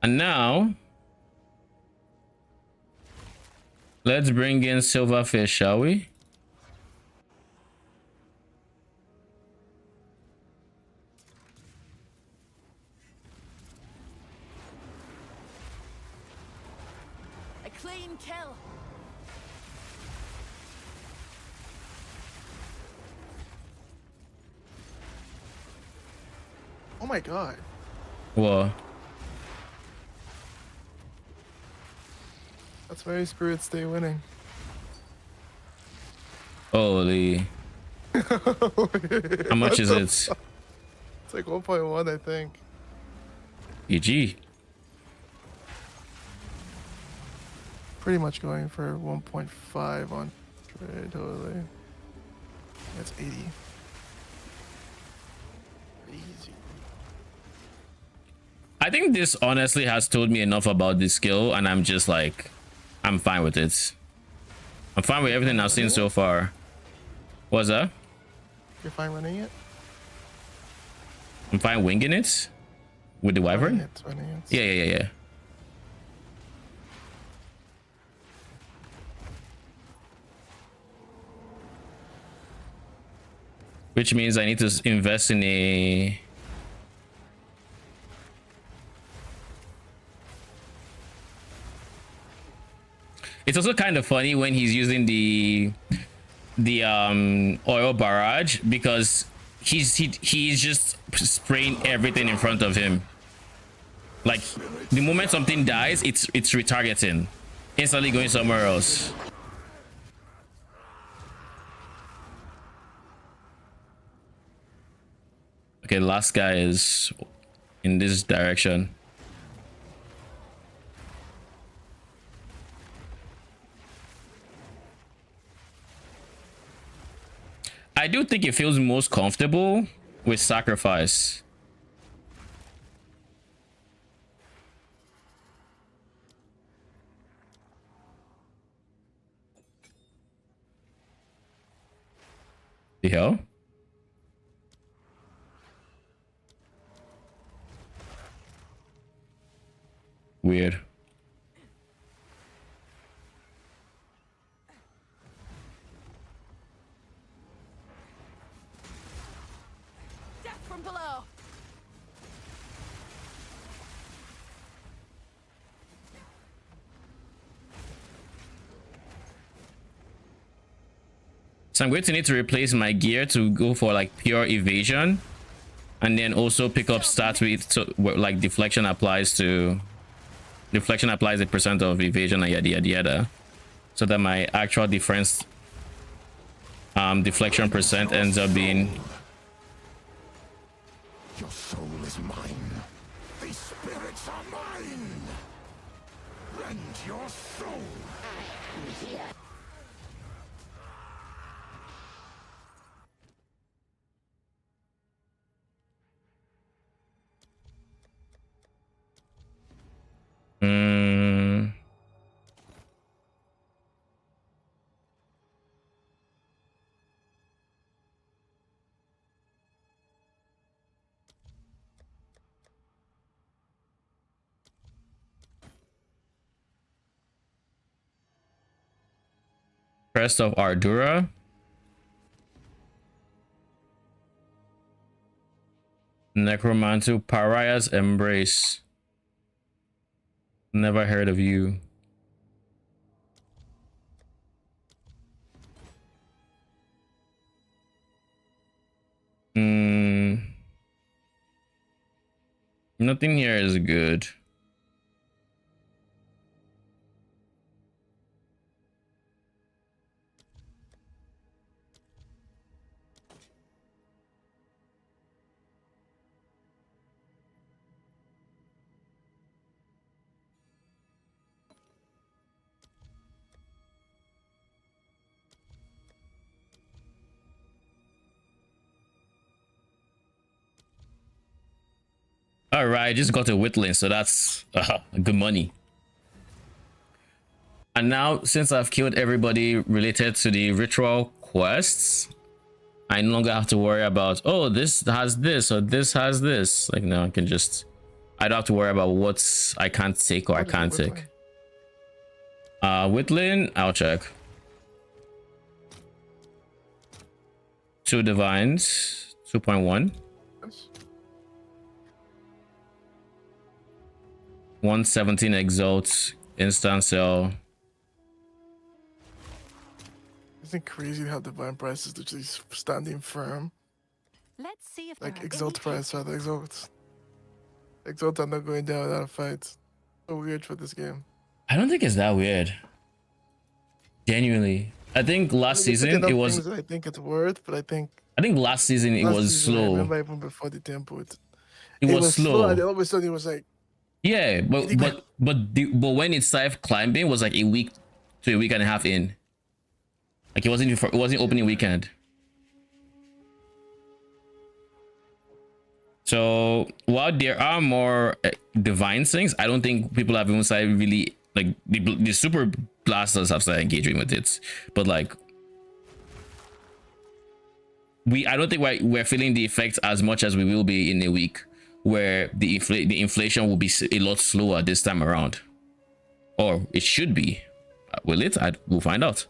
And now, let's bring in Silverfish, shall we?
A clean kill.
Oh my god.
Whoa.
That's very spirits stay winning.
Holy. How much is it?
It's like 1.1, I think.
GG.
Pretty much going for 1.5 on trade, totally. That's 80. Easy.
I think this honestly has told me enough about this skill, and I'm just like, I'm fine with it. I'm fine with everything I've seen so far. What's that?
You're fine running it?
I'm fine winging it with the wyvern.
Running it.
Yeah. Which means I need to invest in a... It's also kind of funny when he's using the oil barrage, because he's just spraying everything in front of him. Like the moment something dies, it's retargeting, instantly going somewhere else. Okay, the last guy is in this direction. I do think it feels most comfortable with sacrifice. The hell? Weird.
Death from below.
So I'm going to need to replace my gear to go for like pure evasion, and then also pick up stats with, so like deflection applies a percent of evasion and yada yada yada, so that my actual defense deflection percent ends up being...
Your soul is mine. These spirits are mine. Rend your soul.
Crest of Ardura. Necromancer, Pariah's Embrace. Never heard of you. Nothing here is good. All right, just got a whittling, so that's good money. And now, since I've killed everybody related to the ritual quests, I no longer have to worry about, oh, this has this or this has this. Like, no, I can just, I don't have to worry about what I can't take or I can't take. Whittling, I'll check. 2 divines, 2.1. 117 exalts, instant sell.
Isn't it crazy how divine prices literally standing firm?
Let's see if
like exalt price rather exalt. Exalt are not going down without a fight. So weird for this game.
I don't think it's that weird. Genuinely, I think last season it was.
I think it's worth, but I think
last season it was slow.
I remember even before the tempo, it
was slow.
And then all of a sudden it was like.
Yeah, but when it started climbing was like a week to a week and a half in. Like it wasn't opening weekend. So while there are more divine things, I don't think people have even started really like the super blasters have started engaging with it. But like I don't think we're feeling the effects as much as we will be in a week, where the inflation will be a lot slower this time around, or it should be. Will it? We'll find out.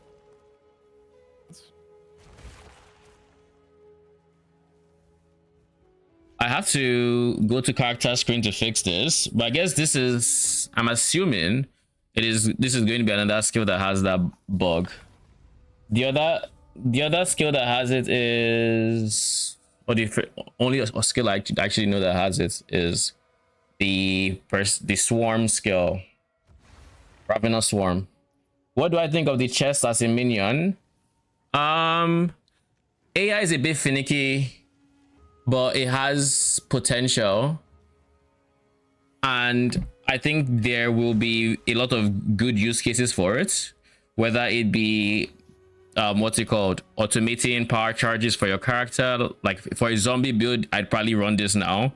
I have to go to character screen to fix this, but I guess this is, I'm assuming this is going to be another skill that has that bug. The other skill that has it is, or the only a skill I actually know that has it is the swarm skill, Ravenous Swarm. What do I think of the chest as a minion? AI is a bit finicky, but it has potential, and I think there will be a lot of good use cases for it, whether it be what's it called, automating power charges for your character. Like for a zombie build, I'd probably run this now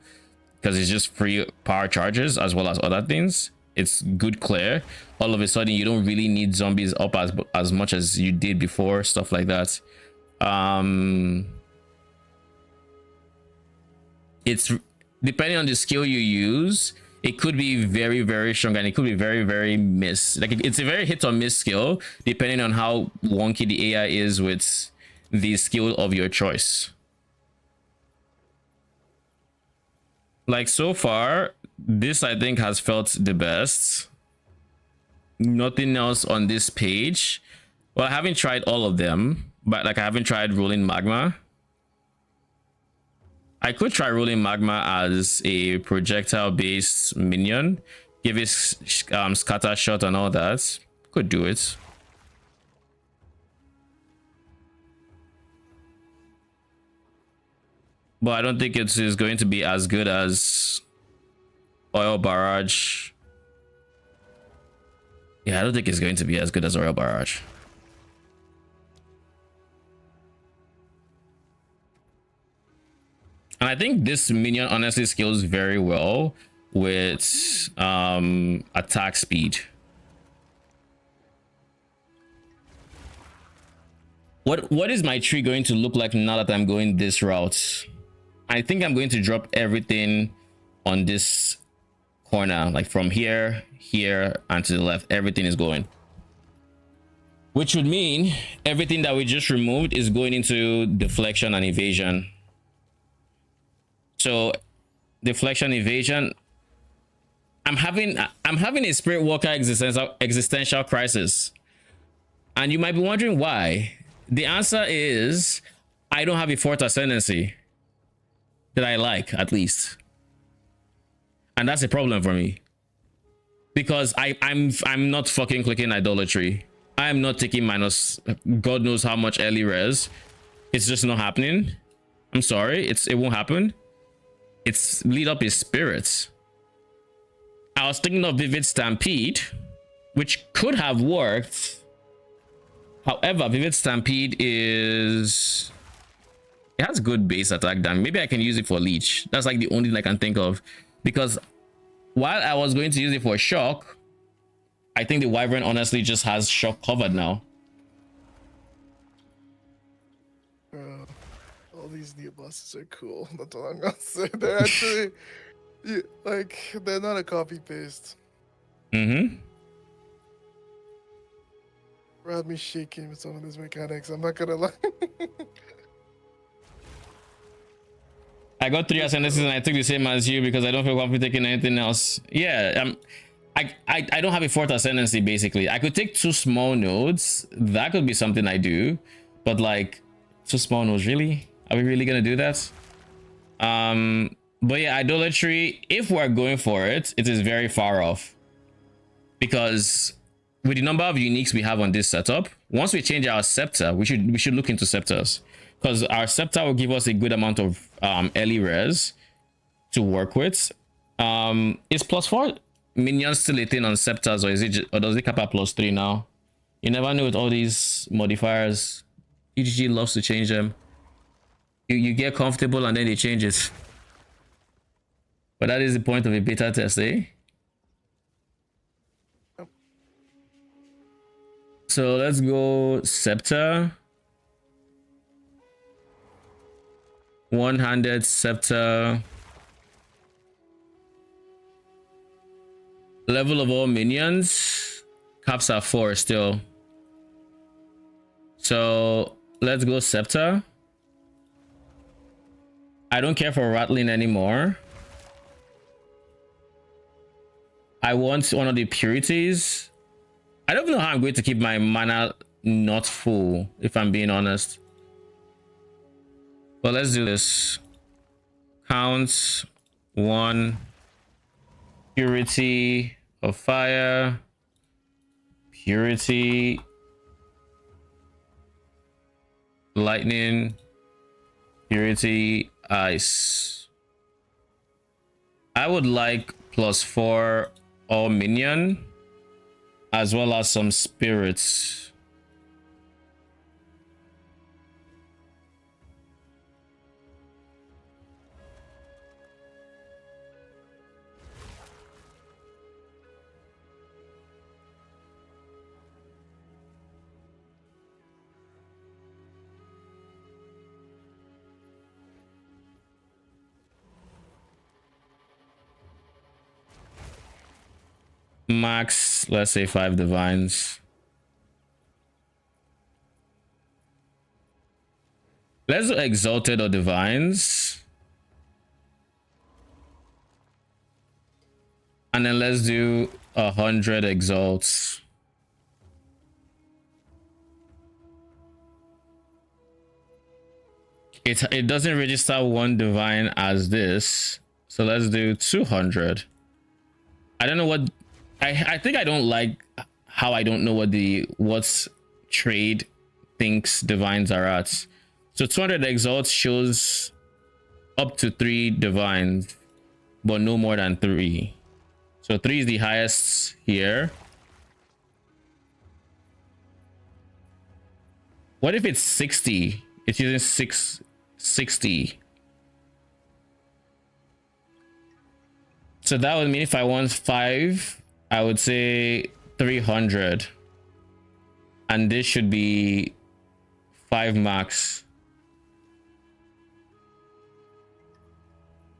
because it's just free power charges as well as other things. It's good clear. All of a sudden you don't really need zombies up as much as you did before, stuff like that. It's depending on the skill you use, it could be very, very strong, and it could be very, very miss. Like it's a very hit or miss skill depending on how wonky the AI is with the skill of your choice. Like so far, this I think has felt the best. Nothing else on this page. Well, I haven't tried all of them, but like I haven't tried rolling magma. I could try rolling magma as a projectile based minion, give it scatter shot and all that. Could do it. But I don't think it is going to be as good as Oil Barrage. Yeah, I don't think it's going to be as good as Oil Barrage. And I think this minion honestly scales very well with attack speed. What is my tree going to look like now that I'm going this route? I think I'm going to drop everything on this corner, like from here, and to the left. Everything is going. Which would mean everything that we just removed is going into deflection and evasion. So deflection, evasion. I'm having a spirit walker existential crisis, and you might be wondering why. The answer is I don't have a fourth ascendancy that I like, at least. And that's a problem for me. Because I'm not fucking clicking idolatry. I'm not taking minus God knows how much early res. It's just not happening. I'm sorry, it won't happen. It's lead up his spirits. I was thinking of Vivid Stampede, which could have worked. However, Vivid Stampede is... It has good base attack damage. Maybe I can use it for Leech. That's like the only thing I can think of. Because while I was going to use it for Shock, I think the Wyvern honestly just has Shock covered now.
All these new bosses are cool. That's all I'm gonna say. They're actually... Yeah, like, they're not a copy paste.
Mm-hmm.
Had me shaking with some of these mechanics. I'm not gonna lie.
I got 3 ascendancies and I took the same as you because I don't feel comfortable taking anything else. Yeah, I don't have a 4th ascendancy basically. I could take 2 small nodes. That could be something I do, but like 2 small nodes, really? Are we really gonna do that? But yeah, idolatry, if we're going for it, it is very far off. Because with the number of uniques we have on this setup, once we change our scepter, we should look into scepters. Because our scepter will give us a good amount of early res to work with. Is +4 minions still a thing on scepters, or is it or does it cap at +3 now? You never know with all these modifiers. EGG loves to change them. You get comfortable and then they change it. But that is the point of a beta test, eh? So let's go Scepter. One-handed Scepter. Level of all minions. Caps are 4 still. So let's go Scepter. I don't care for Rattling anymore. I want one of the Purities. I don't know how I'm going to keep my mana not full, if I'm being honest. But let's do this. Count 1. Purity of Fire. Purity. Lightning. Purity. Ice. I would like +4 all minion, as well as some spirits. Max, let's say 5 divines. Let's do exalted or divines. And then let's do 100 exalts. It doesn't register 1 divine as this. So let's do 200. I don't know what I think I don't like how I don't know what trade thinks divines are at. So 200 exalts shows up to 3 divines, but no more than 3. So 3 is the highest here. What if it's 60? It's using 660. So that would mean if I want 5, I would say 300. And this should be 5 max.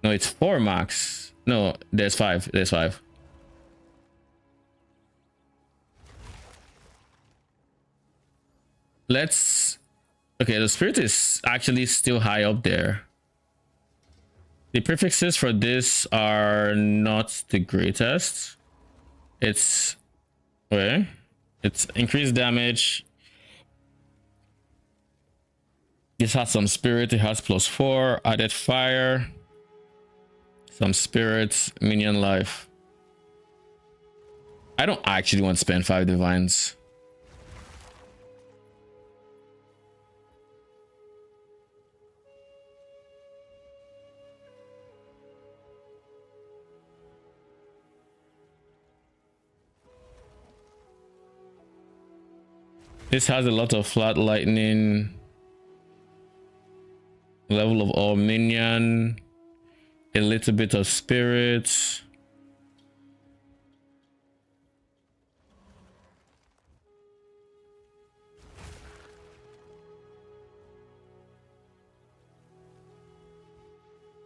No, it's 4 max. No, there's 5. There's 5. Okay, the spirit is actually still high up there. The prefixes for this are not the greatest. It's increased damage. This has some spirit. It has +4 added fire. Some spirits, minion life. I don't actually want to spend 5 divines. This has a lot of flat lightning. Level of all minion. A little bit of spirits.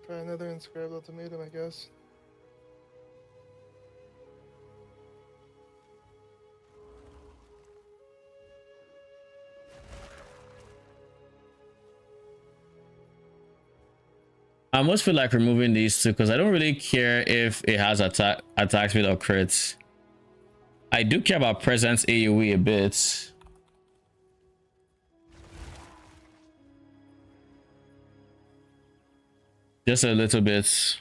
Try another inscribed ultimatum, I guess.
I almost feel like removing these two because I don't really care if it has attack speed or crits. I do care about presence AoE a bit. Just a little bit.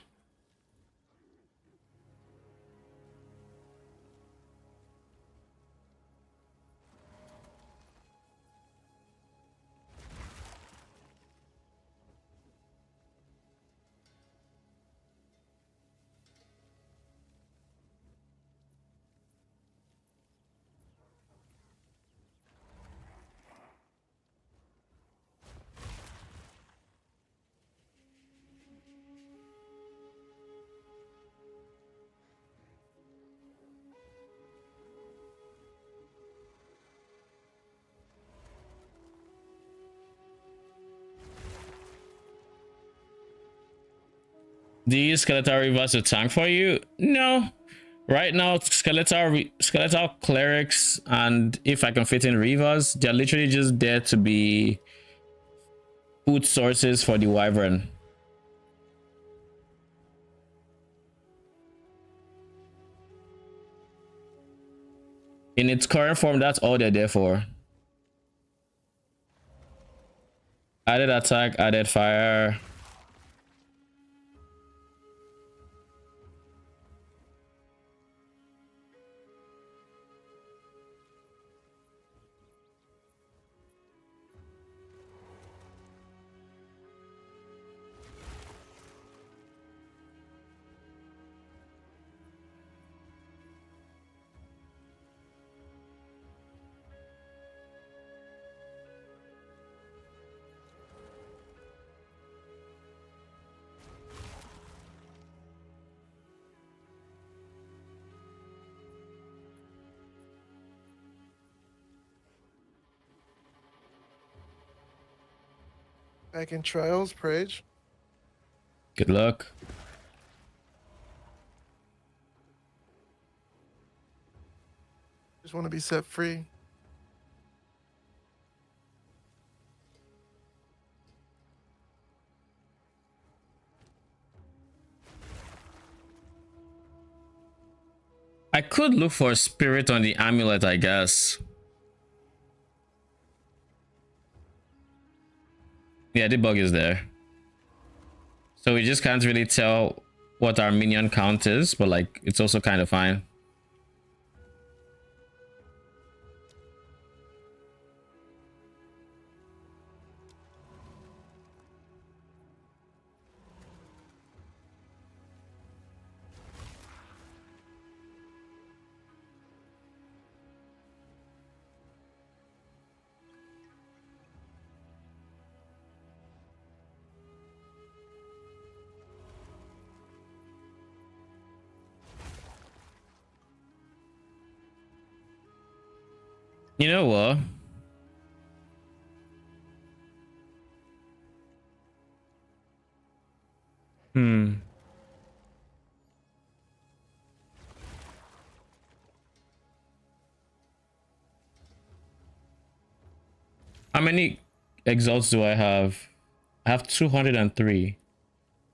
Do you use skeletal reavers to tank for you? No. Right now, skeletal clerics, and if I can fit in reavers, they're literally just there to be food sources for the wyvern. In its current form, that's all they're there for. Added attack, added fire.
Back in trials, Prage.
Good luck.
Just want to be set free.
I could look for a spirit on the amulet, I guess. Yeah, the bug is there. So we just can't really tell what our minion count is, but like it's also kind of fine. You know what? How many exalts do I have? I have 203.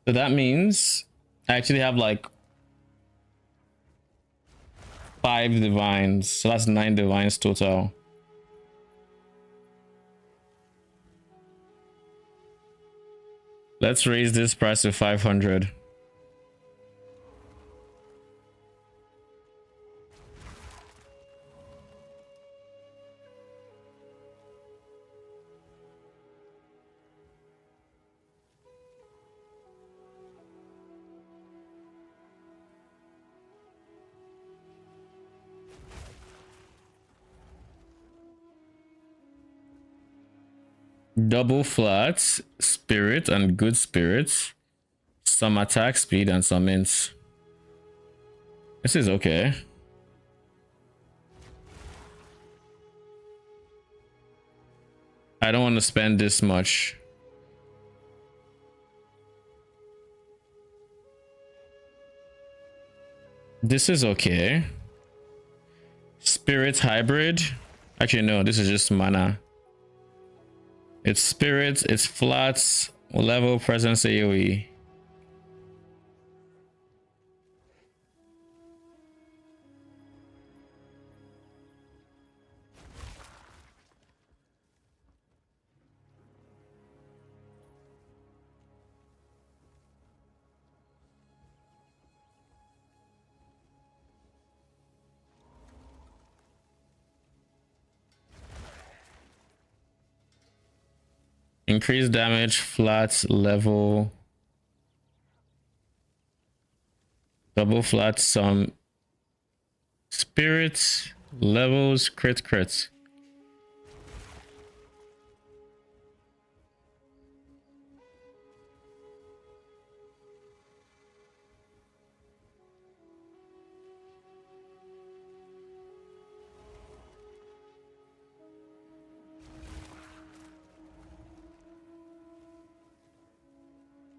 So that means I actually have like 5 divines. So that's 9 divines total. Let's raise this price to 500. double flats, spirit and good spirits, some attack speed and some ints. This is okay. I don't want to spend this much. This is okay. Spirit hybrid. Actually, no, this is just mana. It's spirits, it's flats, level, presence, AoE. Increase damage, flats, level, double flats, some spirits, levels, crits.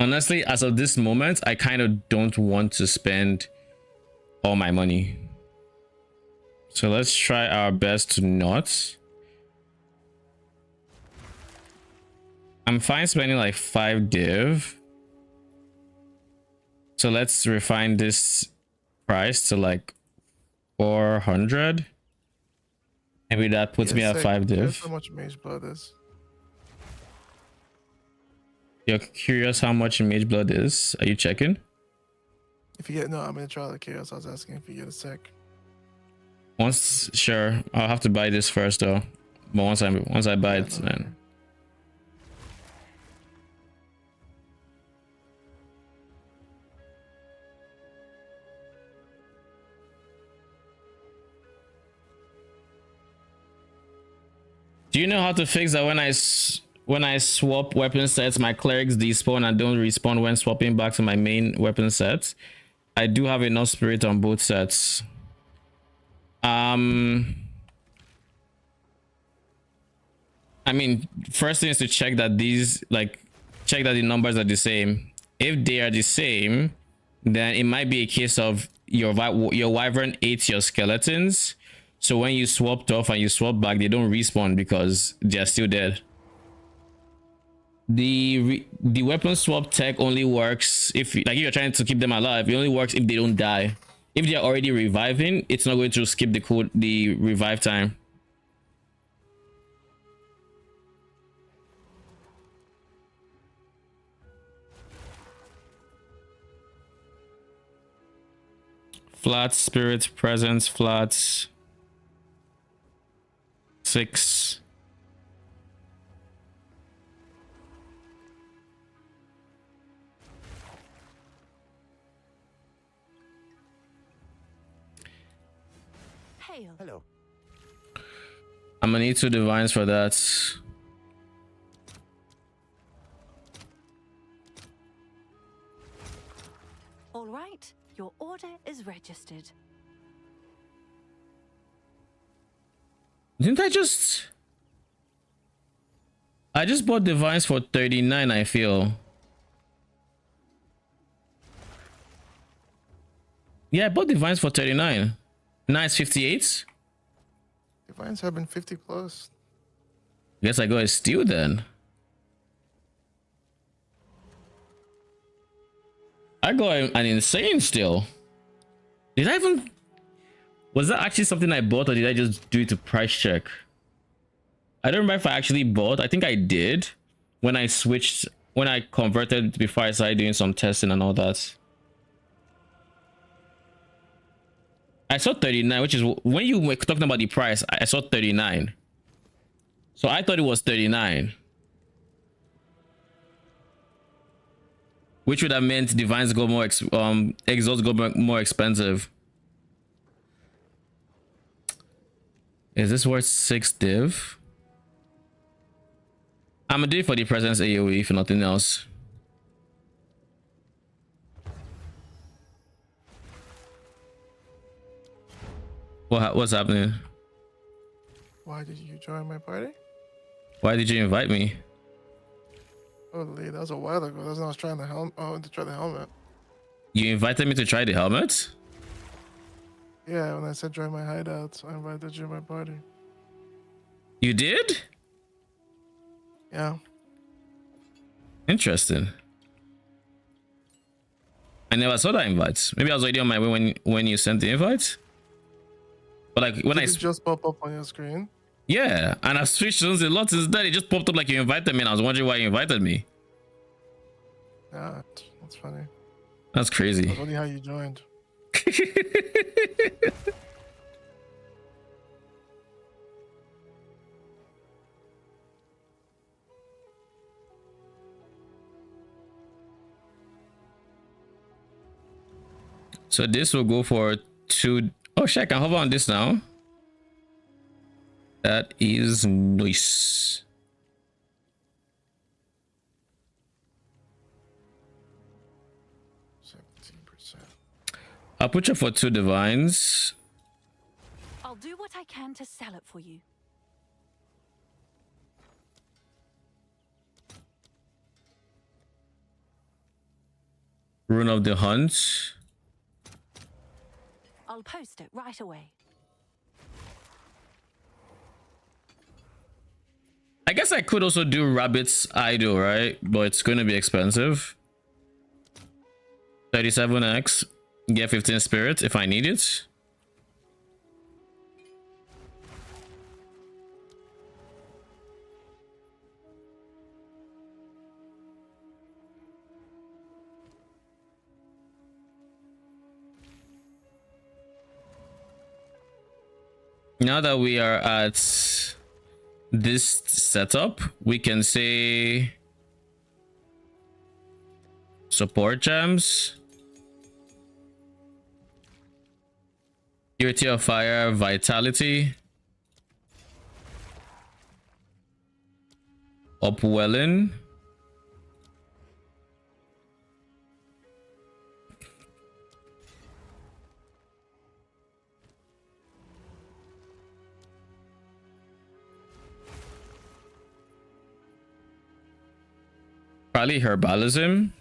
Honestly, as of this moment, I kind of don't want to spend all my money. So let's try our best to not. I'm fine spending like 5 div. So let's refine this price to like 400. Maybe that puts me at 5 div.
Guess how much Mage Blood is?
You're curious how much Mage Blood is? Are you checking?
If you get no, I'm gonna try the chaos. I was asking if you get a sec.
Once, sure. I'll have to buy this first though. But once I buy it, then. Do you know how to fix that when I swap weapon sets, my clerics despawn and don't respawn when swapping back to my main weapon sets? I do have enough spirit on both sets. I mean, first thing is to check that check that the numbers are the same. If they are the same, then it might be a case of your wyvern ate your skeletons. So when you swapped off and you swap back, they don't respawn because they're still dead. The weapon swap tech only works if you're trying to keep them alive. It only works if they don't die. If they're already reviving, it's not going to skip the revive time. Flats, spirit, presence, flats. 6.
Hail.
Hello.
I'm gonna need 2 divines for that.
All right, your order is registered.
Didn't I just bought divines for 39, I feel. Yeah, I bought divines for 39. Now it's 58.
Divines have been 50 plus.
Guess I got a steal then. I got an insane steal. Did I even... Was that actually something I bought or did I just do it to price check? I don't remember if I actually bought. I think I did when I converted before I started doing some testing and all that. I saw 39, which is when you were talking about the price, I saw 39. So I thought it was 39. Which would have meant divines go more exalts go more expensive. Is this worth 6 div? I'm gonna do it for the presence AoE if nothing else. What's happening?
Why did you join my party?
Why did you invite me?
Oh, Lee, that was a while ago. That's when I was trying the helmet. Oh, to try the helmet.
You invited me to try the helmet?
Yeah, when I said join my hideouts, I invited you to my party.
You did?
Yeah.
Interesting. I never saw that invite. Maybe I was already on my way when you sent the invite. But like when
Did it just pop up on your screen?
Yeah, and I've switched zones a lot since then. It just popped up like you invited me, and I was wondering why you invited me.
Yeah, that's funny.
That's crazy.
That's funny how you joined.
So this will go for 2. Oh shit, I can hover on this now. That is nice. I'll put you for 2 divines.
I'll do what I can to sell it for you.
Rune of the Hunt.
I'll post it right away.
I guess I could also do Rabbit's Idol, right? But it's going to be expensive. 37x. Get 15 spirits if I need it. Now that we are at this setup, we can say support gems, Purity of Fire, Vitality, Upwelling, probably Herbalism.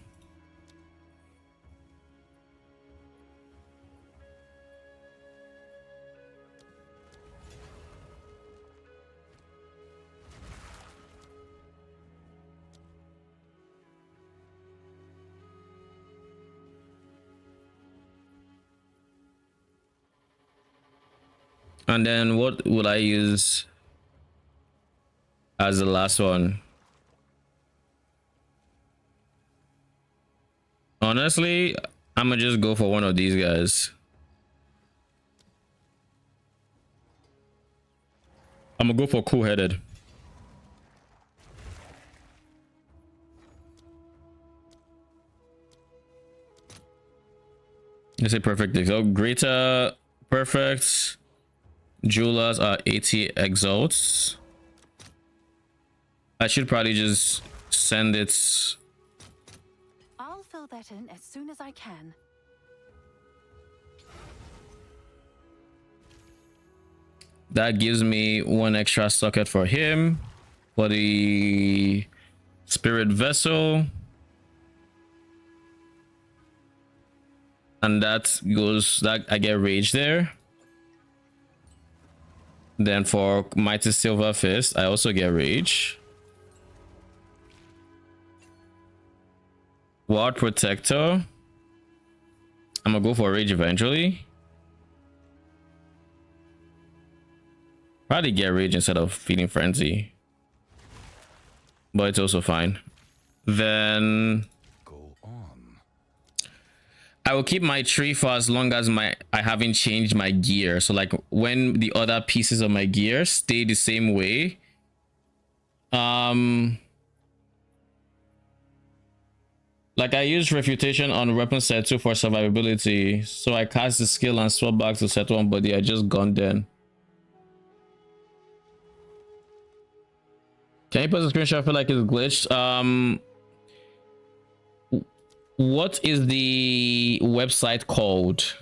And then what would I use as the last one? Honestly, I'm gonna just go for one of these guys. I'm gonna go for Cool-Headed. Let's say perfect. So greater perfect. Jewelers are 80 exalts. I should probably just send it.
I'll fill that in as soon as I can.
That gives me 1 extra socket for him. For the spirit vessel. And that goes, that I get rage there. Then for Mighty Silver Fist, I also get rage. Ward Protector. I'm gonna go for rage eventually. Probably get rage instead of Feeding Frenzy. But it's also fine. Then I will keep my tree for as long as I haven't changed my gear. So like when the other pieces of my gear stay the same way. Like I use Refutation on weapon set 2 for survivability. So I cast the skill and swap back to set 1 body. I just gone then. Can you post a screenshot? I feel like it's glitched. What is the website called?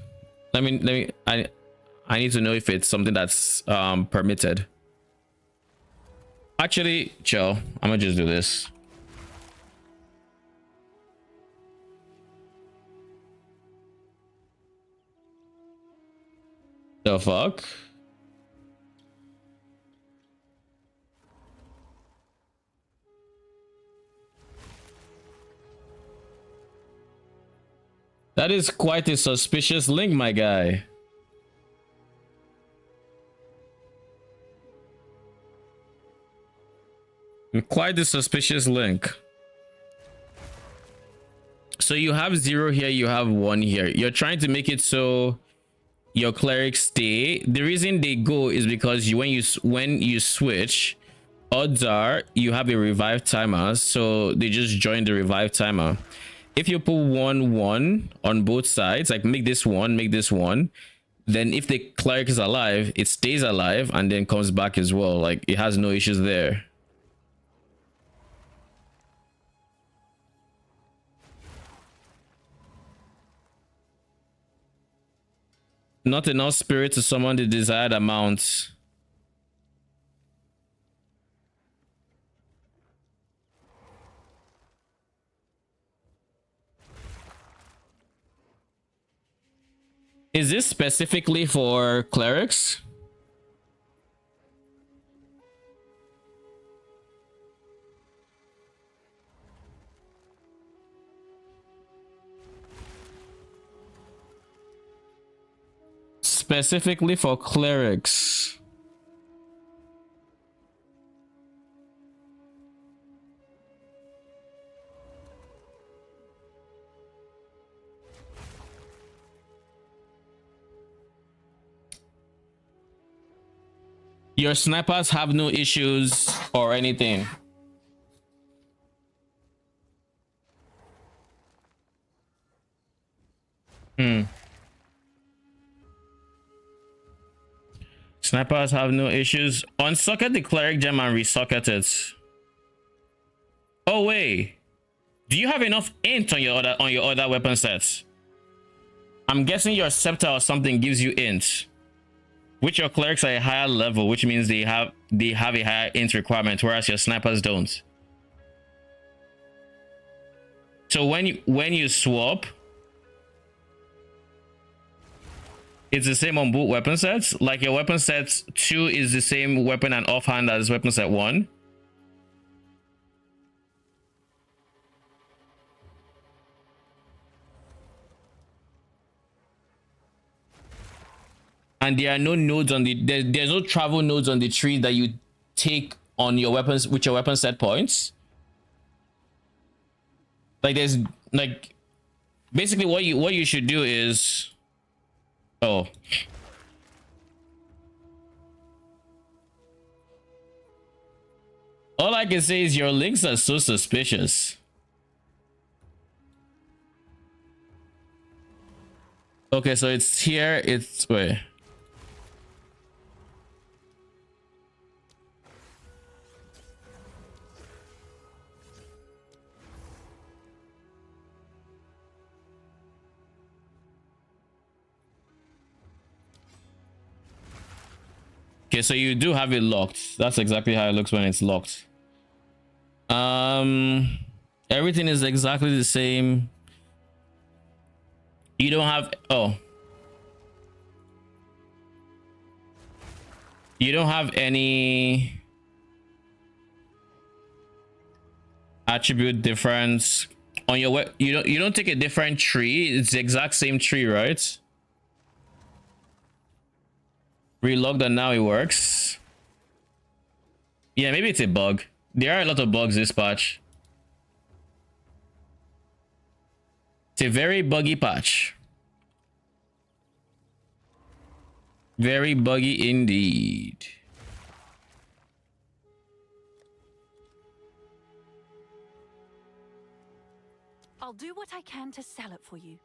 I need to know if it's something that's permitted. Actually, chill. I'm gonna just do this. The fuck? That is quite a suspicious link, my guy. Quite a suspicious link. So you have 0 here, you have 1 here. You're trying to make it so your clerics stay. The reason they go is because when you switch, odds are you have a revive timer, so they just join the revive timer. If you put 1-1 on both sides, like make this 1, make this 1, then if the cleric is alive, it stays alive and then comes back as well. Like it has no issues there. Not enough spirit to summon the desired amount. Is this specifically for clerics? Specifically for clerics. Your snipers have no issues or anything. Snipers have no issues. Unsocket the cleric gem and resocket it. Oh wait, do you have enough int on your other weapon sets? I'm guessing your scepter or something gives you int, which your clerics are a higher level, which means they have a higher int requirement, whereas your snipers don't. So when you swap, it's the same on both weapon sets. Like your weapon set 2 is the same weapon and offhand as weapon set 1. And there are no nodes on the there's no travel nodes on the tree that you take on your weapons with your weapon set points. Like there's like basically what you should do is all I can say is your links are so suspicious. Okay, so it's here, it's wait. Okay, so you do have it locked. That's exactly how it looks when it's locked. Everything is exactly the same. You don't have you don't have any attribute difference on your you don't take a different tree. It's the exact same tree, right? Relogged and now it works. Yeah, maybe it's a bug. There are a lot of bugs this patch. It's a very buggy patch. Very buggy indeed.
I'll do what I can to sell it for you.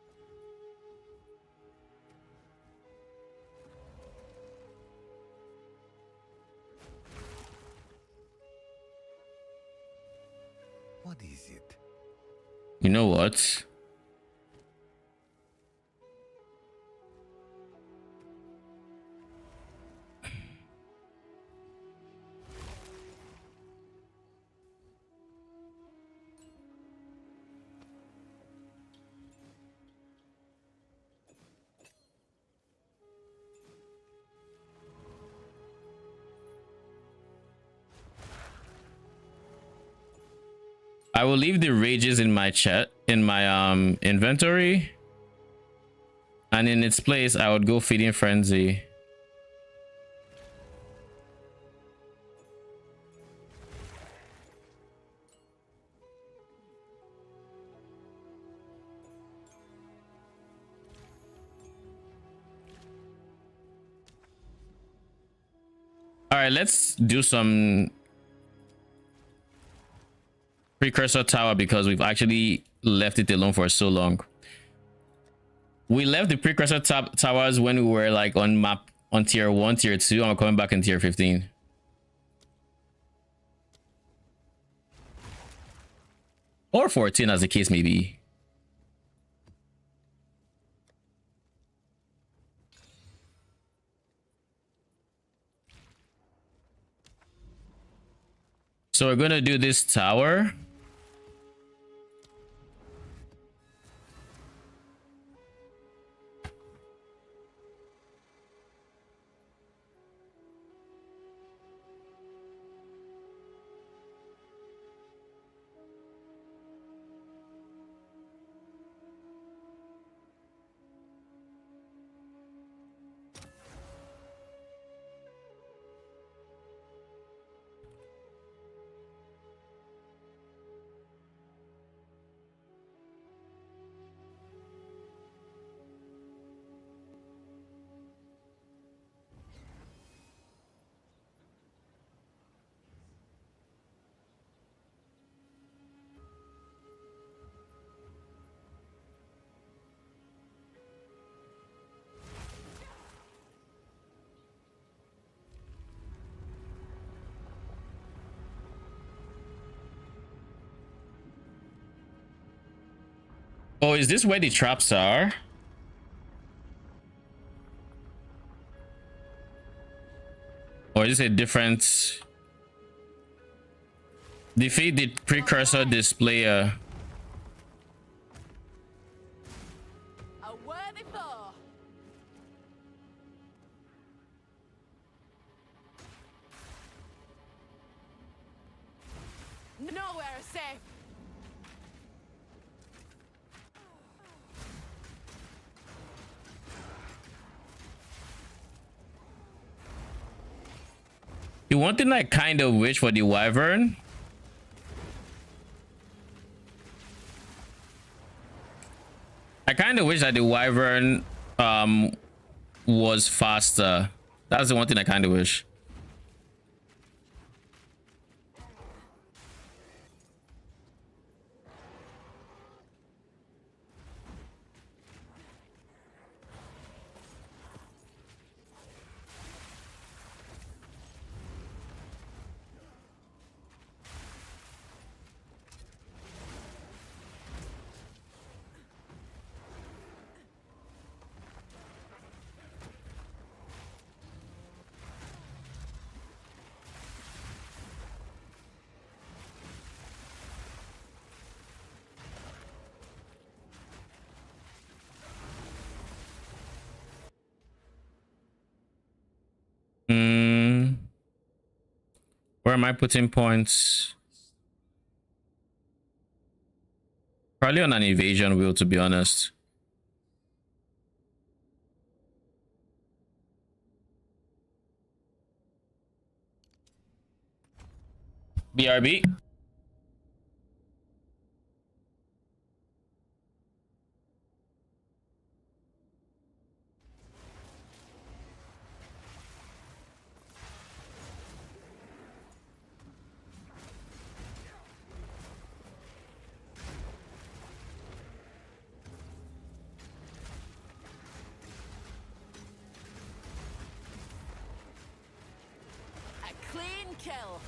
What is it?
You know what? I will leave the rages in my inventory, and in its place I would go feeding frenzy. All right, let's do some precursor tower because we've actually left it alone for so long. We left the precursor towers when we were like on tier 1, tier 2, and we're coming back in tier 15. Or 14 as the case may be. So we're gonna do this tower. Oh, is this where the traps are? Or is this a different... Defeat the precursor displayer.
A worthy foe. Nowhere is safe.
The one thing I kind of wish for the wyvern, I kind of wish that the wyvern was faster. That's the one thing I kind of wish. Where am I putting points? Probably on an evasion wheel, to be honest. BRB.
A clean kill.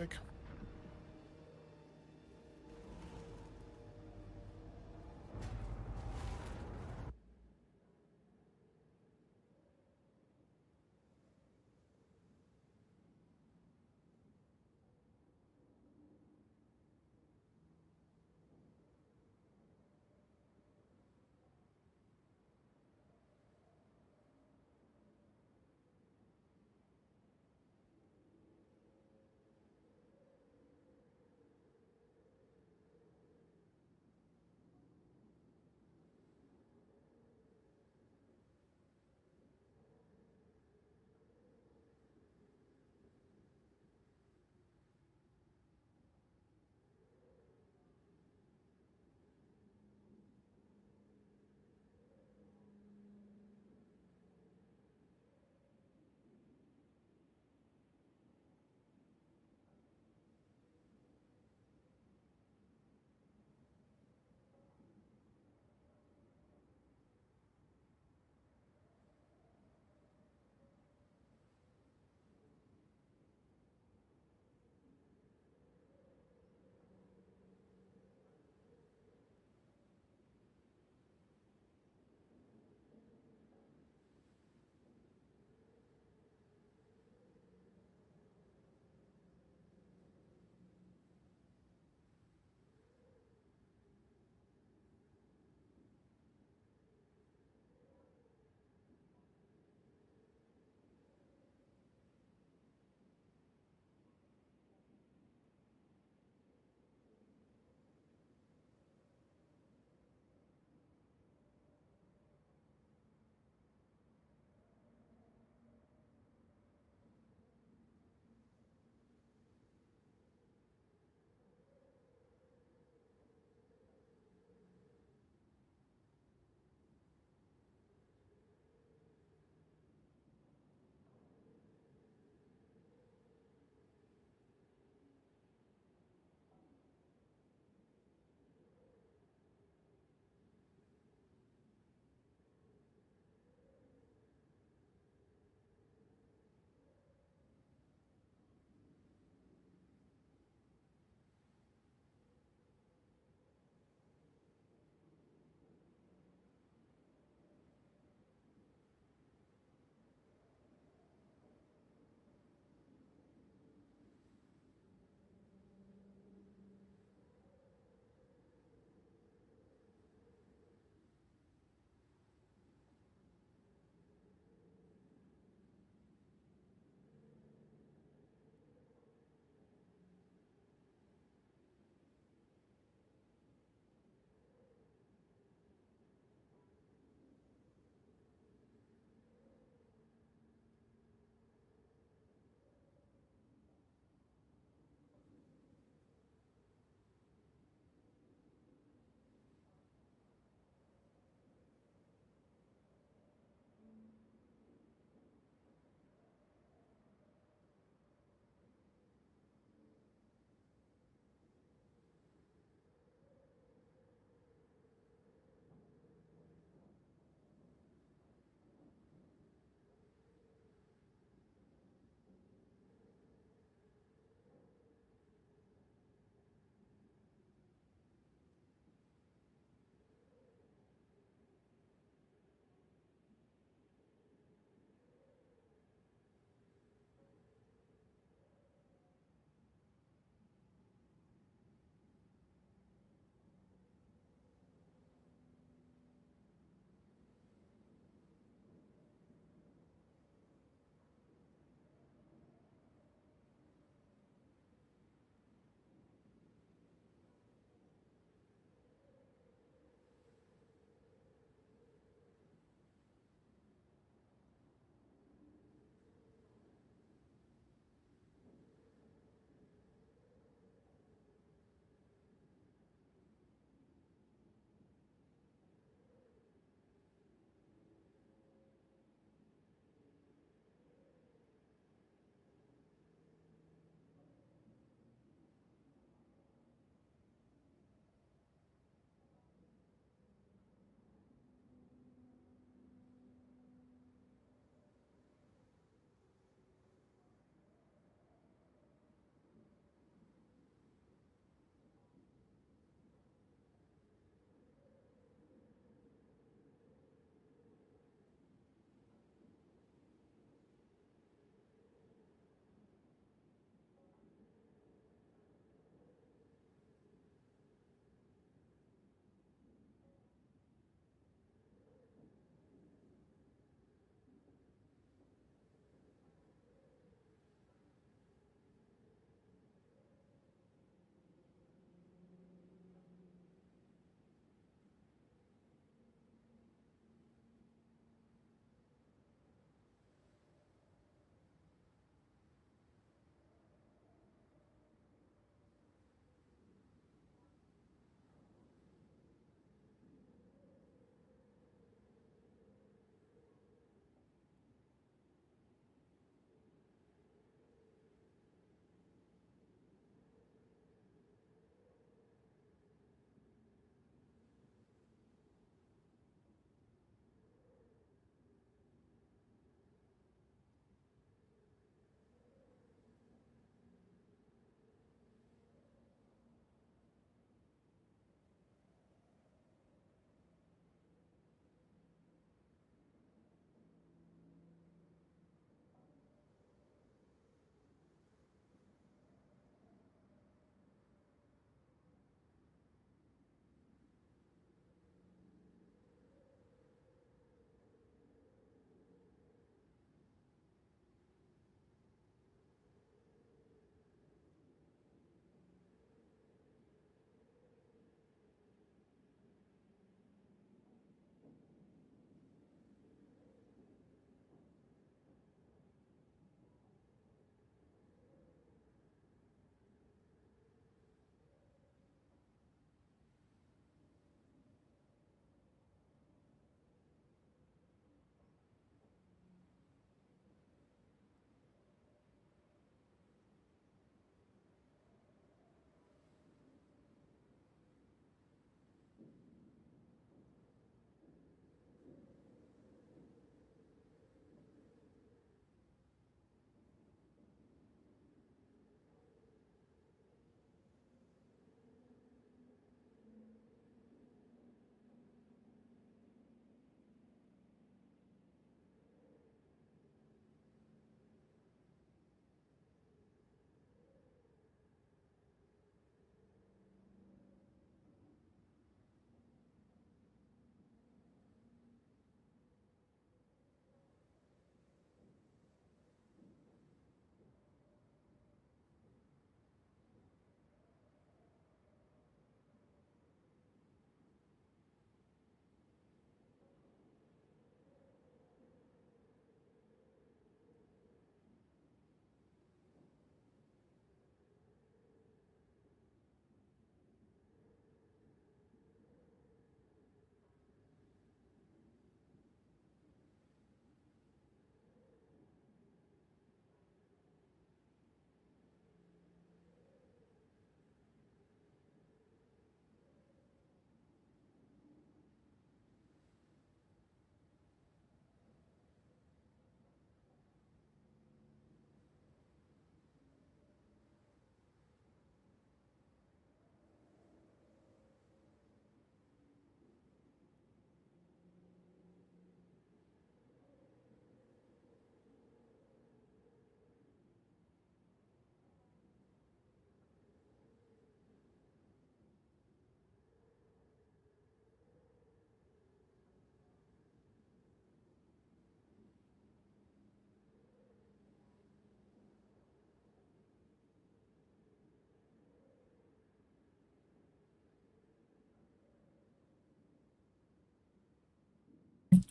Epic.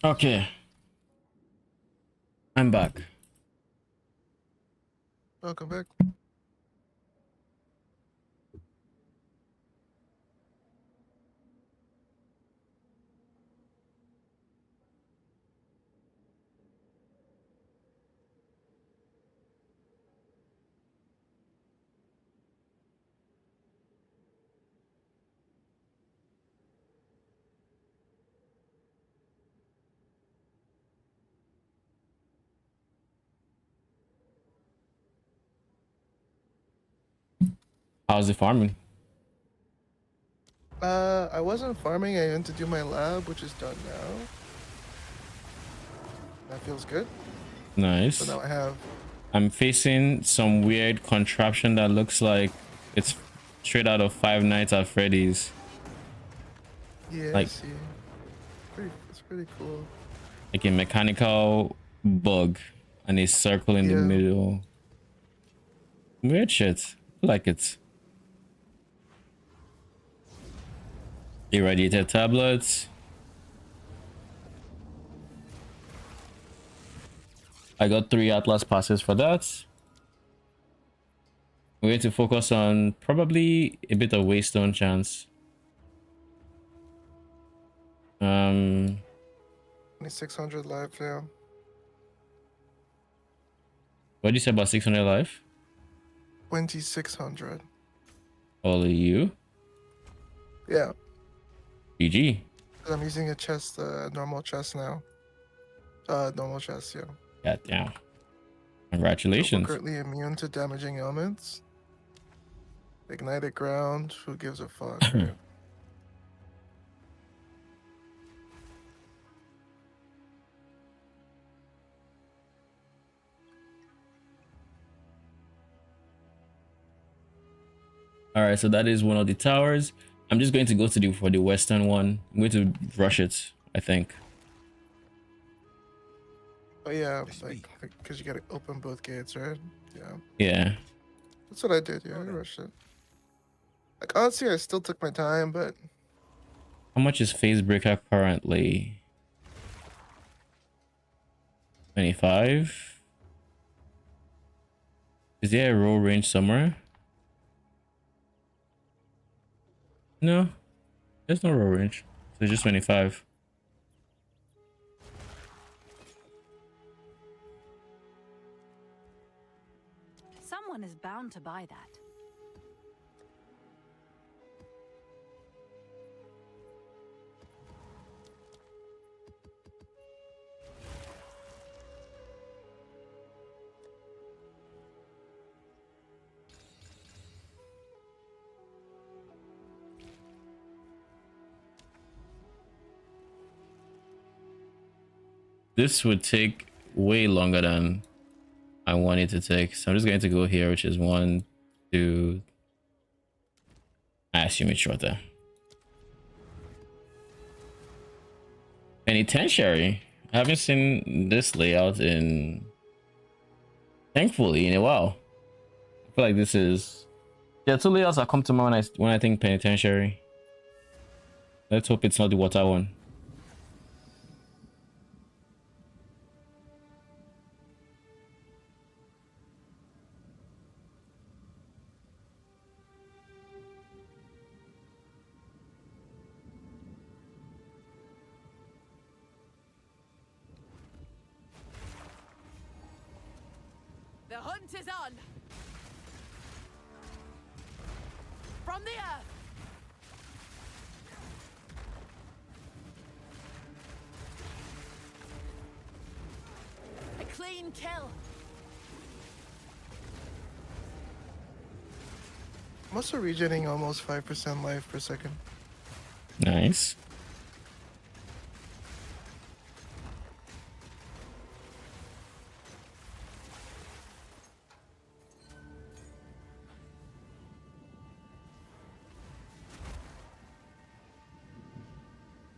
Okay. I'm back.
Welcome back.
How's the farming?
I wasn't farming. I went to do my lab, which is done now. That feels good.
Nice.
So now I have.
I'm facing some weird contraption that looks like it's straight out of Five Nights at Freddy's.
Yeah,
Like,
I see. It's pretty cool.
like a mechanical bug and a circle in the middle. Weird shit. I like it. Irradiated tablets. I got 3 Atlas passes for that. We're going to focus on probably a bit of Waystone chance.
2600 live now.
What did you say about 600 life?
2600.
All of you?
Yeah.
GG.
I'm using a chest, normal chest now. Normal chest, yeah.
Goddamn. Congratulations.
We're currently immune to damaging elements. Ignited ground, who gives a fuck, right?
All right, so that is one of the towers. I'm just going to go to for the western one. I'm going to rush it, I think.
Oh yeah, like because you gotta open both gates, right? Yeah.
Yeah.
That's what I did. Yeah, I rushed it. Like honestly, I still took my time, but
How much is phase breaker currently? 25. Is there a roll range somewhere? No, there's no roll range. So it's just 25.
Someone is bound to buy that.
This would take way longer than I want it to take. So I'm just going to go here, which is 1, 2. I assume it's shorter. Penitentiary. I haven't seen this layout in, thankfully, in a while. I feel like this is, yeah, 2 layouts that come to mind when I think penitentiary. Let's hope it's not the water one.
The hunt is on! From the earth! A clean kill!
I'm also regenerating almost 5% life per second.
Nice.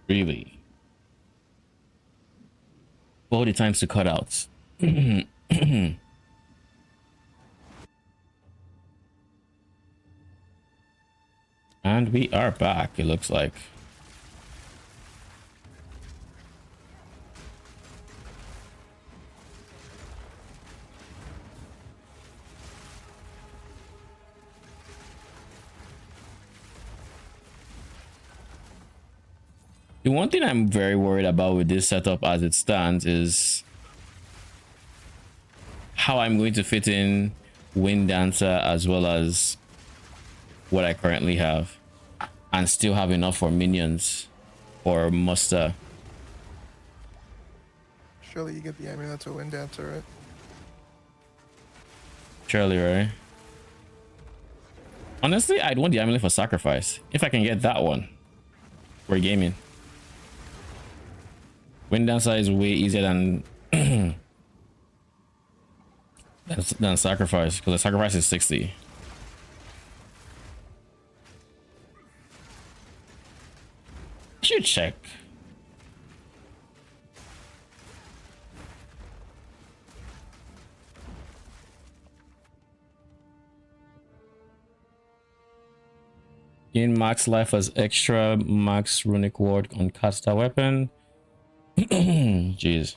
Really? 40 times to cut out. And we are back, it looks like. The one thing I'm very worried about with this setup as it stands is how I'm going to fit in Wind Dancer as well as what I currently have and still have enough for minions or muster.
Surely you get the amulet to Wind Dancer, right?
Surely, right? Honestly, I'd want the amulet for sacrifice. If I can get that one, we're gaming. Wind Dancer is way easier than than sacrifice, because the sacrifice is 60. Should check. Gain max life as extra max runic ward on caster weapon. Jeez.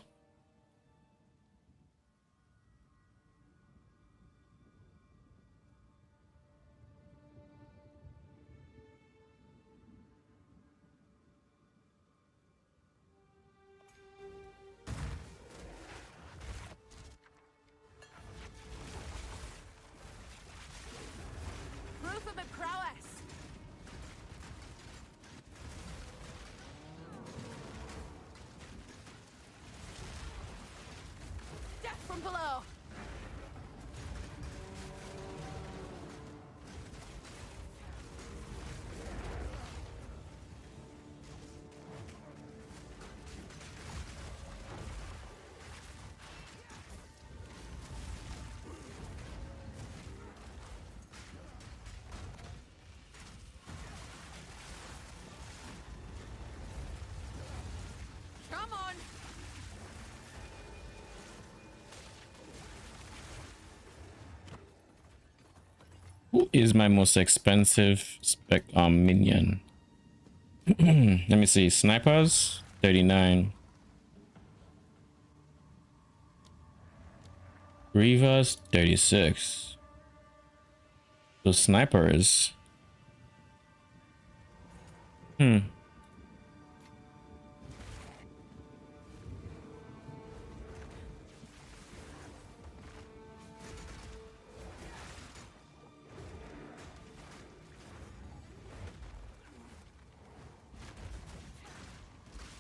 Proof of my prowess. Death from below. Come on.
Who is my most expensive spec minion? Let me see. Snipers 39. Reavers 36. So snipers.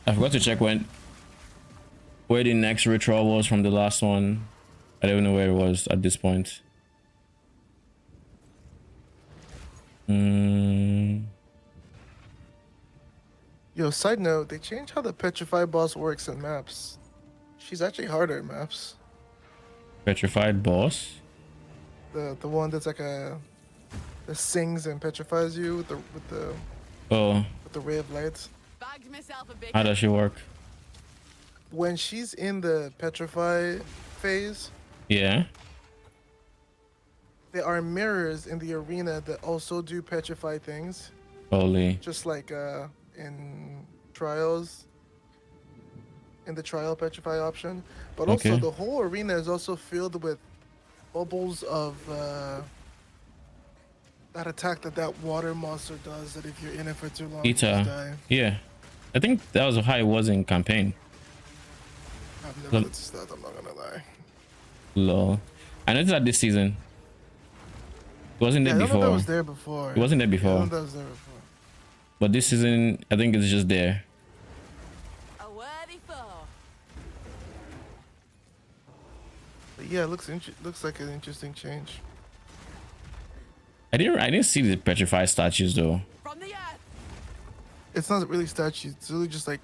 I forgot to check where the next ritual was from the last one. I don't know where it was at this point.
Yo, side note, they changed how the Petrified boss works in maps. She's actually harder in maps.
Petrified boss?
The one that's like that sings and petrifies you with the ray of lights.
Bagged myself a big
How does she work?
When she's in the petrify phase,
Yeah.
there are mirrors in the arena that also do petrify things.
Holy.
Just like in trials, in the trial petrify option. But also
Okay.
the whole arena is also filled with bubbles of that attack that water monster does, that if you're in it for too long, you just
Ita.
die.
Yeah. I think that was how it was in campaign.
I've never noticed that, I'm not gonna lie.
Lol. I noticed that this season. It wasn't there
I don't know if
before.
that was there before.
It wasn't there
I
before.
don't know if that was there before.
But this season, I think it's just there.
A worthy foe.
But yeah, it looks like an interesting change.
I didn't see the petrified statues though.
From the earth.
It's not really statues. It's really just like,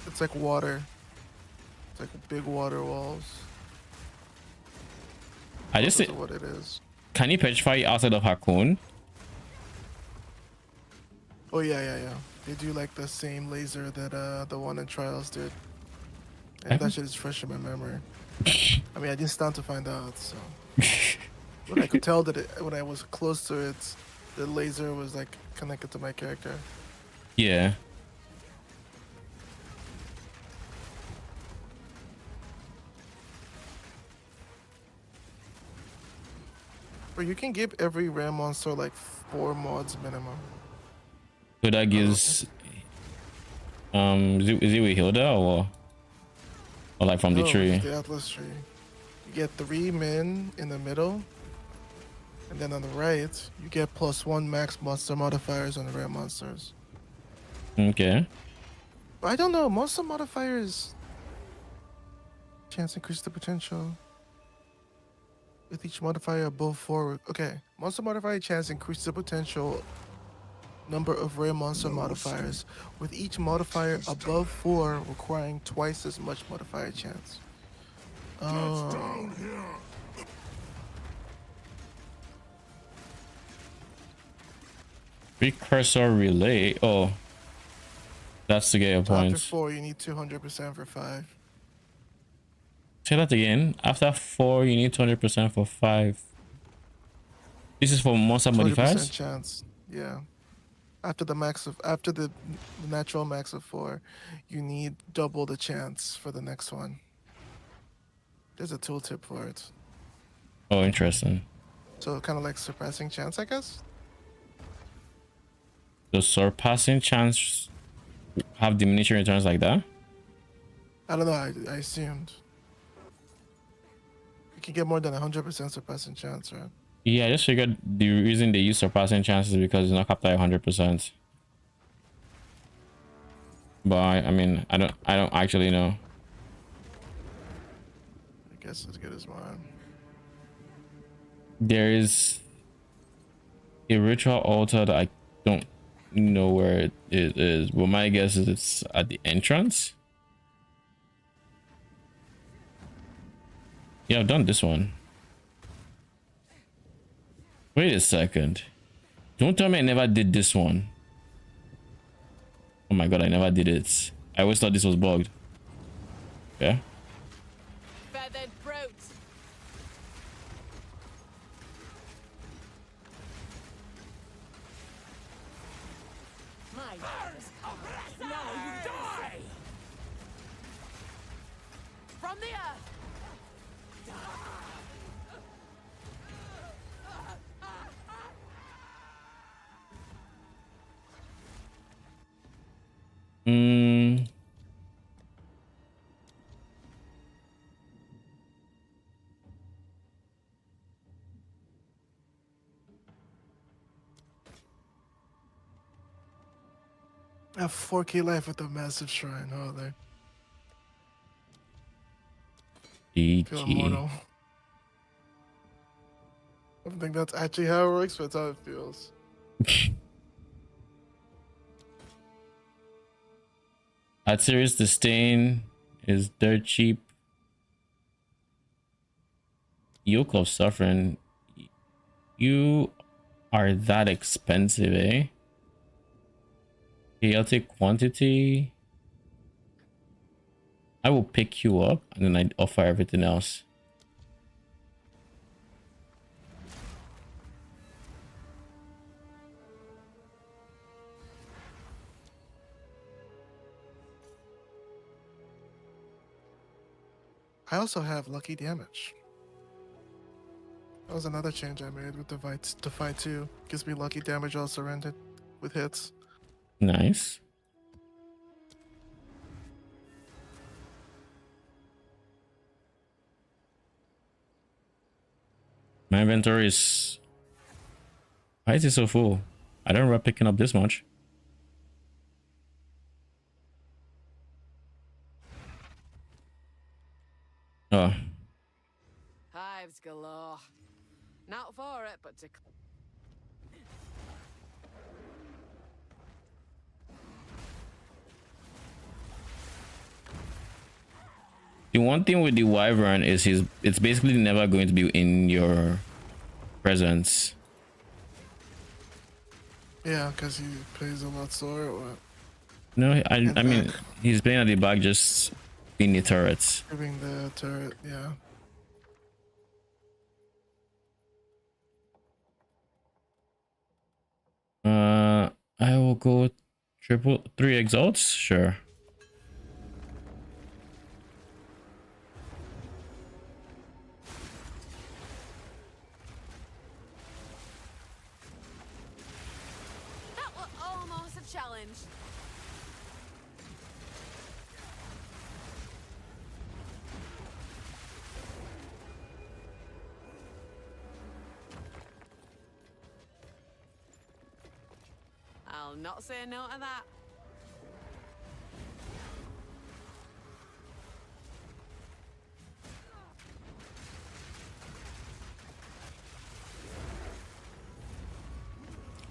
it's like water. It's like big water walls.
I just
That's what it is.
Can you petrify outside of Hakun?
Oh yeah. They do like the same laser that the one in Trials did, and that shit is fresh in my memory. I mean, I didn't stand to find out, so. But I could tell that when I was close to it, the laser was like connected to my character.
Yeah.
Or you can give every rare monster like 4 mods minimum.
So that gives Is it with Hilda or like from the
No,
tree?
it's the Atlas tree. You get 3 min in the middle, and then on the right, you get +1 max monster modifiers on the rare monsters.
Okay.
But I don't know, monster modifiers chance increase the potential. With each modifier above 4. Okay, monster modifier chance increase the potential number of rare monster modifiers, with each modifier above 4 requiring twice as much modifier chance. Oh.
Precursor relay. Oh, that's to get your
So after
points.
4, you need 200% for 5.
Say that again. After 4, you need 200% for 5. This is for monster
200%
modifiers?
chance. Yeah. After the natural max of 4, you need double the chance for the next one. There's a tooltip for it.
Oh, interesting.
So kind of like surpassing chance, I guess.
Does surpassing chance have diminishing returns like that?
I don't know. I assumed. You can get more than 100% surpassing chance, right?
Yeah, I just figured the reason they use surpassing chances is because it's not capped at 100%. But I mean, I don't actually know.
I guess as good as mine.
There is a ritual altar that I don't know where it is, but my guess is it's at the entrance. Yeah, I've done this one. Wait a second. Don't tell me I never did this one. Oh my god, I never did it. I always thought this was bugged. Yeah.
Feathered brute. My now you die. From the earth.
I have 4k life with a massive shrine. Oh, there. Feel immortal. I don't think that's actually how it works, but it's how it feels.
At Sirius, the stain is dirt cheap. Yoke of Suffering. You are that expensive, eh? Okay, I'll take quantity. I will pick you up and then I'd offer everything else.
I also have lucky damage. That was another change I made with Defy 2. Gives me lucky damage all surrendered with hits.
Nice. My inventory is... Why is it so full? I don't remember picking up this much. Oh.
Hives galore. Not for it, but to...
The one thing with the Wyvern is it's basically never going to be in your presence.
Yeah, because he plays a lot slower or what?
No, I mean, he's playing at the back just in the turrets.
Giving the turret, yeah.
I will go 3 exalts, sure.
That was almost a challenge. not say no to that.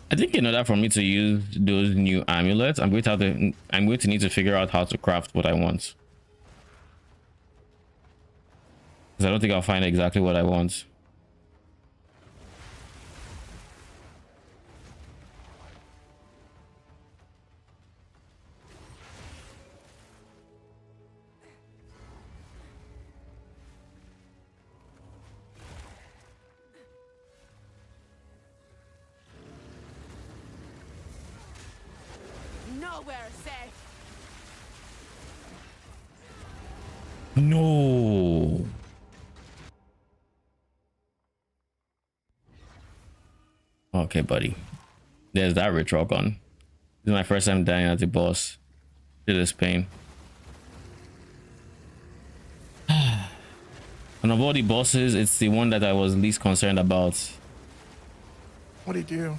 I think in order for me to use those new amulets, I'm going to need to figure out how to craft what I want. Because I don't think I'll find exactly what I want.
Nowhere safe.
No. Okay, buddy. There's that ritual gone. This is my first time dying as a boss. To this pain. And of all the bosses, it's the one that I was least concerned about.
What do you do?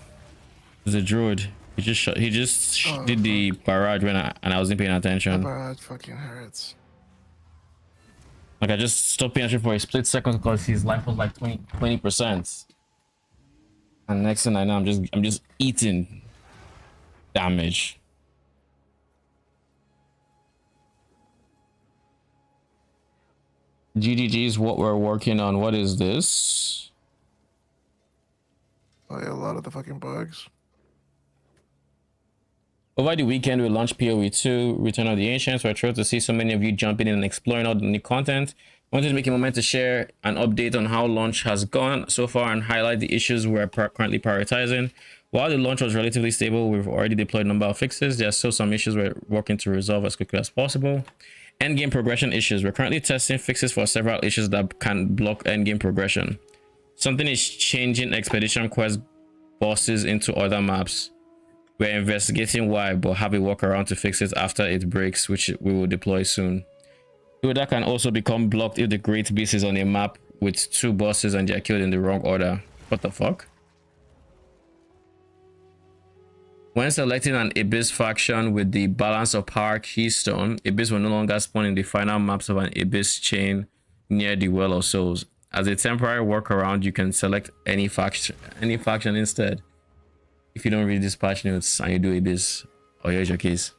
It's a druid. He just did the barrage when I wasn't paying attention.
That barrage fucking hurts.
Like, I just stopped paying attention for a split second because his life was like 20%. And next thing I know, I'm just eating damage. GGG is what we're working on. What is this?
Oh yeah, a lot of the fucking bugs.
Over the weekend, we launched PoE 2, Return of the Ancients. We're thrilled to see so many of you jumping in and exploring all the new content. I wanted to make a moment to share an update on how launch has gone so far and highlight the issues we're currently prioritizing. While the launch was relatively stable, we've already deployed a number of fixes. There are still some issues we're working to resolve as quickly as possible. Endgame progression issues. We're currently testing fixes for several issues that can block endgame progression. Something is changing expedition quest bosses into other maps. We're investigating why, but have a workaround to fix it after it breaks, which we will deploy soon. That can also become blocked if the Great Beast is on a map with two bosses and they're killed in the wrong order. What the fuck? When selecting an Abyss faction with the Balance of Power keystone, Abyss will no longer spawn in the final maps of an Abyss chain near the Well of Souls. As a temporary workaround, you can select any faction instead. If you don't read these patch notes and you do Abyss, or here's your case.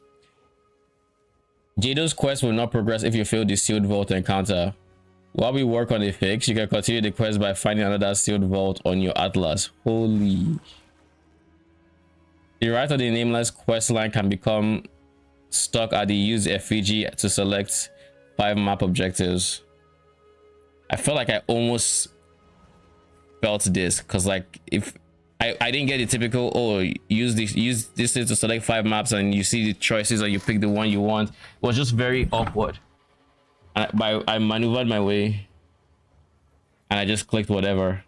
Jado's quest will not progress if you fail the sealed vault encounter. While we work on a fix, you can continue the quest by finding another sealed vault on your atlas. Holy. The right of the nameless quest line can become stuck at the use effigy to select 5 map objectives. I felt like I almost felt this because, like, if I didn't get the typical, oh, use this to select 5 maps and you see the choices and you pick the one you want. It was just very awkward. I maneuvered my way and I just clicked whatever.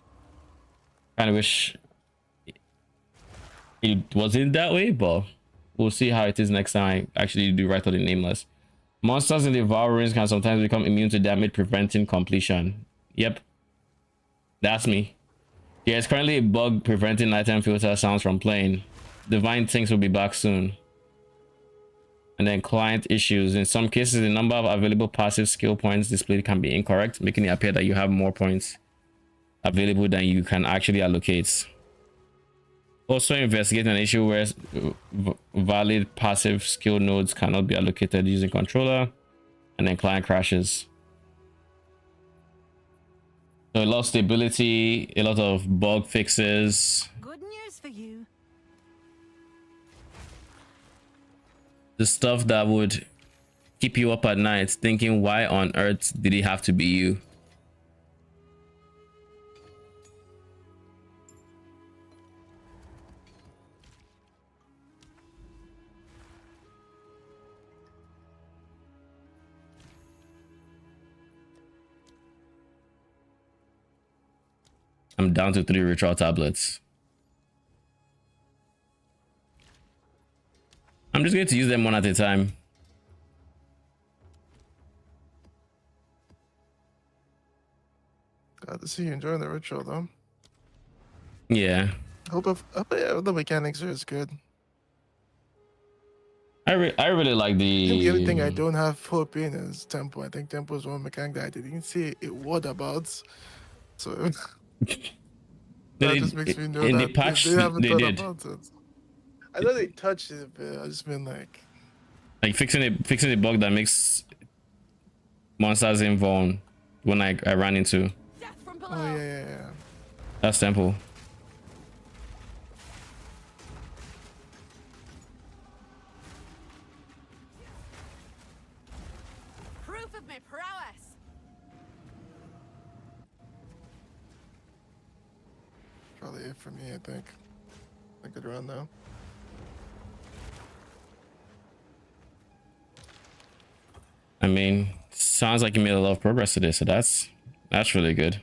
Kind of wish it wasn't that way, but we'll see how it is next time I actually do right on the nameless. Monsters in the Vow Ruins can sometimes become immune to damage, preventing completion. Yep, that's me. There's currently a bug preventing nighttime filter sounds from playing. Divine Things will be back soon. And then client issues. In some cases, the number of available passive skill points displayed can be incorrect, making it appear that you have more points available than you can actually allocate. Also investigate an issue where valid passive skill nodes cannot be allocated using controller, and then client crashes. So a lot of stability, a lot of bug fixes.
Good news for you.
The stuff that would keep you up at night thinking, why on earth did it have to be you? I'm down to 3 ritual tablets. I'm just going to use them one at a time.
Glad to see you enjoying the ritual though.
Yeah.
Hope the mechanics are as good.
I really like
I think the only thing I
the
don't have hope in is tempo. I think tempo is one mechanic that I didn't see a word about. So that just makes me know
in the
that they
patch
haven't
they
thought
did
about it. I know they touched it, but I just been like,
like fixing the bug that makes monsters invuln when I ran into.
Death from
oh
below.
yeah.
That's temple.
Proof of my prowess.
Probably it for me, I think. A good run though.
I mean, sounds like you made a lot of progress today, so that's really good.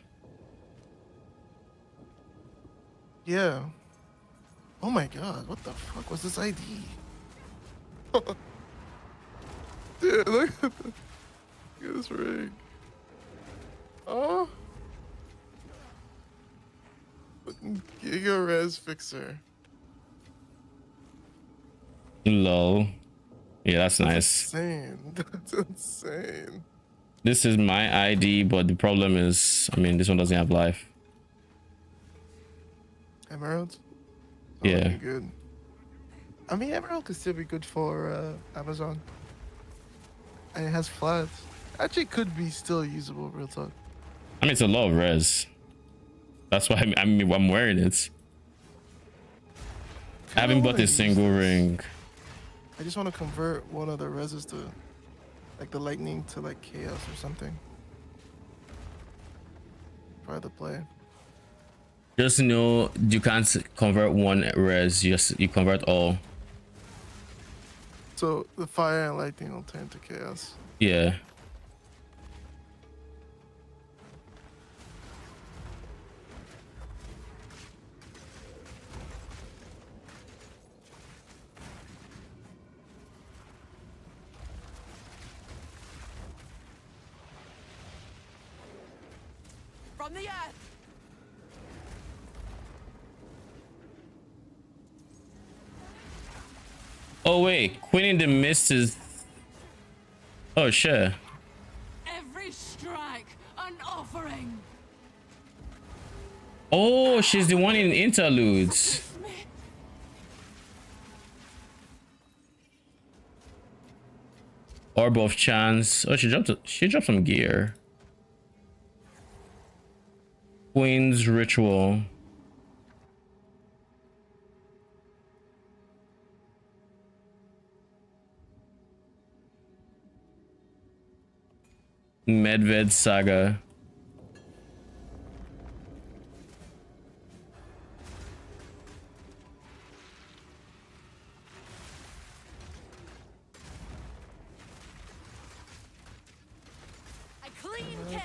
Yeah. Oh my god, what the fuck was this ID? Dude, look at this ring. Oh. Fucking Giga Res Fixer.
Lol. Yeah, that's nice.
Insane. That's insane.
This is my ID, but the problem is, I mean, this one doesn't have life.
Emeralds?
Yeah.
Looking good. I mean, Emerald could still be good for Amazon. And it has flats. Actually, could be still usable, real talk.
I mean, it's a lot of res. That's why I'm wearing it. I haven't bought a single ring.
I just want to convert one of the reses to, like, the lightning to, like, chaos or something. Try the play.
Just know you can't convert one res. You convert all.
So the fire and lightning will turn to chaos.
Yeah.
From the earth.
Oh wait, Queen in the Mist is. Oh sure.
Every strike, an offering.
Oh, she's the one in interludes. Orb of Chance. Oh, she dropped some gear. Queen's Ritual. Medved Saga.
A clean kill.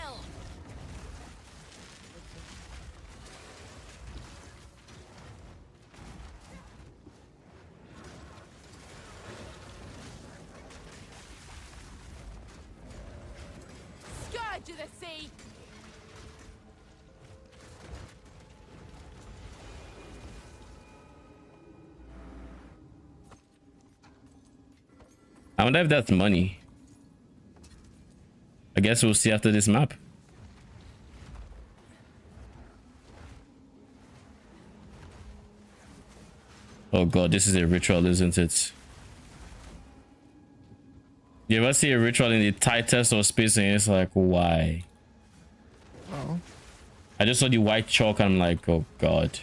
Scourge of the sea.
I wonder if that's money. I guess we'll see after this map. Oh god, this is a ritual, isn't it? You ever see a ritual in the tightest of space and it's like, why?
Oh.
I just saw the white chalk and I'm like, oh god.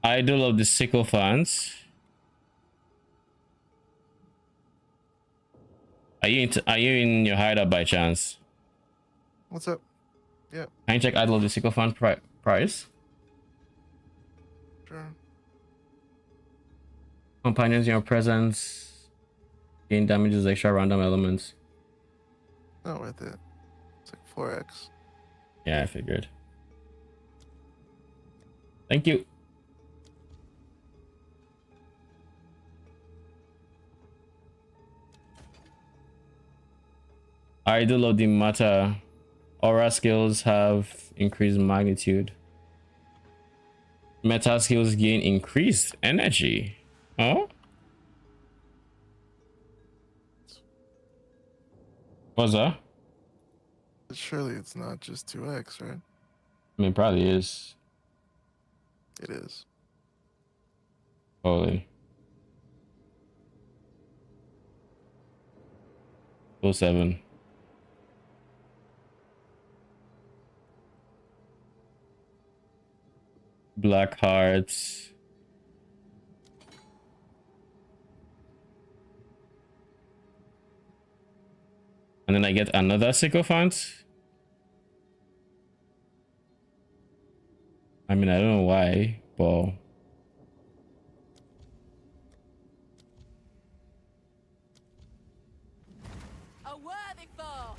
Idol of the Sycophants. Are you in your hideout by chance?
What's up? Yeah.
Can you check Idol of the Sycophant price?
turn.
Companions in your presence gain damages extra random elements.
Not worth it. It's like 4x.
Yeah, I figured. Thank you. Idol of the matter. Aura skills have increased magnitude. Meta skills gain increased energy. Oh? What's that?
But surely it's not just 2x, right?
I mean, it probably is.
It is.
Holy. 07. Black hearts. And then I get another sycophant. I mean, I don't know why, but
A worthy foe.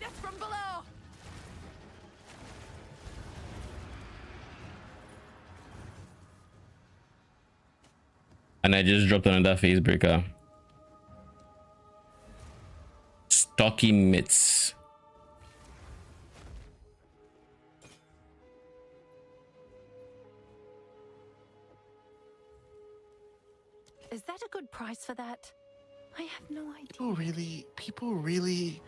Death from below.
and I just dropped another phase breaker. Stocky mitts.
Is that a good price for that? I have no idea.
People really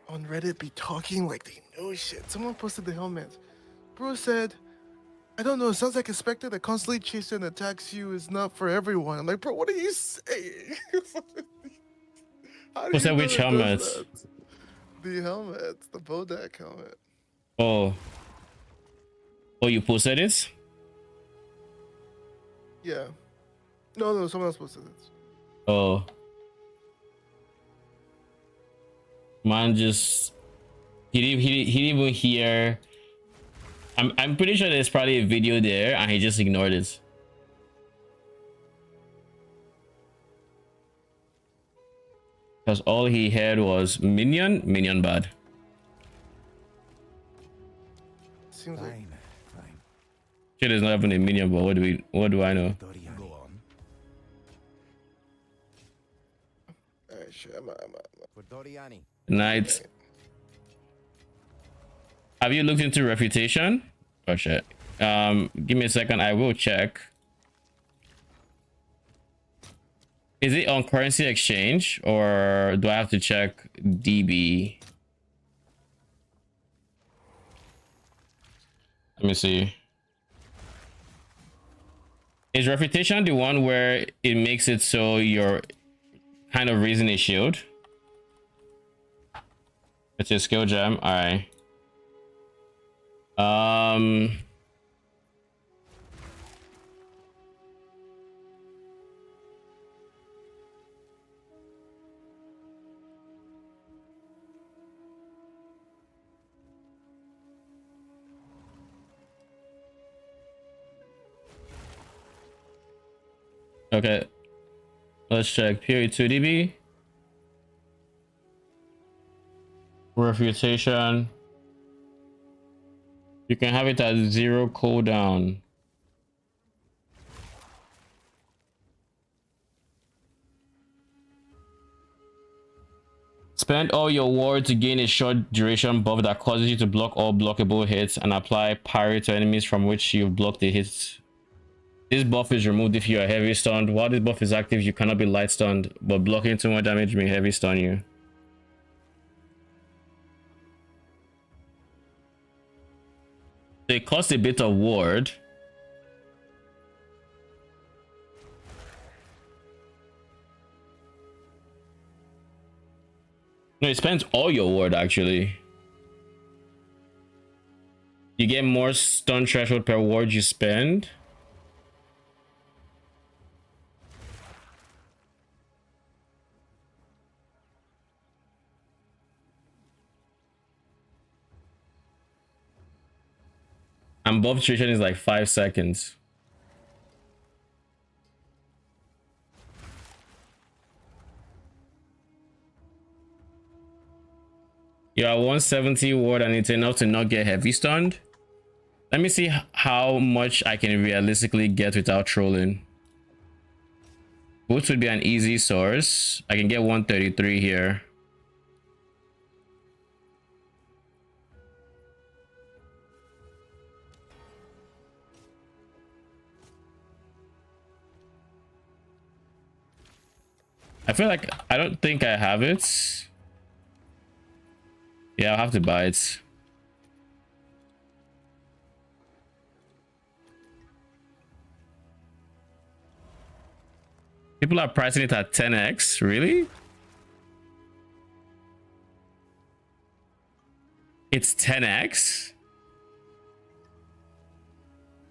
on Reddit be talking like they know shit. Someone posted the helmet. Bro said, I don't know, it sounds like a specter that constantly chases and attacks you is not for everyone. I'm like, bro, what are you saying? How do
What's
you
that?
know
Which
it does
helmet?
that? The helmet, the Bodak helmet.
Oh. Oh, you posted it?
Yeah. No, someone else posted it.
Oh. Man just he didn't even hear. I'm pretty sure there's probably a video there and he just ignored it. Because all he heard was minion bad.
Seems like
Fine.
Shit is not even a minion, but what do I know?
Go on.
alright, shit, I'm
For Doriani.
Night. Have you looked into reputation? Oh shit. Give me a second, I will check. Is it on currency exchange or do I have to check DB? Let me see. Is reputation the one where it makes it so your kind of raising a shield? It's a skill gem. All right. Okay. Let's check. Period 2 DB. Refutation. You can have it at 0 cooldown. Spend all your war to gain a short duration buff that causes you to block all blockable hits and apply parry to enemies from which you've blocked the hits. This buff is removed if you are heavy stunned. While this buff is active, you cannot be light stunned, but blocking too much damage may heavy stun you. They cost a bit of ward. No, it spends all your ward actually. You get more stun threshold per ward you spend. And buff duration is like 5 seconds. You're at 170 ward and it's enough to not get heavy stunned. Let me see how much I can realistically get without trolling. Boots would be an easy source. I can get 133 here. I feel like I don't think I have it. Yeah, I'll have to buy it. People are pricing it at 10x. Really? It's 10x?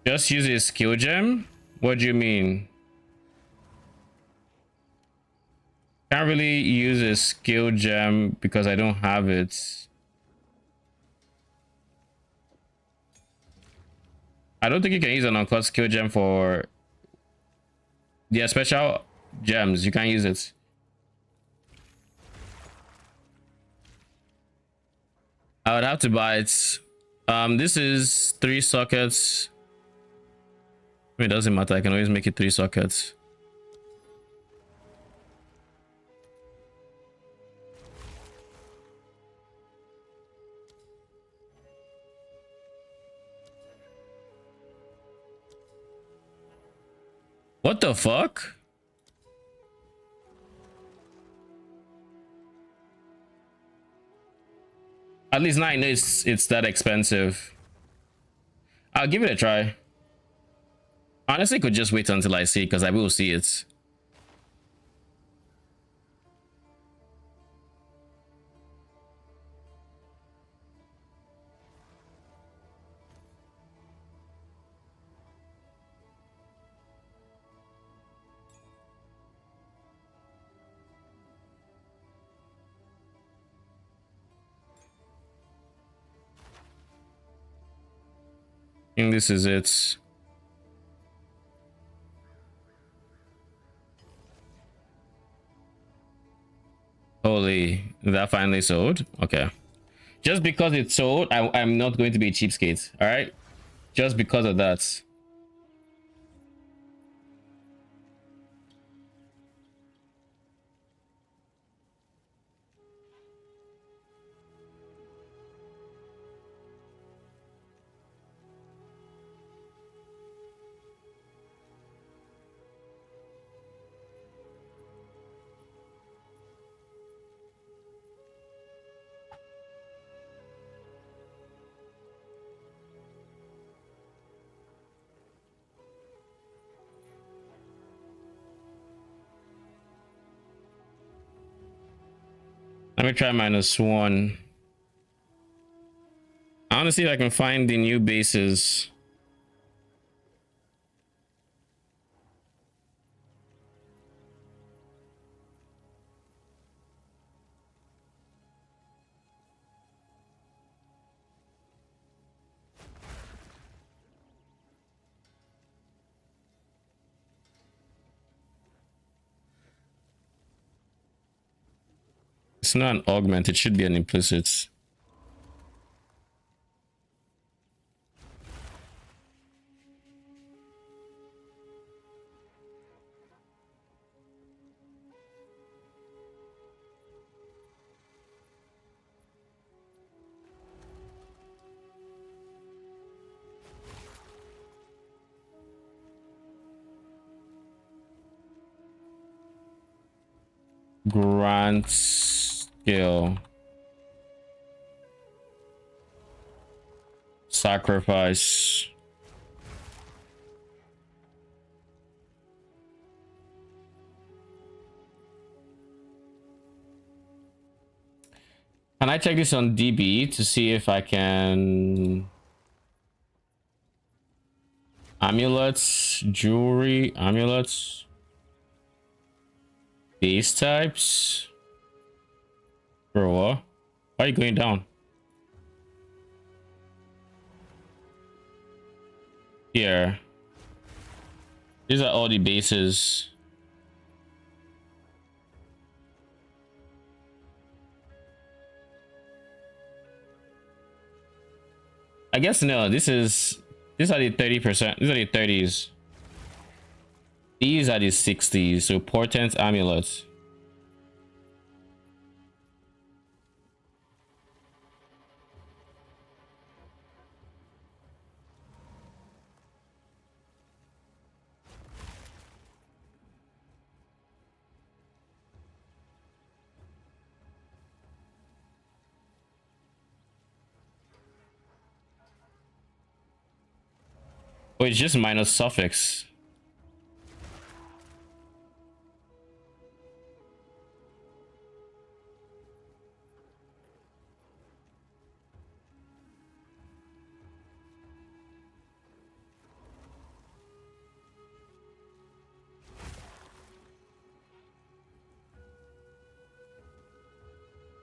Just use a skill gem? What do you mean? Can't really use a skill gem because I don't have it. I don't think you can use an uncut skill gem for special gems. You can't use it. I would have to buy it. This is 3 sockets. It doesn't matter. I can always make it 3 sockets. What the fuck? At least 9 it's that expensive. I'll give it a try. Honestly, could just wait until I see it because I will see it. I think this is it. Holy, that finally sold. Okay, just because it sold, I'm not going to be a cheapskate. All right, just because of that. Let me try -1. I want to see if I can find the new bases. It's not an augment, it should be an implicit. Grant skill. Sacrifice. Can I check this on DB to see if I can... Amulets, jewelry, amulets, base types. Bro, what? Why are you going down? Here. These are all the bases. I guess no, these are the 30%. These are the 30s. These are the 60s. So portent amulets. Oh, it's just minus suffix.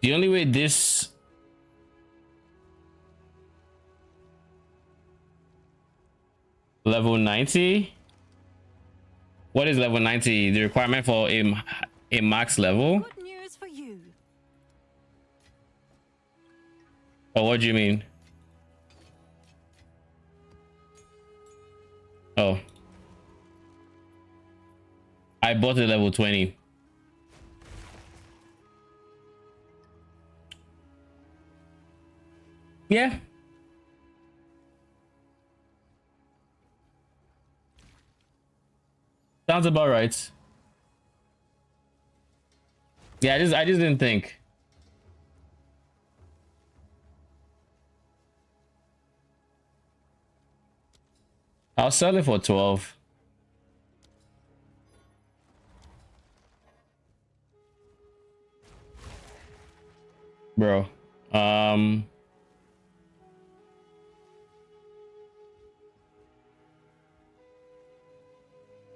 The only way this level 90. What is level 90? The requirement for a max level?
Good news for you.
Oh, what do you mean? Oh. I bought a level 20. Yeah. Sounds about right. Yeah, I just didn't think. I'll sell it for 12. Bro.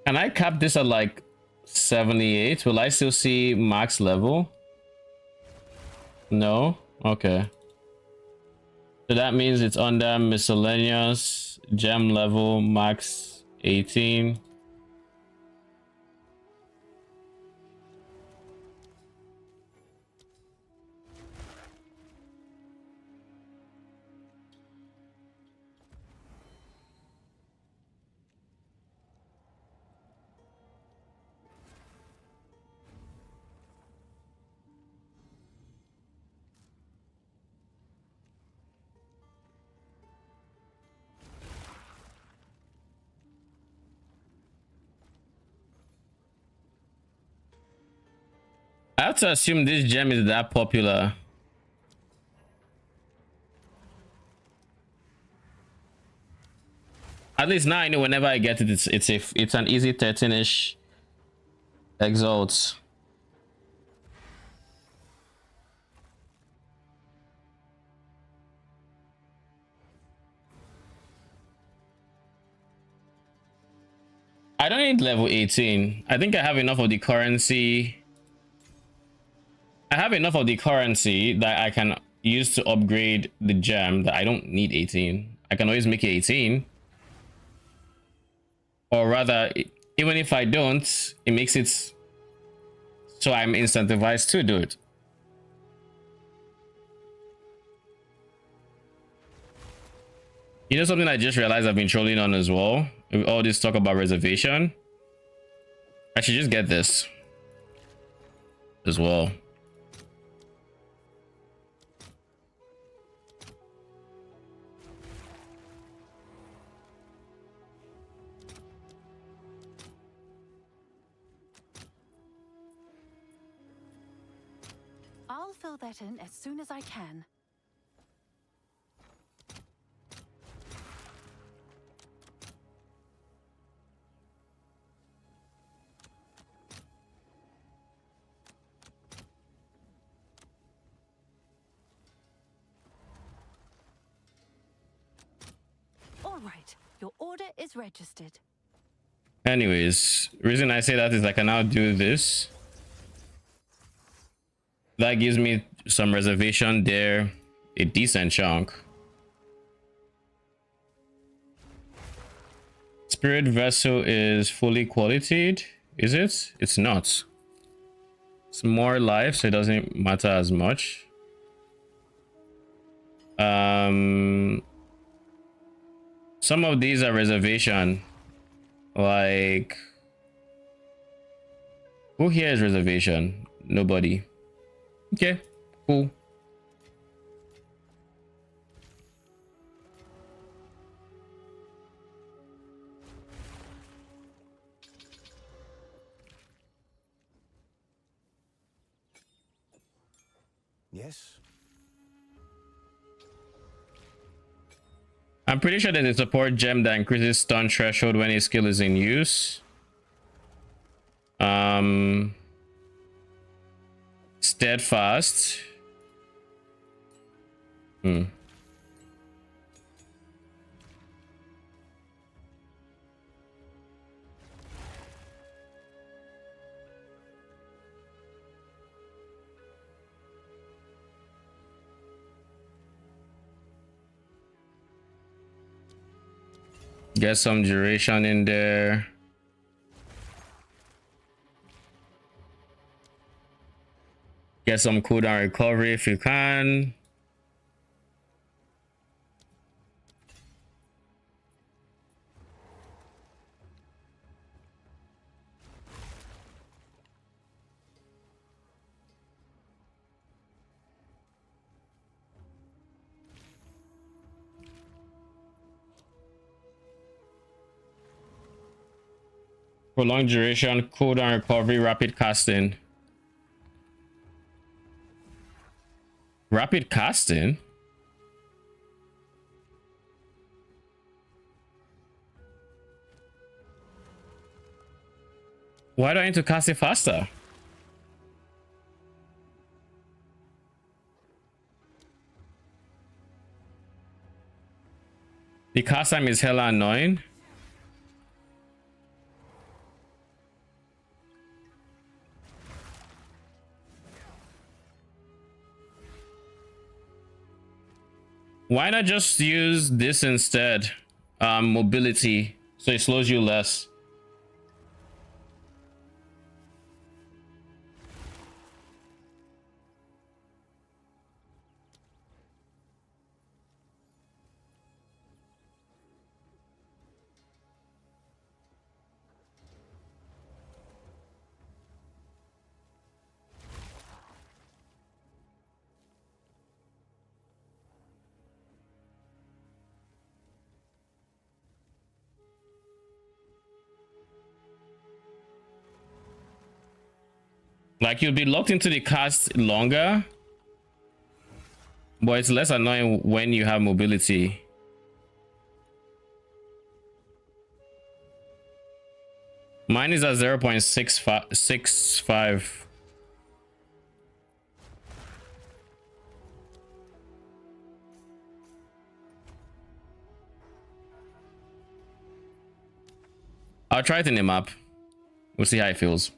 Can I cap this at like 78? Will I still see max level? No? Okay. So that means it's under miscellaneous, gem level, max 18. I have to assume this gem is that popular. At least now I know whenever I get it, it's an easy 13-ish exalt. I don't need level 18. I think I have enough of the currency. I have enough of the currency that I can use to upgrade the gem that I don't need 18. I can always make it 18. Or rather, even if I don't, it makes it so I'm incentivized to do it. You know something I just realized I've been trolling on as well? With all this talk about reservation. I should just get this as well.
I'll fill that in as soon as I can. All right, your order is registered.
Anyways, reason I say that is I can now do this. That gives me some reservation there, a decent chunk. Spirit vessel is fully qualitied. Is it? It's not. It's more life, so it doesn't matter as much. Some of these are reservation. Like, who here is reservation? Nobody. Okay, cool.
Yes.
I'm pretty sure there's a support gem that increases stun threshold when a skill is in use. Steadfast. Get some duration in there. Get some cooldown recovery if you can. Prolonged duration, cooldown recovery, rapid casting. Rapid casting? Why do I need to cast it faster? The cast time is hella annoying. Why not just use this instead? Mobility, so it slows you less. Like, you'll be locked into the cast longer, but it's less annoying when you have mobility. Mine is at 0.65. I'll try it in the map. We'll see how it feels.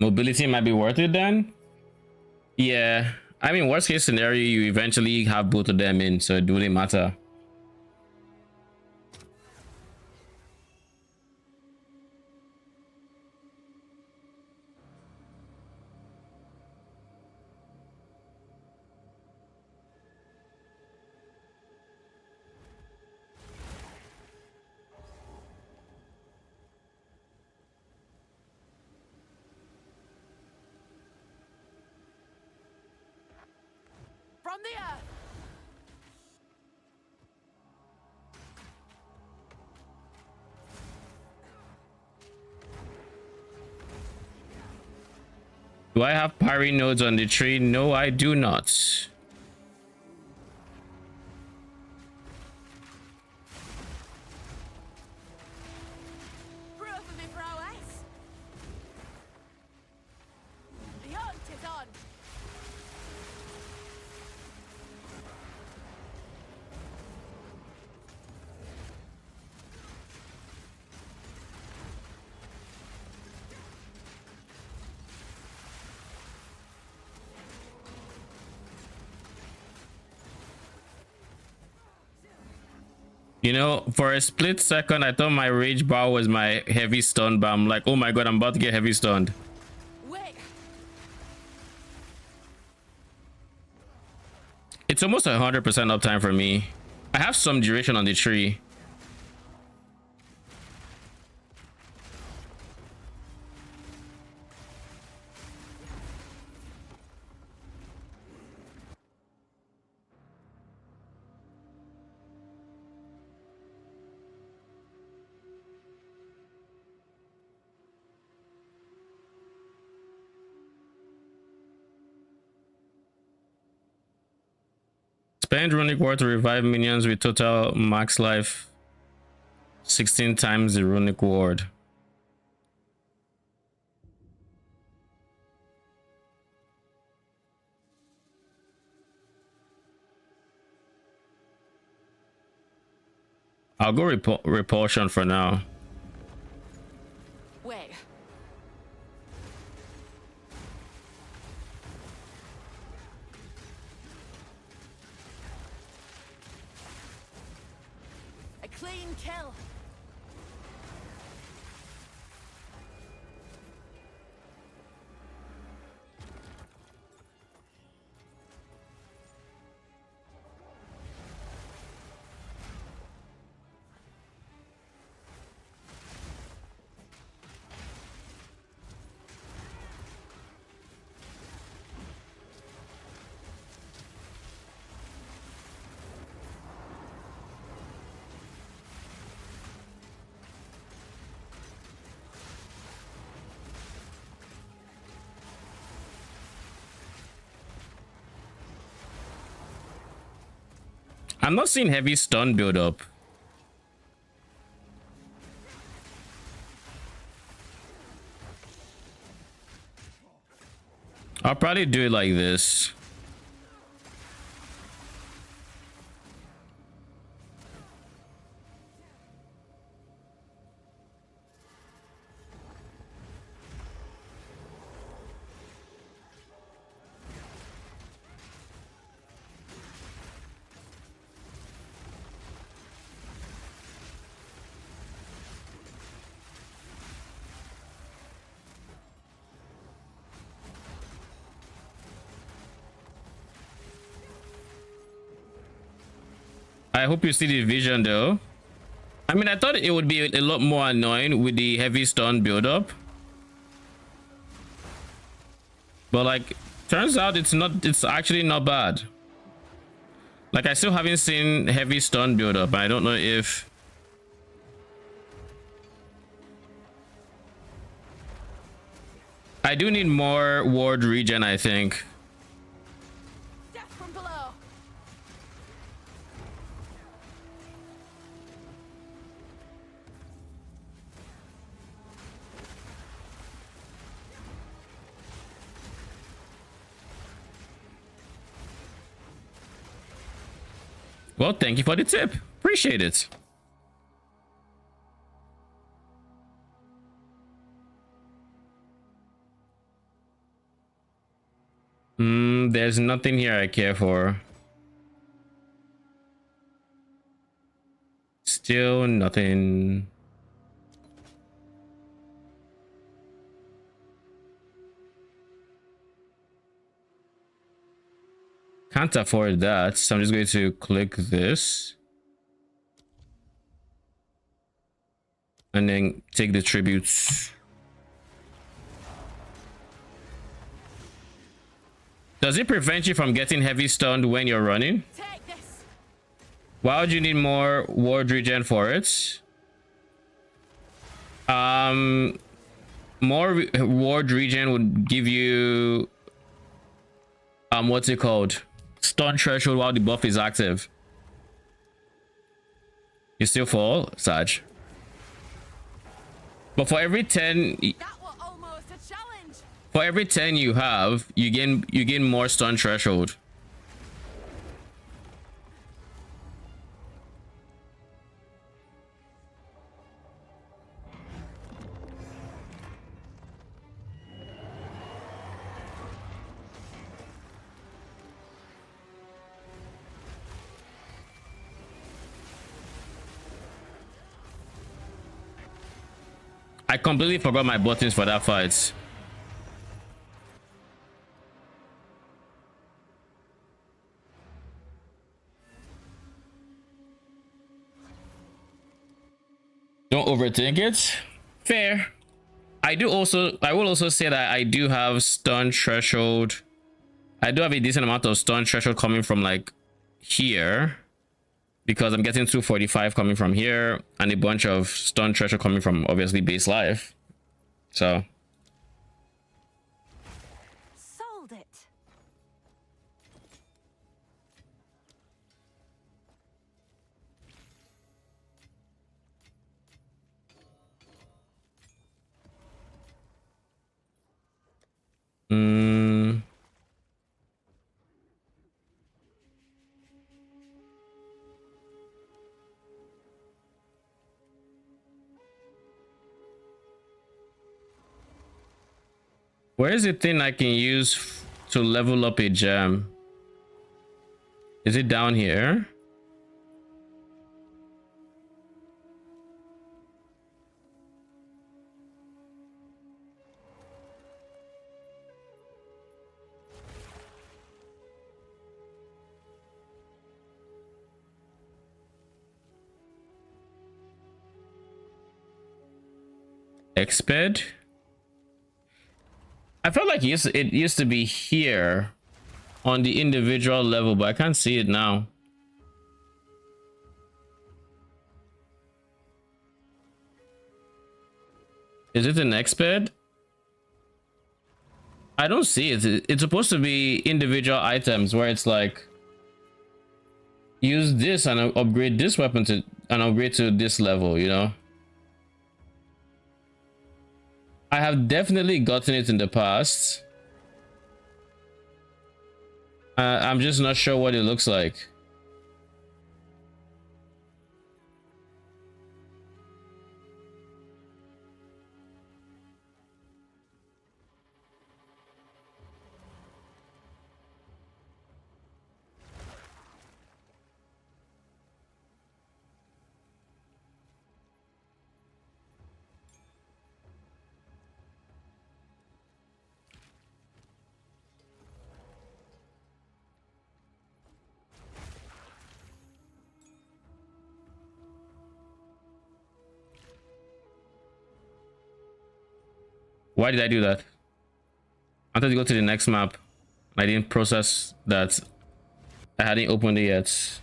Mobility might be worth it then. Yeah, I mean, worst case scenario, you eventually have both of them in, so it wouldn't matter.
From the earth!
Do I have parry nodes on the tree? No, I do not.
Proof of my prowess. The hunt is on.
You know, for a split second, I thought my rage bar was my heavy stun, but I'm like, oh my god, I'm about to get heavy stunned.
Wait.
It's almost 100% uptime for me. I have some duration on the tree. Spend runic ward to revive minions with total max life 16 times the runic ward. I'll go repulsion for now.
Wait. A clean kill.
I'm not seeing heavy stun build up. I'll probably do it like this. I hope you see the vision though. I mean, I thought it would be a lot more annoying with the heavy stun build up. But like, turns out it's actually not bad. Like, I still haven't seen heavy stun build up. I don't know if I do need more ward regen, I think.
Death from below.
Well, thank you for the tip. Appreciate it. There's nothing here I care for. Still nothing. Can't afford that, so I'm just going to click this. And then take the tributes. Does it prevent you from getting heavy stunned when you're running?
Take this.
Why would you need more ward regen for it? More ward regen would give you what's it called? Stun threshold while the buff is active. You still fall, Saj. But for every 10,
That was almost a challenge.
for every 10 you have, you gain more stun threshold. I completely forgot my buttons for that fight. Don't overthink it. Fair. I will also say that I do have stun threshold. I do have a decent amount of stun threshold coming from like here, because I'm getting 245 coming from here and a bunch of stun threshold coming from obviously base life. So
Sold it.
where is the thing I can use to level up a gem? Is it down here? Exped? I felt like it used to be here on the individual level, but I can't see it now. Is it an exped? I don't see it. It's supposed to be individual items where it's like use this and upgrade this weapon to and upgrade to this level, you know? I have definitely gotten it in the past. I'm just not sure what it looks like. Why did I do that? I thought to go to the next map. I didn't process that. I hadn't opened it yet.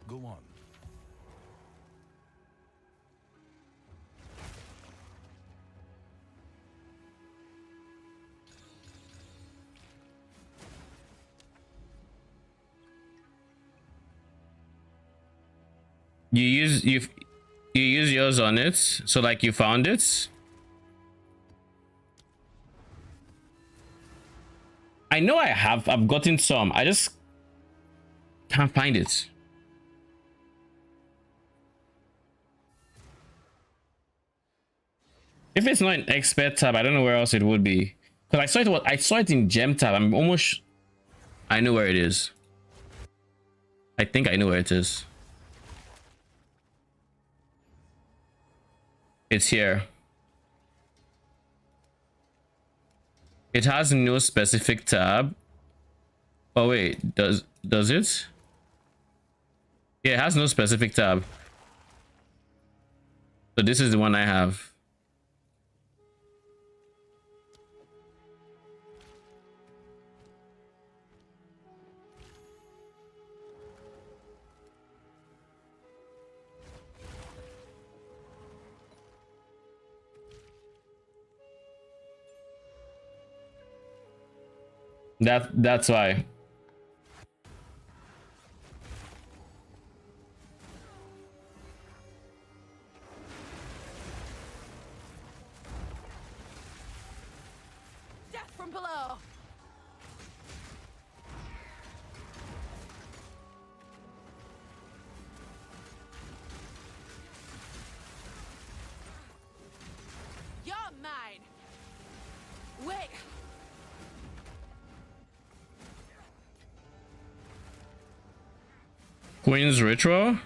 Go on.
You use yours on it, so like you found it. I know I've gotten some. I just can't find it. If it's not an expert tab, I don't know where else it would be. Because I saw it in gem tab. I know where it is. I think I know where it is. It's here. It has no specific tab. Oh wait, does it? Yeah, it has no specific tab. So this is the one I have. That's why.
Death from below. You're mine. Wait.
Queen's Ritual?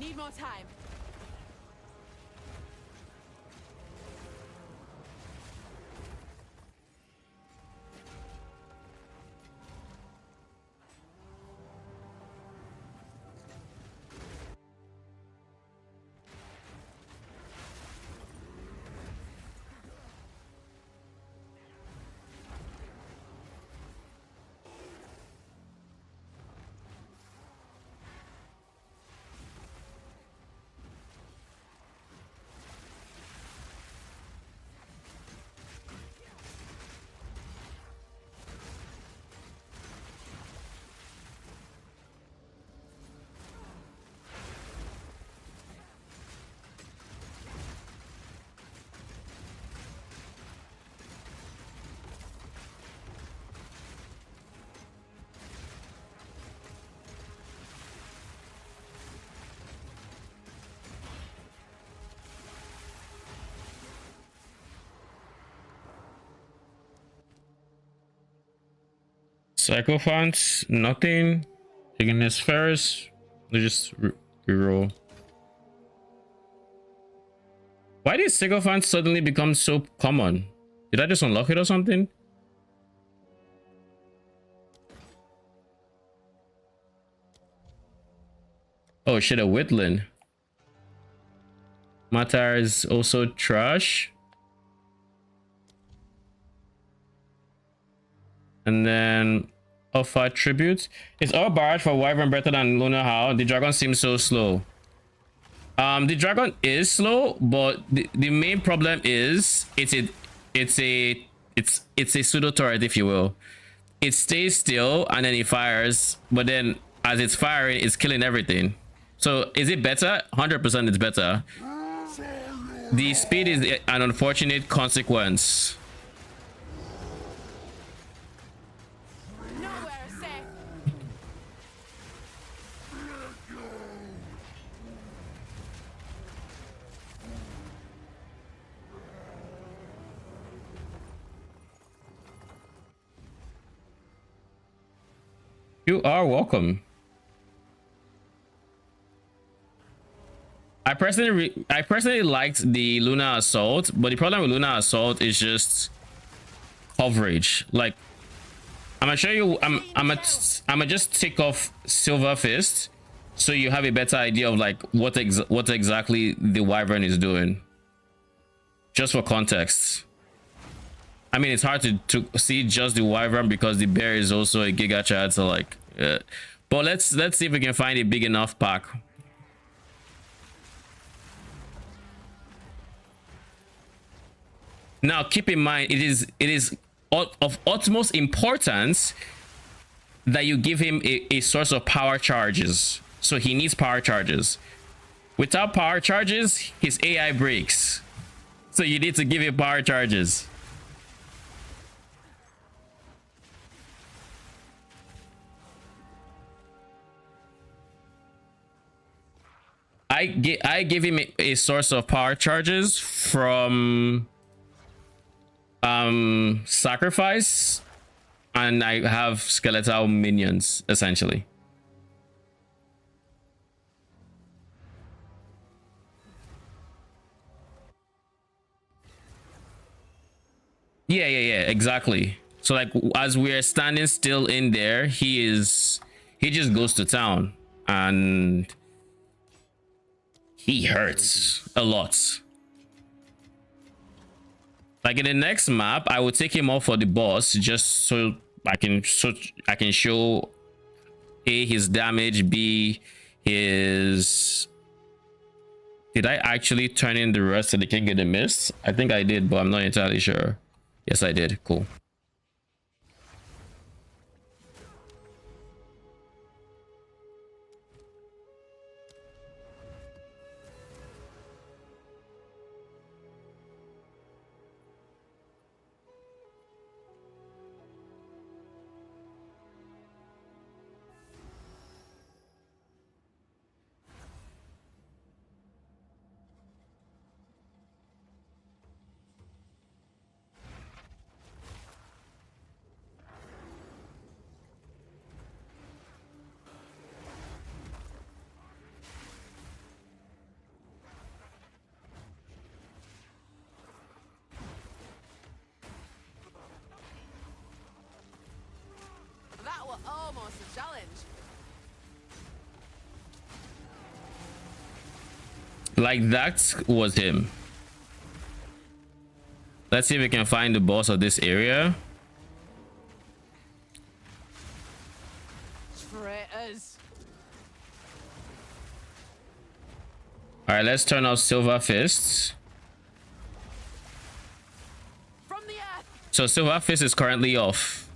Need more time.
Sycophants, nothing. Ignis Ferris. They just reroll. Why did Sycophants suddenly become so common? Did I just unlock it or something? Oh shit, a Whitland. Matar is also trash. And then offer tribute. Is our barrage for Wyvern better than Luna How? The dragon seems so slow. The dragon is slow, but the main problem is it's a pseudo turret, if you will. It stays still and then it fires, but then as it's firing, it's killing everything. So is it better? 100% it's better. The speed is an unfortunate consequence. You are welcome. I personally liked the Luna Assault, but the problem with Luna Assault is just coverage. Like, I'm gonna show you. I'm gonna just take off Silver Fist, so you have a better idea of like what exactly the Wyvern is doing. Just for context. I mean, it's hard to see just the Wyvern because the bear is also a Giga Chad, so like, but let's see if we can find a big enough pack. Now, keep in mind, it is of utmost importance that you give him a source of power charges. So he needs power charges. Without power charges, his AI breaks. So you need to give him power charges. I give him a source of power charges from Sacrifice, and I have skeletal minions essentially. Yeah, exactly. So like as we're standing still in there, he just goes to town and he hurts a lot. Like in the next map, I will take him off for the boss just so I can show A, his damage, B, his... Did I actually turn in the rest of the King of the Mist? I think I did, but I'm not entirely sure. Yes, I did. Cool.
That was almost a challenge.
Like that was him. Let's see if we can find the boss of this area.
Traitors.
All right, let's turn off Silver Fists.
From the earth.
So Silver Fist is currently off.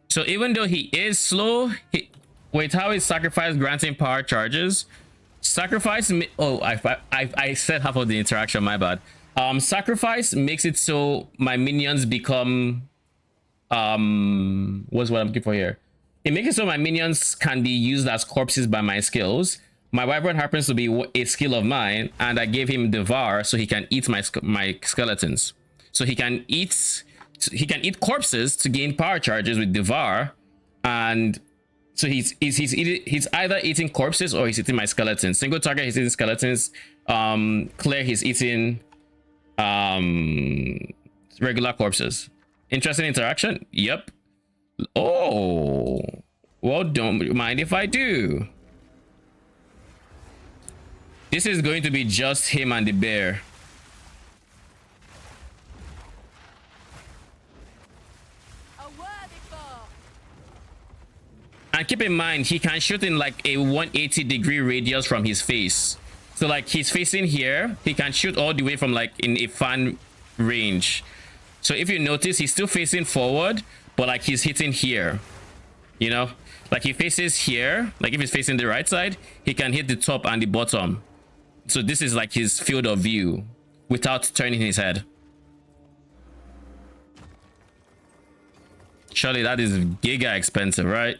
So even though he is slow, with how his sacrifice granting power charges, sacrifice... Oh, I said half of the interaction, my bad. Sacrifice makes it so my minions become... what's what I'm looking for here? It makes it so my minions can be used as corpses by my skills. My wyvern happens to be a skill of mine, and I gave him Devour so he can eat my skeletons. So he can eat corpses to gain power charges with Devour, and so he's either eating corpses or he's eating my skeletons. Single target, he's eating skeletons. Clear, he's eating regular corpses. Interesting interaction. Yep. Oh, well, don't mind if I do. This is going to be just him and the bear. And keep in mind, he can shoot in like a 180-degree radius from his face. So like he's facing here, he can shoot all the way from like in a fan range. So if you notice, he's still facing forward, but like he's hitting here. You know, like he faces here. Like if he's facing the right side, he can hit the top and the bottom. So this is like his field of view without turning his head. Surely that is giga expensive, right?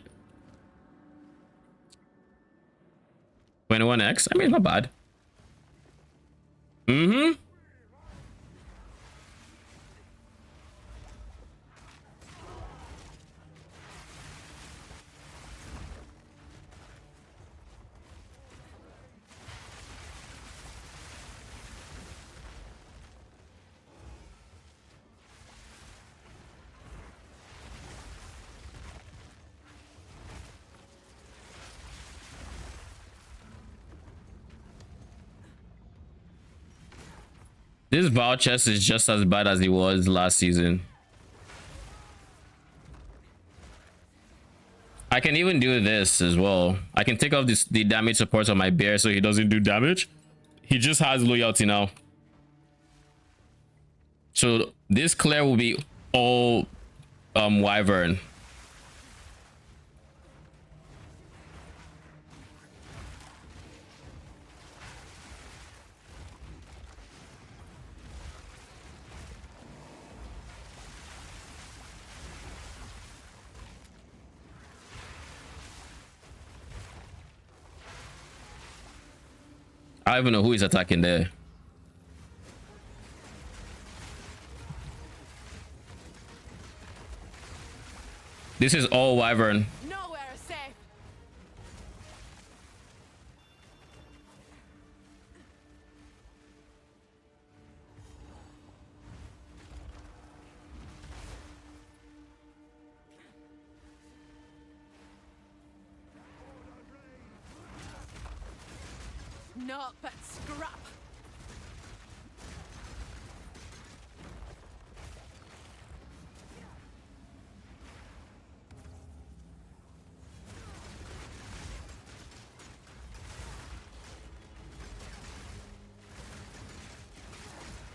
21x. I mean, not bad. Mm-hmm. This Val chest is just as bad as it was last season. I can even do this as well. I can take off the damage support on my bear so he doesn't do damage. He just has loyalty now. So this clear will be all wyvern. I don't even know who is attacking there. This is all wyvern.
Nowhere safe. Not but scrap.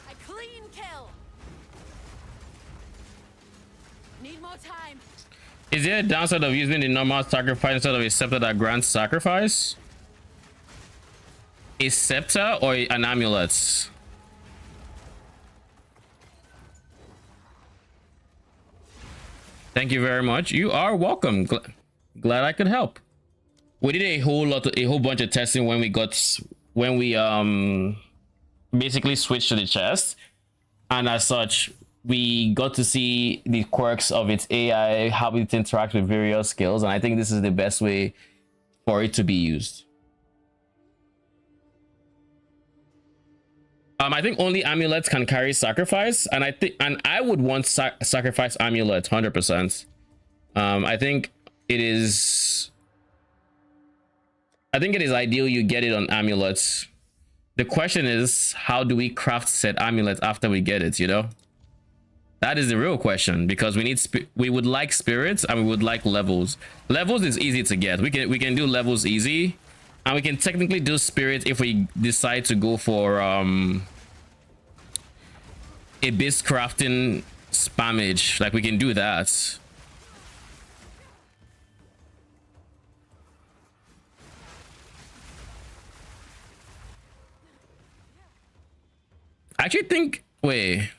A clean kill. Need more time.
Is there a downside of using the normal sacrifice instead of a scepter that grants sacrifice? A scepter or an amulet? Thank you very much. You are welcome. Glad I could help. We did a whole bunch of testing when we basically switched to the chest, and as such we got to see the quirks of its AI, how it interacts with various skills, and I think this is the best way for it to be used. I think only amulets can carry sacrifice, and I would want sacrifice amulet 100%. I think it is ideal you get it on amulets. The question is, how do we craft said amulet after we get it, you know? That is the real question, because we would like spirits and we would like levels. Levels is easy to get. We can do levels easy, and we can technically do spirits if we decide to go for abyss crafting spammage. Like, we can do that. I actually think, wait,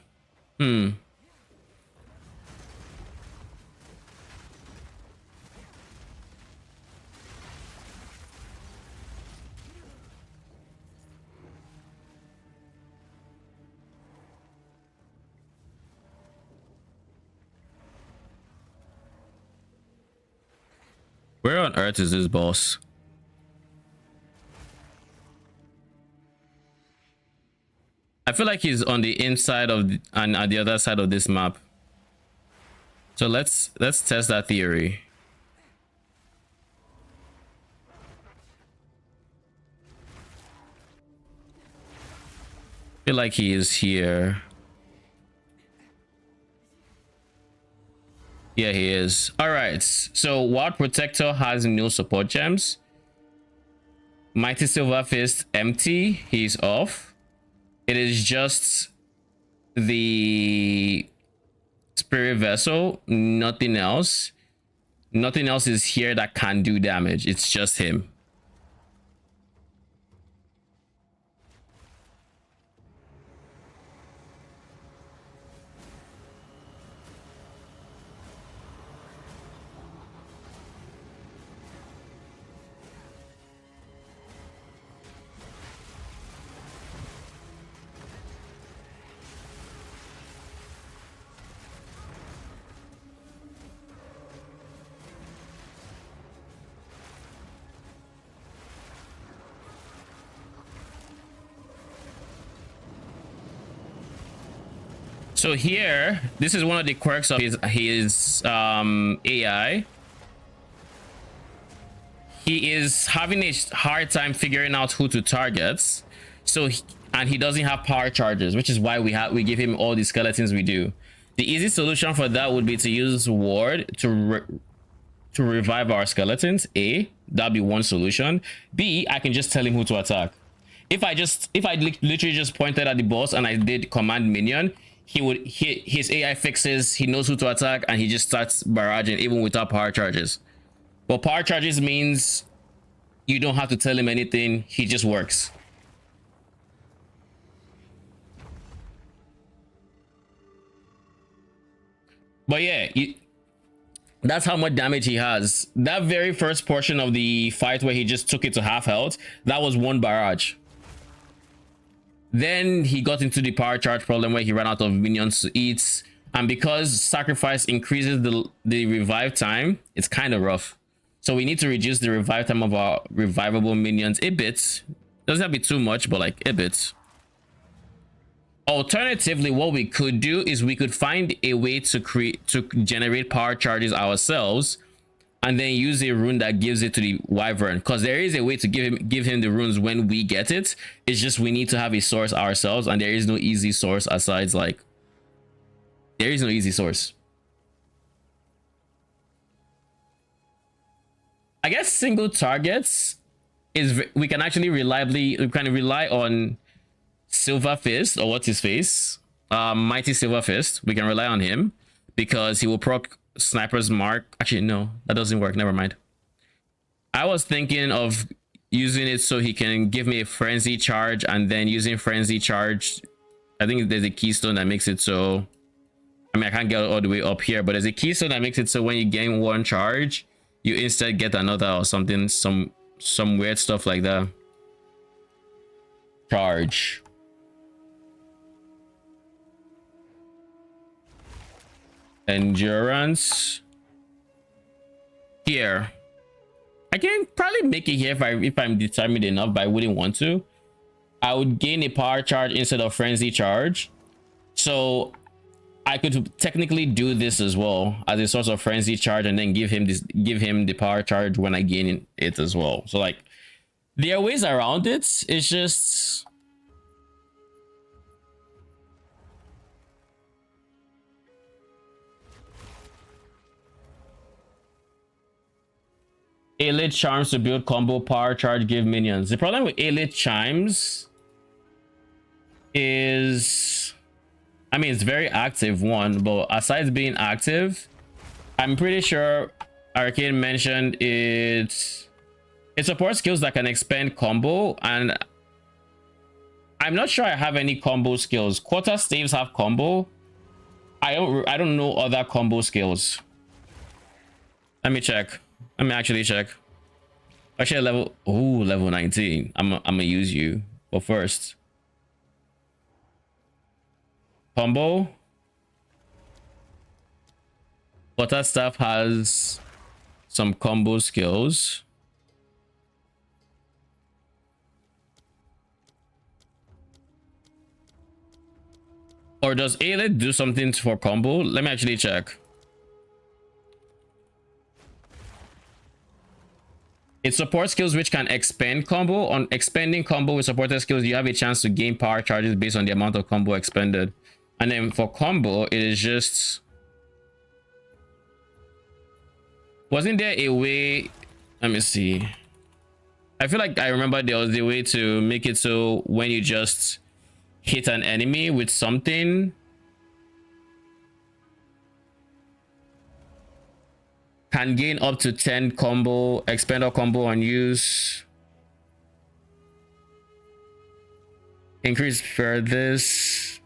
where on earth is this boss? I feel like he's on the inside of and at the other side of this map. So let's test that theory. I feel like he is here. Yeah, he is. All right. So Wild Protector has no support gems. Mighty Silver Fist empty. He's off. It is just the Spirit Vessel, nothing else. Nothing else is here that can do damage. It's just him. So here, this is one of the quirks of his AI. He is having a hard time figuring out who to target. So and he doesn't have power charges, which is why we give him all the skeletons we do. The easy solution for that would be to use ward to revive our skeletons. A, that'd be one solution. B, I can just tell him who to attack. If I literally just pointed at the boss and I did command minion, his AI fixes, he knows who to attack, and he just starts barraging even without power charges. But power charges means you don't have to tell him anything, he just works. But yeah, that's how much damage he has. That very first portion of the fight where he just took it to half health, that was one barrage. Then he got into the power charge problem where he ran out of minions to eat, and because sacrifice increases the revive time, it's kind of rough. So we need to reduce the revive time of our revivable minions a bit. Doesn't have to be too much, but like a bit. Alternatively, what we could do is we could find a way to generate power charges ourselves, and then use a rune that gives it to the wyvern, because there is a way to give him the runes when we get it. It's just we need to have a source ourselves, and there is no easy source aside, like, there is no easy source. I guess single targets is, we can actually rely on Silver Fist, or what's his face, Mighty Silver Fist. We can rely on him because he will proc Sniper's Mark. Actually, no, that doesn't work. Never mind. I was thinking of using it so he can give me a frenzy charge, and then using frenzy charge, I think there's a keystone that makes it so, I mean, I can't get all the way up here, but there's a keystone that makes it so when you gain one charge, you instead get another or something, some weird stuff like that. Charge. Endurance. Here. I can probably make it here if I'm determined enough, but I wouldn't want to. I would gain a power charge instead of frenzy charge. So I could technically do this as well as a source of frenzy charge, and then give him the power charge when I gain it as well. So like, there are ways around it. It's just, Elite Charms to build combo, power charge, give minions. The problem with Elite Chimes is, I mean, it's very active, one, but aside being active, I'm pretty sure Arcane mentioned it supports skills that can expand combo, and I'm not sure I have any combo skills. Quarter staves have combo. I don't know other combo skills. Let me check. Let me actually check. Actually, level 19. I'm gonna use you, but first, combo. Quarter staff has some combo skills. Or does Aelid do something for combo? Let me actually check. It supports skills which can expand combo. On expanding combo with supported skills, you have a chance to gain power charges based on the amount of combo expended. And then for combo, it is just, wasn't there a way? Let me see. I feel like I remember there was a way to make it so when you just hit an enemy with something, can gain up to 10 combo, expander combo on use. Increase furthest.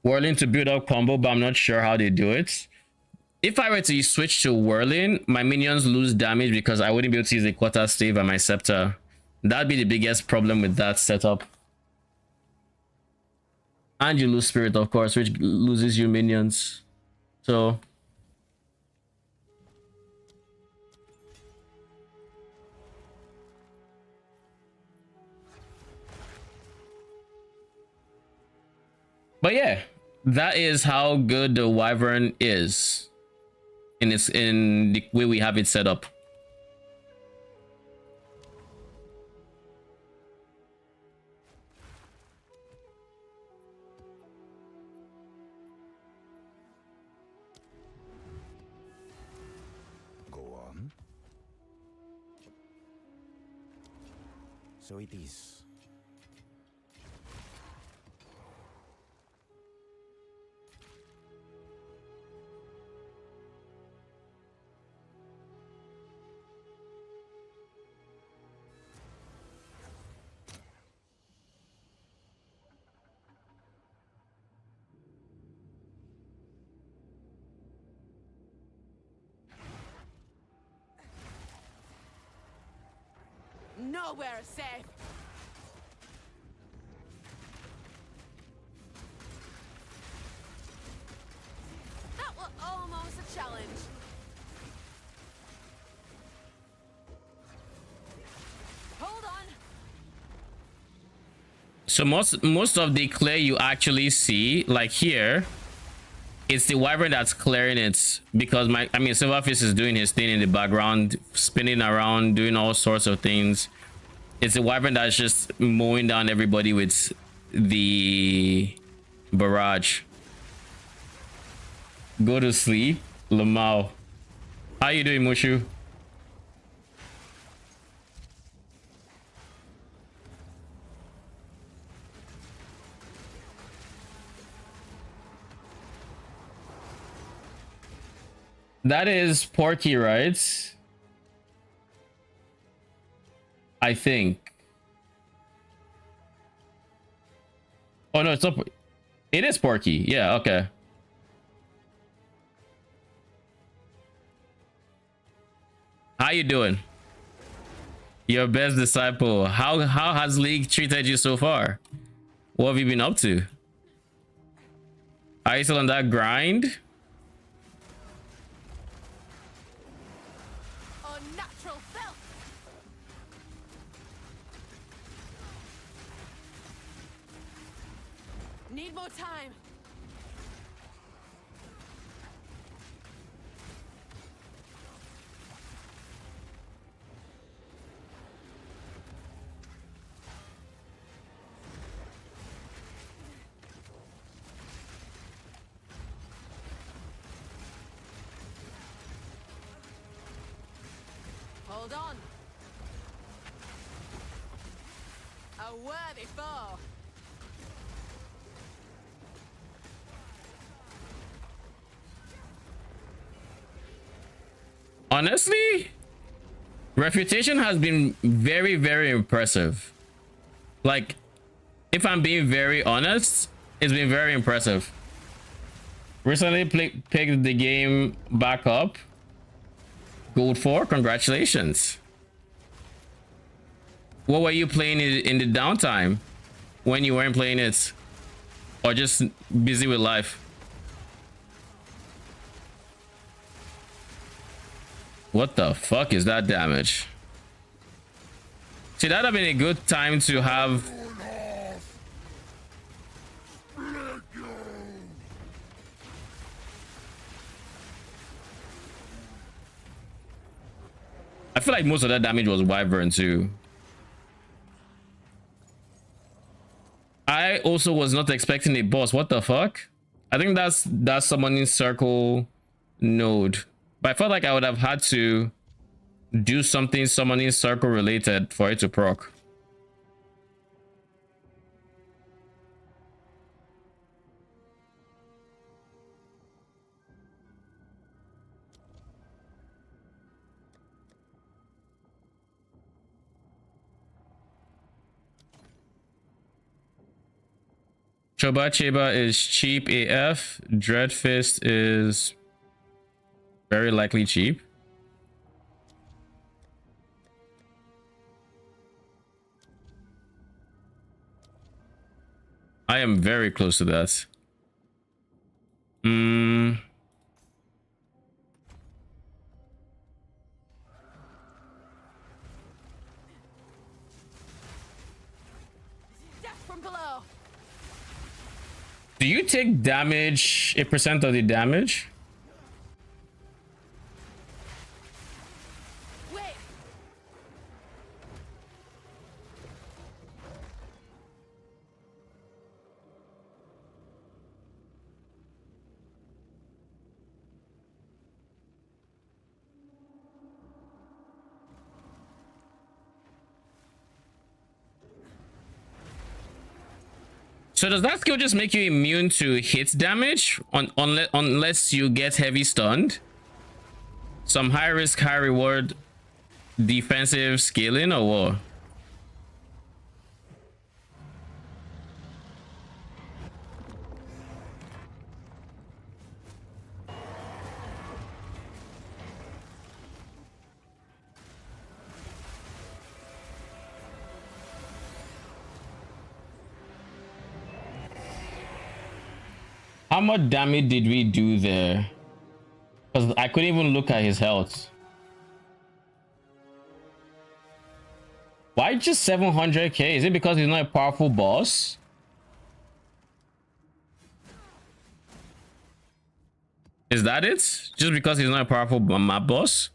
Whirling to build up combo, but I'm not sure how they do it. If I were to switch to whirling, my minions lose damage because I wouldn't be able to use a quarter stave and my scepter. That'd be the biggest problem with that setup. And you lose spirit, of course, which loses you minions. So But yeah, that is how good the wyvern is in the way we have it set up.
Go on. So it is.
Nowhere safe. That was almost a challenge. Hold on.
So most of the clear you actually see, like here, it's the wyvern that's clearing it, because Silverfish is doing his thing in the background, spinning around, doing all sorts of things. It's the wyvern that's just mowing down everybody with the barrage. Go to sleep, Lamau. How you doing, Mushu? That is Porky, right? I think. Oh no, it's not. It is Porky. Yeah, okay. How you doing? Your best disciple. How has League treated you so far? What have you been up to? Are you still on that grind?
Unnatural filth. Need more time. Hold on. A worthy foe.
Honestly, Refutation has been very, very impressive. Like, if I'm being very honest, it's been very impressive. Recently picked the game back up. Gold 4, congratulations. What were you playing in the downtime when you weren't playing it? Or just busy with life? What the fuck is that damage? See, that'd have been a good time to have... I feel like most of that damage was wyvern too. I also was not expecting a boss. What the fuck? I think that's summoning circle node. But I felt like I would have had to do something summoning circle related for it to proc. Choba Cheba is cheap AF. Dreadfist is very likely cheap. I am very close to that.
Death from below.
Do you take damage, a percent of the damage?
Wait.
So does that skill just make you immune to hit damage unless you get heavy stunned? Some high risk, high reward defensive scaling or what? How much damage did we do there? Because I couldn't even look at his health. Why just 700k? Is it because he's not a powerful boss? Is that it? Just because he's not a powerful map boss?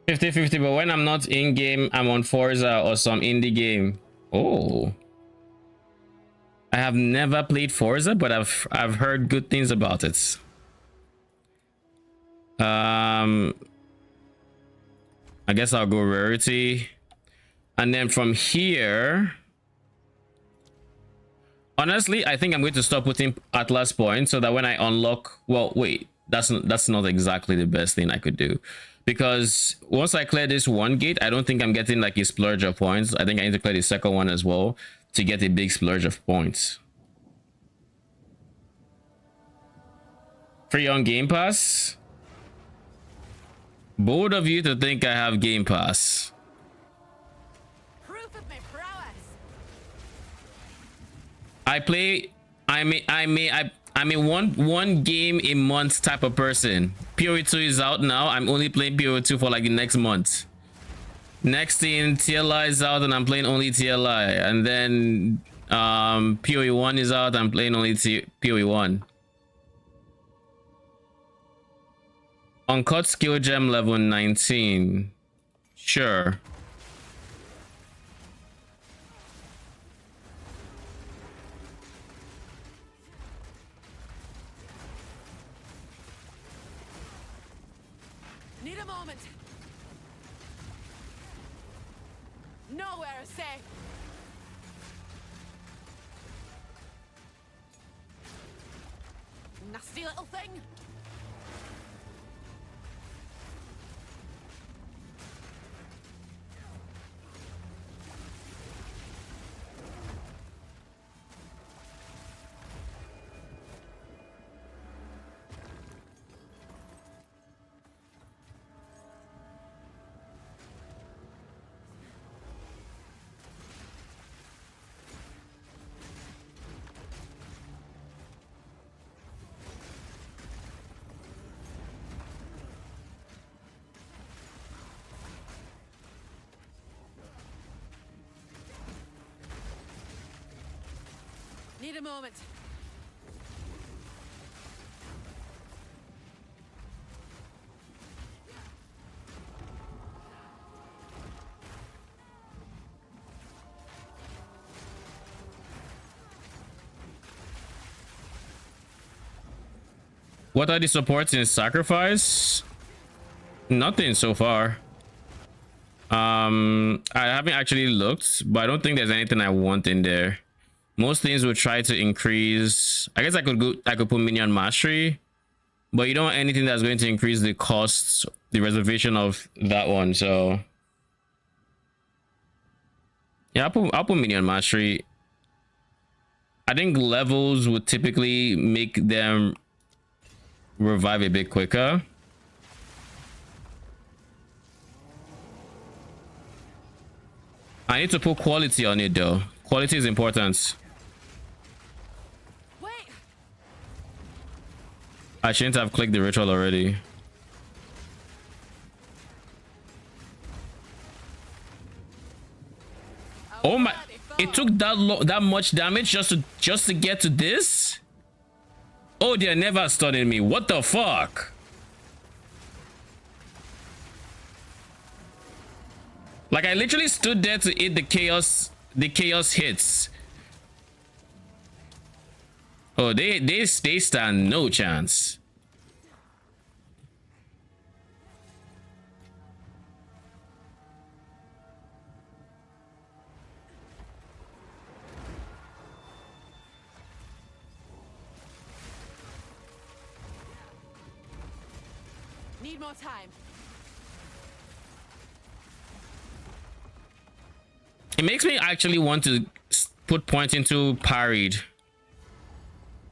$50-50, but when I'm not in game, I'm on Forza or some indie game. Oh, I have never played Forza, but I've heard good things about it. I guess I'll go rarity, and then from here, honestly, I think I'm going to stop putting Atlas points so that when I unlock, well, wait, that's not exactly the best thing I could do. Because once I clear this one gate, I don't think I'm getting like a splurge of points. I think I need to clear the second one as well to get a big splurge of points. Free on Game Pass? Bold of you to think I have Game Pass.
Proof of my prowess.
I'm a one game a month type of person. PoE2 is out now. I'm only playing PoE2 for like the next month. Next thing, TLI is out and I'm playing only TLI. And then PoE1 is out, I'm playing only PoE1. Uncut skill gem level 19. Sure.
Need a moment. Nowhere is safe. Nasty little thing. Need a moment.
What are the supports in Sacrifice? Nothing so far. I haven't actually looked, but I don't think there's anything I want in there. Most things will try to increase. I guess I could put minion mastery, but you don't want anything that's going to increase the costs, the reservation of that one. So yeah, I'll put minion mastery. I think levels would typically make them revive a bit quicker. I need to put quality on it though. Quality is important.
Wait.
I shouldn't have clicked the ritual already. Oh my, it took that much damage just to get to this? Oh, they're never stunning me. What the fuck? Like, I literally stood there to hit the chaos hits. Oh, they stand no chance.
Need more time.
It makes me actually want to put points into parried.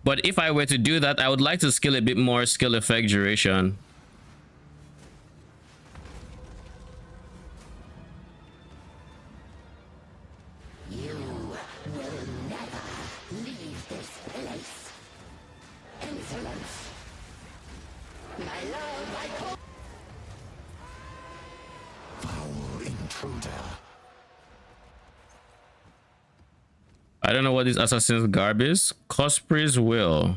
But if I were to do that, I would like to skill a bit more skill effect duration.
You will never leave this place. Insolence. My love, I call.
Foul intruder.
I don't know what this assassin's garb is. Cosprey's will.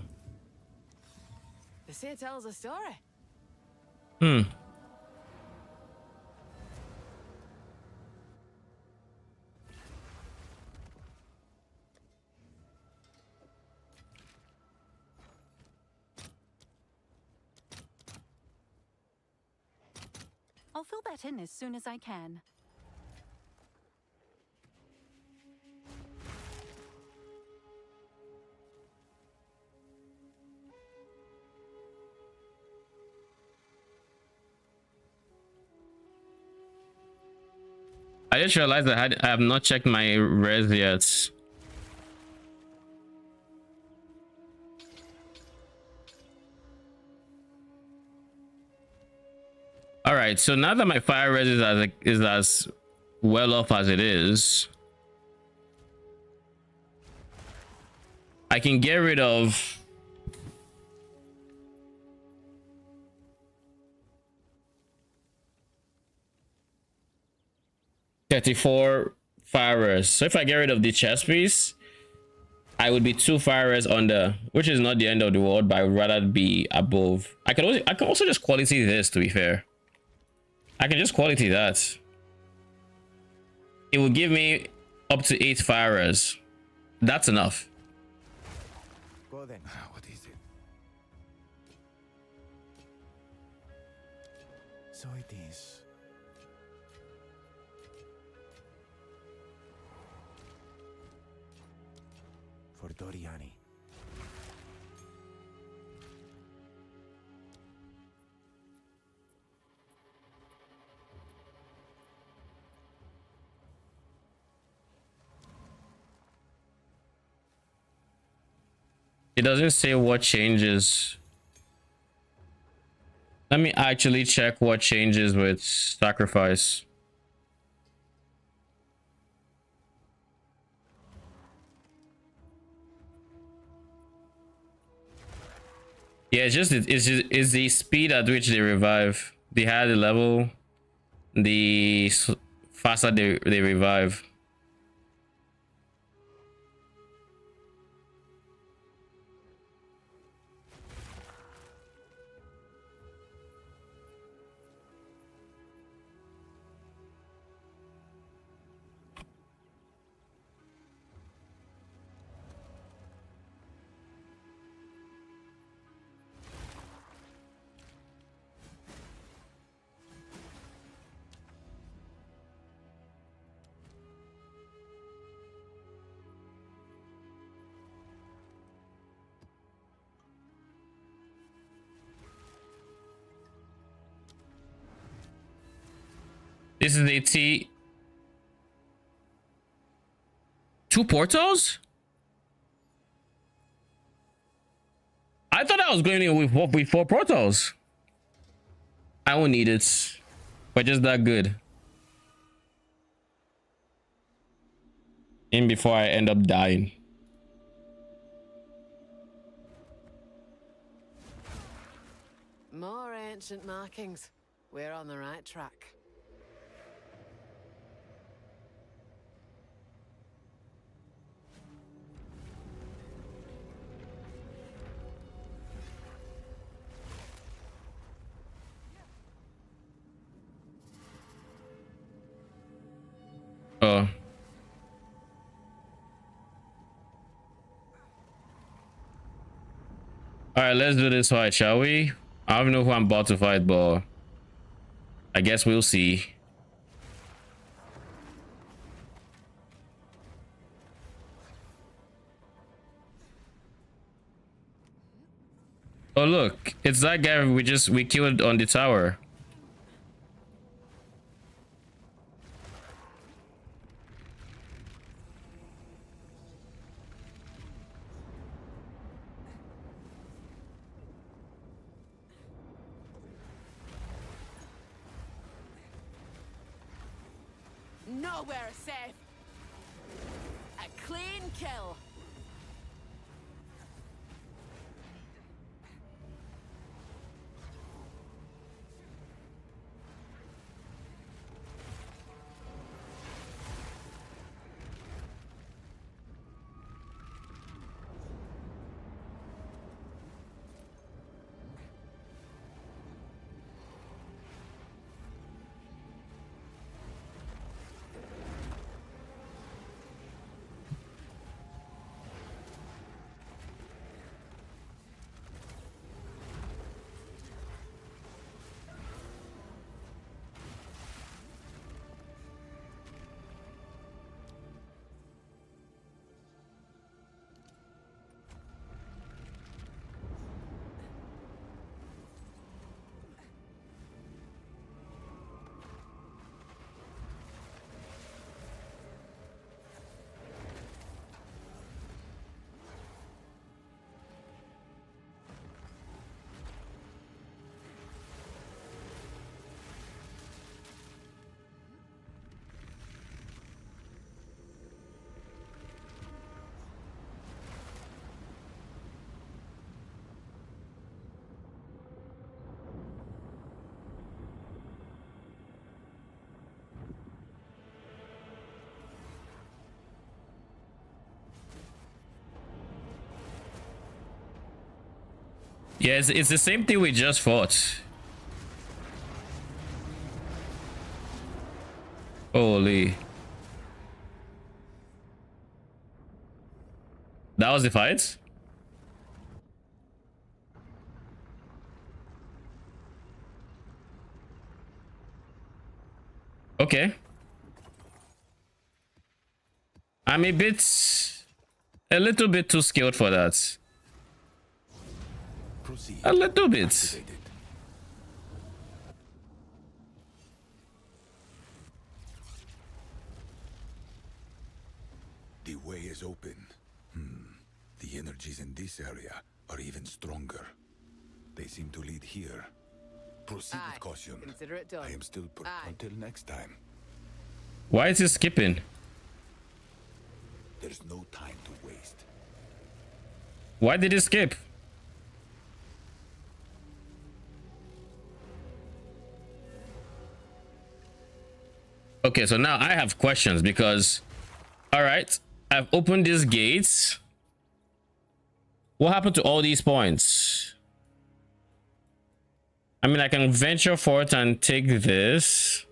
The sea tells a story.
Hmm.
I'll fill that in as soon as I can.
I just realized I have not checked my res yet. All right, so now that my fire res is as well off as it is, I can get rid of $34 fire res. So if I get rid of the chest piece, I would be 2 fire res under, which is not the end of the world, but I would rather be above. I can also just quality this, to be fair. I can just quality that. It will give me up to 8 fire res. That's enough.
Go then.
What is it?
So it is. For Doriani.
It doesn't say what changes. Let me actually check what changes with sacrifice. Yeah, it's the speed at which they revive. The higher the level, the faster they revive. This is the T. 2 portals? I thought I was going in with 4 portals. I won't need it. But just that good. In before I end up dying.
ancient markings. We're on the right track.
Oh. Alright, let's do this fight, shall we? I don't know who I'm about to fight, but I guess we'll see. Oh look, it's that guy we killed on the tower.
Nowhere safe. A clean kill.
Yeah, it's the same thing we just fought. Holy. That was the fight? Okay. I'm a little bit too skilled for that.
Proceed.
A little bit.
Activated. The way is open. The energies in this area are even stronger. They seem to lead here. Proceed with caution.
Consider it done.
I am still until next time.
Why is he skipping?
There's no time to waste.
Why did he skip? Okay, so now I have questions because, all right, I've opened these gates. What happened to all these points? I mean, I can venture forth and take this.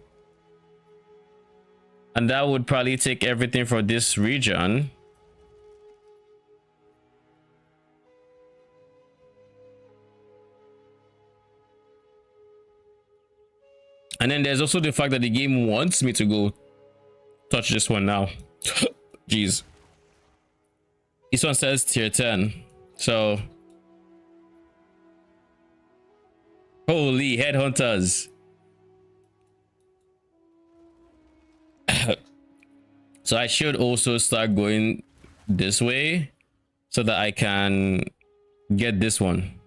And that would probably take everything for this region. And then there's also the fact that the game wants me to go touch this one now. Jeez. This one says tier 10. So. Holy headhunters. So I should also start going this way so that I can get this one.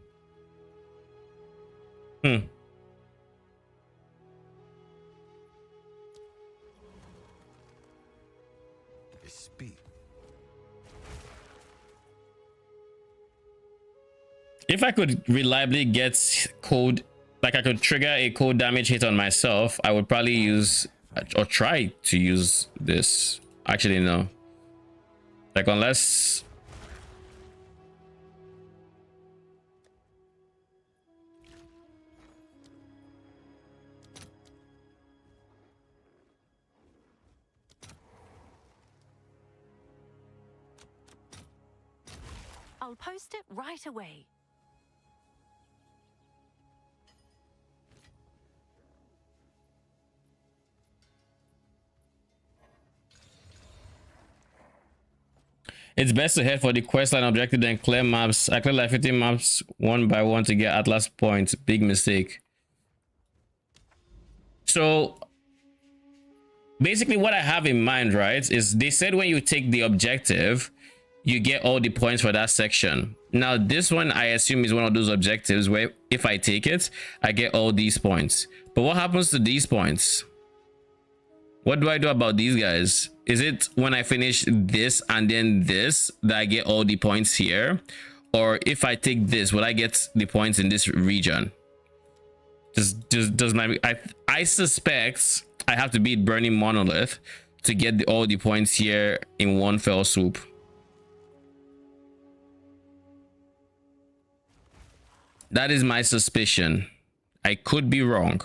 If I could reliably get code, like I could trigger a cold damage hit on myself, I would probably use or try to use this. Actually, no. Like unless
I'll post it right away.
it's best to head for the questline objective then clear maps. I clear like 15 maps one by one to get Atlas points. Big mistake. So basically what I have in mind, right, is they said when you take the objective, you get all the points for that section. Now this one I assume is one of those objectives where if I take it, I get all these points. But what happens to these points? What do I do about these guys? Is it when I finish this and then this that I get all the points here? Or if I take this, will I get the points in this region? Does my I suspect I have to beat Burning Monolith to get all the points here in one fell swoop. That is my suspicion. I could be wrong.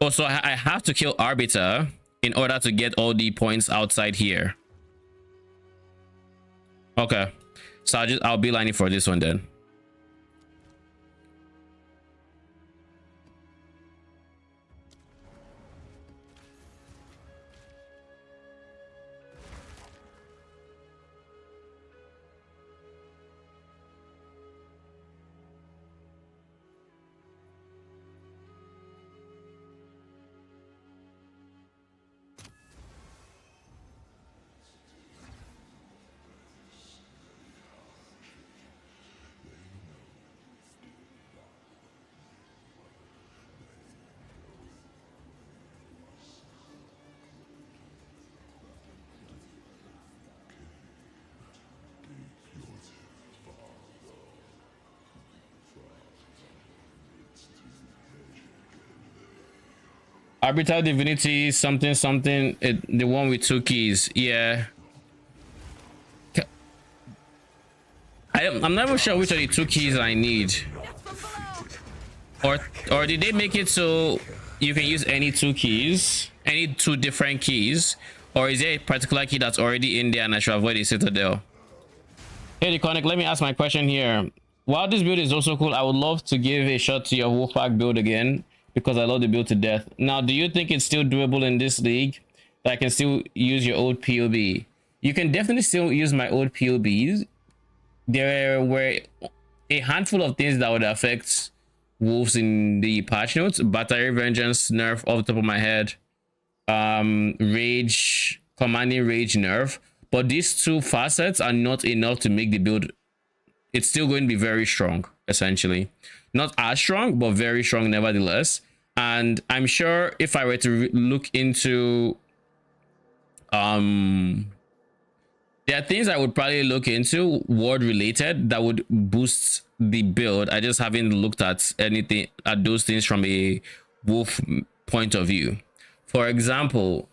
Also, I have to kill Arbiter in order to get all the points outside here. Okay, so I'll be lining for this one then. Arbiter Divinity something something, the one with 2 keys. Yeah, I'm never sure which of the 2 keys I need. Or did they make it so you can use any 2 keys, any 2 different keys, or is there a particular key that's already in there and I should avoid the Citadel? Hey Deconic, let me ask my question here. While this build is also cool, I would love to give a shot to your Wolfpack build again, because I love the build to death. Now, do you think it's still doable in this league? That I can still use your old POB? You can definitely still use my old POBs. There were a handful of things that would affect wolves in the patch notes. Battery Vengeance nerf off the top of my head. Rage, commanding rage nerf. But these 2 facets are not enough to make the build. It's still going to be very strong, essentially. Not as strong, but very strong nevertheless. And I'm sure if I were to look into there are things I would probably look into ward related that would boost the build. I just haven't looked at anything at those things from a wolf point of view. For example,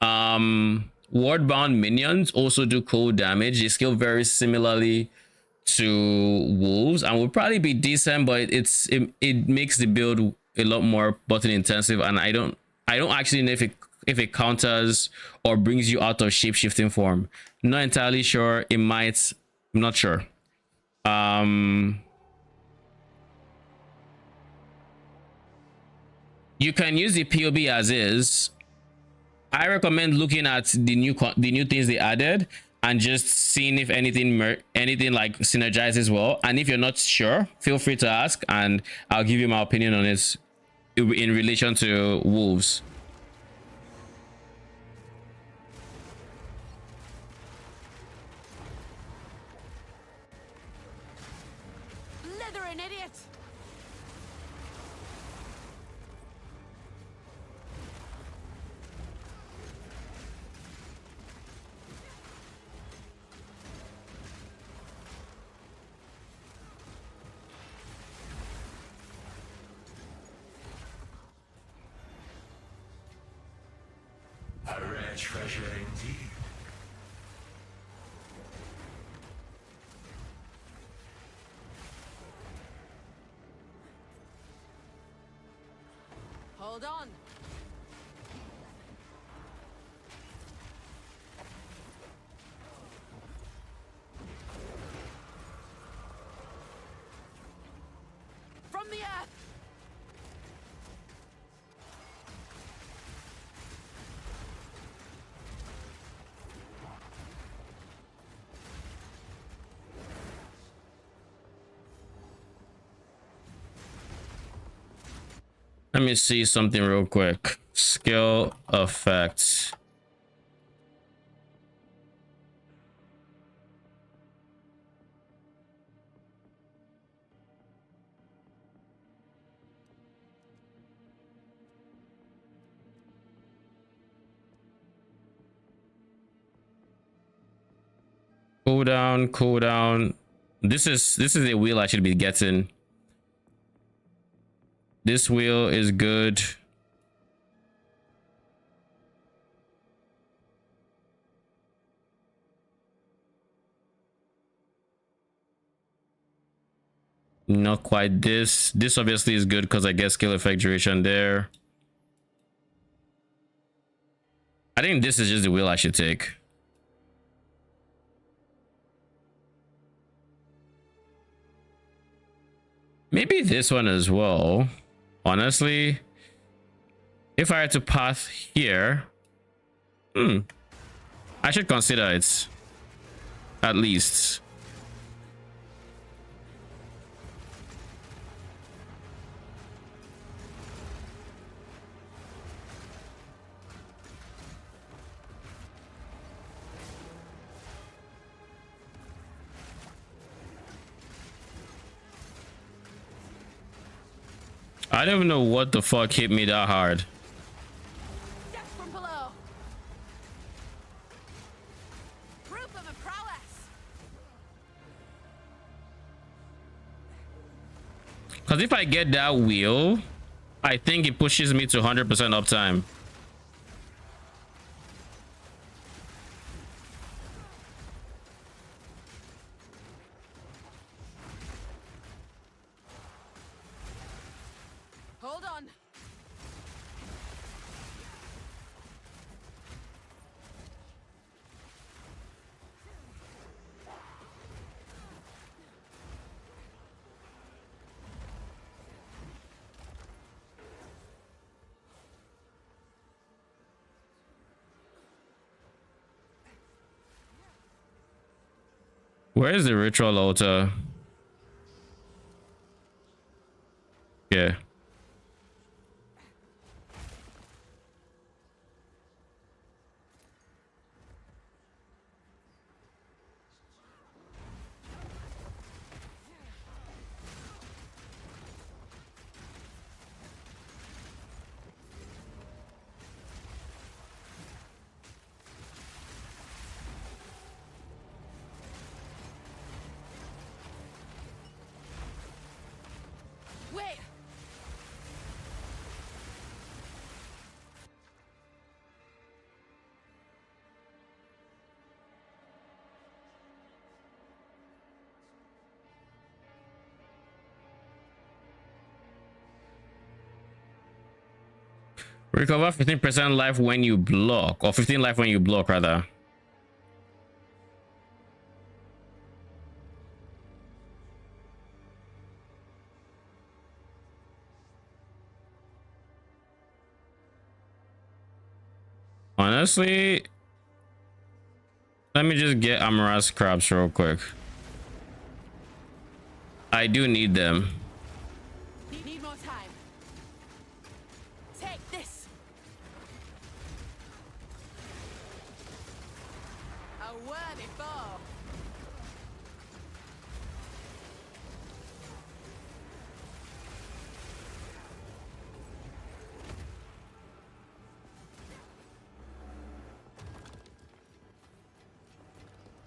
ward bound minions also do cold damage. They scale very similarly to wolves and would probably be decent, but it makes the build a lot more button intensive, and I don't actually know if it counters or brings you out of shape-shifting form. Not entirely sure. It might. I'm not sure. You can use the POB as is. I recommend looking at the new things they added and just seeing if anything like synergizes well. And if you're not sure, feel free to ask and I'll give you my opinion on it in relation to wolves.
Slithering idiot!
A treasure indeed.
Hold on. From the earth.
Let me see something real quick. Skill effects. Cooldown, cooldown. This is a wheel I should be getting. This wheel is good. Not quite this. This obviously is good because I get skill effect duration there. I think this is just the wheel I should take. Maybe this one as well. Honestly, if I had to path here, I should consider it at least. I don't even know what the fuck hit me that hard.
Death from below. Proof of a prowess.
Because if I get that wheel, I think it pushes me to 100% uptime.
Hold on.
Where is the ritual altar? Yeah.
Wait.
Recover 15% life when you block, or 15 life when you block, rather. Honestly, let me just get Amara scraps real quick. I do need them.
Need more time. Take this. A worthy foe.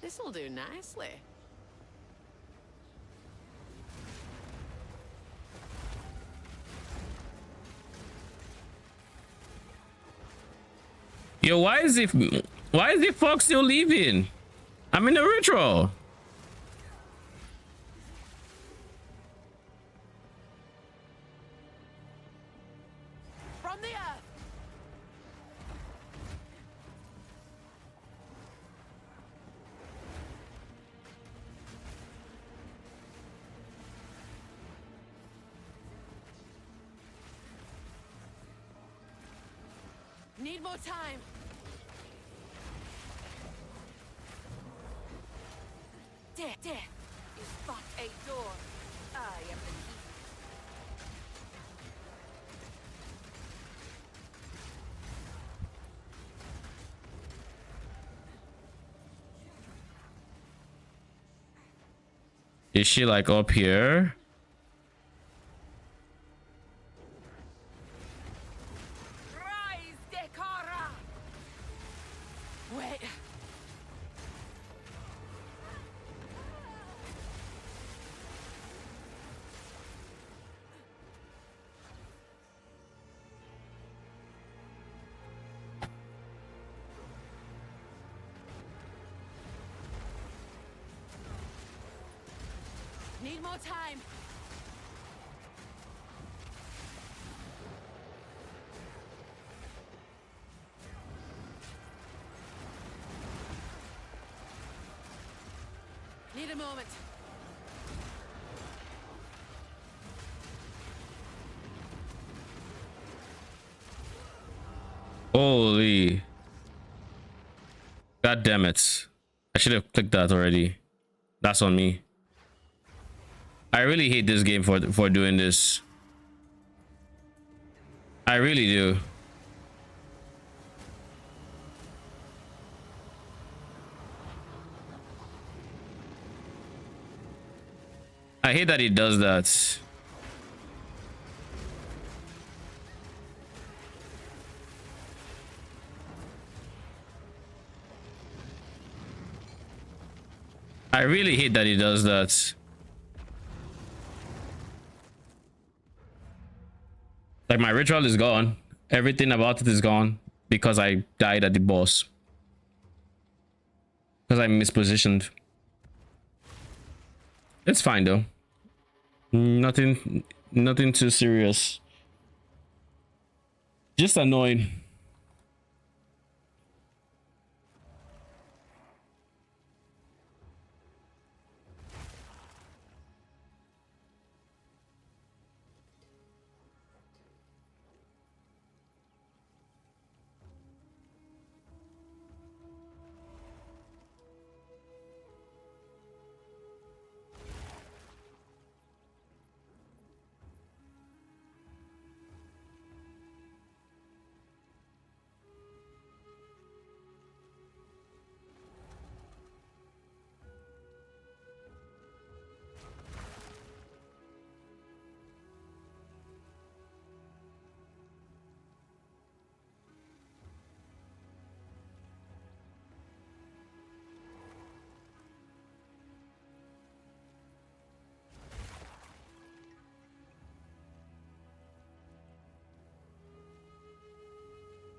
This'll do nicely.
Yo, why is the fox still leaving? I'm in the ritual.
From the earth. Need more time. There is but a door. I am the key.
Is she like up here?
Rise, Dekara! Wait. Need more time. Need a moment.
Holy. God damn it. I should have clicked that already. That's on me. I really hate this game for doing this. I really do. I hate that he does that. I really hate that he does that. Like, my ritual is gone. Everything about it is gone because I died at the boss. Because I mispositioned. It's fine though. Nothing too serious. Just annoying.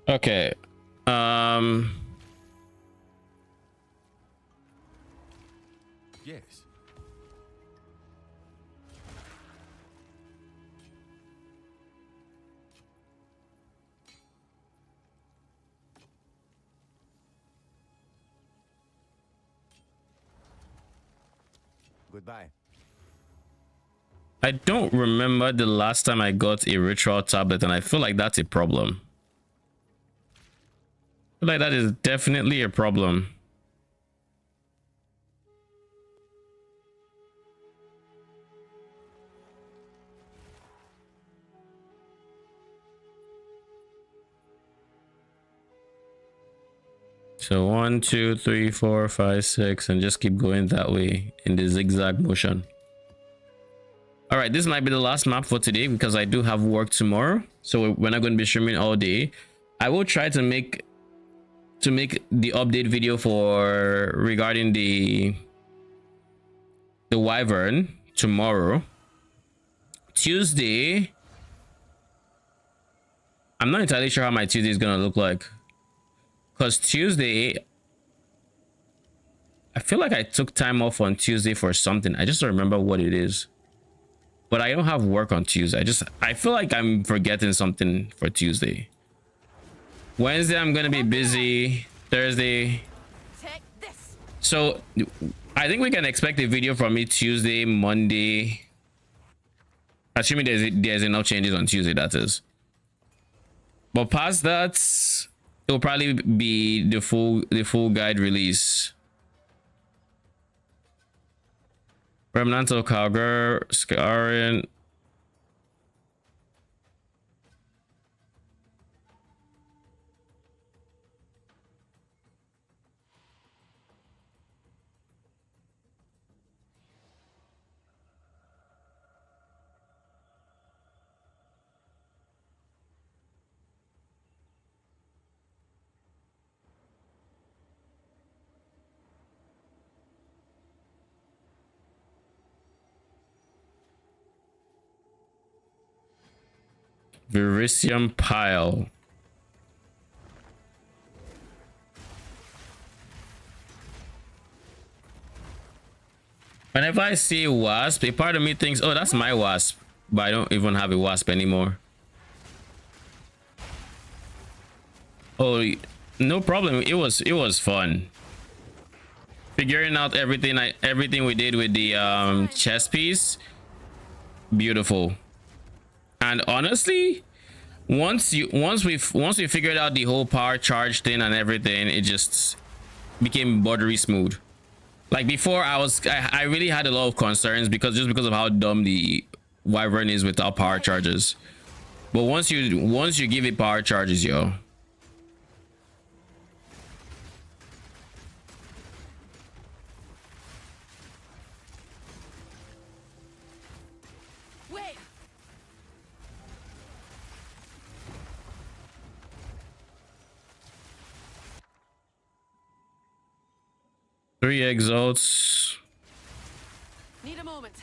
Okay.
Yes. Goodbye.
I don't remember the last time I got a ritual tablet, and I feel like that's a problem. I feel like that is definitely a problem. So 1, 2, 3, 4, 5, 6, and just keep going that way in the zigzag motion. All right, this might be the last map for today because I do have work tomorrow, so we're not going to be streaming all day. I will try to make the update video for regarding the wyvern tomorrow. Tuesday, I'm not entirely sure how my Tuesday is gonna look like. Because Tuesday, I feel like I took time off on Tuesday for something. I just don't remember what it is. But I don't have work on Tuesday. I feel like I'm forgetting something for Tuesday. Wednesday, I'm going to be busy. Thursday. So I think we can expect a video from me Tuesday, Monday. Assuming there's enough changes on Tuesday, that is. But past that, it'll probably be the full guide release. Remnant of Calgar, Scarin. Verisium Pile. Whenever I see wasp, a part of me thinks, oh, that's my wasp. But I don't even have a wasp anymore. Oh, no problem. It was fun. Figuring out everything we did with the chess piece. Beautiful. And honestly, once we figured out the whole power charge thing and everything, it just became buttery smooth. Like before, I really had a lot of concerns because of how dumb the Wyvern is without power charges. But once you give it power charges, yo.
Wait.
3 exalts.
Need a moment.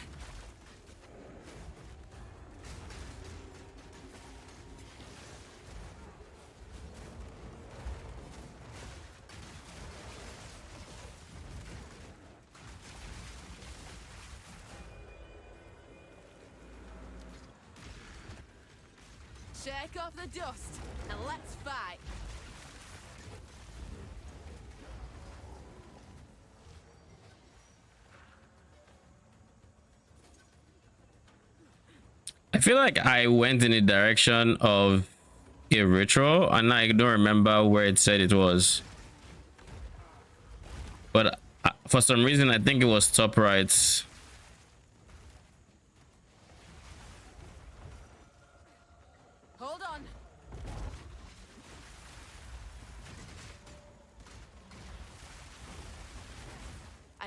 Shake off the dust and let's fight.
I feel like I went in the direction of a ritual and I don't remember where it said it was. But for some reason, I think it was top right.
Hold on.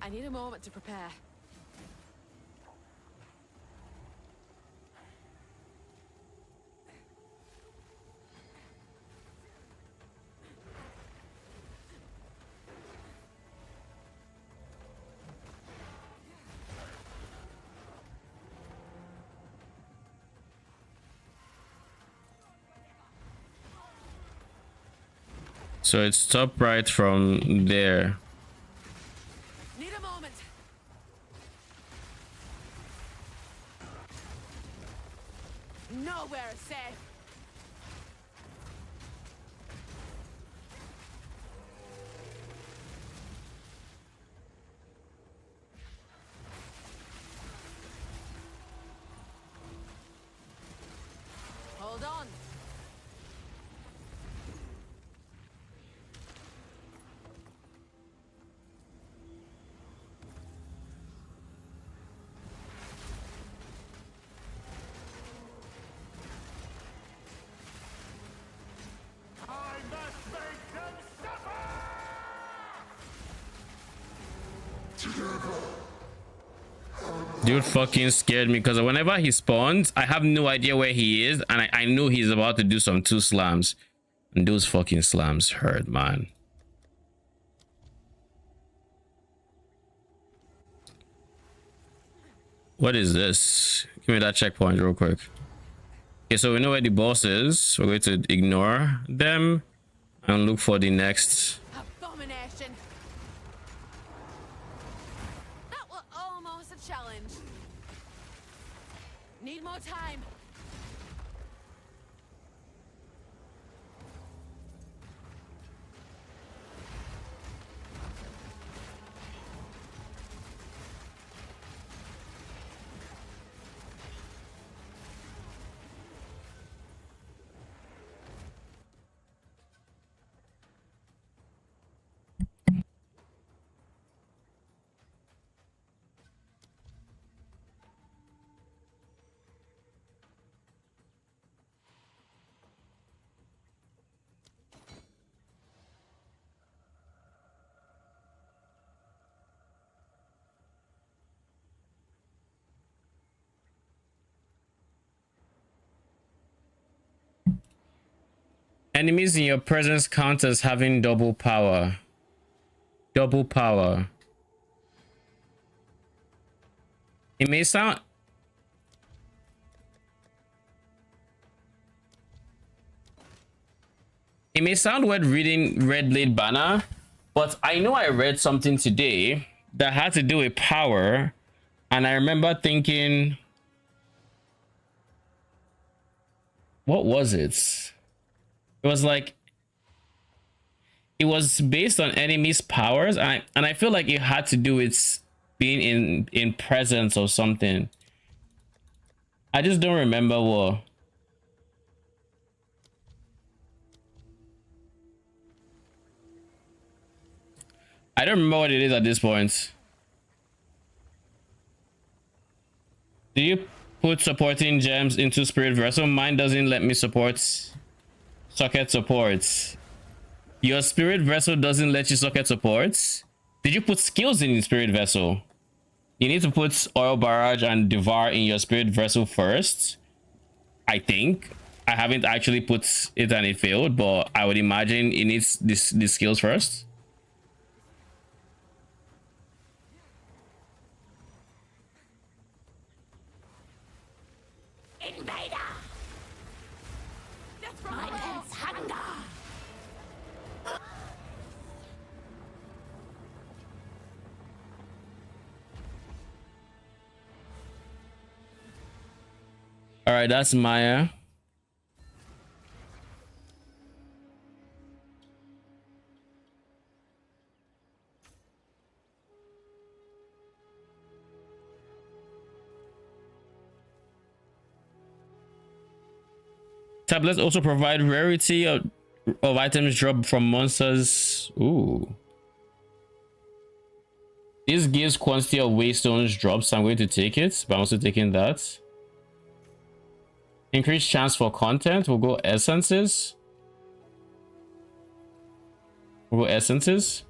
I need a moment to prepare.
So it's top right from there.
Need a moment. Nowhere is safe. Hold on.
Dude fucking scared me because whenever he spawns, I have no idea where he is, and I knew he's about to do some 2 slams, and those fucking slams hurt, man. What is this? Give me that checkpoint real quick. Okay, so we know where the boss is. We're going to ignore them and look for the next.
Abomination. That was almost a challenge. Need more time.
Enemies in your presence count as having double power. Double power. It may sound... It may sound weird reading Red Blade Banner, but I know I read something today that had to do with power, and I remember thinking, what was it? It was like, it was based on enemies' powers, and I feel like it had to do with being in presence or something. I just don't remember what. I don't remember what it is at this point. Do you put supporting gems into Spirit Vessel? Mine doesn't let me support socket supports. Your Spirit Vessel doesn't let you socket supports? Did you put skills in Spirit Vessel? You need to put Oil Barrage and Devour in your Spirit Vessel first, I think. I haven't actually put it and it failed, but I would imagine it needs these skills first.
Invader! My dense hunger!
All right, that's Maya. Tablets also provide rarity of items dropped from monsters. Ooh. This gives quantity of waystones drops. I'm going to take it, but I'm also taking that. Increased chance for content. We'll go essences. We'll go essences.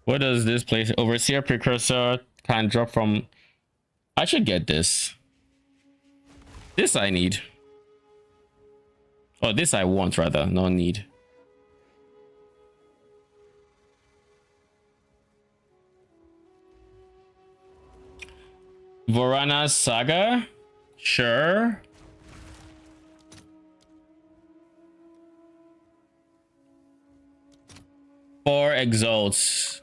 What does this place? Overseer precursor can drop from. I should get this. This I need. Oh, this I want rather, no need. Vorana's Saga? Sure. Four exalts.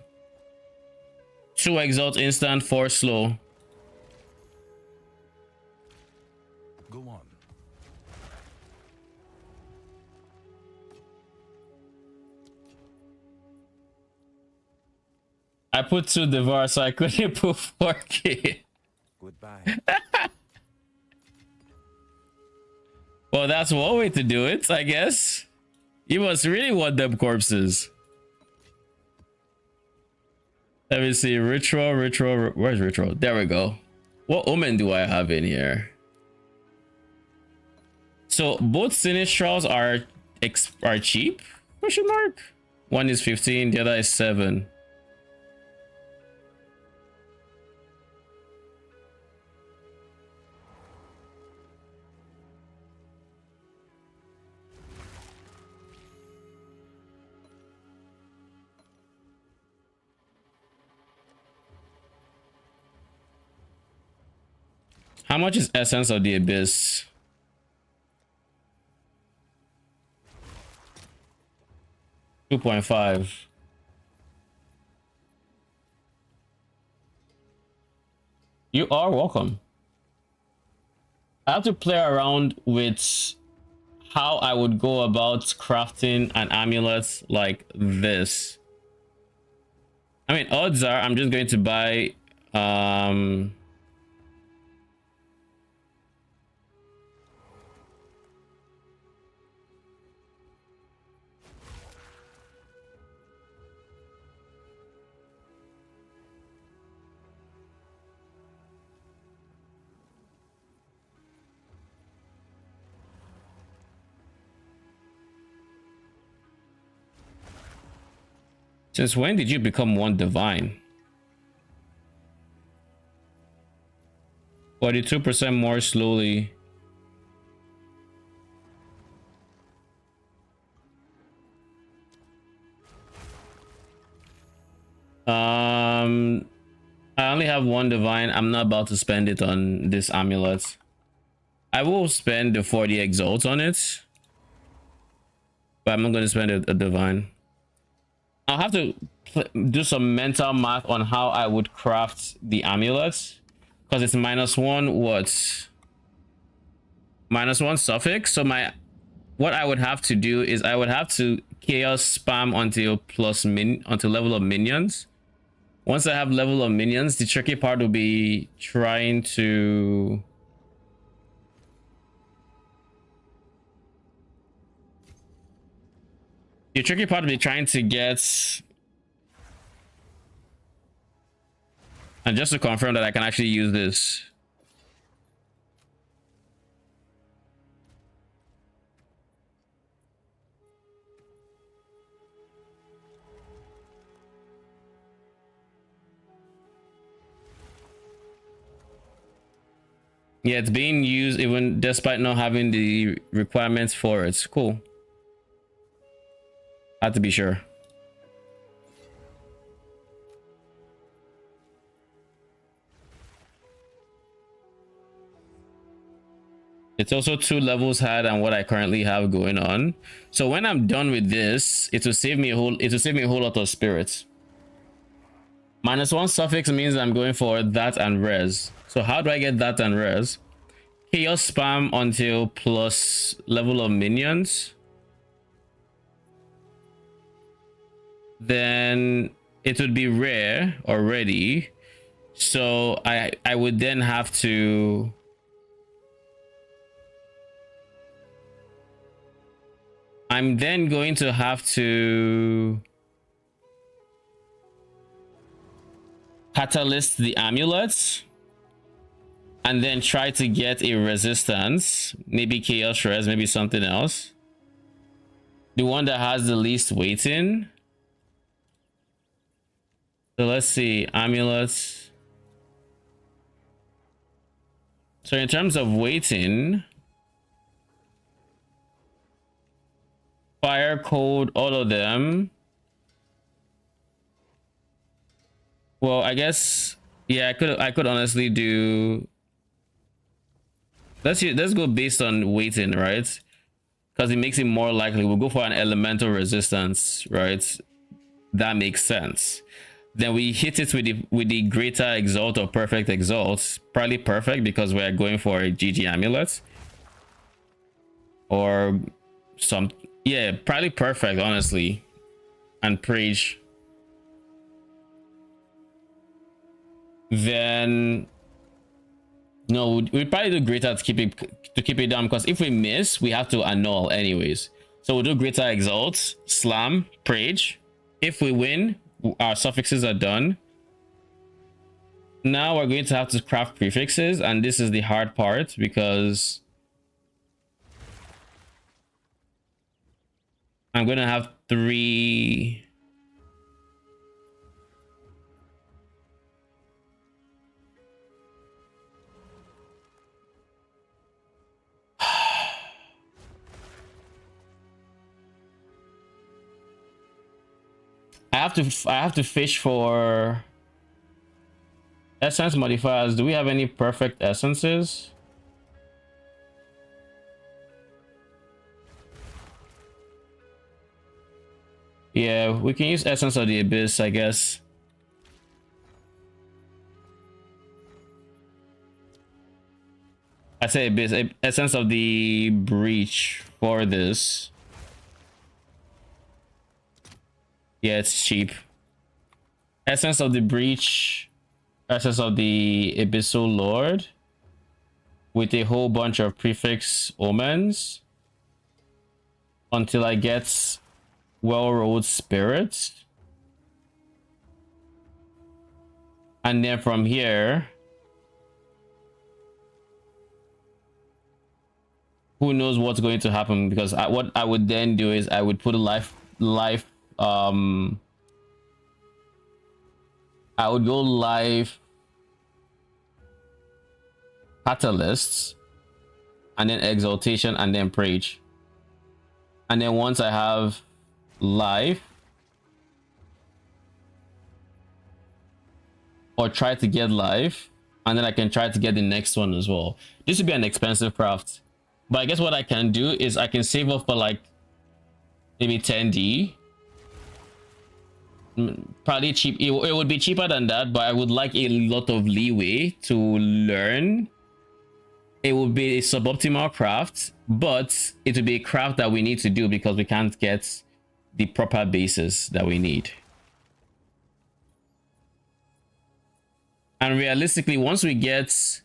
2 exalt instant, 4 slow.
Go on.
I put 2 devour, so I couldn't put 4K.
Goodbye.
Well, that's one way to do it, I guess. You must really want them corpses. Let me see. Ritual. Where's ritual? There we go. What omen do I have in here? So both Sinistrals are cheap? Question mark. One is 15, the other is 7. How much is Essence of the Abyss? $2.5. You are welcome. I have to play around with how I would go about crafting an amulet like this. I mean, odds are I'm just going to buy since when did you become one divine? 42% more slowly. I only have one divine. I'm not about to spend it on this amulet. I will spend the 40 exalts on it, but I'm not going to spend a divine. I'll have to do some mental math on how I would craft the amulet, because it's -1 what? -1 suffix. So what I would have to do is I would have to chaos spam until until level of minions. Once I have level of minions, the tricky part will be trying to get, and just to confirm that I can actually use this. Yeah, it's being used even despite not having the requirements for it. Cool. I have to be sure. It's also 2 levels higher than what I currently have going on. So when I'm done with this, it will save me a whole lot of spirits. -1 suffix means I'm going for that and res. So how do I get that and res? Chaos spam until plus level of minions. Then it would be rare already. So I would then have to I'm then going to have to catalyst the amulets and then try to get a resistance, maybe chaos res, maybe something else, the one that has the least weighting. So let's see, amulets. So in terms of weighting, fire, cold, all of them. Well, I guess, yeah, I could honestly do. Let's go based on weighting, right? Because it makes it more likely. We'll go for an elemental resistance, right? That makes sense. Then we hit it with the greater exalt or perfect exalt. Probably perfect because we're going for a GG amulet. Or some, yeah, probably perfect, honestly. And preach. Then no, we'd probably do greater to keep it down, because if we miss, we have to annul anyways. So we'll do greater exalt, slam, prage. If we win, our suffixes are done. Now we're going to have to craft prefixes, and this is the hard part because I'm gonna have 3. I have to fish for essence modifiers. Do we have any perfect essences? Yeah, we can use Essence of the Abyss, I guess. I say Abyss, Essence of the Breach for this. Yeah, it's cheap. Essence of the Breach, Essence of the Abyssal Lord, with a whole bunch of prefix omens until I get well-rolled spirits. And then from here, who knows what's going to happen, because what I would then do is I would put a life I would go live catalysts and then exaltation and then rage. And then once I have life, or try to get life, and then I can try to get the next one as well. This would be an expensive craft, but I guess what I can do is I can save up for like maybe 10D. Probably cheap. It would be cheaper than that, but I would like a lot of leeway to learn. It would be a suboptimal craft, but it would be a craft that we need to do because we can't get the proper bases that we need. And realistically, once we get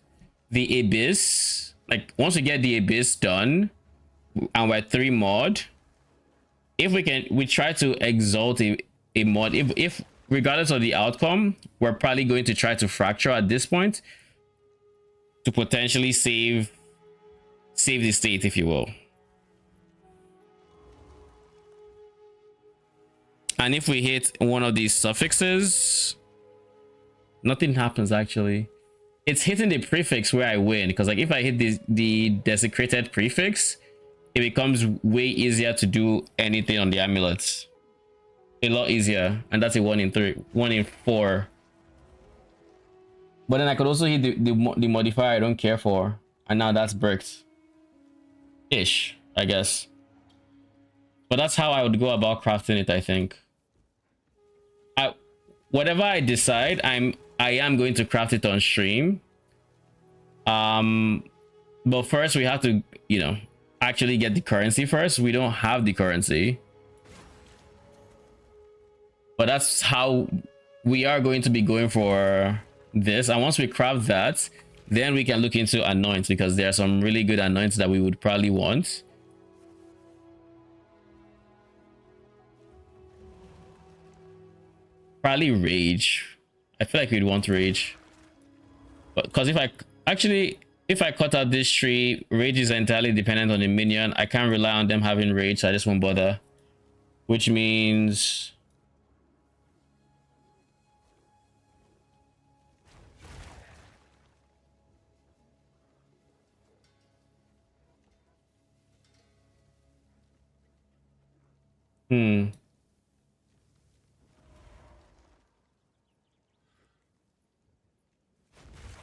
the Abyss, like once we get the Abyss done and we're 3 mod, if we try to exalt a mod, if regardless of the outcome, we're probably going to try to fracture at this point to potentially save the state, if you will. And if we hit one of these suffixes, nothing happens actually. It's hitting the prefix where I win, because like if I hit the desecrated prefix, it becomes way easier to do anything on the amulets. A lot easier, and that's a 1 in 3, 1 in 4. But then I could also hit the modifier I don't care for, and now that's bricked ish, I guess. But that's how I would go about crafting it. I think whatever I decide, I am going to craft it on stream. But first we have to, you know, actually get the currency first. We don't have the currency, but that's how we are going to be going for this. And once we craft that, then we can look into anoints, because there are some really good anoints that we would probably want. Probably rage. I feel like we'd want rage, but because if I cut out this tree, rage is entirely dependent on the minion. I can't rely on them having rage, so I just won't bother, which means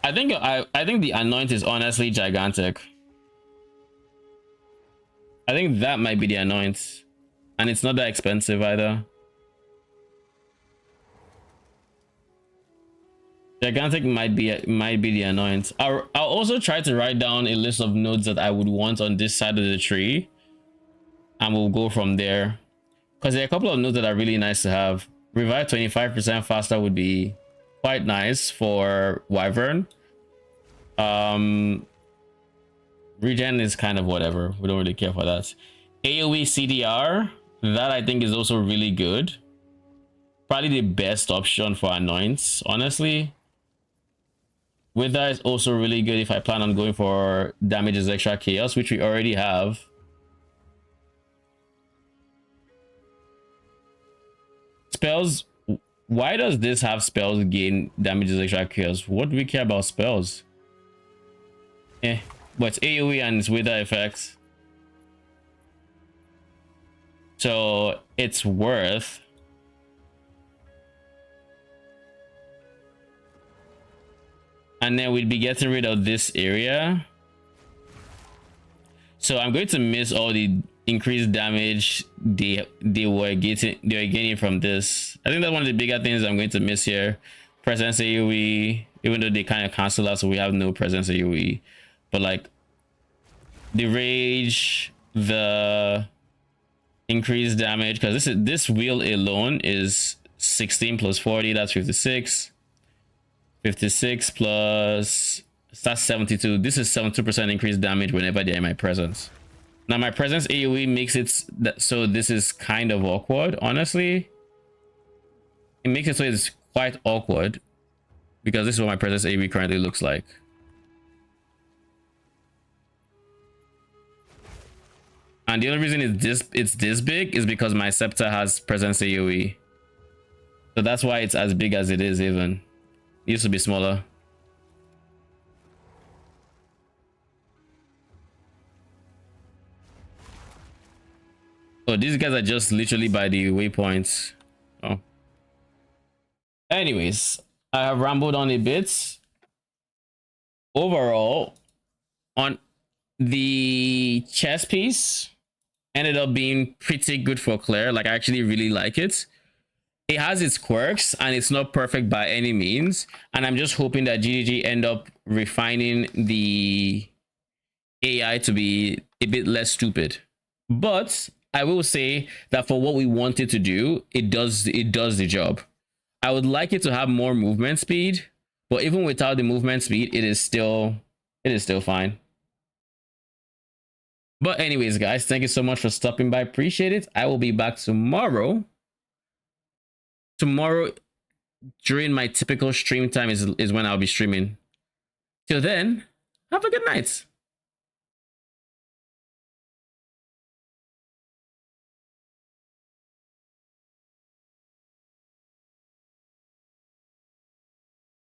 I think the anoint is honestly gigantic. I think that might be the anoint, and it's not that expensive either. Gigantic might be the anoint. I'll also try to write down a list of nodes that I would want on this side of the tree, and we'll go from there, because there are a couple of nodes that are really nice to have. Revive 25% faster would be quite nice for Wyvern. Regen is kind of whatever. We don't really care for that. AoE CDR, that I think is also really good. Probably the best option for anoints, honestly. Wither is also really good if I plan on going for damages extra chaos, which we already have. spells, why does this have spells gain damages extra chaos? What do we care about spells? But it's AoE and it's wither effects, so it's worth. And then we'd be getting rid of this area. So I'm going to miss all the increased damage they were gaining from this. I think that's one of the bigger things I'm going to miss here. Presence AoE, even though they kind of cancel out, so we have no presence AoE. But like the rage, the increased damage, because this wheel alone is 16 plus 40, that's 56. 56 plus that's 72. This is 72% increased damage whenever they're in my presence. Now my presence AoE makes it so this is kind of awkward, honestly. It makes it so it's quite awkward because this is what my presence AoE currently looks like. And the only reason it's this big is because my scepter has presence AoE. So that's why it's as big as it is even. It used to be smaller. Oh, these guys are just literally by the waypoints. Oh. Anyways, I have rambled on a bit. Overall, on the chess piece, ended up being pretty good for Claire. Like, I actually really like it. It has its quirks and it's not perfect by any means, and I'm just hoping that GGG end up refining the AI to be a bit less stupid. But I will say that for what we want it to do, it does the job. I would like it to have more movement speed, but even without the movement speed, it is still fine. But anyways, guys, thank you so much for stopping by. Appreciate it. I will be back tomorrow. Tomorrow during my typical stream time is when I'll be streaming. Till then, have a good night.